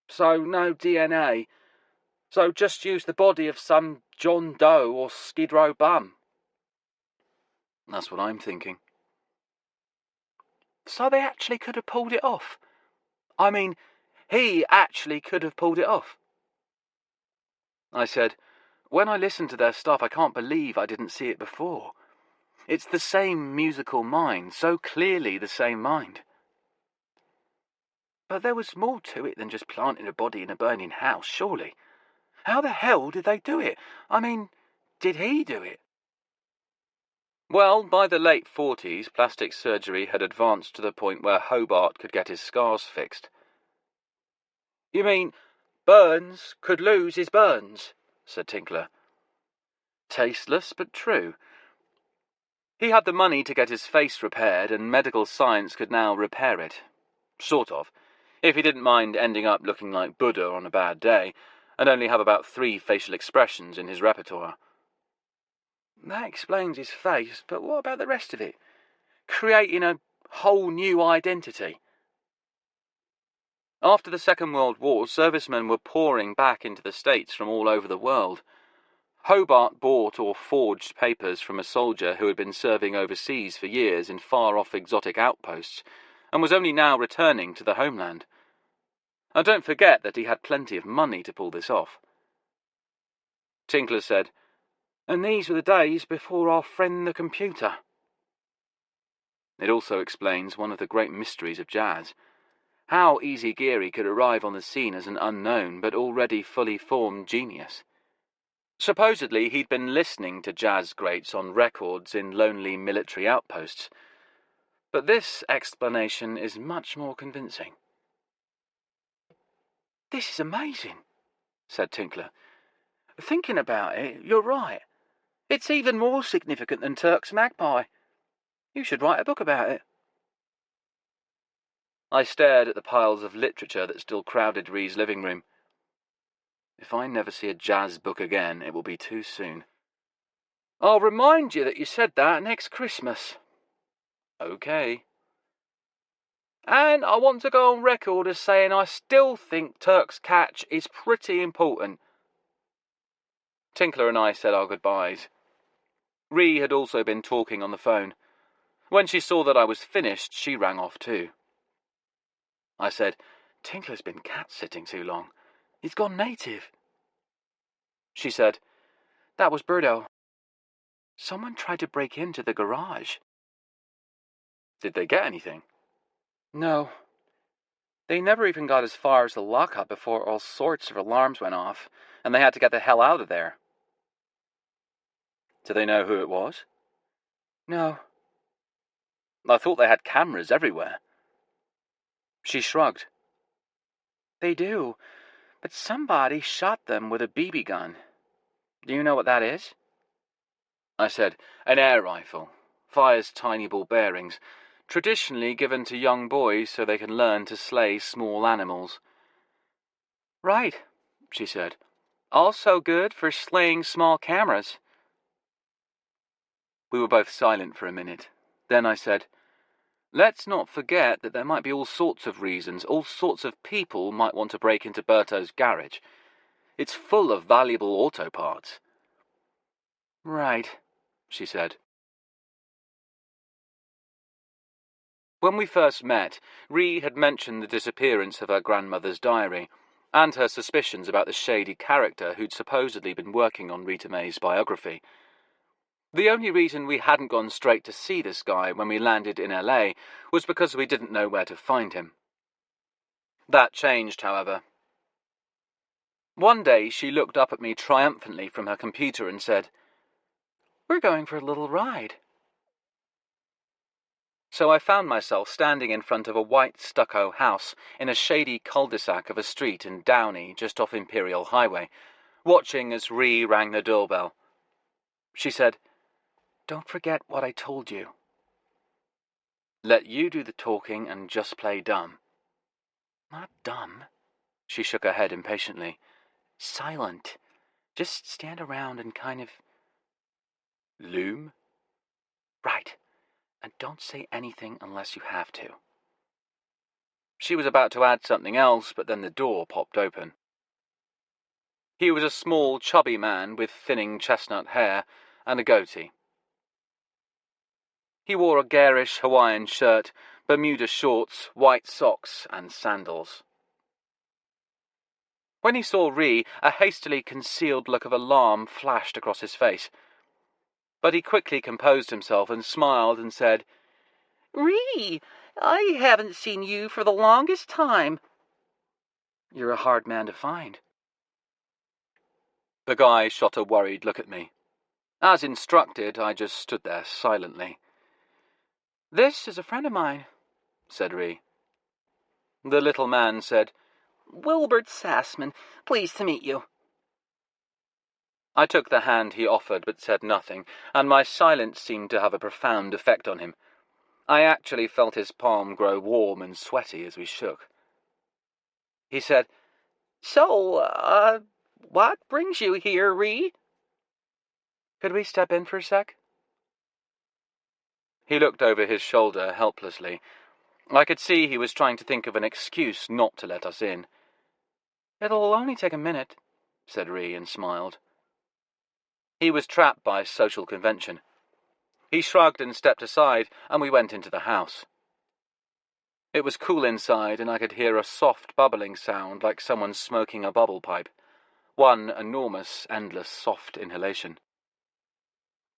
So no DNA. So just use the body of some John Doe or Skid Row bum. That's what I'm thinking. So they actually could have pulled it off. I mean, he actually could have pulled it off. I said, when I listen to their stuff, I can't believe I didn't see it before. It's the same musical mind, so clearly the same mind. But there was more to it than just planting a body in a burning house, surely. How the hell did they do it? I mean, did he do it? Well, by the late 40s, plastic surgery had advanced to the point where Hobart could get his scars fixed. You mean Burns could lose his burns, said Tinkler. Tasteless, but true. He had the money to get his face repaired, and medical science could now repair it. Sort of. If he didn't mind ending up looking like Buddha on a bad day, and only have about 3 facial expressions in his repertoire. That explains his face, but what about the rest of it? Creating a whole new identity. After the Second World War, servicemen were pouring back into the States from all over the world. Hobart bought or forged papers from a soldier who had been serving overseas for years in far-off exotic outposts, and was only now returning to the homeland. And don't forget that he had plenty of money to pull this off. Tinkler said, And these were the days before our friend the computer. It also explains one of the great mysteries of jazz. How Easy Geary could arrive on the scene as an unknown but already fully formed genius. Supposedly he'd been listening to jazz greats on records in lonely military outposts. But this explanation is much more convincing. This is amazing, said Tinkler. Thinking about it, you're right. It's even more significant than Turk's magpie. You should write a book about it. I stared at the piles of literature that still crowded Ree's living room. If I never see a jazz book again, it will be too soon. I'll remind you that you said that next Christmas. Okay. And I want to go on record as saying I still think Turk's catch is pretty important. Tinkler and I said our goodbyes. Ree had also been talking on the phone. When she saw that I was finished, she rang off too. I said, Tinkler's been cat-sitting too long. He's gone native. She said, That was Birdo. Someone tried to break into the garage. Did they get anything? No. They never even got as far as the lockup before all sorts of alarms went off, and they had to get the hell out of there. Do they know who it was? No. I thought they had cameras everywhere. She shrugged. They do, but somebody shot them with a BB gun. Do you know what that is? I said, an air rifle. Fires tiny ball bearings, traditionally given to young boys so they can learn to slay small animals. Right, she said. Also good for slaying small cameras. We were both silent for a minute. Then I said, Let's not forget that there might be all sorts of reasons, all sorts of people might want to break into Berto's garage. It's full of valuable auto parts. Right, she said. When we first met, Ree had mentioned the disappearance of her grandmother's diary, and her suspicions about the shady character who'd supposedly been working on Rita May's biography. The only reason we hadn't gone straight to see this guy when we landed in LA was because we didn't know where to find him. That changed, however. One day she looked up at me triumphantly from her computer and said, We're going for a little ride. So I found myself standing in front of a white stucco house in a shady cul-de-sac of a street in Downey just off Imperial Highway, watching as Ree rang the doorbell. She said, Don't forget what I told you. Let you do the talking and just play dumb. Not dumb. She shook her head impatiently. Silent. Just stand around and kind of... Loom? Right. And don't say anything unless you have to. She was about to add something else, but then the door popped open. He was a small, chubby man with thinning chestnut hair and a goatee. He wore a garish Hawaiian shirt, Bermuda shorts, white socks, and sandals. When he saw Ree, a hastily concealed look of alarm flashed across his face. But he quickly composed himself and smiled and said, Ree, I haven't seen you for the longest time. You're a hard man to find. The guy shot a worried look at me. As instructed, I just stood there silently. This is a friend of mine, said Ree. The little man said, Wilbert Sassman, pleased to meet you. I took the hand he offered but said nothing, and my silence seemed to have a profound effect on him. I actually felt his palm grow warm and sweaty as we shook. He said, So, what brings you here, Ree? Could we step in for a sec? He looked over his shoulder helplessly. I could see he was trying to think of an excuse not to let us in. It'll only take a minute, said Ree and smiled. He was trapped by social convention. He shrugged and stepped aside, and we went into the house. It was cool inside, and I could hear a soft bubbling sound like someone smoking a bubble pipe. One enormous, endless, soft inhalation.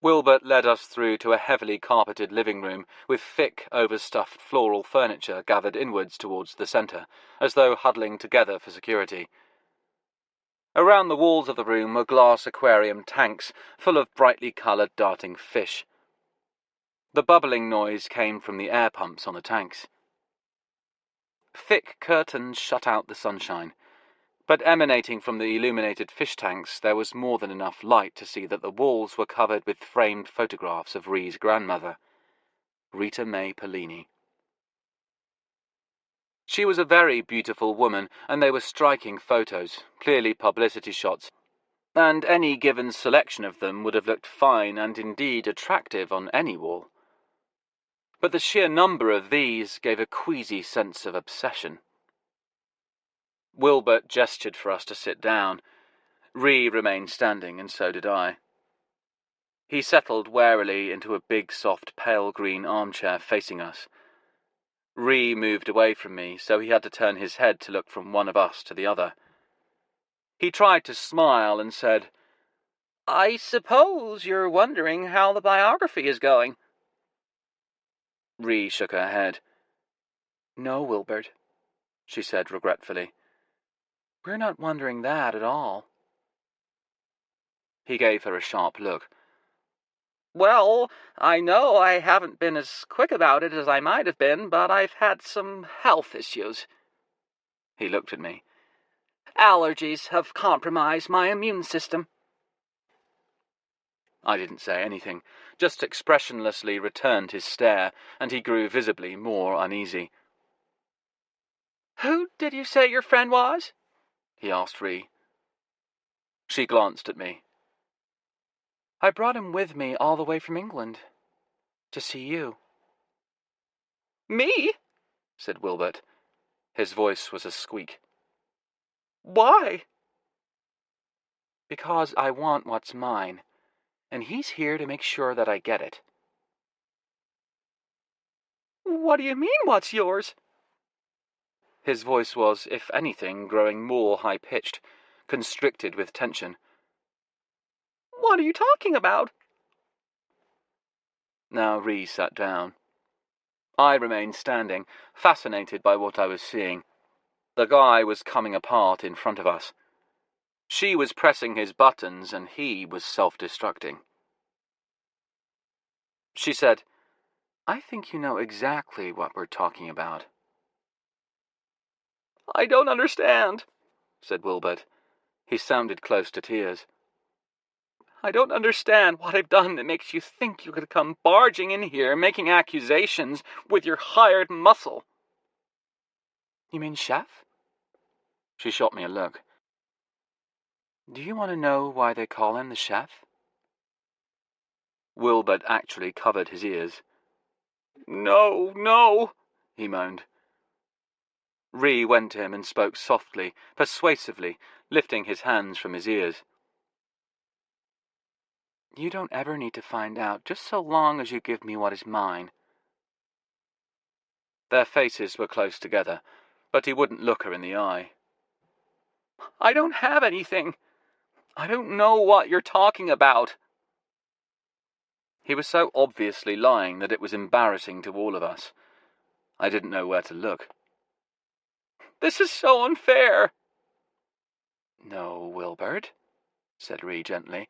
Wilbert led us through to a heavily carpeted living room with thick, overstuffed floral furniture gathered inwards towards the centre, as though huddling together for security. Around the walls of the room were glass aquarium tanks full of brightly coloured darting fish. The bubbling noise came from the air pumps on the tanks. Thick curtains shut out the sunshine, but emanating from the illuminated fish tanks there was more than enough light to see that the walls were covered with framed photographs of Ree's grandmother, Rita May Pellini. She was a very beautiful woman, and they were striking photos, clearly publicity shots, and any given selection of them would have looked fine and indeed attractive on any wall. But the sheer number of these gave a queasy sense of obsession. Wilbert gestured for us to sit down. Ree remained standing, and so did I. He settled warily into a big, soft, pale green armchair facing us. Ree moved away from me, so he had to turn his head to look from one of us to the other. He tried to smile and said, I suppose you're wondering how the biography is going. Ree shook her head. No, Wilbert, she said regretfully. We're not wondering that at all. He gave her a sharp look. Well, I know I haven't been as quick about it as I might have been, but I've had some health issues. He looked at me. Allergies have compromised my immune system. I didn't say anything, just expressionlessly returned his stare, and he grew visibly more uneasy. Who did you say your friend was? He asked Ree. She glanced at me. I brought him with me all the way from England. To see you. Me? Said Wilbert. His voice was a squeak. Why? Because I want what's mine, and he's here to make sure that I get it. What do you mean, what's yours? His voice was, if anything, growing more high-pitched, constricted with tension. What are you talking about? Now Ree sat down. I remained standing, fascinated by what I was seeing. The guy was coming apart in front of us. She was pressing his buttons, and he was self-destructing. She said, I think you know exactly what we're talking about. I don't understand, said Wilbert. He sounded close to tears. I don't understand what I've done that makes you think you could come barging in here making accusations with your hired muscle. You mean chef? She shot me a look. Do you want to know why they call him the chef? Wilbert actually covered his ears. No, he moaned. Ree went to him and spoke softly, persuasively, lifting his hands from his ears. You don't ever need to find out, just so long as you give me what is mine. Their faces were close together, but he wouldn't look her in the eye. I don't have anything. I don't know what you're talking about. He was so obviously lying that it was embarrassing to all of us. I didn't know where to look. This is so unfair. No, Wilbert, said Ree gently.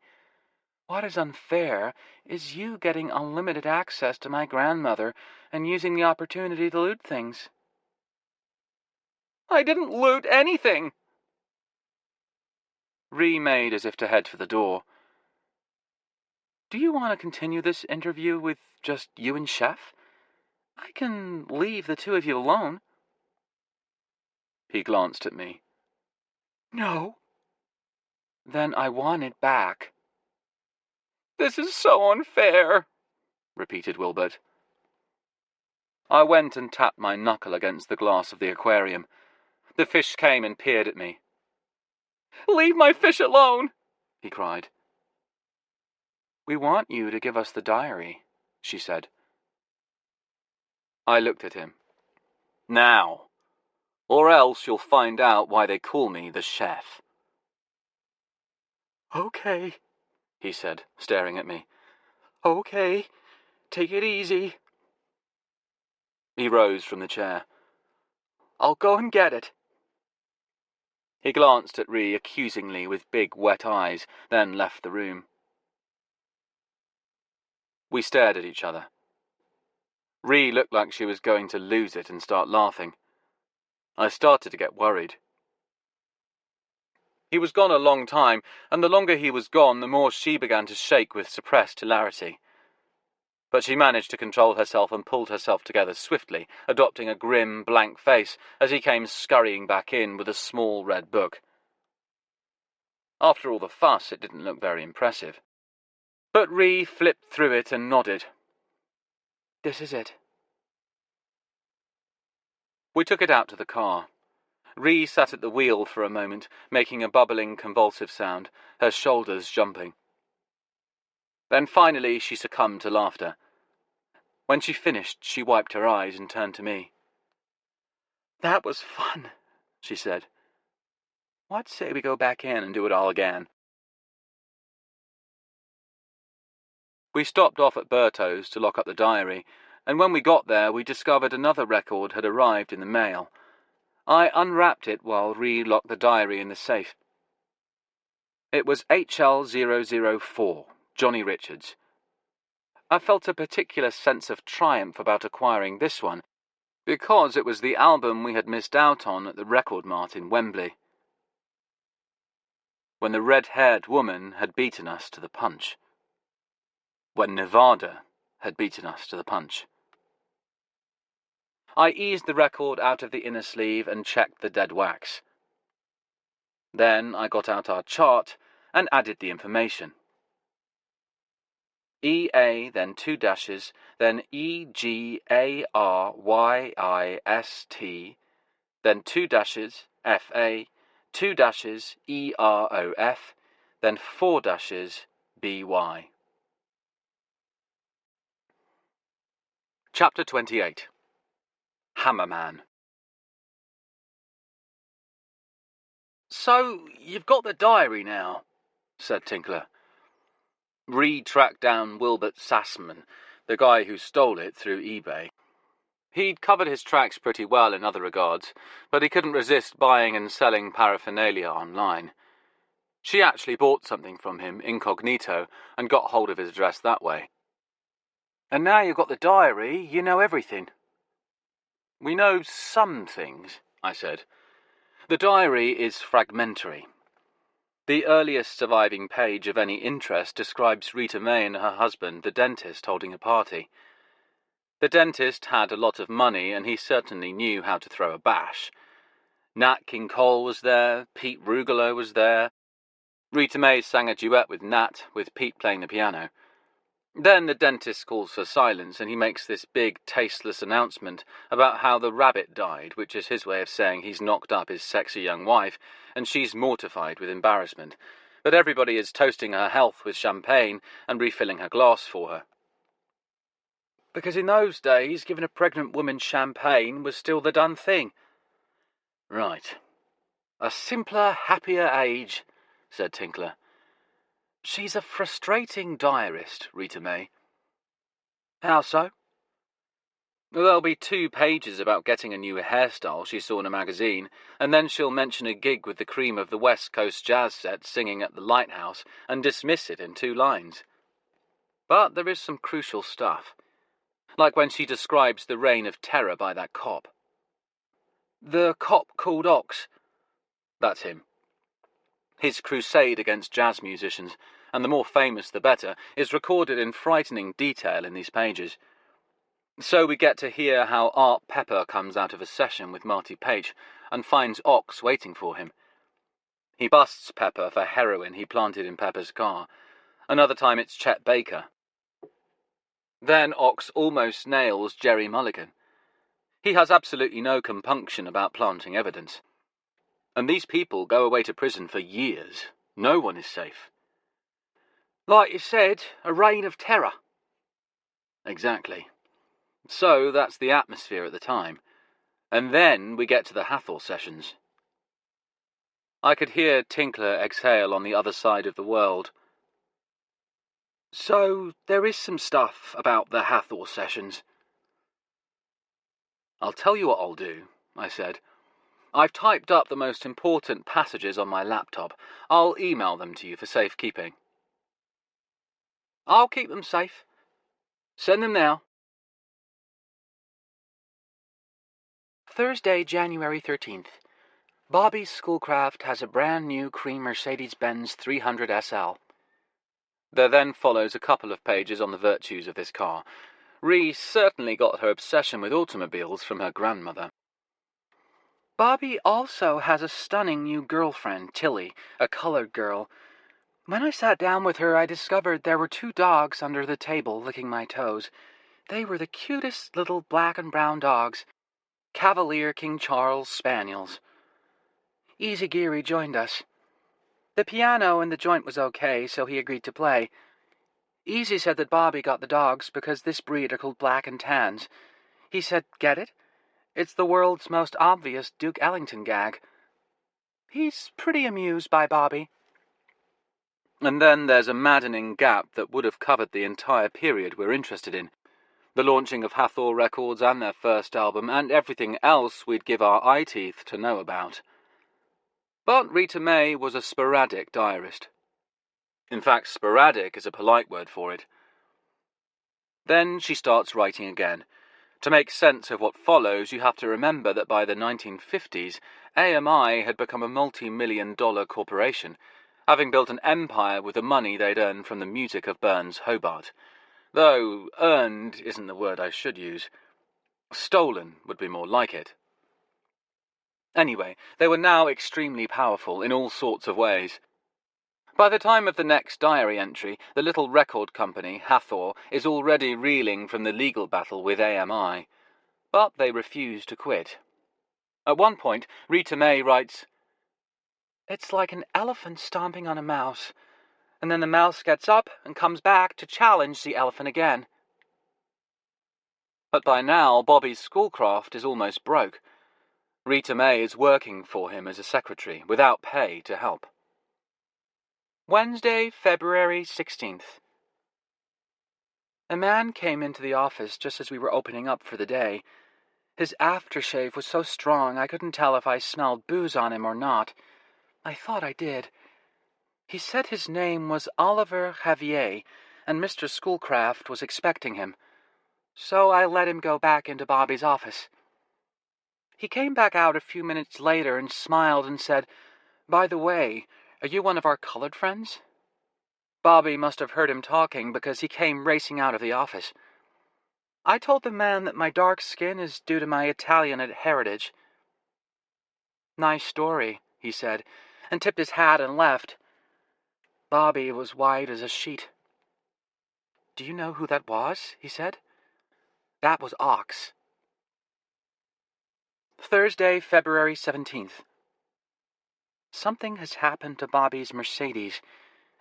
What is unfair is you getting unlimited access to my grandmother and using the opportunity to loot things. I didn't loot anything. Ree made as if to head for the door. Do you want to continue this interview with just you and Chef? I can leave the two of you alone. He glanced at me. No. Then I want it back. This is so unfair, repeated Wilbert. I went and tapped my knuckle against the glass of the aquarium. The fish came and peered at me. Leave my fish alone, he cried. We want you to give us the diary, she said. I looked at him. Now, or else you'll find out why they call me the chef. Okay, he said, staring at me. Okay, take it easy. He rose from the chair. I'll go and get it. He glanced at Ree accusingly with big, wet eyes, then left the room. We stared at each other. Ree looked like she was going to lose it and start laughing. I started to get worried. He was gone a long time, and the longer he was gone, the more she began to shake with suppressed hilarity. But she managed to control herself and pulled herself together swiftly, adopting a grim, blank face as he came scurrying back in with a small red book. After all the fuss, it didn't look very impressive. But Ree flipped through it and nodded. This is it. We took it out to the car. Ree sat at the wheel for a moment, making a bubbling, convulsive sound, her shoulders jumping. Then finally she succumbed to laughter. When she finished, she wiped her eyes and turned to me. That was fun, she said. What say we go back in and do it all again? We stopped off at Berto's to lock up the diary, and when we got there we discovered another record had arrived in the mail. I unwrapped it while Ree locked the diary in the safe. It was HL004, Johnny Richards. I felt a particular sense of triumph about acquiring this one, because it was the album we had missed out on at the Record Mart in Wembley, when the red-haired woman had beaten us to the punch. When Nevada had beaten us to the punch. I eased the record out of the inner sleeve and checked the dead wax. Then I got out our chart and added the information. EA, then 2 dashes, then EGARYIST, then 2 dashes, FA, 2 dashes, EROF, then 4 dashes, BY. Chapter 28. Hammerman. "So, you've got the diary now," said Tinkler. Reed tracked down Wilbert Sassman, the guy who stole it through eBay. He'd covered his tracks pretty well in other regards, but he couldn't resist buying and selling paraphernalia online. She actually bought something from him incognito and got hold of his address that way. "And now you've got the diary, you know everything." "We know some things," I said. "The diary is fragmentary. The earliest surviving page of any interest describes Rita May and her husband, the dentist, holding a party. The dentist had a lot of money, and he certainly knew how to throw a bash. Nat King Cole was there, Pete Rugolo was there. Rita May sang a duet with Nat, with Pete playing the piano. Then the dentist calls for silence, and he makes this big, tasteless announcement about how the rabbit died, which is his way of saying he's knocked up his sexy young wife, and she's mortified with embarrassment. But everybody is toasting her health with champagne and refilling her glass for her. Because in those days, giving a pregnant woman champagne was still the done thing. Right. A simpler, happier age, said Tinkler. She's a frustrating diarist, Rita May. How so? There'll be 2 pages about getting a new hairstyle she saw in a magazine, and then she'll mention a gig with the cream of the West Coast jazz set singing at the Lighthouse and dismiss it in 2 lines. But there is some crucial stuff, like when she describes the reign of terror by that cop. The cop called Ox. That's him. His crusade against jazz musicians, and the more famous the better, is recorded in frightening detail in these pages. So we get to hear how Art Pepper comes out of a session with Marty Page and finds Ox waiting for him. He busts Pepper for heroin he planted in Pepper's car. Another time it's Chet Baker. Then Ox almost nails Jerry Mulligan. He has absolutely no compunction about planting evidence. And these people go away to prison for years. No one is safe. Like you said, a reign of terror. Exactly. So that's the atmosphere at the time. And then we get to the Hathor sessions. I could hear Tinkler exhale on the other side of the world. So there is some stuff about the Hathor sessions. I'll tell you what I'll do, I said. I've typed up the most important passages on my laptop. I'll email them to you for safekeeping. I'll keep them safe. Send them now. Thursday, January 13th. Bobby Schoolcraft has a brand new cream Mercedes-Benz 300 SL. There then follows a couple of pages on the virtues of this car. Ree certainly got her obsession with automobiles from her grandmother. Bobby also has a stunning new girlfriend, Tilly, a colored girl. When I sat down with her, I discovered there were 2 dogs under the table licking my toes. They were the cutest little black and brown dogs, Cavalier King Charles Spaniels. Easy Geary joined us. The piano in the joint was okay, so he agreed to play. Easy said that Bobby got the dogs because this breed are called Black and Tans. He said, "Get it? It's the world's most obvious Duke Ellington gag." He's pretty amused by Bobby. And then there's a maddening gap that would have covered the entire period we're interested in. The launching of Hathor Records and their first album, and everything else we'd give our eye teeth to know about. But Rita May was a sporadic diarist. In fact, sporadic is a polite word for it. Then she starts writing again. To make sense of what follows, you have to remember that by the 1950s, AMI had become a multi-million-dollar corporation, having built an empire with the money they'd earned from the music of Burns Hobart. Though earned isn't the word I should use. Stolen would be more like it. Anyway, they were now extremely powerful in all sorts of ways. By the time of the next diary entry, the little record company, Hathor, is already reeling from the legal battle with AMI. But they refuse to quit. At one point, Rita May writes, "It's like an elephant stomping on a mouse, and then the mouse gets up and comes back to challenge the elephant again." But by now, Bobby Schoolcraft is almost broke. Rita May is working for him as a secretary, without pay to help. Wednesday, February 16th. A man came into the office just as we were opening up for the day. His aftershave was so strong I couldn't tell if I smelled booze on him or not. I thought I did. He said his name was Oliver Javier, and Mr. Schoolcraft was expecting him. So I let him go back into Bobby's office. He came back out a few minutes later and smiled and said, "By the way, are you one of our colored friends?" Bobby must have heard him talking because he came racing out of the office. I told the man that my dark skin is due to my Italian heritage. "Nice story," he said, and tipped his hat and left. Bobby was white as a sheet. "Do you know who that was?" he said. "That was Ox." Thursday, February 17th. Something has happened to Bobby's Mercedes.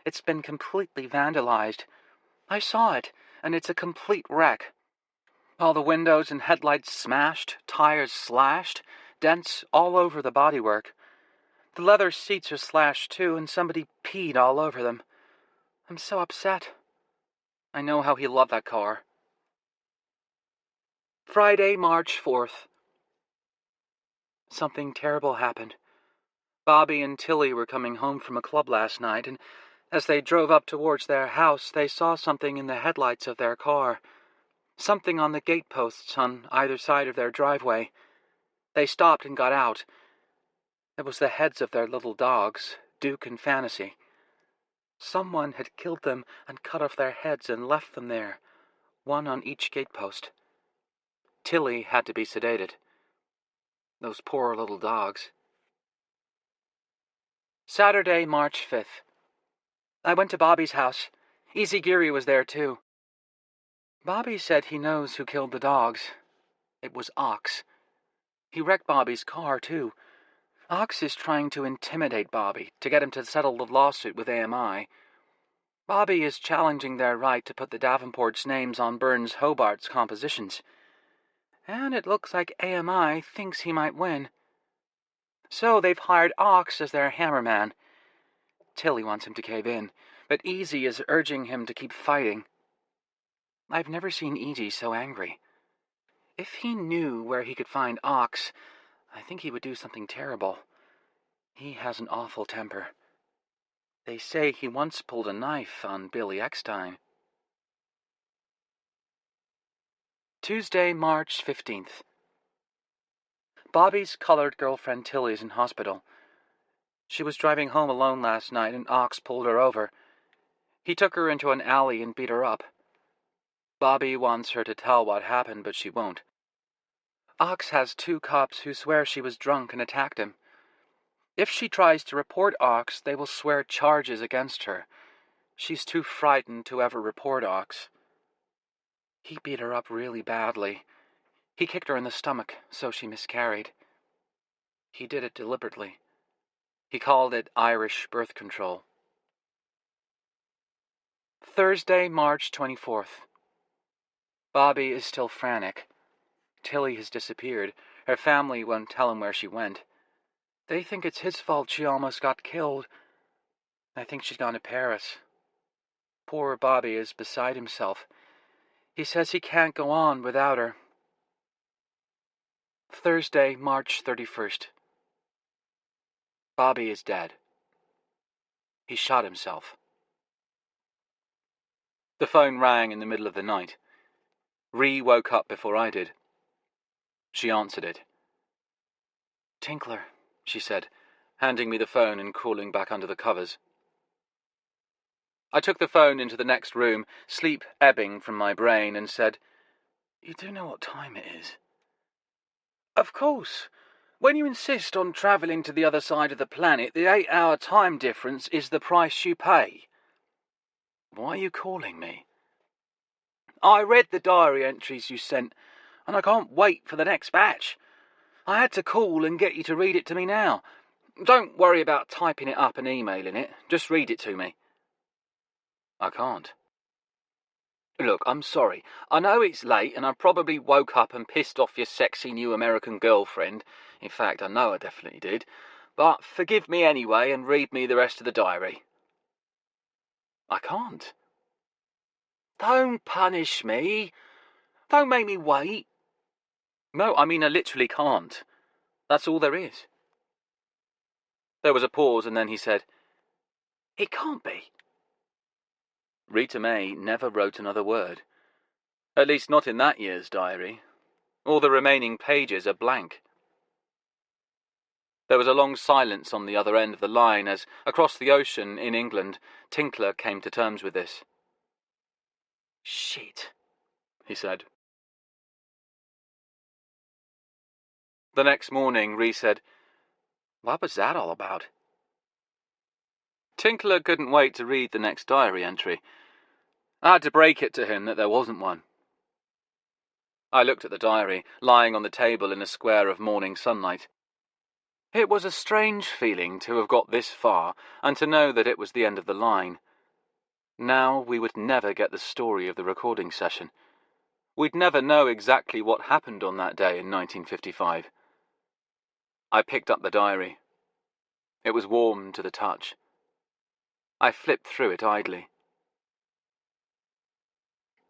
It's been completely vandalized. I saw it, and it's a complete wreck. All the windows and headlights smashed, tires slashed, dents all over the bodywork. The leather seats are slashed too, and somebody peed all over them. I'm so upset. I know how he loved that car. Friday, March 4th. Something terrible happened. Bobby and Tilly were coming home from a club last night, and as they drove up towards their house, they saw something in the headlights of their car. Something on the gateposts on either side of their driveway. They stopped and got out. It was the heads of their little dogs, Duke and Fantasy. Someone had killed them and cut off their heads and left them there, one on each gatepost. Tilly had to be sedated. Those poor little dogs. Saturday, March 5th. I went to Bobby's house. Easy Geary was there, too. Bobby said he knows who killed the dogs. It was Ox. He wrecked Bobby's car, too. Ox is trying to intimidate Bobby to get him to settle the lawsuit with AMI. Bobby is challenging their right to put the Davenports' names on Burns Hobart's compositions. And it looks like AMI thinks he might win. So they've hired Ox as their hammerman. Tilly wants him to cave in, but Easy is urging him to keep fighting. I've never seen Easy so angry. If he knew where he could find Ox, I think he would do something terrible. He has an awful temper. They say he once pulled a knife on Billy Eckstein. Tuesday, March 15th. Bobby's colored girlfriend Tilly is in hospital. She was driving home alone last night and Ox pulled her over. He took her into an alley and beat her up. Bobby wants her to tell what happened, but she won't. Ox has 2 cops who swear she was drunk and attacked him. If she tries to report Ox, they will swear charges against her. She's too frightened to ever report Ox. He beat her up really badly. He kicked her in the stomach, so she miscarried. He did it deliberately. He called it Irish birth control. Thursday, March 24th. Bobby is still frantic. Tilly has disappeared. Her family won't tell him where she went. They think it's his fault she almost got killed. I think she's gone to Paris. Poor Bobby is beside himself. He says he can't go on without her. Thursday, March 31st. Bobby is dead. He shot himself. The phone rang in the middle of the night. Ree woke up before I did. She answered it. "Tinkler," she said, handing me the phone and crawling back under the covers. I took the phone into the next room, sleep ebbing from my brain, and said, "You do know what time it is?" "Of course. When you insist on travelling to the other side of the planet, the 8-hour time difference is the price you pay." "Why are you calling me?" "I read the diary entries you sent, and I can't wait for the next batch. I had to call and get you to read it to me now. Don't worry about typing it up and emailing it. Just read it to me." "I can't." "Look, I'm sorry. I know it's late and I probably woke up and pissed off your sexy new American girlfriend. In fact, I know I definitely did. But forgive me anyway and read me the rest of the diary." "I can't." "Don't punish me. Don't make me wait." "No, I mean I literally can't. That's all there is." There was a pause and then he said, "It can't be." Rita May never wrote another word. At least not in that year's diary. All the remaining pages are blank. There was a long silence on the other end of the line as, across the ocean in England, Tinkler came to terms with this. "Shit," he said. The next morning, Ree said, "What was that all about?" Tinkler couldn't wait to read the next diary entry. I had to break it to him that there wasn't one. I looked at the diary, lying on the table in a square of morning sunlight. It was a strange feeling to have got this far and to know that it was the end of the line. Now we would never get the story of the recording session. We'd never know exactly what happened on that day in 1955. I picked up the diary. It was warm to the touch. I flipped through it idly.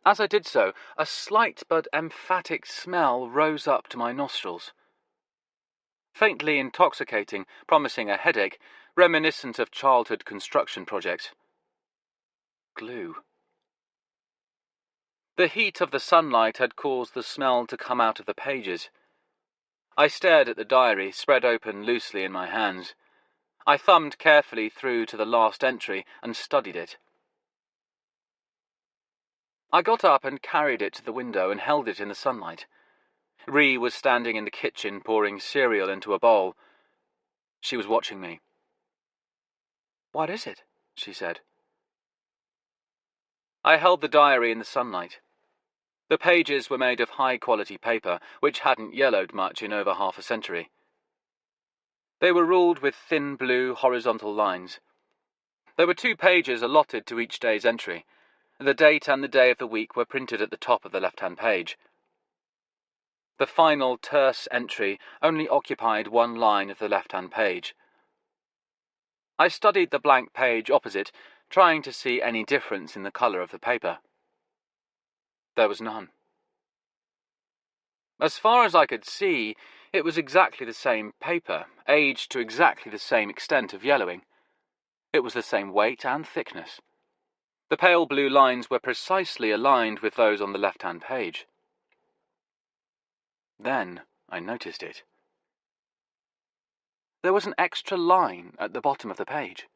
As I did so, a slight but emphatic smell rose up to my nostrils. Faintly intoxicating, promising a headache, reminiscent of childhood construction projects. Glue. The heat of the sunlight had caused the smell to come out of the pages. I stared at the diary, spread open loosely in my hands. I thumbed carefully through to the last entry and studied it. I got up and carried it to the window and held it in the sunlight. Ree was standing in the kitchen pouring cereal into a bowl. She was watching me. "What is it?" she said. I held the diary in the sunlight. The pages were made of high-quality paper, which hadn't yellowed much in over half a century. They were ruled with thin blue horizontal lines. There were 2 pages allotted to each day's entry. The date and the day of the week were printed at the top of the left-hand page. The final terse entry only occupied 1 line of the left-hand page. I studied the blank page opposite, trying to see any difference in the colour of the paper. There was none. As far as I could see, it was exactly the same paper, aged to exactly the same extent of yellowing. It was the same weight and thickness. The pale blue lines were precisely aligned with those on the left-hand page. Then I noticed it. There was an extra line at the bottom of the page.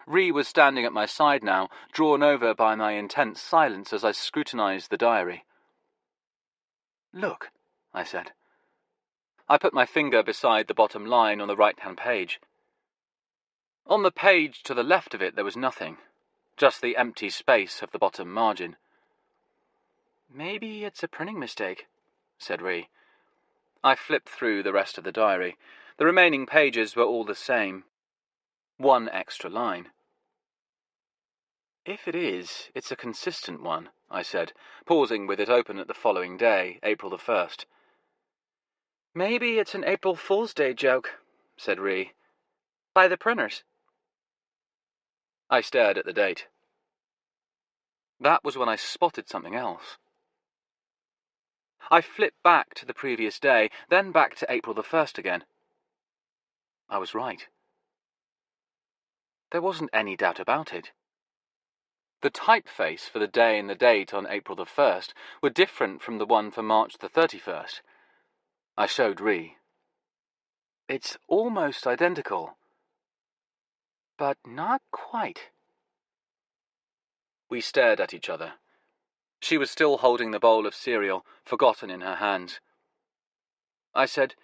Ree was standing at my side now, drawn over by my intense silence as I scrutinized the diary. "Look," I said. I put my finger beside the bottom line on the right-hand page. On the page to the left of it there was nothing, just the empty space of the bottom margin. "Maybe it's a printing mistake," said Ree. I flipped through the rest of the diary. The remaining pages were all the same. 1 extra line. If it is, it's a consistent one, I said, pausing with it open at the following day, April the 1st. "Maybe it's an April Fool's Day joke," said Ree. "By the printers." I stared at the date. That was when I spotted something else. I flipped back to the previous day, then back to April the 1st again. I was right. There wasn't any doubt about it. The typeface for the day and the date on April the 1st were different from the one for March the 31st. I showed Ree. It's almost identical, but not quite. We stared at each other. She was still holding the bowl of cereal, forgotten in her hands. I said,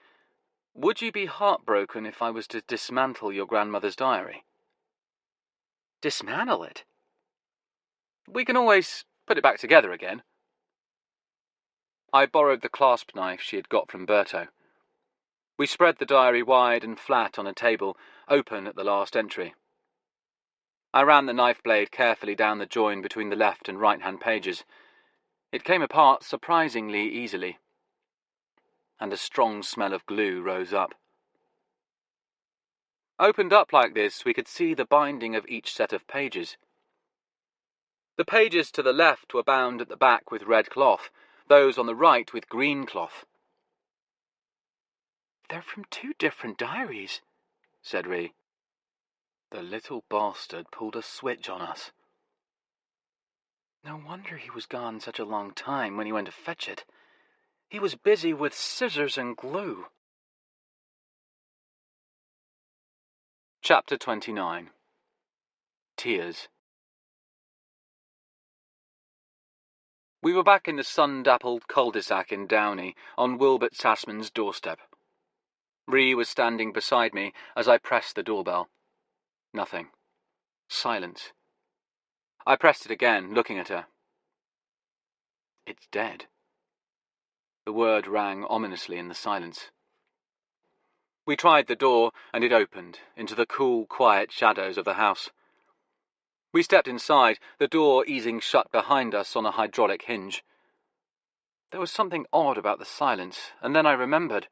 "Would you be heartbroken if I was to dismantle your grandmother's diary?" "Dismantle it?" "We can always put it back together again." I borrowed the clasp knife she had got from Berto. We spread the diary wide and flat on a table, open at the last entry. I ran the knife blade carefully down the join between the left and right-hand pages. It came apart surprisingly easily, and a strong smell of glue rose up. Opened up like this, we could see the binding of each set of pages. The pages to the left were bound at the back with red cloth, those on the right with green cloth. "They're from 2 different diaries," said Ree. The little bastard pulled a switch on us. No wonder he was gone such a long time when he went to fetch it. He was busy with scissors and glue. Chapter 29. Tears. We were back in the sun-dappled cul-de-sac in Downey, on Wilbert Sassman's doorstep. Ree was standing beside me as I pressed the doorbell. Nothing. Silence. I pressed it again, looking at her. It's dead. The word rang ominously in the silence. We tried the door, and it opened into the cool, quiet shadows of the house. We stepped inside, the door easing shut behind us on a hydraulic hinge. There was something odd about the silence, and then I remembered.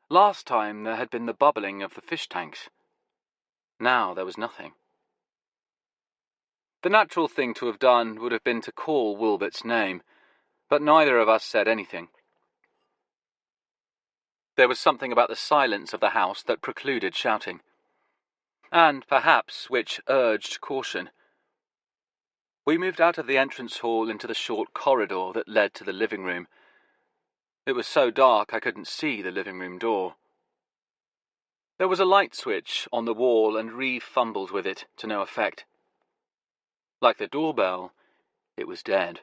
Last time there had been the bubbling of the fish tanks. Now there was nothing. The natural thing to have done would have been to call Wilbert's name, but neither of us said anything. There was something about the silence of the house that precluded shouting, and perhaps which urged caution. We moved out of the entrance hall into the short corridor that led to the living room. It was so dark I couldn't see the living room door. There was a light switch on the wall and Reeve fumbled with it to no effect. Like the doorbell, it was dead.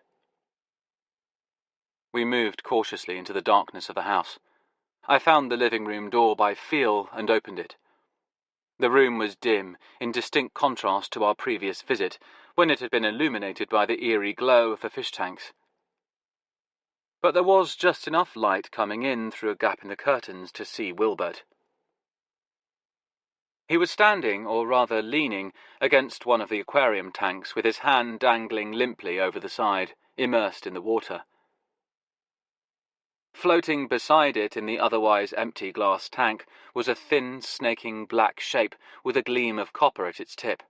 We moved cautiously into the darkness of the house. I found the living room door by feel and opened it. The room was dim, in distinct contrast to our previous visit, when it had been illuminated by the eerie glow of the fish tanks. But there was just enough light coming in through a gap in the curtains to see Wilbert. He was standing, or rather leaning, against one of the aquarium tanks with his hand dangling limply over the side, immersed in the water. Floating beside it in the otherwise empty glass tank was a thin, snaking black shape with a gleam of copper at its tip.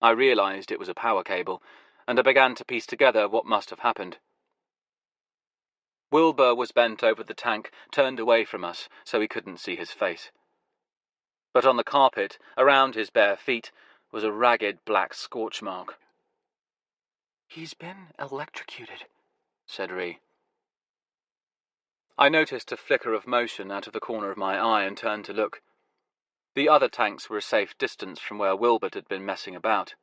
I realized it was a power cable, and I began to piece together what must have happened. Wilbur was bent over the tank, turned away from us, so we couldn't see his face. But on the carpet, around his bare feet, was a ragged black scorch mark. "He's been electrocuted," said Ree. I noticed a flicker of motion out of the corner of my eye and turned to look. The other tanks were a safe distance from where Wilbert had been messing about.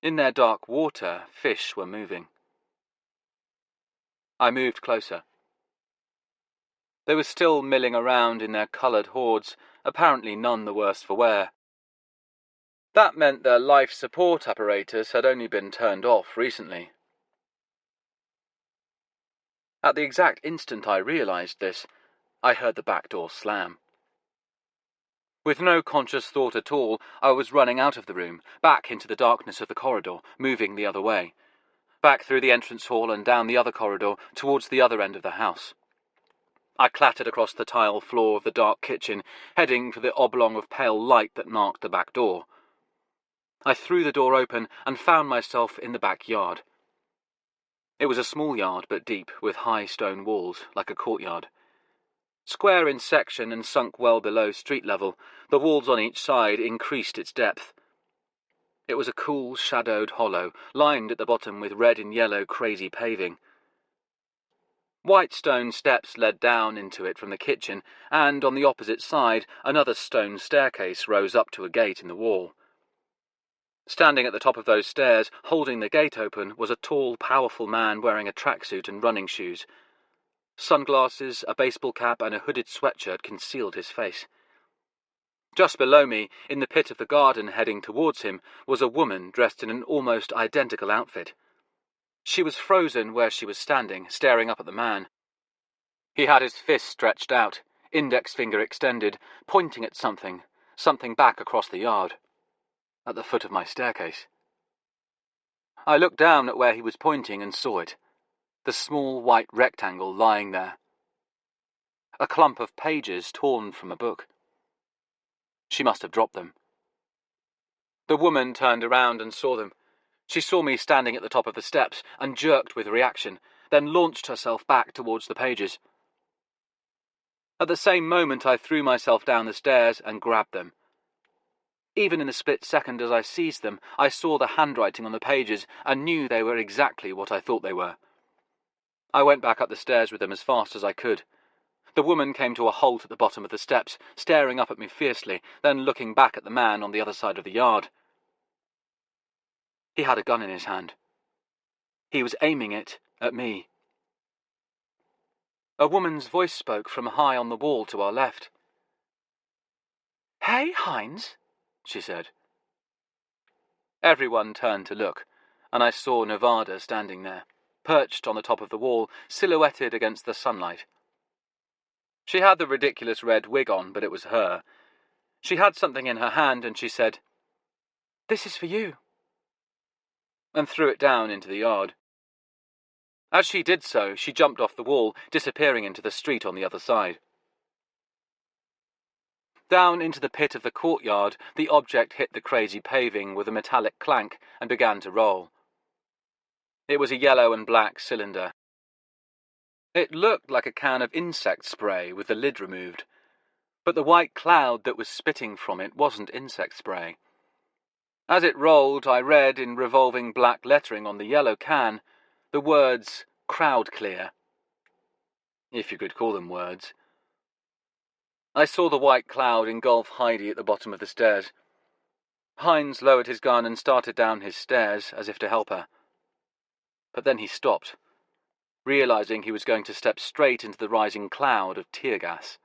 In their dark water, fish were moving. I moved closer. They were still milling around in their coloured hordes, apparently none the worse for wear. That meant their life support apparatus had only been turned off recently. At the exact instant I realised this, I heard the back door slam. With no conscious thought at all, I was running out of the room, back into the darkness of the corridor, moving the other way. Back through the entrance hall and down the other corridor, towards the other end of the house. I clattered across the tile floor of the dark kitchen, heading for the oblong of pale light that marked the back door. I threw the door open and found myself in the backyard. It was a small yard, but deep, with high stone walls, like a courtyard. Square in section and sunk well below street level, the walls on each side increased its depth. It was a cool, shadowed hollow, lined at the bottom with red and yellow crazy paving. White stone steps led down into it from the kitchen, and on the opposite side another stone staircase rose up to a gate in the wall. Standing at the top of those stairs, holding the gate open, was a tall, powerful man wearing a tracksuit and running shoes. Sunglasses, a baseball cap, and a hooded sweatshirt concealed his face. Just below me, in the pit of the garden heading towards him, was a woman dressed in an almost identical outfit. She was frozen where she was standing, staring up at the man. He had his fist stretched out, index finger extended, pointing at something back across the yard, at the foot of my staircase. I looked down at where he was pointing and saw it, the small white rectangle lying there. A clump of pages torn from a book. She must have dropped them. The woman turned around and saw them. She saw me standing at the top of the steps and jerked with reaction, then launched herself back towards the pages. At the same moment I threw myself down the stairs and grabbed them. Even in the split second as I seized them, I saw the handwriting on the pages and knew they were exactly what I thought they were. I went back up the stairs with them as fast as I could. The woman came to a halt at the bottom of the steps, staring up at me fiercely, then looking back at the man on the other side of the yard. He had a gun in his hand. He was aiming it at me. A woman's voice spoke from high on the wall to our left. "Hey, Hines," she said. Everyone turned to look, and I saw Nevada standing there, perched on the top of the wall, silhouetted against the sunlight. She had the ridiculous red wig on, but it was her. She had something in her hand, and she said, "This is for you," and threw it down into the yard. As she did so, she jumped off the wall, disappearing into the street on the other side. Down into the pit of the courtyard, the object hit the crazy paving with a metallic clank and began to roll. It was a yellow and black cylinder. It looked like a can of insect spray with the lid removed, but the white cloud that was spitting from it wasn't insect spray. As it rolled, I read in revolving black lettering on the yellow can the words "crowd clear." If you could call them words. I saw the white cloud engulf Heidi at the bottom of the stairs. Hines lowered his gun and started down his stairs as if to help her. But then he stopped, realizing he was going to step straight into the rising cloud of tear gas.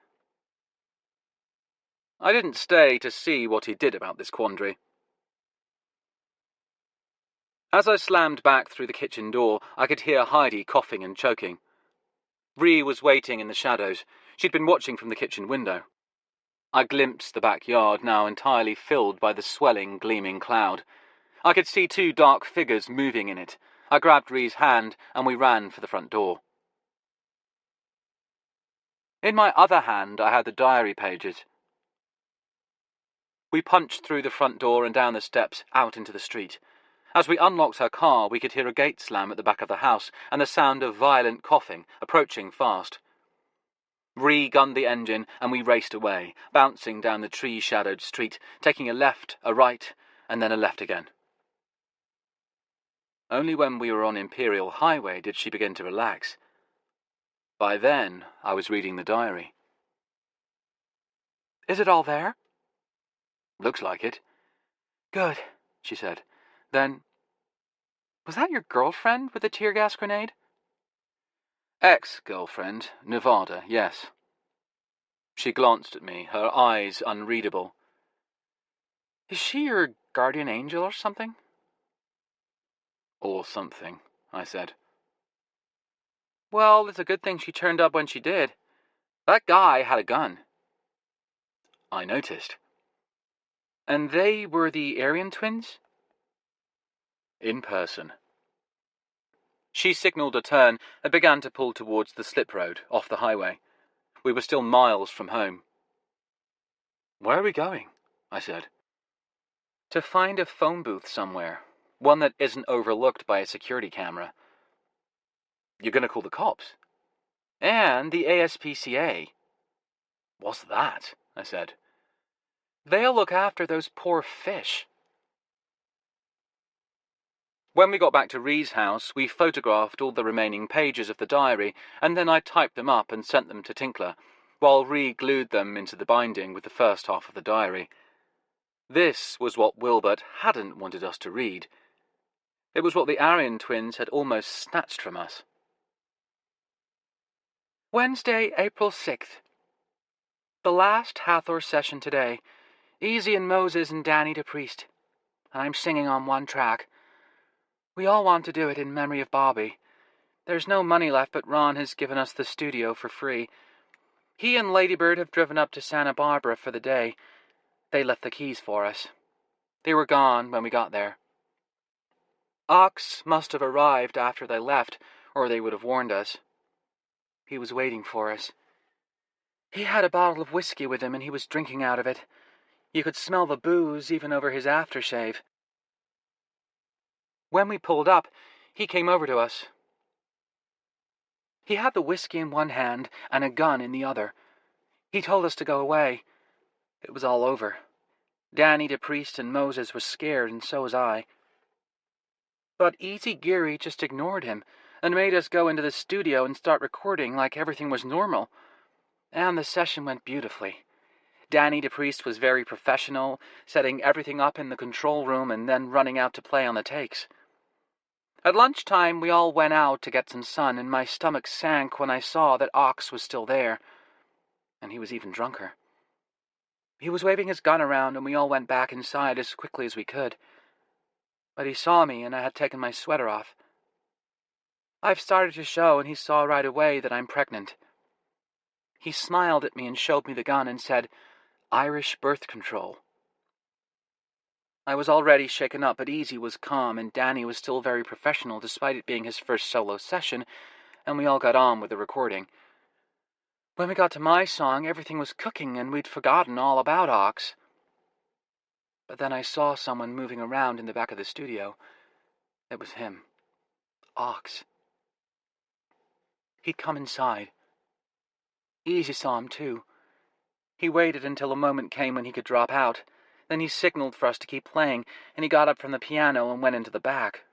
I didn't stay to see what he did about this quandary. As I slammed back through the kitchen door, I could hear Heidi coughing and choking. Ree was waiting in the shadows. She'd been watching from the kitchen window. I glimpsed the backyard, now entirely filled by the swelling, gleaming cloud. I could see 2 dark figures moving in it. I grabbed Ree's hand, and we ran for the front door. In my other hand, I had the diary pages. We punched through the front door and down the steps, out into the street. As we unlocked her car, we could hear a gate slam at the back of the house and the sound of violent coughing, approaching fast. Ree gunned the engine, and we raced away, bouncing down the tree-shadowed street, taking a left, a right, and then a left again. Only when we were on Imperial Highway did she begin to relax. By then, I was reading the diary. "Is it all there?" "Looks like it." "Good," she said. Then, "Was that your girlfriend with the tear gas grenade?" "Ex-girlfriend, Nevada, yes." She glanced at me, her eyes unreadable. "Is she your guardian angel or something?" "Or something," I said. "Well, it's a good thing she turned up when she did. That guy had a gun." I noticed. "And they were the Aryan twins?" "In person." She signalled a turn and began to pull towards the slip road, off the highway. We were still miles from home. "Where are we going?" I said. "To find a phone booth somewhere, one that isn't overlooked by a security camera." "You're going to call the cops?" "And the ASPCA." "What's that?" I said. "They'll look after those poor fish." When we got back to Ree's house, we photographed all the remaining pages of the diary, and then I typed them up and sent them to Tinkler, while Ree glued them into the binding with the first half of the diary. This was what Wilbert hadn't wanted us to read. It was what the Aryan twins had almost snatched from us. Wednesday, April 6th. The last Hathor session today. Easy and Moses and Danny DePriest. And I'm singing on one track. We all want to do it in memory of Bobby. There's no money left, but Ron has given us the studio for free. He and Ladybird have driven up to Santa Barbara for the day. They left the keys for us. They were gone when we got there. Ox must have arrived after they left, or they would have warned us. He was waiting for us. He had a bottle of whiskey with him, and he was drinking out of it. You could smell the booze even over his aftershave. When we pulled up, he came over to us. He had the whiskey in one hand and a gun in the other. He told us to go away. It was all over. Danny DePriest and Moses were scared, and so was I. But Easy Geary just ignored him and made us go into the studio and start recording like everything was normal. And the session went beautifully. Danny DePriest was very professional, setting everything up in the control room and then running out to play on the takes. At lunchtime, we all went out to get some sun, and my stomach sank when I saw that Ox was still there. And he was even drunker. He was waving his gun around, and we all went back inside as quickly as we could. But he saw me, and I had taken my sweater off. I've started to show, and he saw right away that I'm pregnant. He smiled at me and showed me the gun and said, "Irish birth control." I was already shaken up, but Easy was calm, and Danny was still very professional despite it being his first solo session, and we all got on with the recording. When we got to my song, everything was cooking, and we'd forgotten all about Ox. But then I saw someone moving around in the back of the studio. It was him. Ox. He'd come inside. Easy saw him, too. He waited until a moment came when he could drop out. Then he signaled for us to keep playing, and he got up from the piano and went into the back.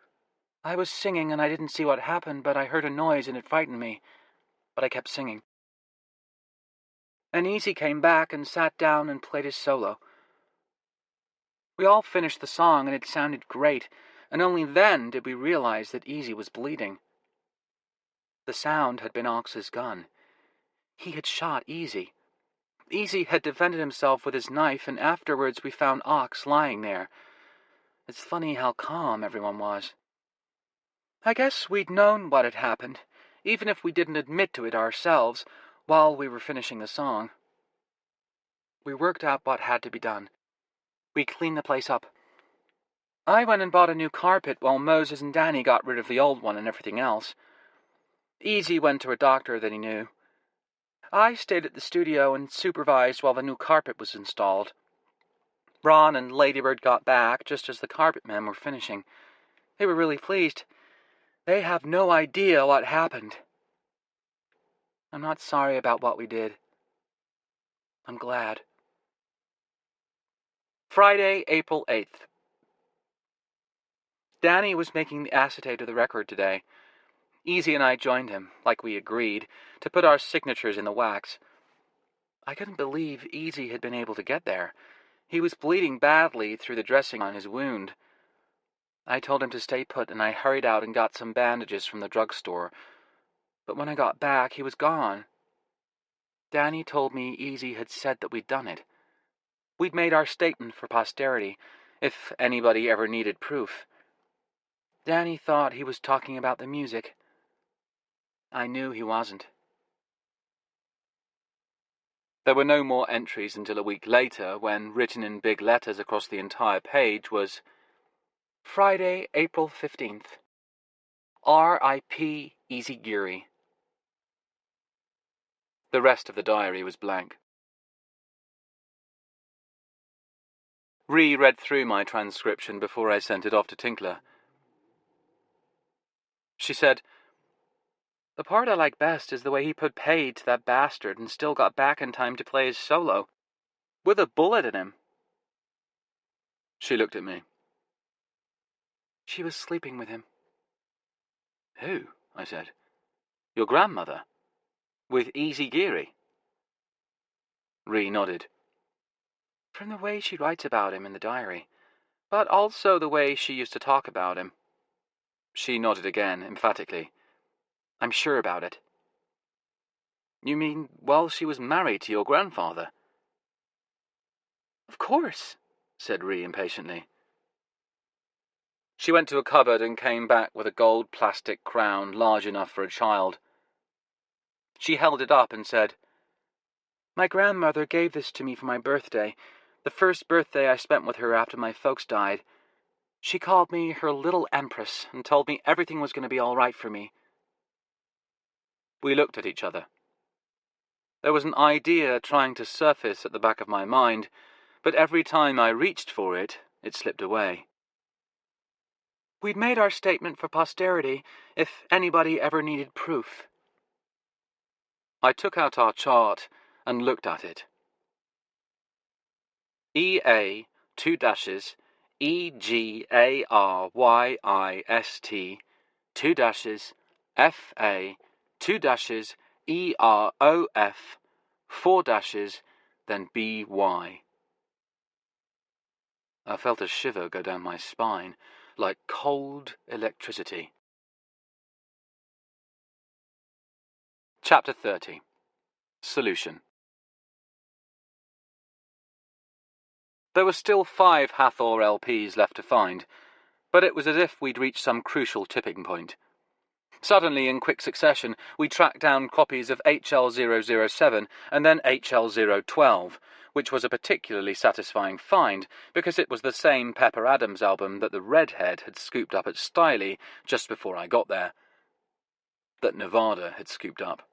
I was singing, and I didn't see what happened, but I heard a noise, and it frightened me. But I kept singing. and Easy came back and sat down and played his solo. We all finished the song, and it sounded great, and only then did we realize that Easy was bleeding. The sound had been Ox's gun. He had shot Easy. Easy had defended himself with his knife, and afterwards we found Ox lying there. It's funny how calm everyone was. I guess we'd known what had happened, even if we didn't admit to it ourselves while we were finishing the song. We worked out what had to be done. We cleaned the place up. I went and bought a new carpet while Moses and Danny got rid of the old one and everything else. Easy went to a doctor that he knew. I stayed at the studio and supervised while the new carpet was installed. Ron and Ladybird got back just as the carpet men were finishing. They were really pleased. They have no idea what happened. I'm not sorry about what we did. I'm glad. Friday, April 8th. Danny was making the acetate of the record today. Easy and I joined him, like we agreed, to put our signatures in the wax. I couldn't believe Easy had been able to get there. He was bleeding badly through the dressing on his wound. I told him to stay put, and I hurried out and got some bandages from the drugstore. But when I got back, he was gone. Danny told me Easy had said that we'd done it. We'd made our statement for posterity, if anybody ever needed proof. Danny thought he was talking about the music. I knew he wasn't. There were no more entries until a week later, when, written in big letters across the entire page, was Friday, April 15th. R.I.P. Easy Geary. The rest of the diary was blank. Ree read through my transcription before I sent it off to Tinkler. She said, "The part I like best is the way he put paid to that bastard and still got back in time to play his solo. With a bullet in him." She looked at me. "She was sleeping with him." "Who?" I said. "Your grandmother? With Easy Geary?" Ree nodded. "From the way she writes about him in the diary, but also the way she used to talk about him." She nodded again, emphatically. "I'm sure about it." "You mean while she was married to your grandfather?" "Of course," said Ree impatiently. She went to a cupboard and came back with a gold plastic crown large enough for a child. She held it up and said, "My grandmother gave this to me for my birthday, the first birthday I spent with her after my folks died. She called me her little empress and told me everything was going to be all right for me." We looked at each other. There was an idea trying to surface at the back of my mind, but every time I reached for it, it slipped away. "We'd made our statement for posterity, if anybody ever needed proof." I took out our chart and looked at it. EA, 2 dashes, EGARYIST, 2 dashes, FA, 2 dashes, EROF, 4 dashes, then BY. I felt a shiver go down my spine, like cold electricity. Chapter 30. Solution. There were still 5 Hathor LPs left to find, but it was as if we'd reached some crucial tipping point. Suddenly, in quick succession, we tracked down copies of HL007 and then HL012, which was a particularly satisfying find because it was the same Pepper Adams album that the Redhead had scooped up at Stiley just before I got there. That Nevada had scooped up.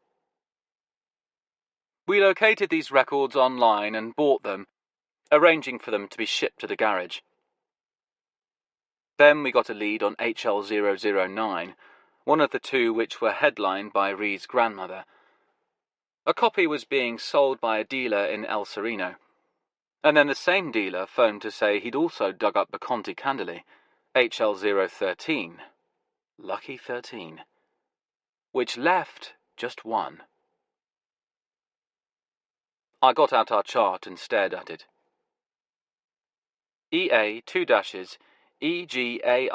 We located these records online and bought them, arranging for them to be shipped to the garage. Then we got a lead on HL009, one of the 2 which were headlined by Ree's grandmother. A copy was being sold by a dealer in El Sereno, and then the same dealer phoned to say he'd also dug up the Conti Candeli, HL013, lucky 13, which left just 1. I got out our chart and stared at it. EA 2 dashes EGARYIST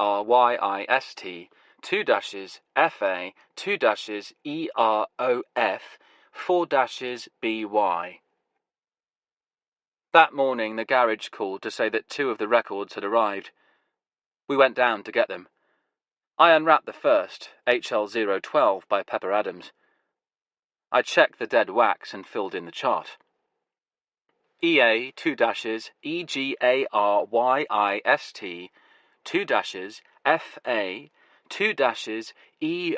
2 dashes FA 2 dashes EROF 4 dashes BY. That morning the garage called to say that 2 of the records had arrived. We went down to get them. I unwrapped the first, HL012 by Pepper Adams. I checked the dead wax and filled in the chart. EA 2 dashes EGARYIST 2 dashes FA 2 dashes EROFMY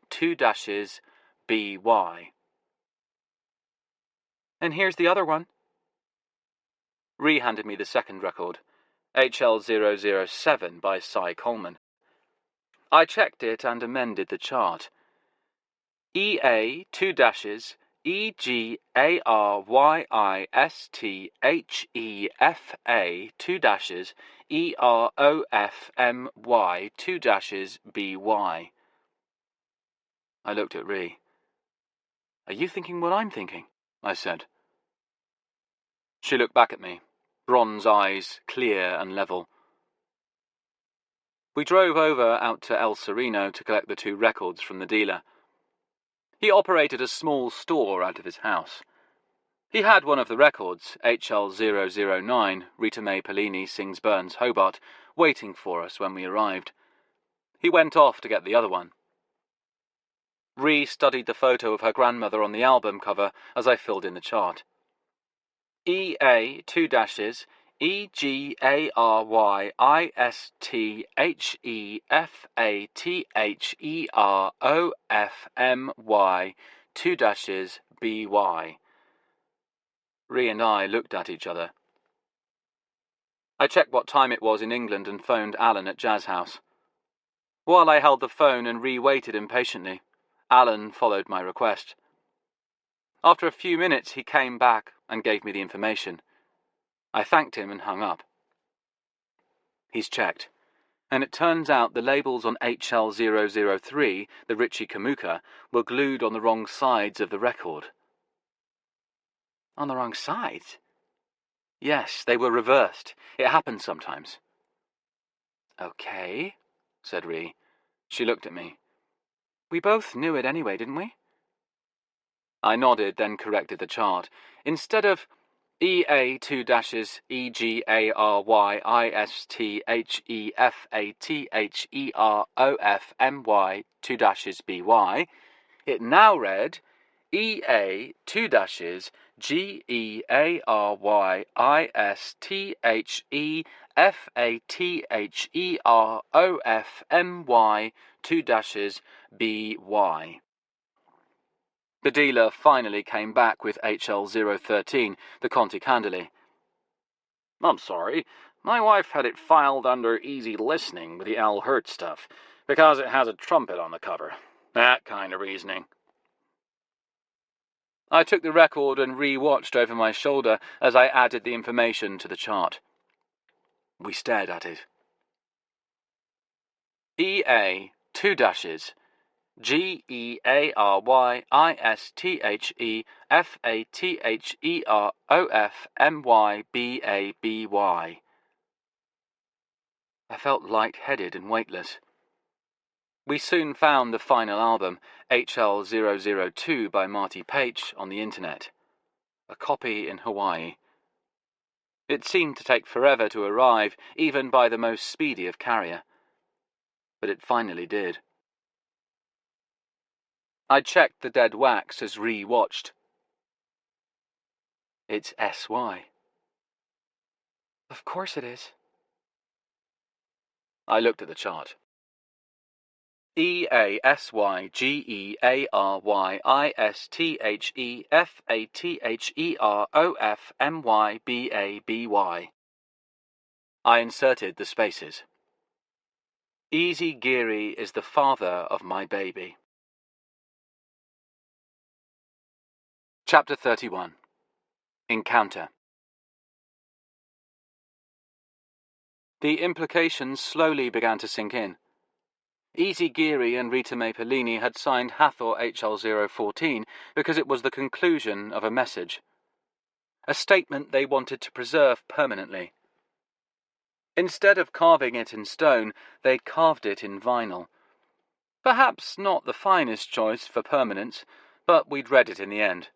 2 dashes BY. And here's the other one. Ree handed me the second record, HL007 by Cy Coleman. I checked it and amended the chart. EA 2 dashes EGARYISTHEFA 2 dashes EROFMY 2 dashes BY. I looked at Ree. Are you thinking what I'm thinking? I said. She looked back at me, bronze eyes clear and level. We drove over out to El Sereno to collect the 2 records from the dealer. He operated a small store out of his house. He had one of the records, HL009, Rita Mae Pellini Sings Burns Hobart, waiting for us when we arrived. He went off to get the other one. Ree studied the photo of her grandmother on the album cover as I filled in the chart. EA 2 dashes EGARYISTHEFATHEROFMY 2 dashes BY. Ree and I looked at each other. I checked what time it was in England and phoned Alan at Jazz House. While I held the phone and Ree waited impatiently, Alan followed my request. After a few minutes he came back and gave me the information. I thanked him and hung up. He's checked, and it turns out the labels on HL003, the Richie Kamuka, were glued on the wrong sides of the record. On the wrong sides? Yes, they were reversed. It happens sometimes. Okay, said Ree. She looked at me. We both knew it anyway, didn't we? I nodded, then corrected the chart. Instead of EA 2 dashes EGARYISTHEFATHEROFMY 2 dashes BY, it now read EA 2 dashes GEARYISTHEFATHEROFMY 2 dashes BY. The dealer finally came back with HL013, the Conti Candeli. I'm sorry, my wife had it filed under easy listening with the Al Hurt stuff, because it has a trumpet on the cover. That kind of reasoning. I took the record and re-watched over my shoulder as I added the information to the chart. We stared at it. EA 2 dashes GEARYISTHEFATHEROFMYBABY. I felt light-headed and weightless. We soon found the final album, HL002 by Marty Paich, on the internet. A copy in Hawaii. It seemed to take forever to arrive, even by the most speedy of carrier. But it finally did. I checked the dead wax as Ree watched. It's SY. Of course it is. I looked at the chart. EASYGERYISTHEFATHEROFMYBABY. I inserted the spaces. Easy Geary is the father of my baby. Chapter 31. Encounter. The implications slowly began to sink in. Easy Geary and Rita Mae Pellini had signed Hathor HL014 because it was the conclusion of a message. A statement they wanted to preserve permanently. Instead of carving it in stone, they'd carved it in vinyl. Perhaps not the finest choice for permanence, but we'd read it in the end.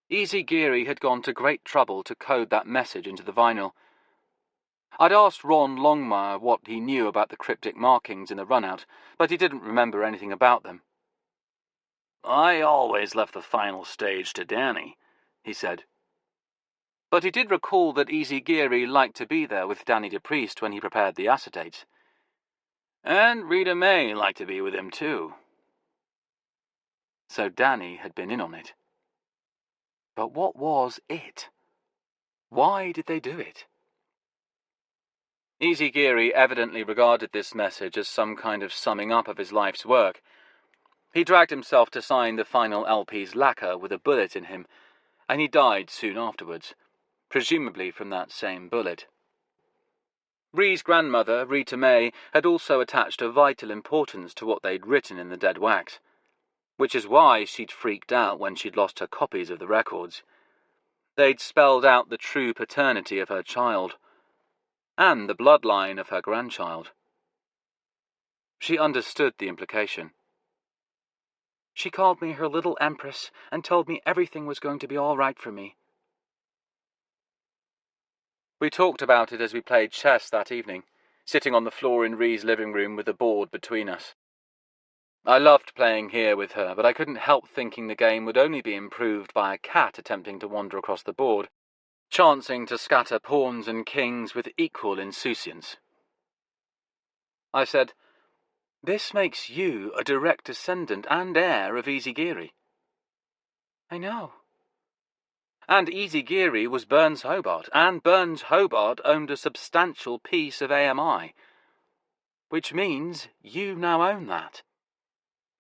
Easy Geary had gone to great trouble to code that message into the vinyl. I'd asked Ron Longmire what he knew about the cryptic markings in the runout, but he didn't remember anything about them. "I always left the final stage to Danny," he said. But he did recall that Easy Geary liked to be there with Danny DePriest when he prepared the acetates. "And Rita Mae liked to be with him, too." So Danny had been in on it. But what was it? Why did they do it? Easy Geary evidently regarded this message as some kind of summing up of his life's work. He dragged himself to sign the final LP's lacquer with a bullet in him, and he died soon afterwards, presumably from that same bullet. Ree's grandmother, Rita Mae, had also attached a vital importance to what they'd written in the dead wax, which is why she'd freaked out when she'd lost her copies of the records. They'd spelled out the true paternity of her child, and the bloodline of her grandchild. She understood the implication. She called me her little empress and told me everything was going to be all right for me. We talked about it as we played chess that evening, sitting on the floor in Ree's living room with a board between us. I loved playing here with her, but I couldn't help thinking the game would only be improved by a cat attempting to wander across the board, chancing to scatter pawns and kings with equal insouciance. I said, "This makes you a direct descendant and heir of Easy Geary." "I know." "And Easy Geary was Burns Hobart, and Burns Hobart owned a substantial piece of AMI. Which means you now own that.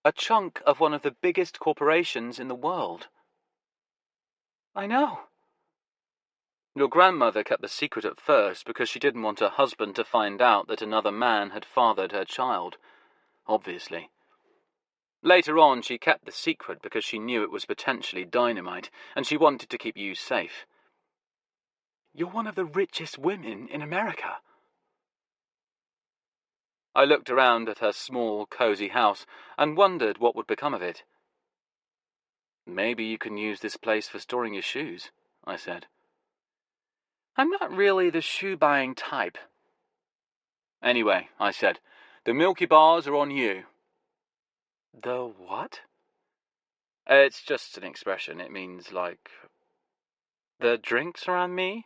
A chunk of one of the biggest corporations in the world." "I know." "Your grandmother kept the secret at first because she didn't want her husband to find out that another man had fathered her child, obviously. Later on, she kept the secret because she knew it was potentially dynamite, and she wanted to keep you safe." "You're one of the richest women in America." I looked around at her small, cozy house and wondered what would become of it. "Maybe you can use this place for storing your shoes," I said. "I'm not really the shoe-buying type." "Anyway," I said, "the Milky Bars are on you." "The what?" "It's just an expression. It means, like, the drinks are on me?"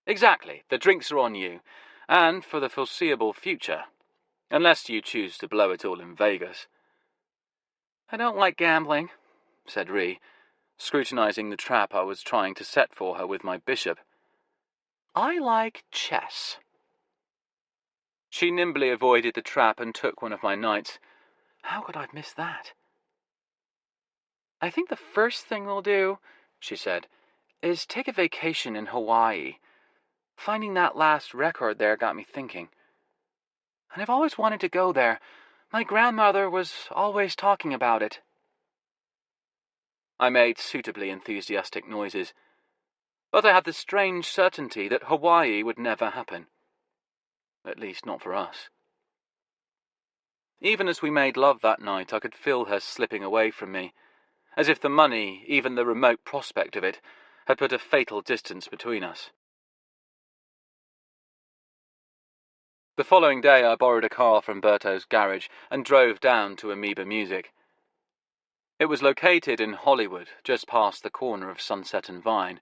"Exactly. The drinks are on you. And for the foreseeable future. Unless you choose to blow it all in Vegas." "I don't like gambling," said Ree, scrutinizing the trap I was trying to set for her with my bishop. "I like chess." She nimbly avoided the trap and took one of my knights. How could I have missed that? "I think the first thing we'll do," she said, "is take a vacation in Hawaii. Finding that last record there got me thinking. And I've always wanted to go there. My grandmother was always talking about it." I made suitably enthusiastic noises, but I had the strange certainty that Hawaii would never happen. At least not for us. Even as we made love that night, I could feel her slipping away from me, as if the money, even the remote prospect of it, had put a fatal distance between us. The following day I borrowed a car from Berto's garage and drove down to Amoeba Music. It was located in Hollywood, just past the corner of Sunset and Vine.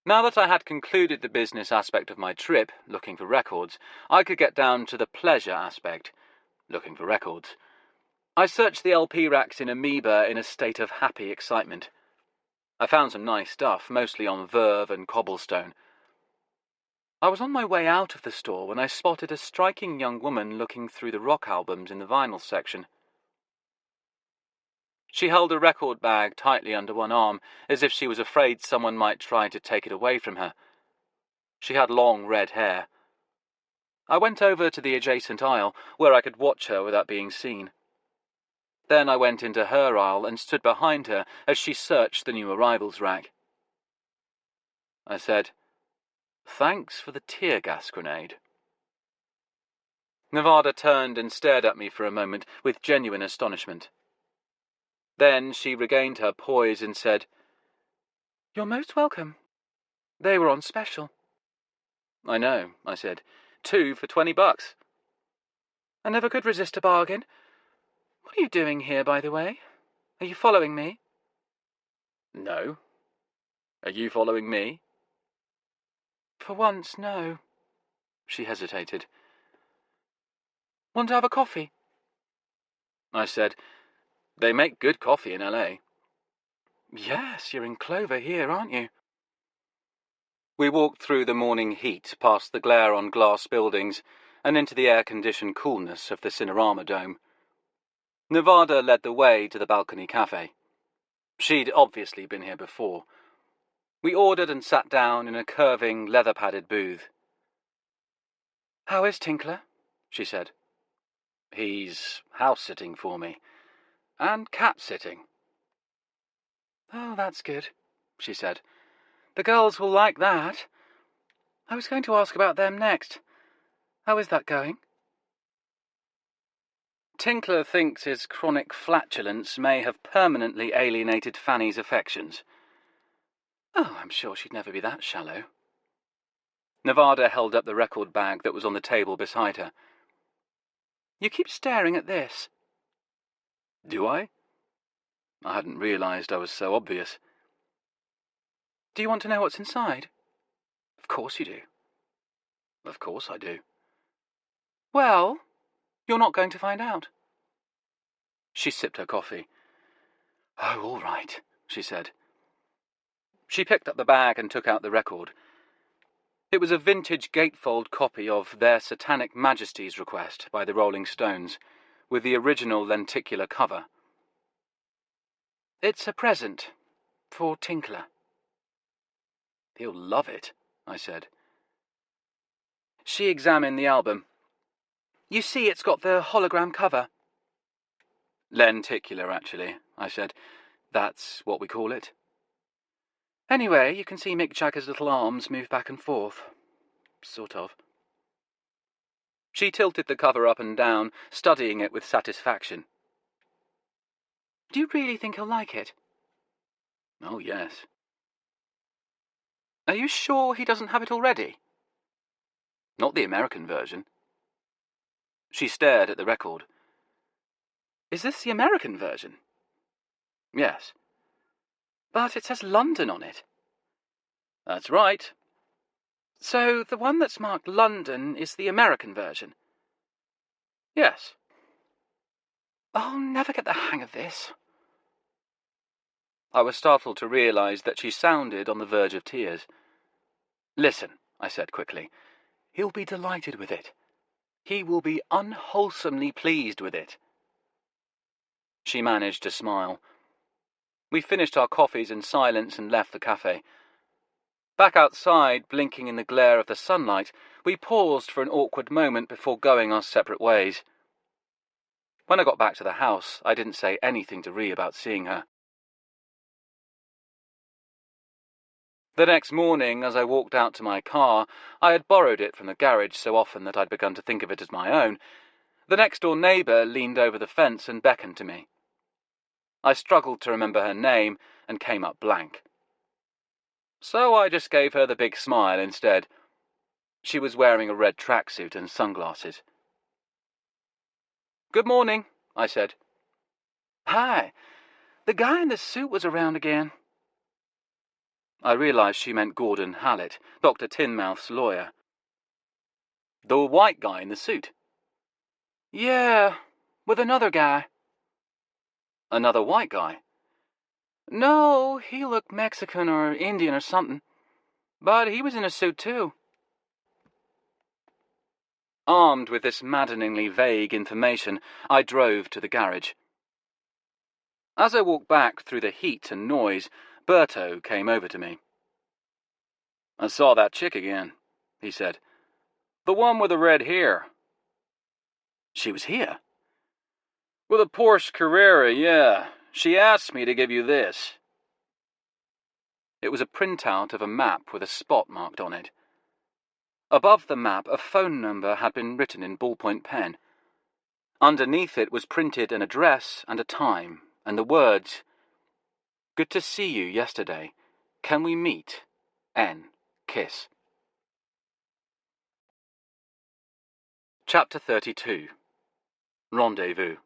Now that I had concluded the business aspect of my trip, looking for records, I could get down to the pleasure aspect, looking for records. I searched the LP racks in Amoeba in a state of happy excitement. I found some nice stuff, mostly on Verve and Cobblestone. I was on my way out of the store when I spotted a striking young woman looking through the rock albums in the vinyl section. She held a record bag tightly under one arm, as if she was afraid someone might try to take it away from her. She had long red hair. I went over to the adjacent aisle, where I could watch her without being seen. Then I went into her aisle and stood behind her as she searched the new arrivals rack. I said, "Thanks for the tear gas grenade." Nevada turned and stared at me for a moment with genuine astonishment. Then she regained her poise and said, "You're most welcome. They were on special." "I know," I said. 2 for $20. "I never could resist a bargain. What are you doing here, by the way? Are you following me?" "No. Are you following me?" "For once, no." She hesitated. "Want to have a coffee?" I said, "They make good coffee in LA." "Yes, you're in clover here, aren't you?" We walked through the morning heat, past the glare on glass buildings, and into the air-conditioned coolness of the Cinerama Dome. Nevada led the way to the balcony cafe. She'd obviously been here before. We ordered and sat down in a curving, leather-padded booth. "How is Tinkler?" she said. "He's house-sitting for me. And cat-sitting." "Oh, that's good," she said. "The girls will like that. I was going to ask about them next. How is that going?" Tinkler thinks his chronic flatulence may have permanently alienated Fanny's affections. Oh, I'm sure she'd never be that shallow. Nevada held up the record bag that was on the table beside her. "You keep staring at this." "Do I? I hadn't realized I was so obvious." "Do you want to know what's inside?" "Of course you do." "Of course I do." "Well, you're not going to find out." She sipped her coffee. "Oh, all right," she said. She picked up the bag and took out the record. It was a vintage gatefold copy of Their Satanic Majesty's Request by the Rolling Stones, with the original lenticular cover. "It's a present for Tinkler." "He'll love it," I said. She examined the album. "You see, it's got the hologram cover." "Lenticular, actually," I said. "That's what we call it." "Anyway, you can see Mick Jagger's little arms move back and forth. Sort of." She tilted the cover up and down, studying it with satisfaction. "Do you really think he'll like it?" "Oh, yes." "Are you sure he doesn't have it already?" "Not the American version." She stared at the record. "Is this the American version?" "Yes." "But it says London on it." "That's right." "So the one that's marked London is the American version?" "Yes." "I'll never get the hang of this." I was startled to realize that she sounded on the verge of tears. "Listen," I said quickly. "He'll be delighted with it. He will be unwholesomely pleased with it." She managed to smile. We finished our coffees in silence and left the cafe. Back outside, blinking in the glare of the sunlight, we paused for an awkward moment before going our separate ways. When I got back to the house, I didn't say anything to Ree about seeing her. The next morning, as I walked out to my car, I had borrowed it from the garage so often that I'd begun to think of it as my own. The next-door neighbour leaned over the fence and beckoned to me. I struggled to remember her name and came up blank. So I just gave her the big smile instead. She was wearing a red tracksuit and sunglasses. "Good morning," I said. "Hi. The guy in the suit was around again." I realized she meant Gordon Hallett, Dr. Tinmouth's lawyer. "The white guy in the suit?" "Yeah, with another guy." "Another white guy?" "No, he looked Mexican or Indian or something. But he was in a suit too." Armed with this maddeningly vague information, I drove to the garage. As I walked back through the heat and noise, Berto came over to me. "I saw that chick again," he said. The one with the red hair. She was here? With a Porsche Carrera, yeah. She asked me to give you this. It was a printout of a map with a spot marked on it. Above the map, a phone number had been written in ballpoint pen. Underneath it was printed an address and a time, and the words, "Good to see you yesterday. Can we meet? N. Kiss." Chapter 32. Rendezvous.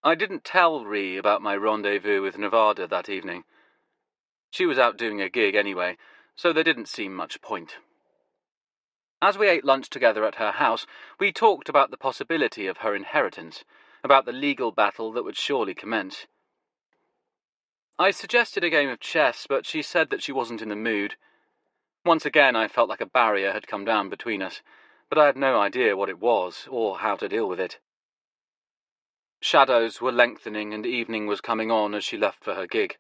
I didn't tell Ree about my rendezvous with Nevada that evening. She was out doing a gig anyway, so there didn't seem much point. As we ate lunch together at her house, we talked about the possibility of her inheritance, about the legal battle that would surely commence. I suggested a game of chess, but she said that she wasn't in the mood. Once again I felt like a barrier had come down between us, but I had no idea what it was, or how to deal with it. Shadows were lengthening and evening was coming on as she left for her gig.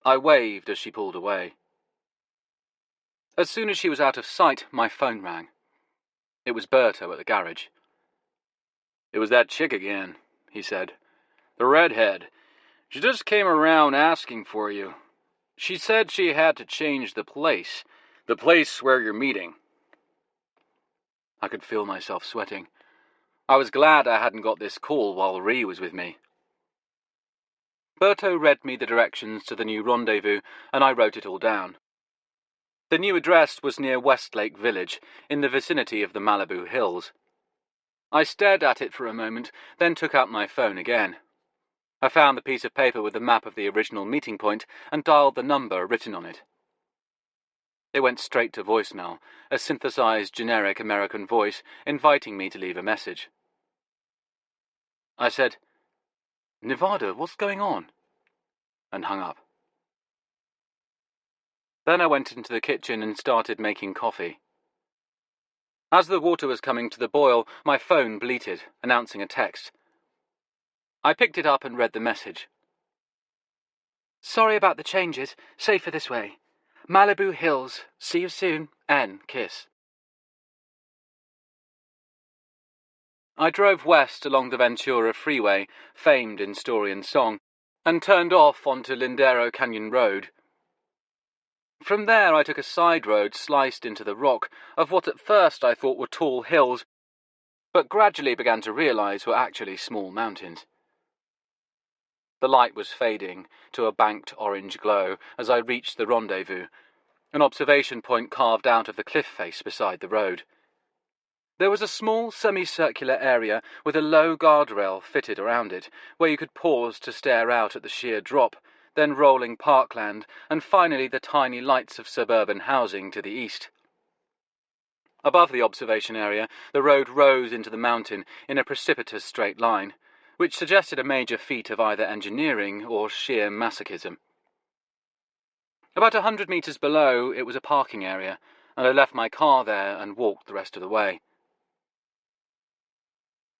I waved as she pulled away. As soon as she was out of sight, my phone rang. It was Berto at the garage. "It was that chick again," he said. "The redhead. She just came around asking for you. She said she had to change the place where you're meeting." I could feel myself sweating. I was glad I hadn't got this call while Ree was with me. Berto read me the directions to the new rendezvous, and I wrote it all down. The new address was near Westlake Village, in the vicinity of the Malibu Hills. I stared at it for a moment, then took out my phone again. I found the piece of paper with the map of the original meeting point and dialed the number written on it. It went straight to voicemail, a synthesized generic American voice inviting me to leave a message. I said, "Nevada, what's going on?" and hung up. Then I went into the kitchen and started making coffee. As the water was coming to the boil, my phone bleated, announcing a text. I picked it up and read the message. "Sorry about the changes. Safer this way. Malibu Hills. See you soon. N. Kiss." I drove west along the Ventura Freeway, famed in story and song, and turned off onto Lindero Canyon Road. From there I took a side road sliced into the rock of what at first I thought were tall hills, but gradually began to realize were actually small mountains. The light was fading to a banked orange glow as I reached the rendezvous, an observation point carved out of the cliff face beside the road. There was a small semicircular area with a low guardrail fitted around it, where you could pause to stare out at the sheer drop, then rolling parkland, and finally the tiny lights of suburban housing to the east. Above the observation area, the road rose into the mountain in a precipitous straight line, which suggested a major feat of either engineering or sheer masochism. About 100 meters below, it was a parking area, and I left my car there and walked the rest of the way.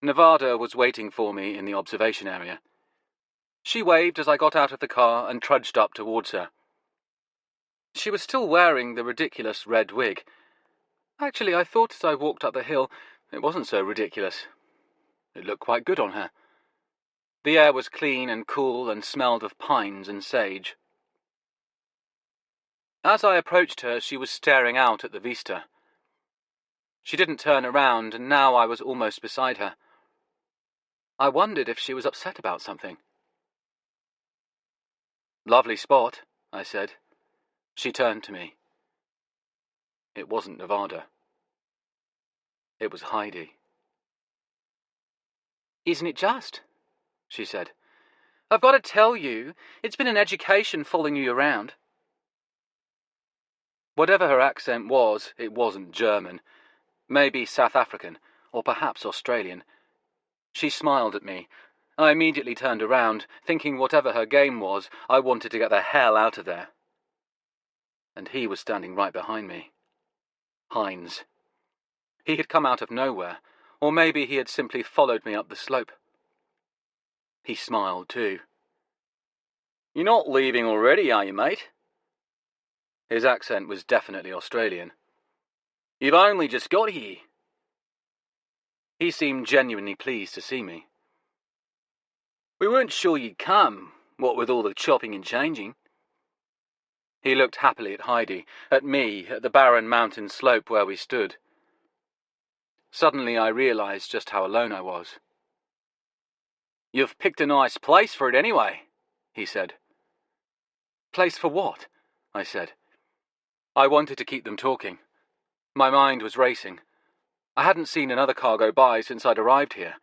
Nevada was waiting for me in the observation area. She waved as I got out of the car and trudged up towards her. She was still wearing the ridiculous red wig. Actually, I thought as I walked up the hill, it wasn't so ridiculous. It looked quite good on her. The air was clean and cool and smelled of pines and sage. As I approached her, she was staring out at the vista. She didn't turn around, and now I was almost beside her. I wondered if she was upset about something. "Lovely spot," I said. She turned to me. It wasn't Nevada. It was Heidi. "Isn't it just?" she said. "I've got to tell you, it's been an education following you around." Whatever her accent was, it wasn't German. Maybe South African, or perhaps Australian. She smiled at me. I immediately turned around, thinking whatever her game was, I wanted to get the hell out of there. And he was standing right behind me. Hines. He had come out of nowhere, or maybe he had simply followed me up the slope. He smiled too. "You're not leaving already, are you, mate?" His accent was definitely Australian. "You've only just got here." He seemed genuinely pleased to see me. "We weren't sure you'd come, what with all the chopping and changing." He looked happily at Heidi, at me, at the barren mountain slope where we stood. Suddenly I realised just how alone I was. "You've picked a nice place for it anyway," he said. "Place for what?" I said. I wanted to keep them talking. My mind was racing. I hadn't seen another car go by since I'd arrived here.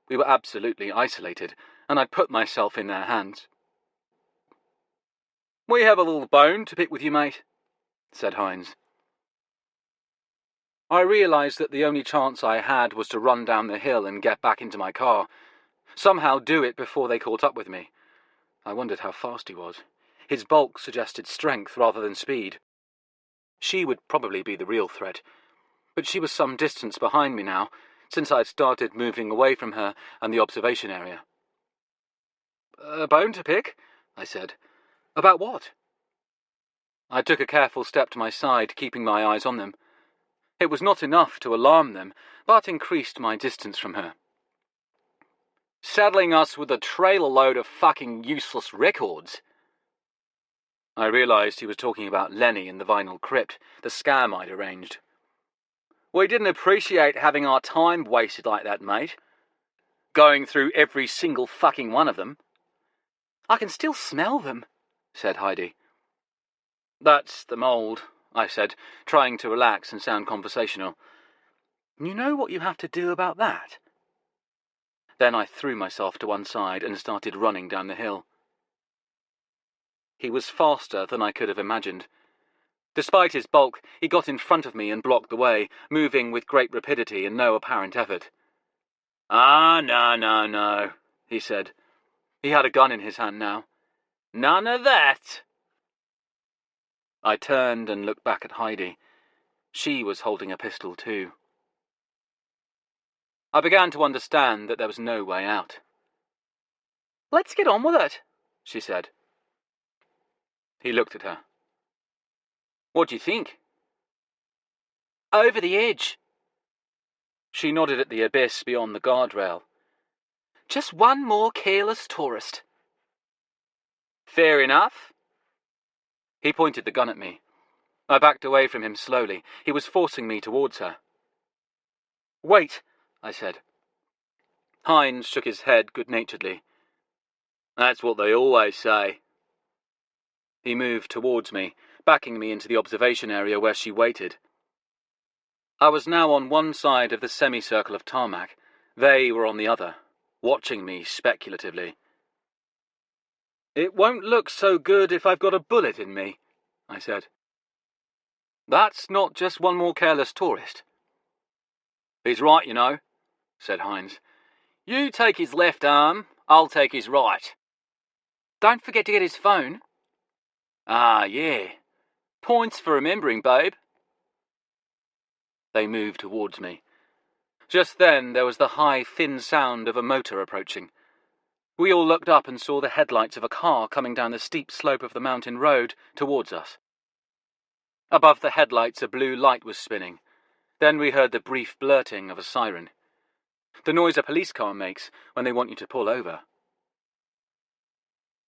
We were absolutely isolated, and I'd put myself in their hands. "We have a little bone to pick with you, mate," said Hines. I realised that the only chance I had was to run down the hill and get back into my car. Somehow do it before they caught up with me. I wondered how fast he was. His bulk suggested strength rather than speed. She would probably be the real threat, but she was some distance behind me now, since I'd started moving away from her and the observation area. "A bone to pick?" I said. "About what?" I took a careful step to my side, keeping my eyes on them. It was not enough to alarm them, but increased my distance from her. "Saddling us with a trailer load of fucking useless records." I realised he was talking about Lenny and the vinyl crypt, the scam I'd arranged. "We didn't appreciate having our time wasted like that, mate. Going through every single fucking one of them." "I can still smell them," said Heidi. "That's the mould," I said, trying to relax and sound conversational. "You know what you have to do about that?" Then I threw myself to one side and started running down the hill. He was faster than I could have imagined. Despite his bulk, he got in front of me and blocked the way, moving with great rapidity and no apparent effort. No," he said. He had a gun in his hand now. "None of that." I turned and looked back at Heidi. She was holding a pistol too. I began to understand that there was no way out. "Let's get on with it," she said. He looked at her. "What do you think?" "Over the edge." She nodded at the abyss beyond the guardrail. "Just one more careless tourist." "Fair enough." He pointed the gun at me. I backed away from him slowly. He was forcing me towards her. "Wait," I said. Hines shook his head good-naturedly. "That's what they always say." He moved towards me, backing me into the observation area where she waited. I was now on one side of the semicircle of tarmac. They were on the other, watching me speculatively. "It won't look so good if I've got a bullet in me," I said. "That's not just one more careless tourist." "He's right, you know," said Hines. "You take his left arm, I'll take his right." "Don't forget to get his phone." "Ah, yeah. Points for remembering, babe." They moved towards me. Just then there was the high, thin sound of a motor approaching. We all looked up and saw the headlights of a car coming down the steep slope of the mountain road towards us. Above the headlights a blue light was spinning. Then we heard the brief blurting of a siren. The noise a police car makes when they want you to pull over.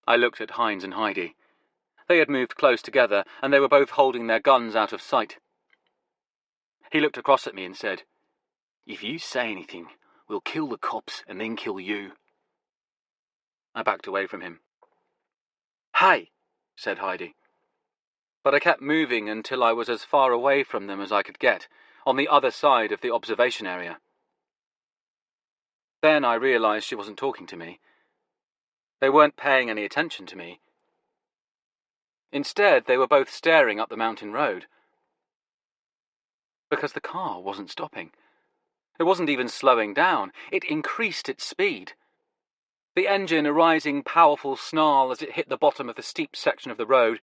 I looked at Hines and Heidi. They had moved close together, and they were both holding their guns out of sight. He looked across at me and said, "If you say anything, we'll kill the cops and then kill you." I backed away from him. "Hey," said Heidi. But I kept moving until I was as far away from them as I could get, on the other side of the observation area. Then I realised she wasn't talking to me. They weren't paying any attention to me. Instead, they were both staring up the mountain road. Because the car wasn't stopping. It wasn't even slowing down. It increased its speed. The engine, a rising powerful snarl as it hit the bottom of the steep section of the road,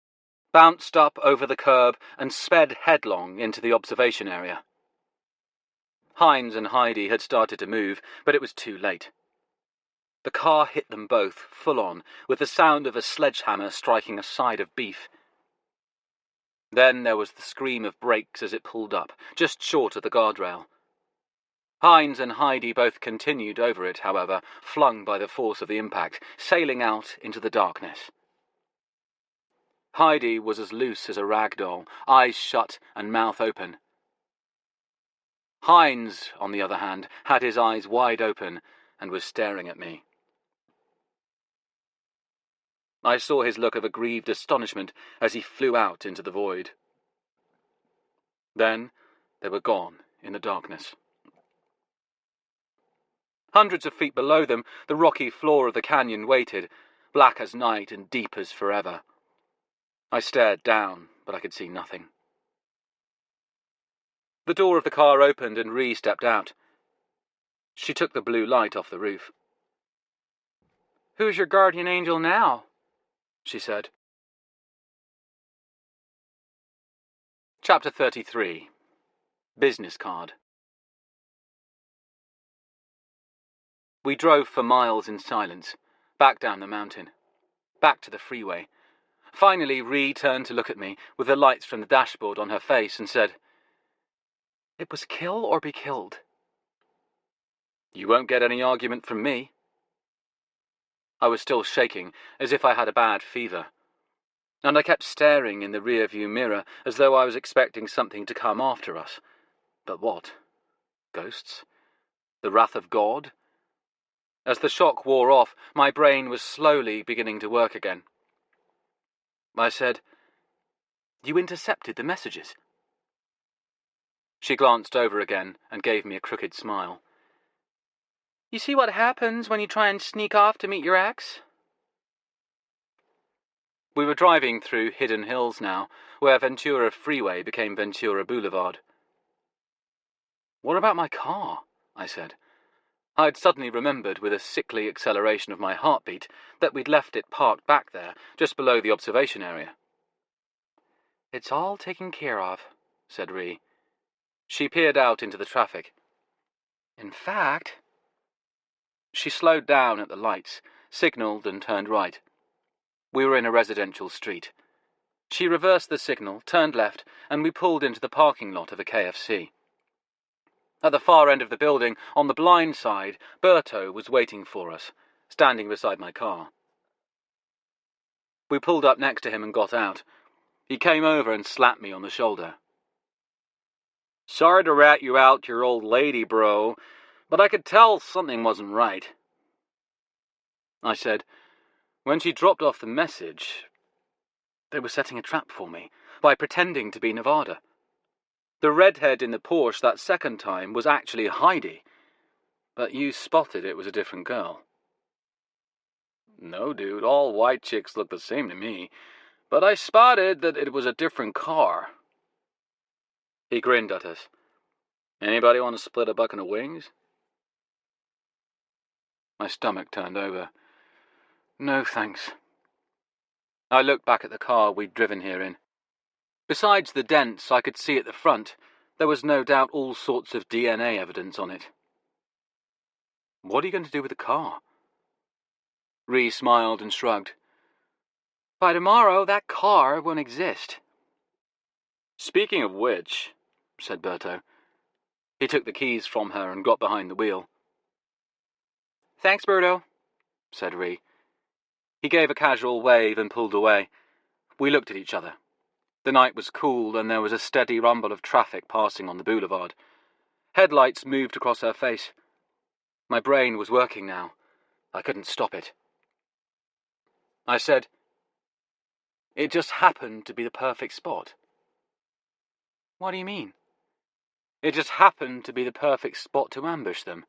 bounced up over the curb and sped headlong into the observation area. Hines and Heidi had started to move, but it was too late. The car hit them both, full on, with the sound of a sledgehammer striking a side of beef. Then there was the scream of brakes as it pulled up, just short of the guardrail. Hines and Heidi both continued over it, however, flung by the force of the impact, sailing out into the darkness. Heidi was as loose as a rag doll, eyes shut and mouth open. Hines, on the other hand, had his eyes wide open and was staring at me. I saw his look of aggrieved astonishment as he flew out into the void. Then they were gone in the darkness. Hundreds of feet below them, the rocky floor of the canyon waited, black as night and deep as forever. I stared down, but I could see nothing. The door of the car opened and Ree stepped out. She took the blue light off the roof. "Who's your guardian angel now?" she said. Chapter 33. Business Card. We drove for miles in silence, back down the mountain, back to the freeway. Finally, Ree turned to look at me, with the lights from the dashboard on her face, and said, "It was kill or be killed." "You won't get any argument from me." I was still shaking, as if I had a bad fever, and I kept staring in the rear-view mirror as though I was expecting something to come after us. But what? Ghosts? The wrath of God? As the shock wore off, my brain was slowly beginning to work again. I said, "You intercepted the messages?" She glanced over again and gave me a crooked smile. "You see what happens when you try and sneak off to meet your ex?" We were driving through hidden hills now, where Ventura Freeway became Ventura Boulevard. "What about my car?" I said. I'd suddenly remembered, with a sickly acceleration of my heartbeat, that we'd left it parked back there, just below the observation area. "It's all taken care of," said Ree. She peered out into the traffic. "In fact—" She slowed down at the lights, signalled and turned right. We were in a residential street. She reversed the signal, turned left, and we pulled into the parking lot of a KFC. At the far end of the building, on the blind side, Berto was waiting for us, standing beside my car. We pulled up next to him and got out. He came over and slapped me on the shoulder. "Sorry to rat you out to your old lady, bro, but I could tell something wasn't right." I said, "When she dropped off the message, they were setting a trap for me by pretending to be Nevada. The redhead in the Porsche that second time was actually Heidi, but you spotted it was a different girl." "No, dude, all white chicks look the same to me, but I spotted that it was a different car." He grinned at us. "Anybody want to split a bucket of wings?" My stomach turned over. "No, thanks." I looked back at the car we'd driven here in. Besides the dents I could see at the front, there was no doubt all sorts of DNA evidence on it. "What are you going to do with the car?" Ree smiled and shrugged. "By tomorrow, that car won't exist." "Speaking of which," said Berto. He took the keys from her and got behind the wheel. "Thanks, Berto," said Ree. He gave a casual wave and pulled away. We looked at each other. The night was cool and there was a steady rumble of traffic passing on the boulevard. Headlights moved across her face. My brain was working now. I couldn't stop it. I said, "It just happened to be the perfect spot." "What do you mean?" "It just happened to be the perfect spot to ambush them.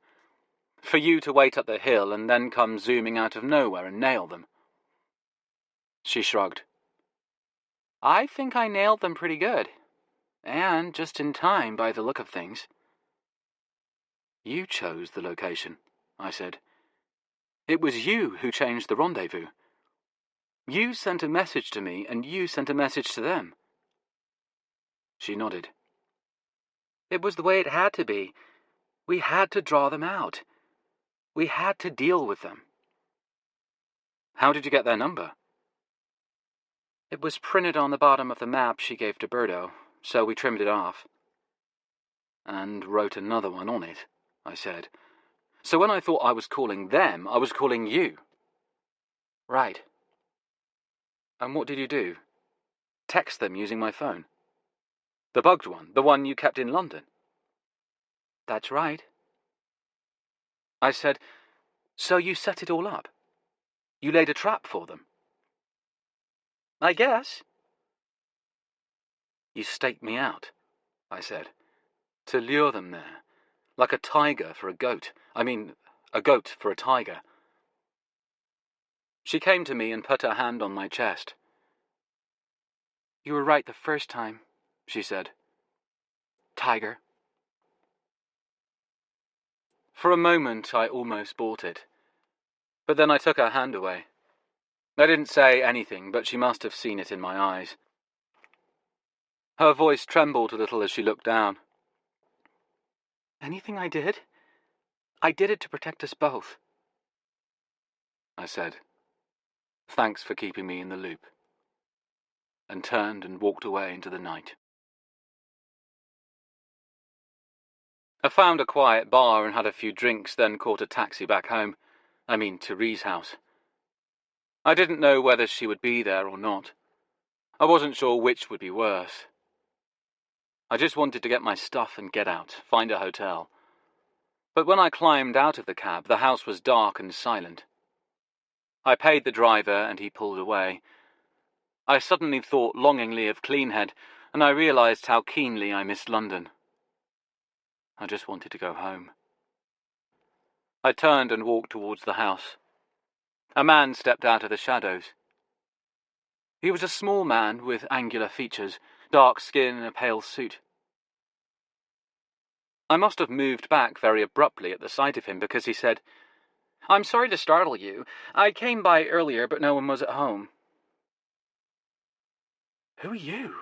For you to wait up the hill and then come zooming out of nowhere and nail them." She shrugged. "I think I nailed them pretty good. And just in time by the look of things." "You chose the location," I said. "It was you who changed the rendezvous. You sent a message to me and you sent a message to them." She nodded. "It was the way it had to be. We had to draw them out. We had to deal with them." "How did you get their number?" It was printed on the bottom of the map she gave to Birdo, so we trimmed it off. And wrote another one on it, I said. So when I thought I was calling them, I was calling you. Right. And what did you do? Text them using my phone? The bugged one, the one you kept in London? That's right. I said, so you set it all up? You laid a trap for them? I guess. You staked me out, I said, to lure them there, like a tiger for a goat. I mean, a goat for a tiger. She came to me and put her hand on my chest. You were right the first time, she said. Tiger. For a moment, I almost bought it. But then I took her hand away. I didn't say anything, but she must have seen it in my eyes. Her voice trembled a little as she looked down. Anything I did it to protect us both, I said. Thanks for keeping me in the loop. And turned and walked away into the night. I found a quiet bar and had a few drinks, then caught a taxi back home. I mean, to Ree's house. I didn't know whether she would be there or not. I wasn't sure which would be worse. I just wanted to get my stuff and get out, find a hotel. But when I climbed out of the cab, the house was dark and silent. I paid the driver and he pulled away. I suddenly thought longingly of Cleanhead, and I realised how keenly I missed London. I just wanted to go home. I turned and walked towards the house. A man stepped out of the shadows. He was a small man with angular features, dark skin and a pale suit. I must have moved back very abruptly at the sight of him because he said, I'm sorry to startle you. I came by earlier, but no one was at home. Who are you?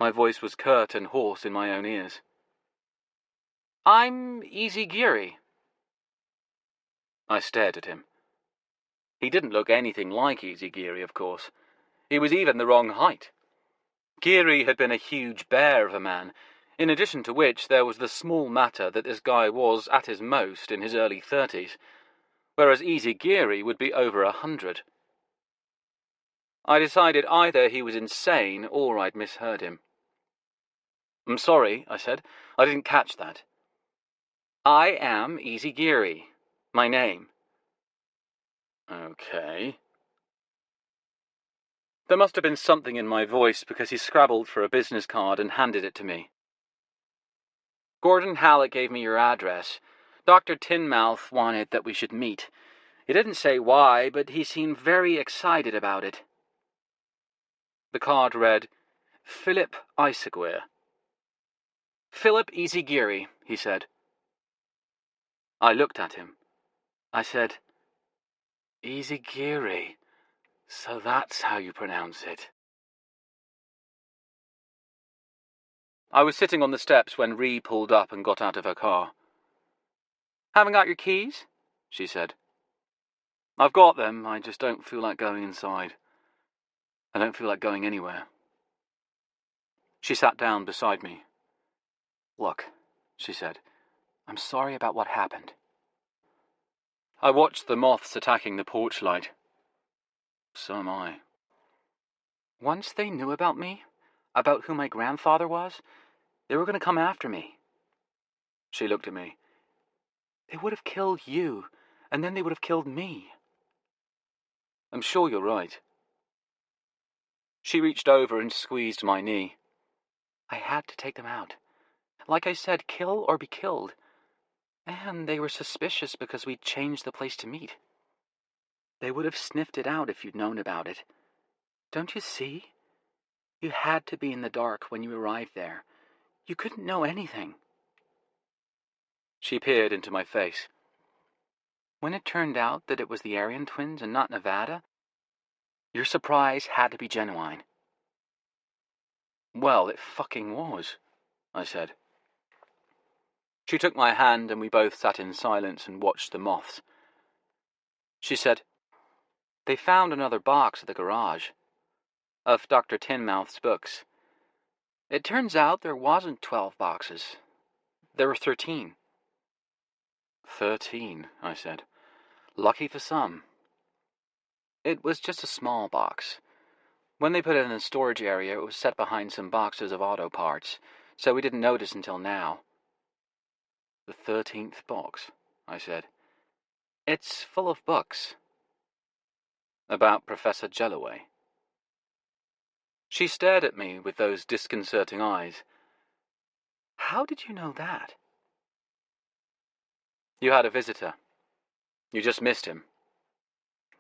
My voice was curt and hoarse in my own ears. I'm Easy Geary. I stared at him. He didn't look anything like Easy Geary, of course. He was even the wrong height. Geary had been a huge bear of a man, in addition to which there was the small matter that this guy was, at his most, in his early 30s, whereas Easy Geary would be over 100. I decided either he was insane or I'd misheard him. I'm sorry, I said. I didn't catch that. I am Easy Geary. My name. Okay. There must have been something in my voice because he scrabbled for a business card and handed it to me. Gordon Hallett gave me your address. Dr. Tinmouth wanted that we should meet. He didn't say why, but he seemed very excited about it. The card read, Philip Isaguirre. Philip Easy Geary, he said. I looked at him. I said, Easy Geary, so that's how you pronounce it. I was sitting on the steps when Ree pulled up and got out of her car. Haven't got your keys? She said. I've got them, I just don't feel like going inside. I don't feel like going anywhere. She sat down beside me. Look, she said, I'm sorry about what happened. I watched the moths attacking the porch light. So am I. Once they knew about me, about who my grandfather was, they were going to come after me. She looked at me. They would have killed you, and then they would have killed me. I'm sure you're right. She reached over and squeezed my knee. I had to take them out. Like I said, kill or be killed. And they were suspicious because we'd changed the place to meet. They would have sniffed it out if you'd known about it. Don't you see? You had to be in the dark when you arrived there. You couldn't know anything. She peered into my face. When it turned out that it was the Aryan twins and not Nevada, your surprise had to be genuine. Well, it fucking was, I said. She took my hand and we both sat in silence and watched the moths. She said, They found another box at the garage. of Dr. Tinmouth's books. It turns out there wasn't 12 boxes. There were 13. 13, I said. Lucky for some. It was just a small box. When they put it in the storage area, it was set behind some boxes of auto parts, so we didn't notice until now. The 13th box, I said. It's full of books. About Professor Jellaway. She stared at me with those disconcerting eyes. How did you know that? You had a visitor. You just missed him.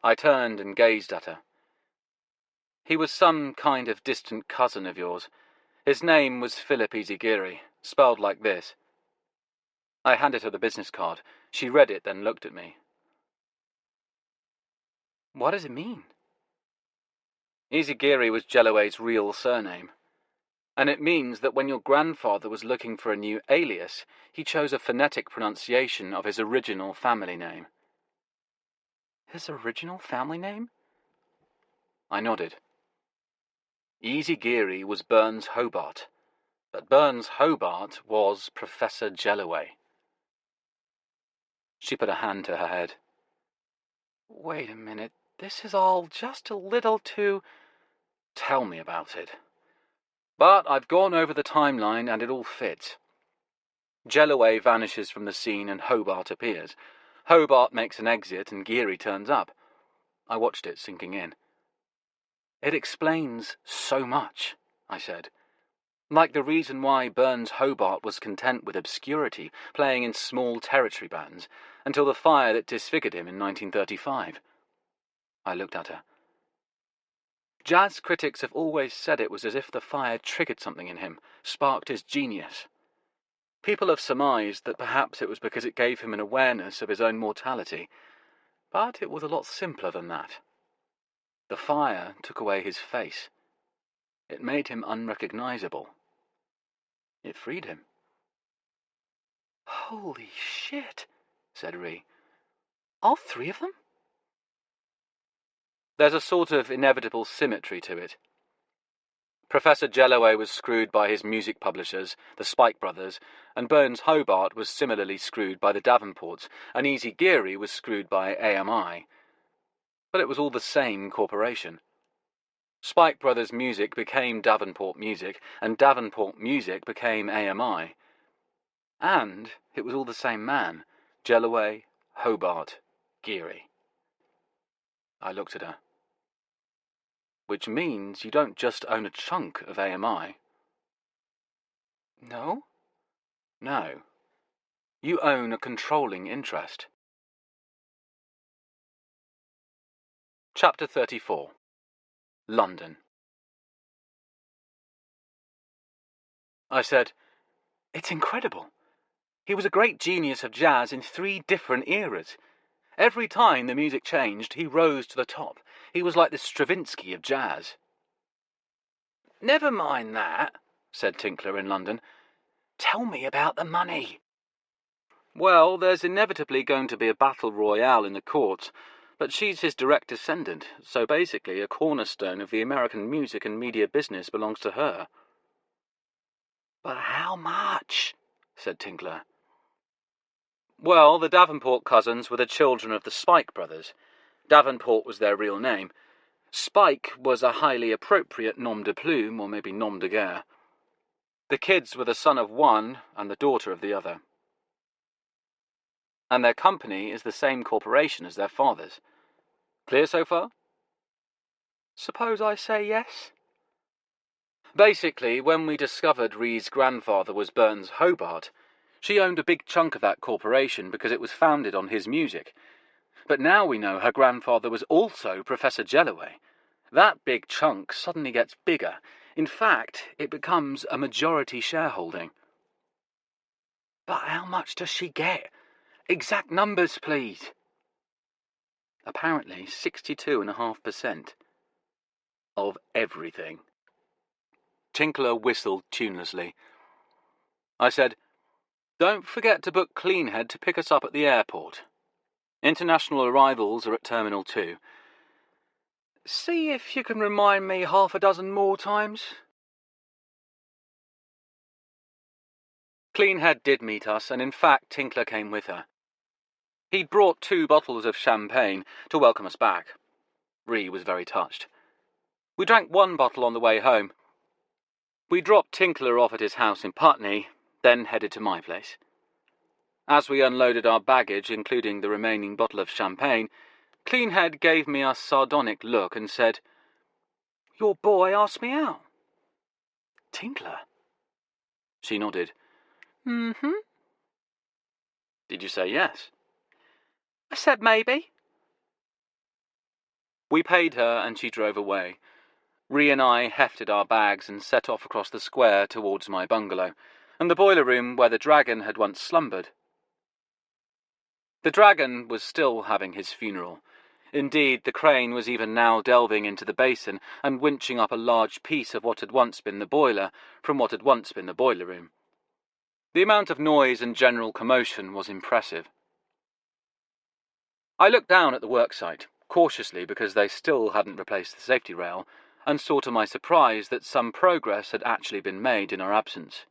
I turned and gazed at her. He was some kind of distant cousin of yours. His name was Philip Izigiri, spelled like this. I handed her the business card. She read it, then looked at me. What does it mean? Izigiri was Jellaway's real surname, and it means that when your grandfather was looking for a new alias, he chose a phonetic pronunciation of his original family name. His original family name? I nodded. Izigiri was Burns Hobart, but Burns Hobart was Professor Jellaway. She put a hand to her head. Wait a minute, this is all just a little too... Tell me about it. But I've gone over the timeline and it all fits. Jellaway vanishes from the scene and Hobart appears. Hobart makes an exit and Geary turns up. I watched it sinking in. It explains so much, I said. Like the reason why Burns Hobart was content with obscurity, playing in small territory bands, until the fire that disfigured him in 1935. I looked at her. Jazz critics have always said it was as if the fire triggered something in him, sparked his genius. People have surmised that perhaps it was because it gave him an awareness of his own mortality, but it was a lot simpler than that. The fire took away his face. It made him unrecognizable. It freed him. Holy shit, said Ree. All three of them? There's a sort of inevitable symmetry to it. Professor Jellaway was screwed by his music publishers, the Spike Brothers, and Burns Hobart was similarly screwed by the Davenports, and Izigiri was screwed by AMI. But it was all the same corporation. Spike Brothers Music became Davenport Music, and Davenport Music became AMI. And it was all the same man, Jellaway, Hobart, Geary. I looked at her. Which means you don't just own a chunk of AMI. No? No. You own a controlling interest. Chapter 34. London. I said, "It's incredible. He was a great genius of jazz in 3 different eras. Every time the music changed, he rose to the top. He was like the Stravinsky of jazz." "Never mind that," said Tinkler in London. "Tell me about the money." "Well, there's inevitably going to be a battle royale in the courts, but she's his direct descendant, so basically a cornerstone of the American music and media business belongs to her." "But how much?" said Tinkler. Well, the Davenport cousins were the children of the Spike brothers. Davenport was their real name. Spike was a highly appropriate nom de plume, or maybe nom de guerre. The kids were the son of one and the daughter of the other. And their company is the same corporation as their father's. Clear so far? Suppose I say yes? Basically, when we discovered Ree's grandfather was Burns Hobart, she owned a big chunk of that corporation because it was founded on his music. But now we know her grandfather was also Professor Jellaway. That big chunk suddenly gets bigger. In fact, it becomes a majority shareholding. But how much does she get? Exact numbers, please. Apparently 62.5%. Of everything. Tinkler whistled tunelessly. I said, "Don't forget to book Cleanhead to pick us up at the airport. International arrivals are at Terminal 2. See if you can remind me half a dozen more times. Cleanhead did meet us, and in fact Tinkler came with her. He'd brought 2 bottles of champagne to welcome us back. Ree was very touched. We drank 1 bottle on the way home. We dropped Tinkler off at his house in Putney, then headed to my place. As we unloaded our baggage, including the remaining bottle of champagne, Cleanhead gave me a sardonic look and said, "Your boy asked me out." "Tinkler?" She nodded. "Mm-hmm." "Did you say yes?" I said maybe. We paid her and she drove away. Ree and I hefted our bags and set off across the square towards my bungalow, and the boiler room where the dragon had once slumbered. The dragon was still having his funeral. Indeed, the crane was even now delving into the basin and winching up a large piece of what had once been the boiler from what had once been the boiler room. The amount of noise and general commotion was impressive. I looked down at the worksite, cautiously because they still hadn't replaced the safety rail, and saw to my surprise that some progress had actually been made in our absence.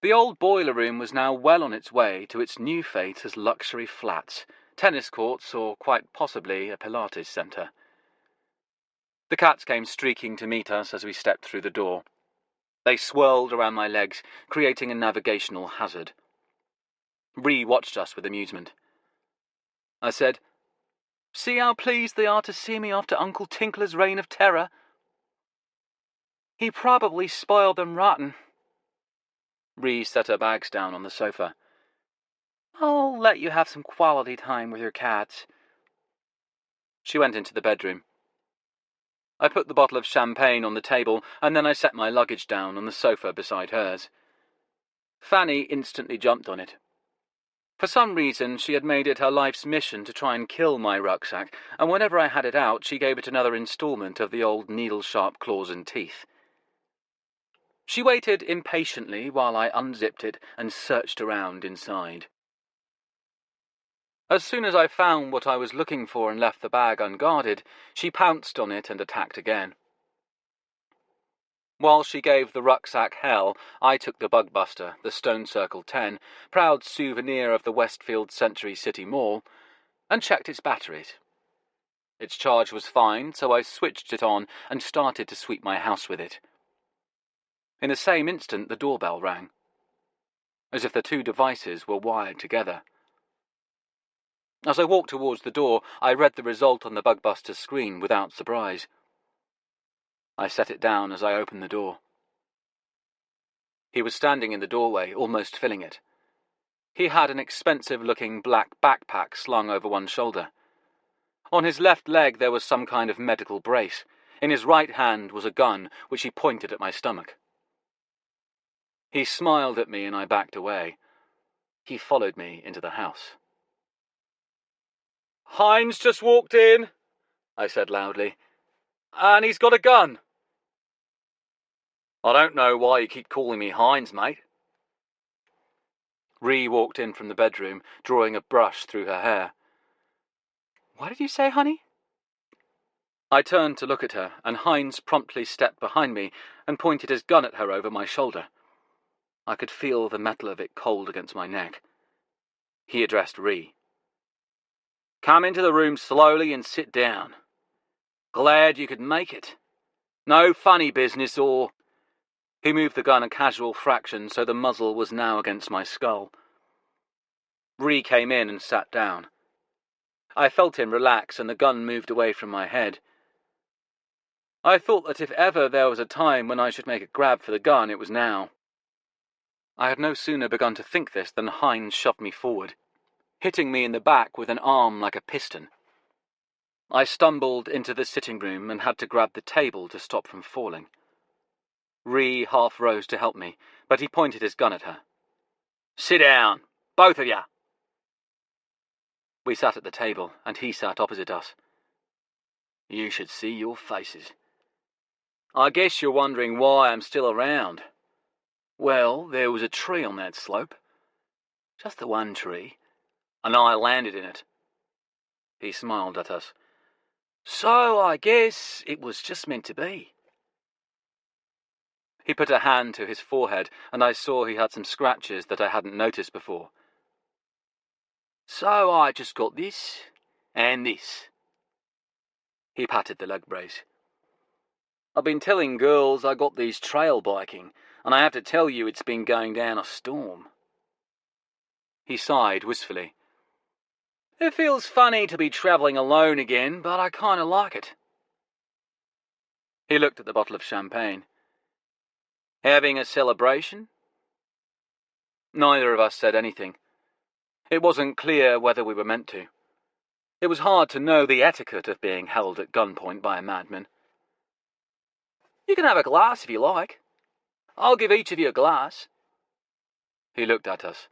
The old boiler room was now well on its way to its new fate as luxury flats, tennis courts, or quite possibly a Pilates centre. The cats came streaking to meet us as we stepped through the door. They swirled around my legs, creating a navigational hazard. Ree watched us with amusement. I said, "See how pleased they are to see me after Uncle Tinkler's reign of terror." "He probably spoiled them rotten." Ree set her bags down on the sofa. "I'll let you have some quality time with your cats." She went into the bedroom. I put the bottle of champagne on the table, and then I set my luggage down on the sofa beside hers. Fanny instantly jumped on it. For some reason, she had made it her life's mission to try and kill my rucksack, and whenever I had it out, she gave it another installment of the old needle-sharp claws and teeth. She waited impatiently while I unzipped it and searched around inside. As soon as I found what I was looking for and left the bag unguarded, she pounced on it and attacked again. While she gave the rucksack hell, I took the Bugbuster, the Stone Circle 10, proud souvenir of the Westfield Century City Mall, and checked its batteries. Its charge was fine, so I switched it on and started to sweep my house with it. In the same instant, the doorbell rang, as if the 2 devices were wired together. As I walked towards the door, I read the result on the Bugbuster's screen without surprise. I set it down as I opened the door. He was standing in the doorway, almost filling it. He had an expensive-looking black backpack slung over one shoulder. On his left leg there was some kind of medical brace. In his right hand was a gun, which he pointed at my stomach. He smiled at me and I backed away. He followed me into the house. "Hines just walked in," I said loudly, "and he's got a gun." "I don't know why you keep calling me Hines, mate." Ree walked in from the bedroom, drawing a brush through her hair. "What did you say, honey?" I turned to look at her, and Hines promptly stepped behind me and pointed his gun at her over my shoulder. I could feel the metal of it cold against my neck. He addressed Ree. "Come into the room slowly and sit down. Glad you could make it. No funny business or—" He moved the gun a casual fraction so the muzzle was now against my skull. Ree came in and sat down. I felt him relax and the gun moved away from my head. I thought that if ever there was a time when I should make a grab for the gun, it was now. I had no sooner begun to think this than Hines shoved me forward, hitting me in the back with an arm like a piston. I stumbled into the sitting room and had to grab the table to stop from falling. Ree half rose to help me, but he pointed his gun at her. "Sit down, both of you." We sat at the table, and he sat opposite us. "You should see your faces. I guess you're wondering why I'm still around. Well, there was a tree on that slope. Just the one tree, and I landed in it." He smiled at us. So I guess it was just meant to be. He put a hand to his forehead, and I saw he had some scratches that I hadn't noticed before. So I just got this, and this. He patted the leg brace. I've been telling girls I got these trail biking, and I have to tell you it's been going down a storm. He sighed wistfully. It feels funny to be travelling alone again, but I kind of like it. He looked at the bottle of champagne. Having a celebration? Neither of us said anything. It wasn't clear whether we were meant to. It was hard to know the etiquette of being held at gunpoint by a madman. You can have a glass if you like. I'll give each of you a glass. He looked at us.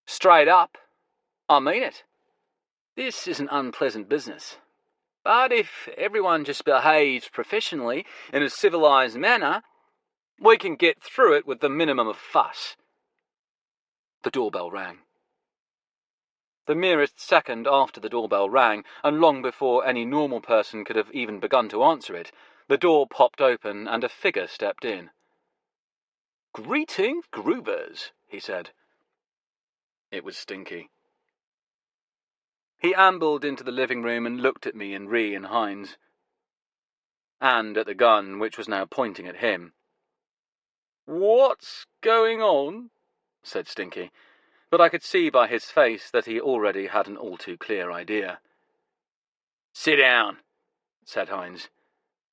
Straight up, I mean it. This is an unpleasant business. But if everyone just behaves professionally in a civilized manner, we can get through it with the minimum of fuss. The doorbell rang. The merest second after the doorbell rang, and long before any normal person could have even begun to answer it, the door popped open and a figure stepped in. "Greetings, Groovers," he said. It was Stinky. He ambled into the living room and looked at me and Ree and Hines, and at the gun, which was now pointing at him. "What's going on?" said Stinky, but I could see by his face that he already had an all-too-clear idea. "Sit down," said Hines.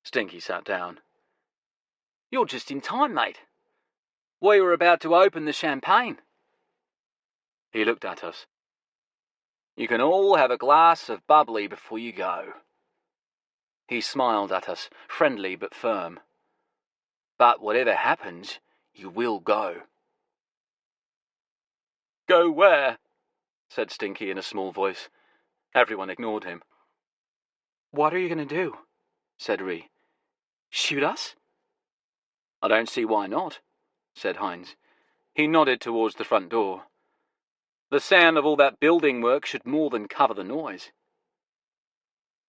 Stinky sat down. "You're just in time, mate. We were about to open the champagne." He looked at us. "You can all have a glass of bubbly before you go." He smiled at us, friendly but firm. "But whatever happens, you will go." "Go where?" said Stinky in a small voice. Everyone ignored him. "What are you going to do?" said Ree. "Shoot us?" "I don't see why not," said Hines. He nodded towards the front door. "The sound of all that building work should more than cover the noise."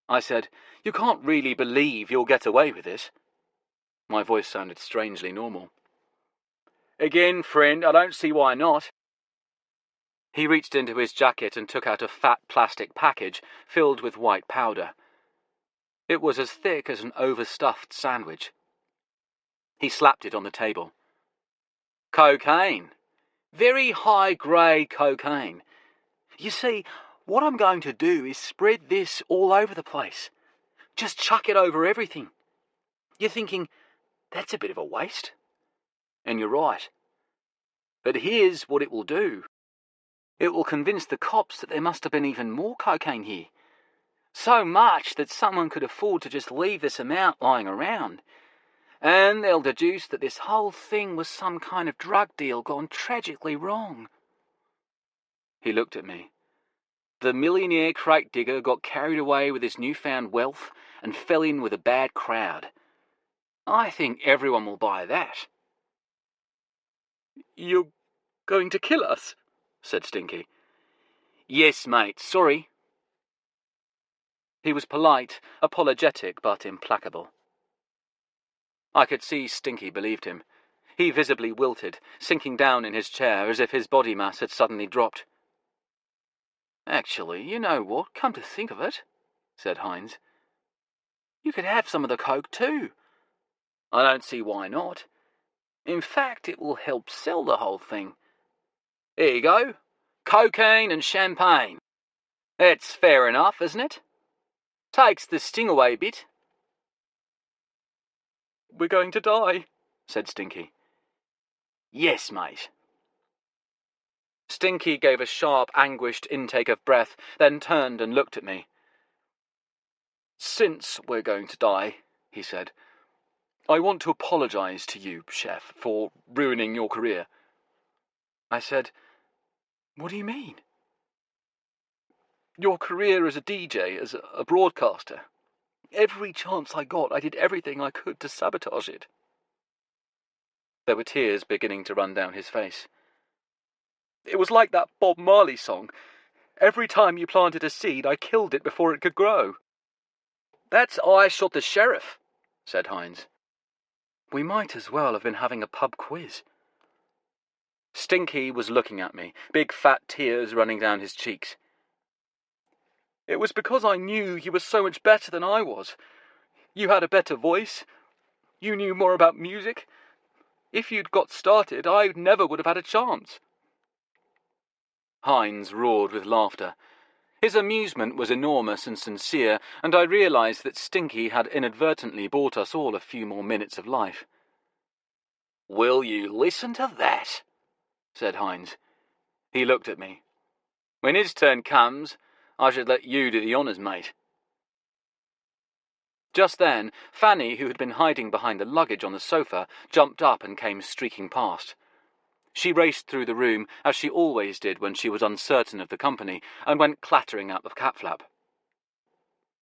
I said, "You can't really believe you'll get away with this?" My voice sounded strangely normal. "Again, friend, I don't see why not." He reached into his jacket and took out a fat plastic package filled with white powder. It was as thick as an overstuffed sandwich. He slapped it on the table. "Cocaine. Very high-grade cocaine. You see, what I'm going to do is spread this all over the place. Just chuck it over everything. You're thinking, that's a bit of a waste. And you're right. But here's what it will do. It will convince the cops that there must have been even more cocaine here. So much that someone could afford to just leave this amount lying around. And they'll deduce that this whole thing was some kind of drug deal gone tragically wrong." He looked at me. "The millionaire crate digger got carried away with his newfound wealth and fell in with a bad crowd. I think everyone will buy that." "You're going to kill us?" said Stinky. "Yes, mate, sorry." He was polite, apologetic, but implacable. I could see Stinky believed him. He visibly wilted, sinking down in his chair as if his body mass had suddenly dropped. "Actually, you know what, come to think of it," said Hines. "You could have some of the coke too. I don't see why not. In fact, it will help sell the whole thing. Here you go. Cocaine and champagne. That's fair enough, isn't it? Takes the sting away a bit." "We're going to die," said Stinky. "Yes, mate." Stinky gave a sharp, anguished intake of breath, then turned and looked at me. "Since we're going to die," he said, "I want to apologize to you, Chef, for ruining your career." I said, "What do you mean?" "Your career as a DJ, as a broadcaster. Every chance I got, I did everything I could to sabotage it." There were tears beginning to run down his face. "It was like that Bob Marley song. Every time you planted a seed, I killed it before it could grow." "That's I shot the sheriff," said Hines. "We might as well have been having a pub quiz." Stinky was looking at me, big fat tears running down his cheeks. "It was because I knew you were so much better than I was. You had a better voice. You knew more about music. If you'd got started, I never would have had a chance." Hines roared with laughter. His amusement was enormous and sincere, and I realised that Stinky had inadvertently bought us all a few more minutes of life. "Will you listen to that?" said Hines. He looked at me. "When his turn comes, I should let you do the honours, mate." Just then, Fanny, who had been hiding behind the luggage on the sofa, jumped up and came streaking past. She raced through the room, as she always did when she was uncertain of the company, and went clattering out the cat-flap.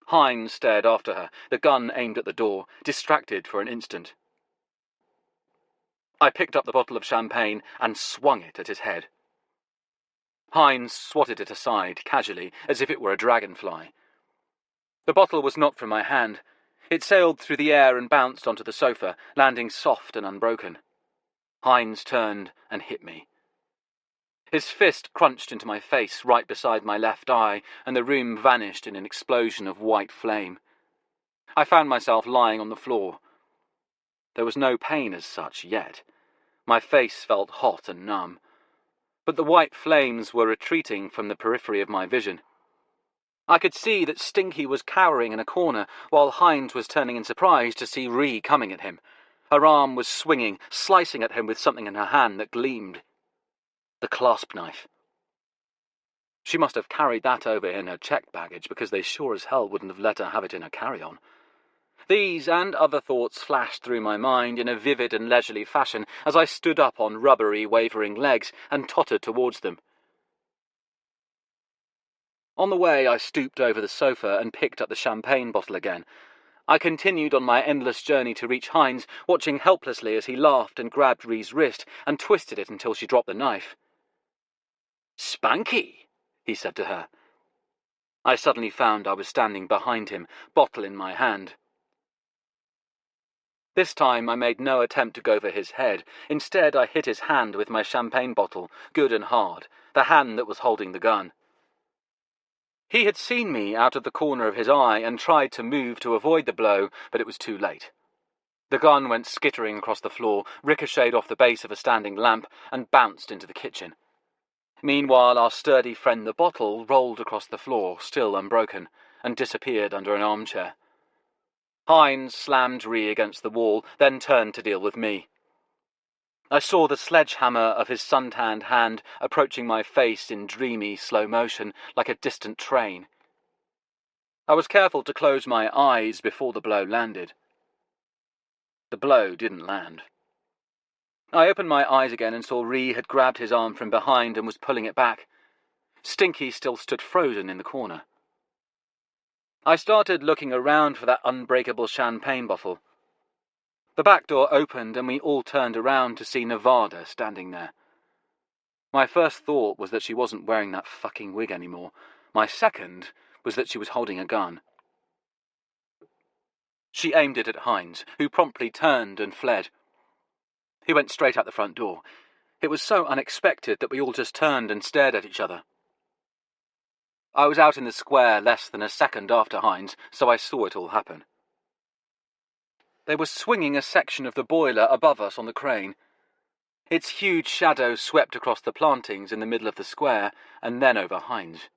Hines stared after her, the gun aimed at the door, distracted for an instant. I picked up the bottle of champagne and swung it at his head. Hines swatted it aside, casually, as if it were a dragonfly. The bottle was knocked from my hand. It sailed through the air and bounced onto the sofa, landing soft and unbroken. Hines turned and hit me. His fist crunched into my face right beside my left eye, and the room vanished in an explosion of white flame. I found myself lying on the floor. There was no pain as such yet. My face felt hot and numb. But the white flames were retreating from the periphery of my vision. I could see that Stinky was cowering in a corner, while Hines was turning in surprise to see Ree coming at him. Her arm was swinging, slicing at him with something in her hand that gleamed. The clasp knife. She must have carried that over in her checked baggage, because they sure as hell wouldn't have let her have it in her carry-on. These and other thoughts flashed through my mind in a vivid and leisurely fashion as I stood up on rubbery, wavering legs and tottered towards them. On the way, I stooped over the sofa and picked up the champagne bottle again. I continued on my endless journey to reach Hines, watching helplessly as he laughed and grabbed Ree's wrist and twisted it until she dropped the knife. "Spunky," he said to her. I suddenly found I was standing behind him, bottle in my hand. This time I made no attempt to go for his head. Instead, I hit his hand with my champagne bottle, good and hard, the hand that was holding the gun. He had seen me out of the corner of his eye and tried to move to avoid the blow, but it was too late. The gun went skittering across the floor, ricocheted off the base of a standing lamp, and bounced into the kitchen. Meanwhile, our sturdy friend the bottle rolled across the floor, still unbroken, and disappeared under an armchair. Hines slammed Ree against the wall, then turned to deal with me. I saw the sledgehammer of his suntanned hand approaching my face in dreamy slow motion, like a distant train. I was careful to close my eyes before the blow landed. The blow didn't land. I opened my eyes again and saw Ree had grabbed his arm from behind and was pulling it back. Stinky still stood frozen in the corner. I started looking around for that unbreakable champagne bottle. The back door opened and we all turned around to see Nevada standing there. My first thought was that she wasn't wearing that fucking wig anymore. My second was that she was holding a gun. She aimed it at Hines, who promptly turned and fled. He went straight out the front door. It was so unexpected that we all just turned and stared at each other. I was out in the square less than a second after Hines, so I saw it all happen. They were swinging a section of the boiler above us on the crane. Its huge shadow swept across the plantings in the middle of the square, and then over Hines.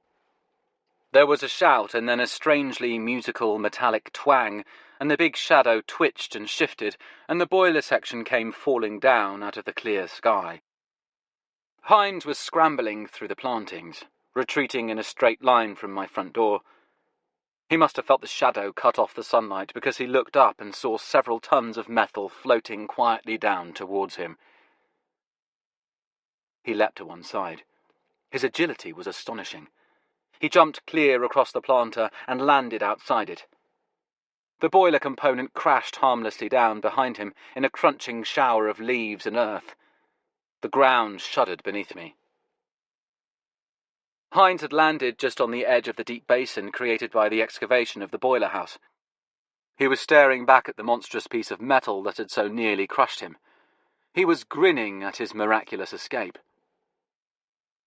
There was a shout and then a strangely musical metallic twang, and the big shadow twitched and shifted, and the boiler section came falling down out of the clear sky. Hines was scrambling through the plantings, retreating in a straight line from my front door. He must have felt the shadow cut off the sunlight, because he looked up and saw several tons of metal floating quietly down towards him. He leapt to one side. His agility was astonishing. He jumped clear across the planter and landed outside it. The boiler component crashed harmlessly down behind him in a crunching shower of leaves and earth. The ground shuddered beneath me. Hines had landed just on the edge of the deep basin created by the excavation of the boiler house. He was staring back at the monstrous piece of metal that had so nearly crushed him. He was grinning at his miraculous escape.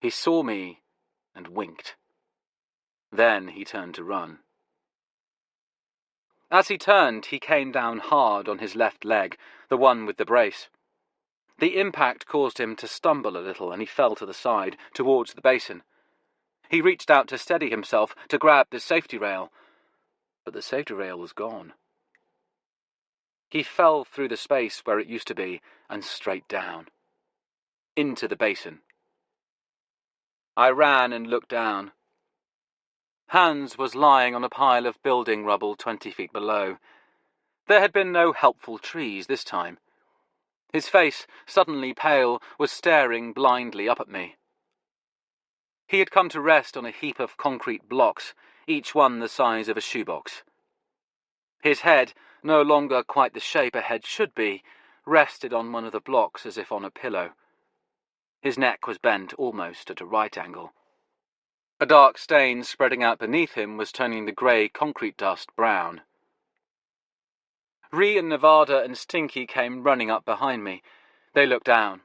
He saw me and winked. Then he turned to run. As he turned, he came down hard on his left leg, the one with the brace. The impact caused him to stumble a little, and he fell to the side, towards the basin. He reached out to steady himself, to grab the safety rail, but the safety rail was gone. He fell through the space where it used to be, and straight down. Into the basin. I ran and looked down. Hans was lying on a pile of building rubble 20 feet below. There had been no helpful trees this time. His face, suddenly pale, was staring blindly up at me. He had come to rest on a heap of concrete blocks, each one the size of a shoebox. His head, no longer quite the shape a head should be, rested on one of the blocks as if on a pillow. His neck was bent almost at a right angle. A dark stain spreading out beneath him was turning the grey concrete dust brown. Ree and Nevada and Stinky came running up behind me. They looked down.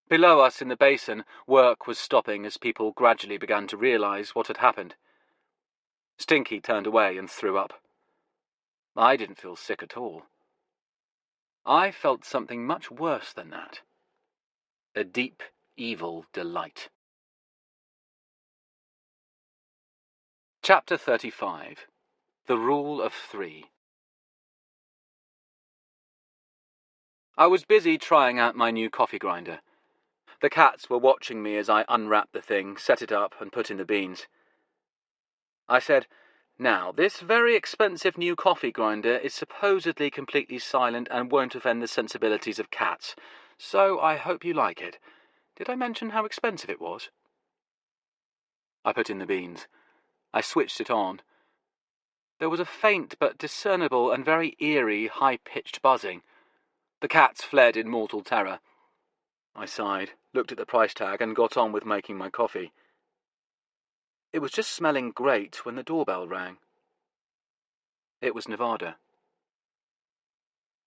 Below us in the basin, work was stopping as people gradually began to realise what had happened. Stinky turned away and threw up. I didn't feel sick at all. I felt something much worse than that. A deep, evil delight. Chapter 35. The Rule of Three. I was busy trying out my new coffee grinder. The cats were watching me as I unwrapped the thing, set it up, and put in the beans. I said, "Now, this very expensive new coffee grinder is supposedly completely silent and won't offend the sensibilities of cats, so I hope you like it. Did I mention how expensive it was?" I put in the beans. I switched it on. There was a faint but discernible and very eerie, high-pitched buzzing. The cats fled in mortal terror. I sighed, looked at the price tag, and got on with making my coffee. It was just smelling great when the doorbell rang. It was Nevada.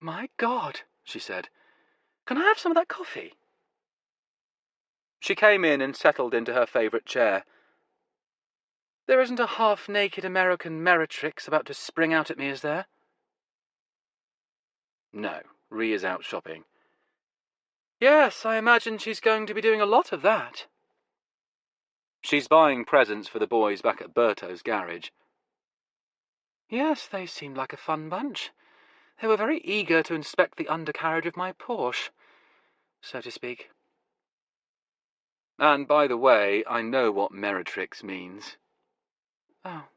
"My God," she said. "Can I have some of that coffee?" She came in and settled into her favourite chair. "There isn't a half-naked American meretrix about to spring out at me, is there?" "No, Ree is out shopping." "Yes, I imagine she's going to be doing a lot of that." "She's buying presents for the boys back at Berto's garage." "Yes, they seemed like a fun bunch. They were very eager to inspect the undercarriage of my Porsche, so to speak." "And by the way, I know what meretrix means." "Oh,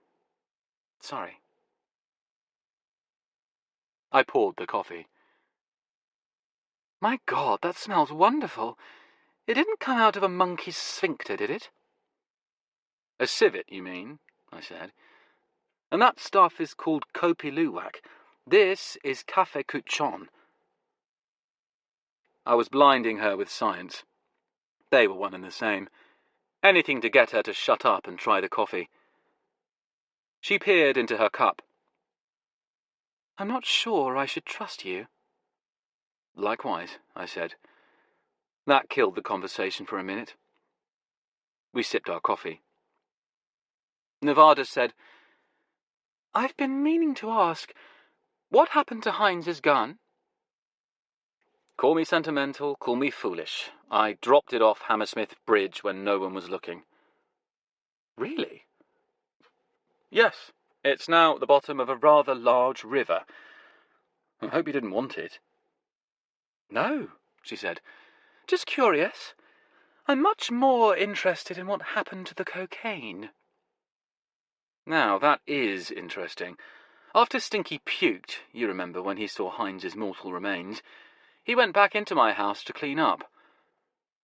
sorry." I poured the coffee. "My God, that smells wonderful. It didn't come out of a monkey's sphincter, did it?" "A civet, you mean?" I said. "And that stuff is called kopi luwak. This is café couchon." I was blinding her with science. They were one and the same. Anything to get her to shut up and try the coffee. She peered into her cup. "I'm not sure I should trust you." "Likewise," I said. That killed the conversation for a minute. We sipped our coffee. Nevada said, "I've been meaning to ask, what happened to Heinz's gun?" "Call me sentimental, call me foolish. I dropped it off Hammersmith Bridge when no one was looking." "Really?" "Yes. It's now at the bottom of a rather large river. I hope you didn't want it." "No," she said. "Just curious. I'm much more interested in what happened to the cocaine." Now, that is interesting. After Stinky puked, you remember when he saw Heinz's mortal remains, he went back into my house to clean up.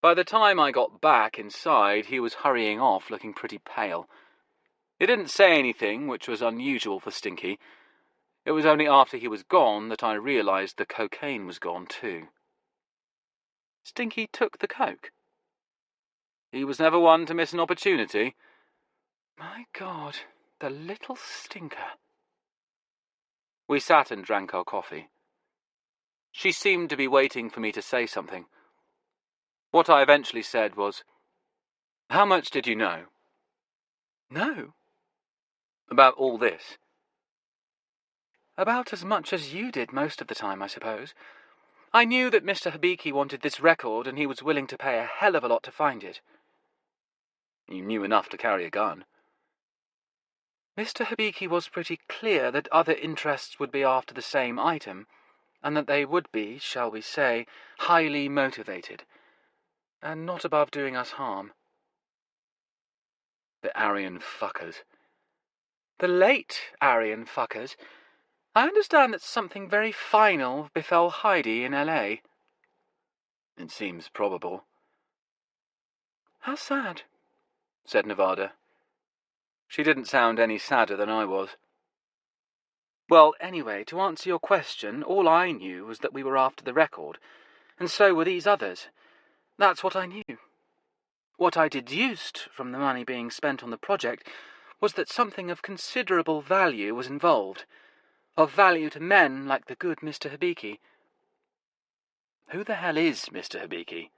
By the time I got back inside, he was hurrying off, looking pretty pale. He didn't say anything, which was unusual for Stinky. It was only after he was gone that I realised the cocaine was gone too. Stinky took the coke. He was never one to miss an opportunity. My God, the little stinker. We sat and drank our coffee. She seemed to be waiting for me to say something. What I eventually said was, "How much did you know?" No. About all this? About as much as you did most of the time, I suppose. I knew that Mr. Hibiki wanted this record, and he was willing to pay a hell of a lot to find it. You knew enough to carry a gun. Mr. Hibiki was pretty clear that other interests would be after the same item, and that they would be, shall we say, highly motivated, and not above doing us harm. The Aryan fuckers. The late Aryan fuckers. I understand that something very final befell Heidi in L.A. It seems probable. How sad, said Nevada. She didn't sound any sadder than I was. Well, anyway, to answer your question, all I knew was that we were after the record, and so were these others. That's what I knew. What I deduced from the money being spent on the project was that something of considerable value was involved, of value to men like the good Mr. Hibiki. Who the hell is Mr. Hibiki?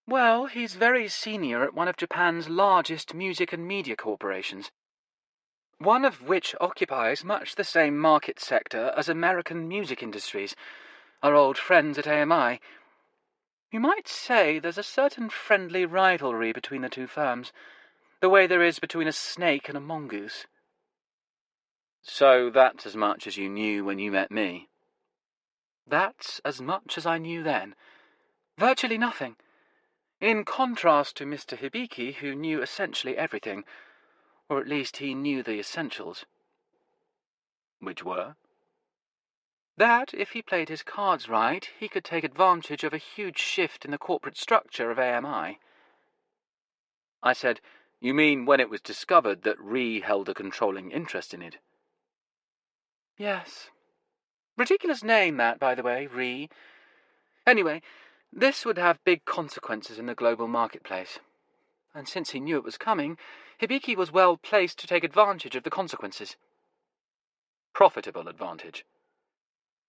Well, he's very senior at one of Japan's largest music and media corporations, one of which occupies much the same market sector as American music industries, our old friends at AMI. You might say there's a certain friendly rivalry between the two firms, the way there is between a snake and a mongoose. So that's as much as you knew when you met me? That's as much as I knew then. Virtually nothing. In contrast to Mr. Hibiki, who knew essentially everything, or at least he knew the essentials. Which were? That, if he played his cards right, he could take advantage of a huge shift in the corporate structure of AMI. I said, "You mean when it was discovered that Ree held a controlling interest in it?" Yes. Ridiculous name, that, by the way, Ree. Anyway, this would have big consequences in the global marketplace. And since he knew it was coming, Hibiki was well placed to take advantage of the consequences. Profitable advantage.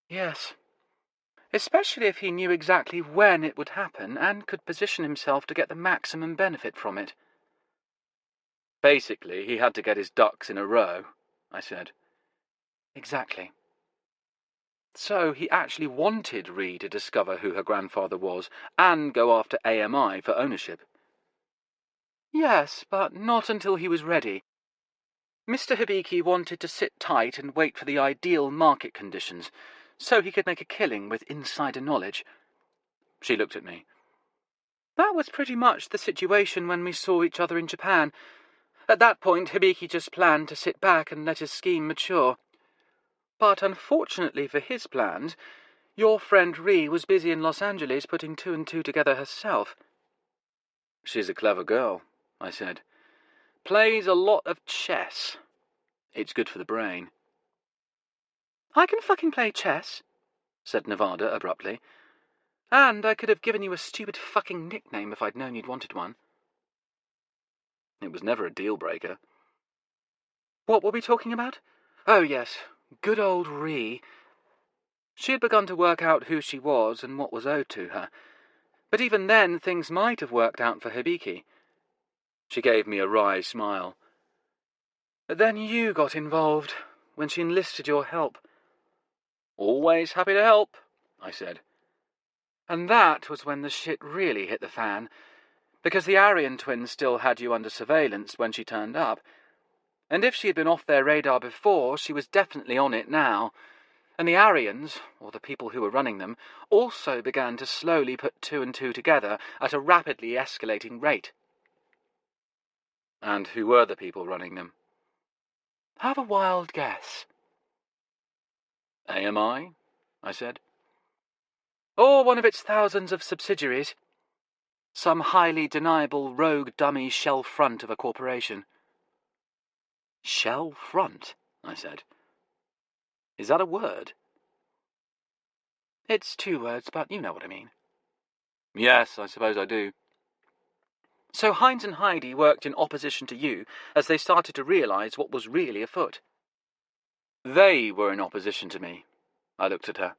Yes. Especially if he knew exactly when it would happen and could position himself to get the maximum benefit from it. Basically, he had to get his ducks in a row, I said. Exactly. So he actually wanted Ree to discover who her grandfather was and go after AMI for ownership. Yes, but not until he was ready. Mr. Hibiki wanted to sit tight and wait for the ideal market conditions, so he could make a killing with insider knowledge. She looked at me. That was pretty much the situation when we saw each other in Japan. At that point, Hibiki just planned to sit back and let his scheme mature. But unfortunately for his plans, your friend Ree was busy in Los Angeles putting two and two together herself. She's a clever girl, I said. Plays a lot of chess. It's good for the brain. I can fucking play chess, said Nevada abruptly. And I could have given you a stupid fucking nickname if I'd known you'd wanted one. It was never a deal-breaker. What were we talking about? Oh, yes, good old Ree. She had begun to work out who she was and what was owed to her. But even then, things might have worked out for Hibiki. She gave me a wry smile. But then you got involved, when she enlisted your help. Always happy to help, I said. And that was when the shit really hit the fan, because the Aryan twins still had you under surveillance when she turned up. And if she had been off their radar before, she was definitely on it now. And the Aryans, or the people who were running them, also began to slowly put two and two together at a rapidly escalating rate. And who were the people running them? Have a wild guess. AMI? I said. Or one of its thousands of subsidiaries. Some highly deniable rogue dummy shell front of a corporation. Shell front? I said. Is that a word? It's 2 words, but you know what I mean. Yes, I suppose I do. So Heinz and Heidi worked in opposition to you as they started to realize what was really afoot. They were in opposition to me. I looked at her.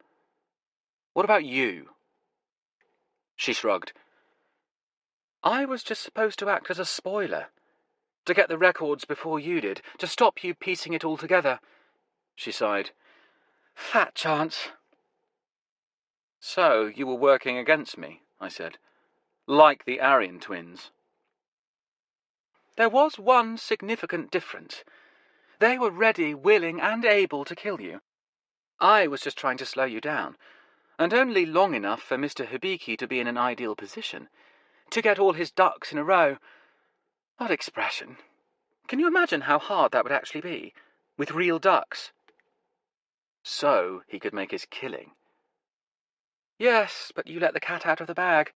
What about you? She shrugged. I was just supposed to act as a spoiler, to get the records before you did, to stop you piecing it all together. She sighed. Fat chance. So you were working against me, I said. Like the Aryan twins. There was one significant difference. They were ready, willing, and able to kill you. I was just trying to slow you down, and only long enough for Mr. Hibiki to be in an ideal position, to get all his ducks in a row. What expression! Can you imagine how hard that would actually be, with real ducks? So he could make his killing. Yes, but you let the cat out of the bag.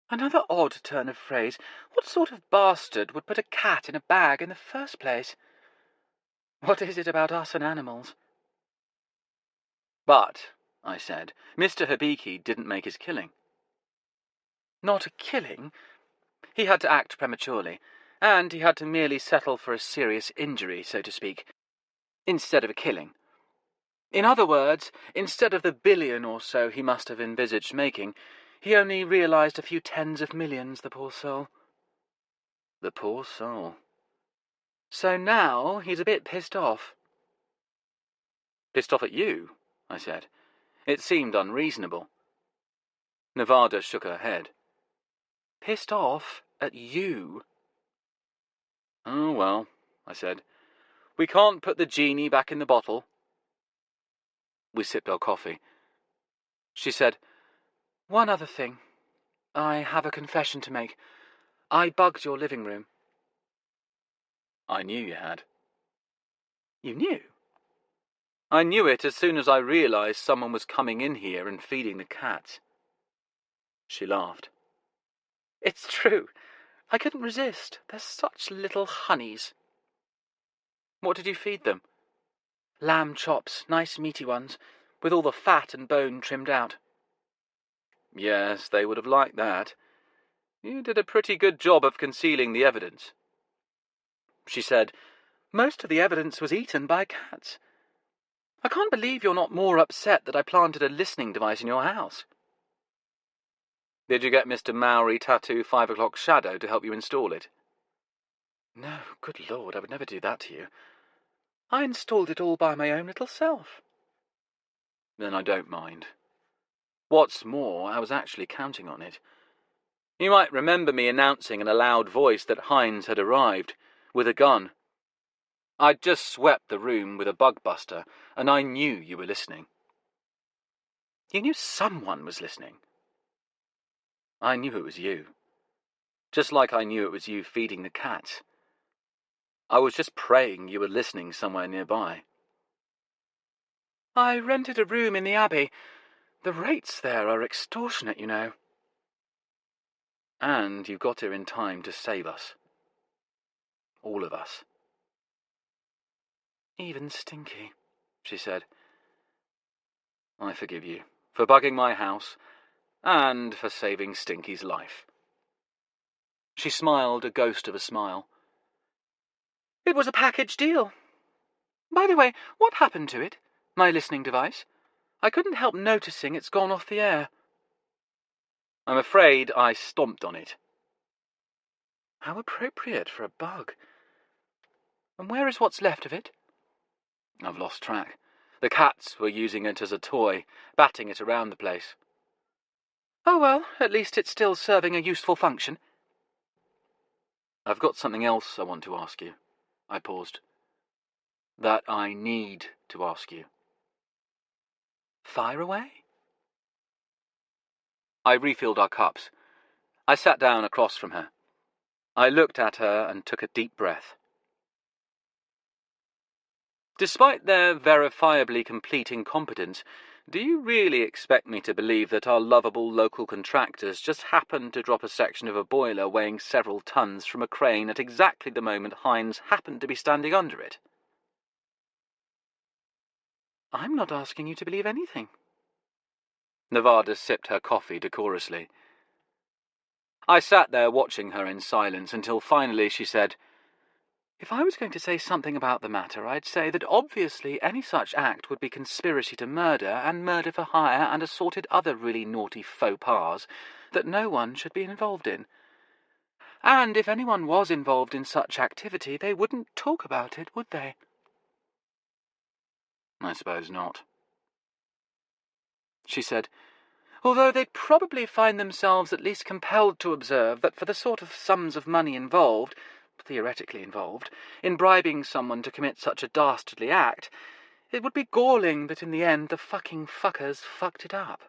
Another odd turn of phrase. What sort of bastard would put a cat in a bag in the first place? What is it about us and animals? But, I said, Mr. Hibiki didn't make his killing. Not a killing? He had to act prematurely, and he had to merely settle for a serious injury, so to speak, instead of a killing. In other words, instead of the billion or so he must have envisaged making, he only realized a few tens of millions, the poor soul. The poor soul. So now he's a bit pissed off. Pissed off at you, I said. It seemed unreasonable. Nevada shook her head. Pissed off at you? Oh, well, I said. We can't put the genie back in the bottle. We sipped our coffee. She said, One other thing. I have a confession to make. I bugged your living room. I knew you had. You knew? I knew it as soon as I realized someone was coming in here and feeding the cats. She laughed. It's true. I couldn't resist. They're such little honeys. What did you feed them? Lamb chops, nice meaty ones, with all the fat and bone trimmed out. Yes, they would have liked that. You did a pretty good job of concealing the evidence. She said, Most of the evidence was eaten by cats. I can't believe you're not more upset that I planted a listening device in your house. Did you get Mr. Maori Tattoo 5 o'clock Shadow to help you install it? No, good Lord, I would never do that to you. I installed it all by my own little self. Then I don't mind. What's more, I was actually counting on it. You might remember me announcing in a loud voice that Hines had arrived, with a gun. I'd just swept the room with a bug buster, and I knew you were listening. You knew someone was listening. I knew it was you. Just like I knew it was you feeding the cats. I was just praying you were listening somewhere nearby. I rented a room in the Abbey. The rates there are extortionate, you know. And you got here in time to save us. All of us. Even Stinky, she said. I forgive you for bugging my house and for saving Stinky's life. She smiled a ghost of a smile. It was a package deal. By the way, what happened to it? My listening device? I couldn't help noticing it's gone off the air. I'm afraid I stomped on it. How appropriate for a bug. And where is what's left of it? I've lost track. The cats were using it as a toy, batting it around the place. Oh well, at least it's still serving a useful function. I've got something else I want to ask you. I paused. That I need to ask you. Fire away? I refilled our cups. I sat down across from her. I looked at her and took a deep breath. Despite their verifiably complete incompetence, do you really expect me to believe that our lovable local contractors just happened to drop a section of a boiler weighing several tons from a crane at exactly the moment Hines happened to be standing under it? I'm not asking you to believe anything. Nevada sipped her coffee decorously. I sat there watching her in silence until finally she said, If I was going to say something about the matter, I'd say that obviously any such act would be conspiracy to murder and murder for hire and assorted other really naughty faux pas that no one should be involved in. And if anyone was involved in such activity, they wouldn't talk about it, would they? I suppose not, she said, although they'd probably find themselves at least compelled to observe that for the sort of sums of money involved, theoretically involved, in bribing someone to commit such a dastardly act, it would be galling that in the end the fucking fuckers fucked it up.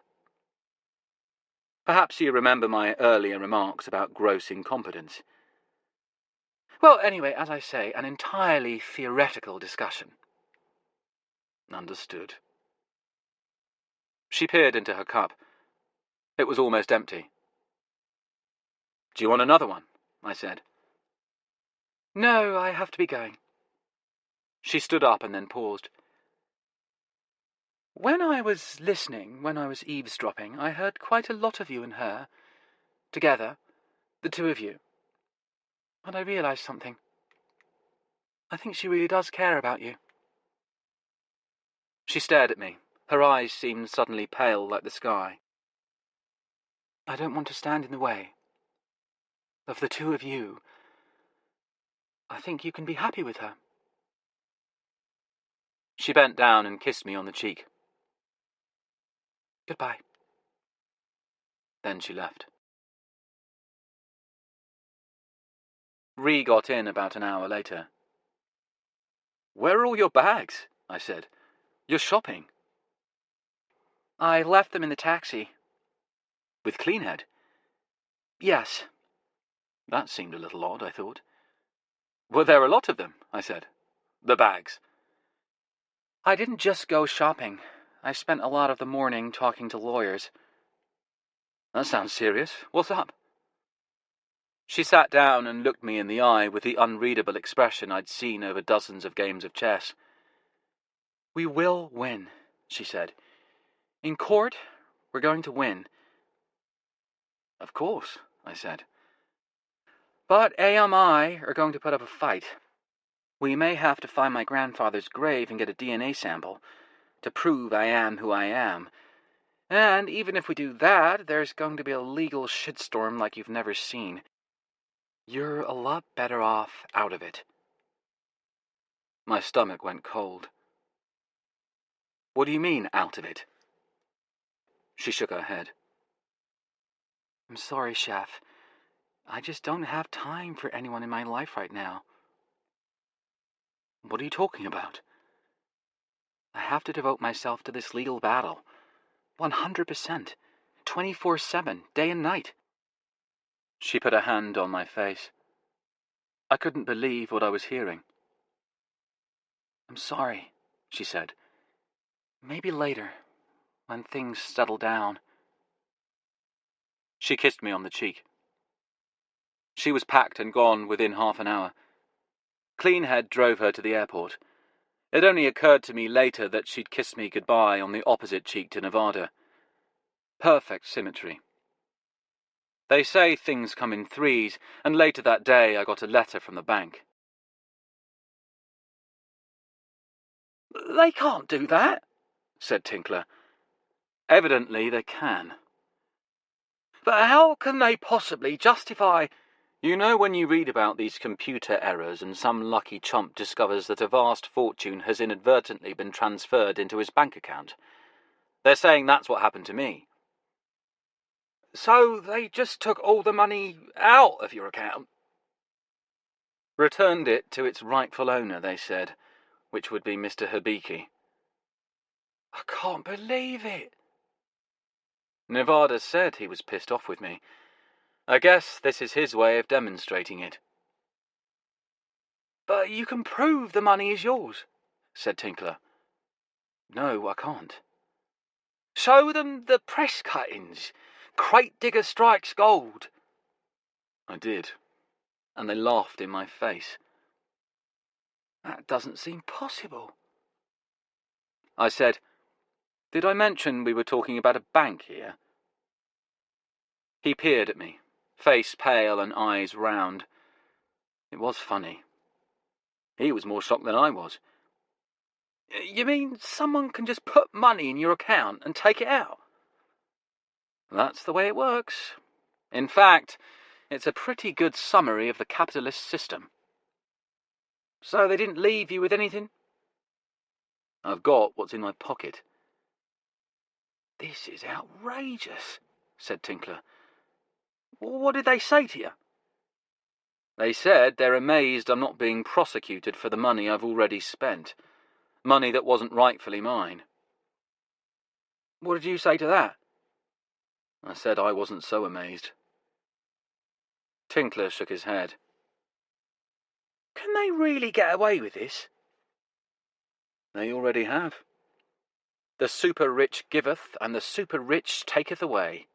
Perhaps you remember my earlier remarks about gross incompetence. Well, anyway, as I say, an entirely theoretical discussion. Understood. She peered into her cup. It was almost empty. Do you want another one? I said. No, I have to be going. She stood up and then paused. When I was listening, when I was eavesdropping, I heard quite a lot of you and her. Together, the two of you. And I realised something. I think she really does care about you. She stared at me. Her eyes seemed suddenly pale like the sky. I don't want to stand in the way. Of the two of you, I think you can be happy with her. She bent down and kissed me on the cheek. Goodbye. Then she left. Ree got in about an hour later. Where are all your bags? I said. You're shopping. I left them in the taxi. With Cleanhead? Yes. That seemed a little odd, I thought. Were there a lot of them? I said. The bags. I didn't just go shopping. I spent a lot of the morning talking to lawyers. That sounds serious. What's up? She sat down and looked me in the eye with the unreadable expression I'd seen over dozens of games of chess. We will win, she said. In court, we're going to win. Of course, I said. But AMI are going to put up a fight. We may have to find my grandfather's grave and get a DNA sample to prove I am who I am. And even if we do that, there's going to be a legal shitstorm like you've never seen. You're a lot better off out of it. My stomach went cold. What do you mean, out of it? She shook her head. I'm sorry, Chef. I just don't have time for anyone in my life right now. What are you talking about? I have to devote myself to this legal battle. 100%. 24/7, day and night. She put a hand on my face. I couldn't believe what I was hearing. I'm sorry, she said. Maybe later, when things settle down. She kissed me on the cheek. She was packed and gone within half an hour. Cleanhead drove her to the airport. It only occurred to me later that she'd kissed me goodbye on the opposite cheek to Nevada. Perfect symmetry. They say things come in threes, and later that day I got a letter from the bank. They can't do that, said Tinkler. Evidently they can. But how can they possibly justify... You know when you read about these computer errors and some lucky chump discovers that a vast fortune has inadvertently been transferred into his bank account? They're saying that's what happened to me. So they just took all the money out of your account? Returned it to its rightful owner, they said, which would be Mr. Hibiki. I can't believe it. Nevada said he was pissed off with me. I guess this is his way of demonstrating it. But you can prove the money is yours, said Tinkler. No, I can't. Show them the press cuttings. Crate digger strikes gold. I did, and they laughed in my face. That doesn't seem possible. I said, Did I mention we were talking about a bank here? He peered at me, face pale and eyes round. It was funny. He was more shocked than I was. You mean someone can just put money in your account and take it out? That's the way it works. In fact, it's a pretty good summary of the capitalist system. So they didn't leave you with anything? I've got what's in my pocket. This is outrageous, said Tinkler. What did they say to you? They said they're amazed I'm not being prosecuted for the money I've already spent. Money that wasn't rightfully mine. What did you say to that? I said I wasn't so amazed. Tinkler shook his head. Can they really get away with this? They already have. The super rich giveth, and the super rich taketh away.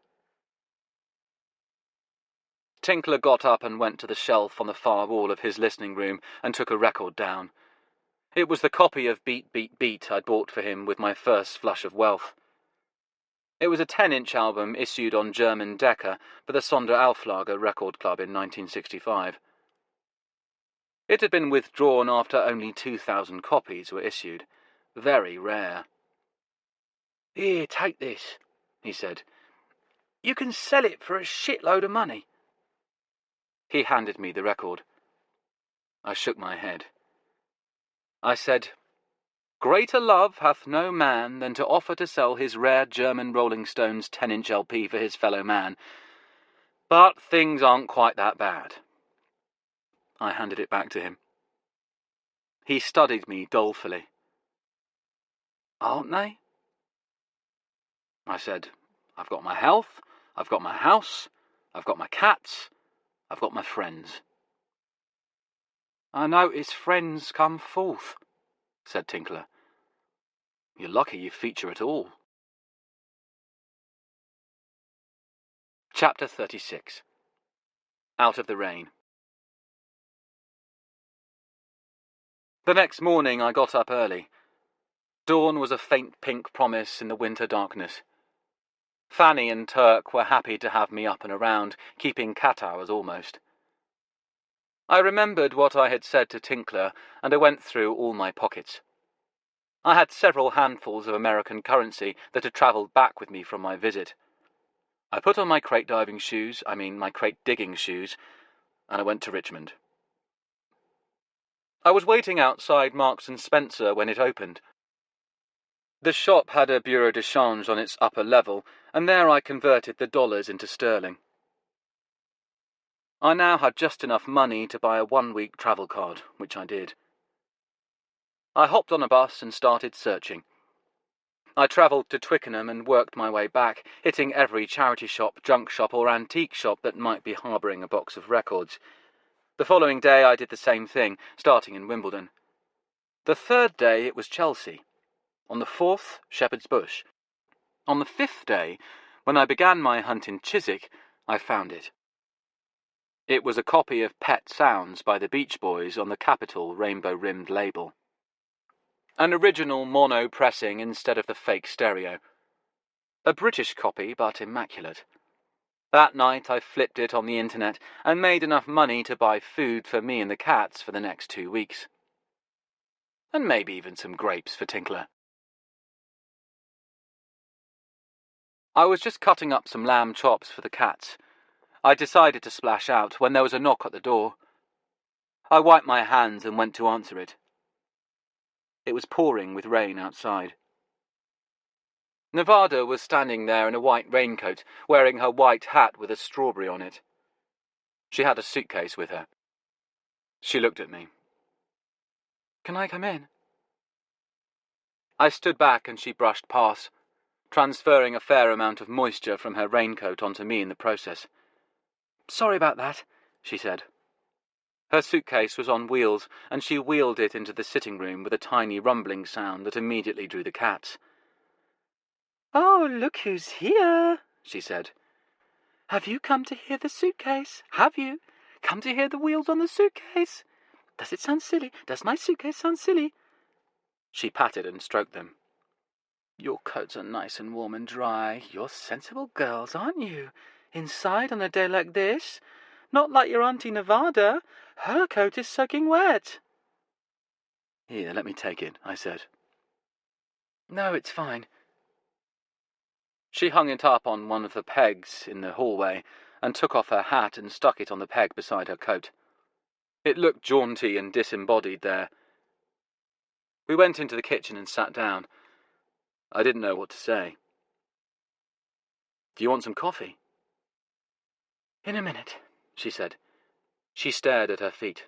Tinkler got up and went to the shelf on the far wall of his listening room and took a record down. It was the copy of Beat, Beat, Beat I'd bought for him with my first flush of wealth. It was a 10-inch album issued on German Decca for the Sonderauflage record club in 1965. It had been withdrawn after only 2,000 copies were issued. Very rare. Here, take this, he said. You can sell it for a shitload of money. He handed me the record. I shook my head. I said, Greater love hath no man than to offer to sell his rare German Rolling Stones 10-inch LP for his fellow man. But things aren't quite that bad. I handed it back to him. He studied me dolefully. Aren't they? I said, I've got my health, I've got my house, I've got my cats, I've got my friends. I notice friends come forth, said Tinkler. You're lucky you feature at all. Chapter 36. Out of the Rain. The next morning I got up early. Dawn was a faint pink promise in the winter darkness. Fanny and Turk were happy to have me up and around, keeping cat hours almost. I remembered what I had said to Tinkler, and I went through all my pockets. I had several handfuls of American currency that had travelled back with me from my visit. I put on my crate digging shoes, and I went to Richmond. I was waiting outside Marks and Spencer when it opened. The shop had a bureau de change on its upper level, and there I converted the dollars into sterling. I now had just enough money to buy a 1-week travel card, which I did. I hopped on a bus and started searching. I travelled to Twickenham and worked my way back, hitting every charity shop, junk shop or antique shop that might be harbouring a box of records. The following day I did the same thing, starting in Wimbledon. The third day it was Chelsea. On the fourth, Shepherd's Bush. On the fifth day, when I began my hunt in Chiswick, I found it. It was a copy of Pet Sounds by the Beach Boys on the Capitol rainbow-rimmed label. An original mono pressing instead of the fake stereo. A British copy, but immaculate. That night I flipped it on the internet and made enough money to buy food for me and the cats for the next 2 weeks. And maybe even some grapes for Tinkler. I was just cutting up some lamb chops for the cats. I decided to splash out when there was a knock at the door. I wiped my hands and went to answer it. It was pouring with rain outside. Nevada was standing there in a white raincoat, wearing her white hat with a strawberry on it. She had a suitcase with her. She looked at me. Can I come in? I stood back and she brushed past, transferring a fair amount of moisture from her raincoat onto me in the process. Sorry about that, she said. Her suitcase was on wheels, and she wheeled it into the sitting room with a tiny rumbling sound that immediately drew the cats. Oh, look who's here, she said. Have you come to hear the suitcase? Have you? Come to hear the wheels on the suitcase? Does it sound silly? Does my suitcase sound silly? She patted and stroked them. Your coats are nice and warm and dry. You're sensible girls, aren't you? Inside on a day like this? Not like your Auntie Nevada. Her coat is soaking wet. Here, let me take it, I said. No, it's fine. She hung it up on one of the pegs in the hallway and took off her hat and stuck it on the peg beside her coat. It looked jaunty and disembodied there. We went into the kitchen and sat down. I didn't know what to say. Do you want some coffee? In a minute, she said. She stared at her feet.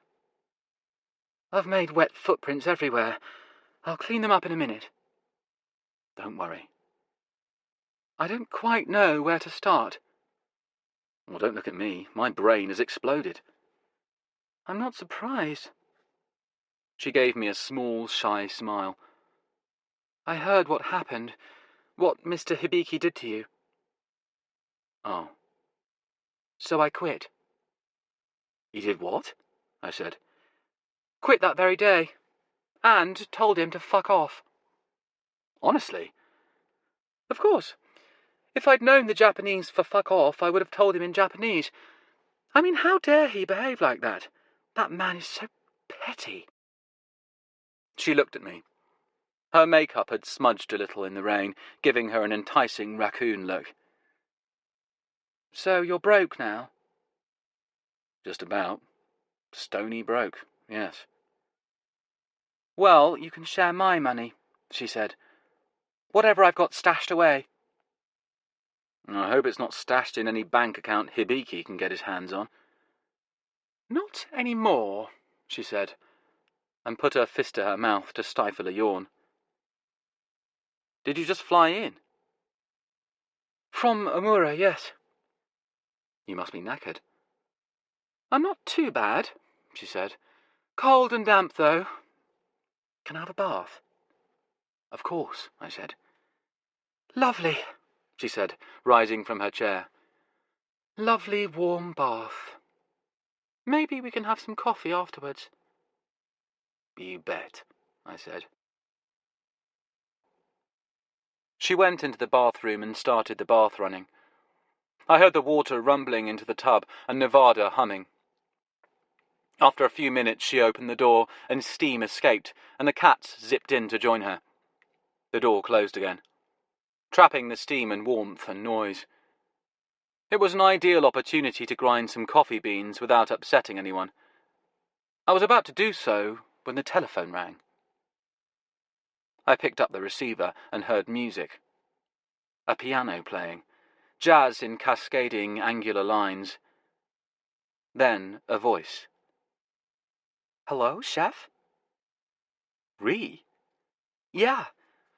I've made wet footprints everywhere. I'll clean them up in a minute. Don't worry. I don't quite know where to start. Well, don't look at me. My brain has exploded. I'm not surprised. She gave me a small, shy smile. I heard what happened, what Mr. Hibiki did to you. Oh. So I quit. You did what? I said. Quit that very day. And told him to fuck off. Honestly? Of course. If I'd known the Japanese for fuck off, I would have told him in Japanese. I mean, how dare he behave like that? That man is so petty. She looked at me. Her makeup had smudged a little in the rain, giving her an enticing raccoon look. So you're broke now? Just about. Stony broke, yes. Well, you can share my money, she said. Whatever I've got stashed away. I hope it's not stashed in any bank account Hibiki can get his hands on. Not any more, she said, and put her fist to her mouth to stifle a yawn. Did you just fly in? From Omura, yes. You must be knackered. I'm not too bad, she said. Cold and damp, though. Can I have a bath? Of course, I said. Lovely, she said, rising from her chair. Lovely warm bath. Maybe we can have some coffee afterwards. You bet, I said. She went into the bathroom and started the bath running. I heard the water rumbling into the tub and Nevada humming. After a few minutes she opened the door and steam escaped, and the cats zipped in to join her. The door closed again, trapping the steam and warmth and noise. It was an ideal opportunity to grind some coffee beans without upsetting anyone. I was about to do so when the telephone rang. I picked up the receiver and heard music. A piano playing, jazz in cascading angular lines. Then a voice. Hello, Chef? Ree? Yeah.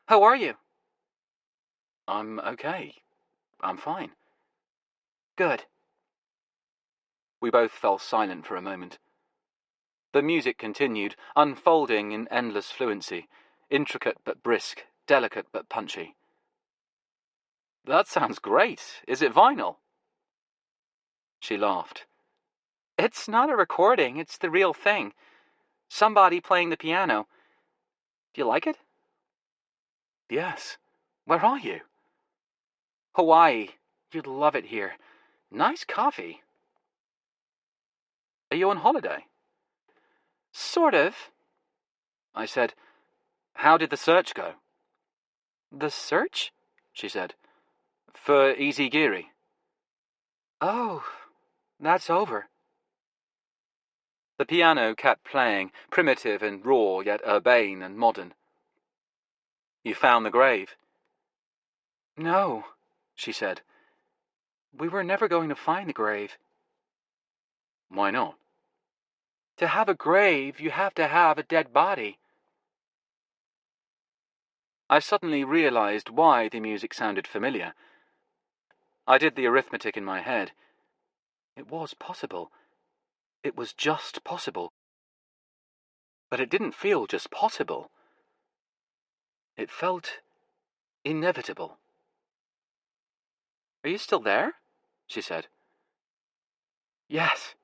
How are you? I'm okay. I'm fine. Good. We both fell silent for a moment. The music continued, unfolding in endless fluency, intricate but brisk, delicate but punchy. That sounds great. Is it vinyl? She laughed. It's not a recording, it's the real thing. Somebody playing the piano. Do you like it? Yes. Where are you? Hawaii. You'd love it here. Nice coffee. Are you on holiday? Sort of. I said, how did the search go? The search? She said. For Izigiri. Oh, that's over. The piano kept playing, primitive and raw, yet urbane and modern. You found the grave? No, she said. We were never going to find the grave. Why not? To have a grave, you have to have a dead body. I suddenly realized why the music sounded familiar. I did the arithmetic in my head. It was possible. It was just possible. But it didn't feel just possible. It felt inevitable. Are you still there? She said. Yes.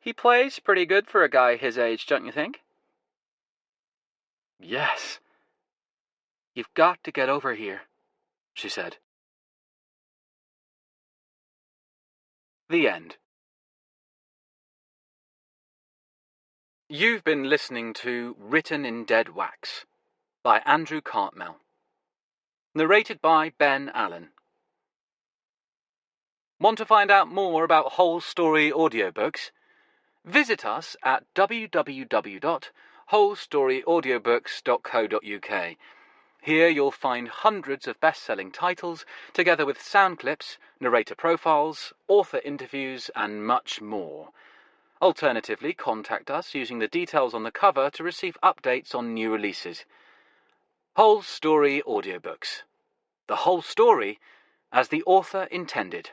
He plays pretty good for a guy his age, don't you think? Yes. You've got to get over here, she said. The end. You've been listening to Written in Dead Wax by Andrew Cartmel. Narrated by Ben Allen. Want to find out more about whole story audiobooks? Visit us at www.wholestoryaudioBooks.co.uk. Here you'll find hundreds of best-selling titles, together with sound clips, narrator profiles, author interviews, and much more. Alternatively, contact us using the details on the cover to receive updates on new releases. Whole Story Audiobooks. The whole story as the author intended.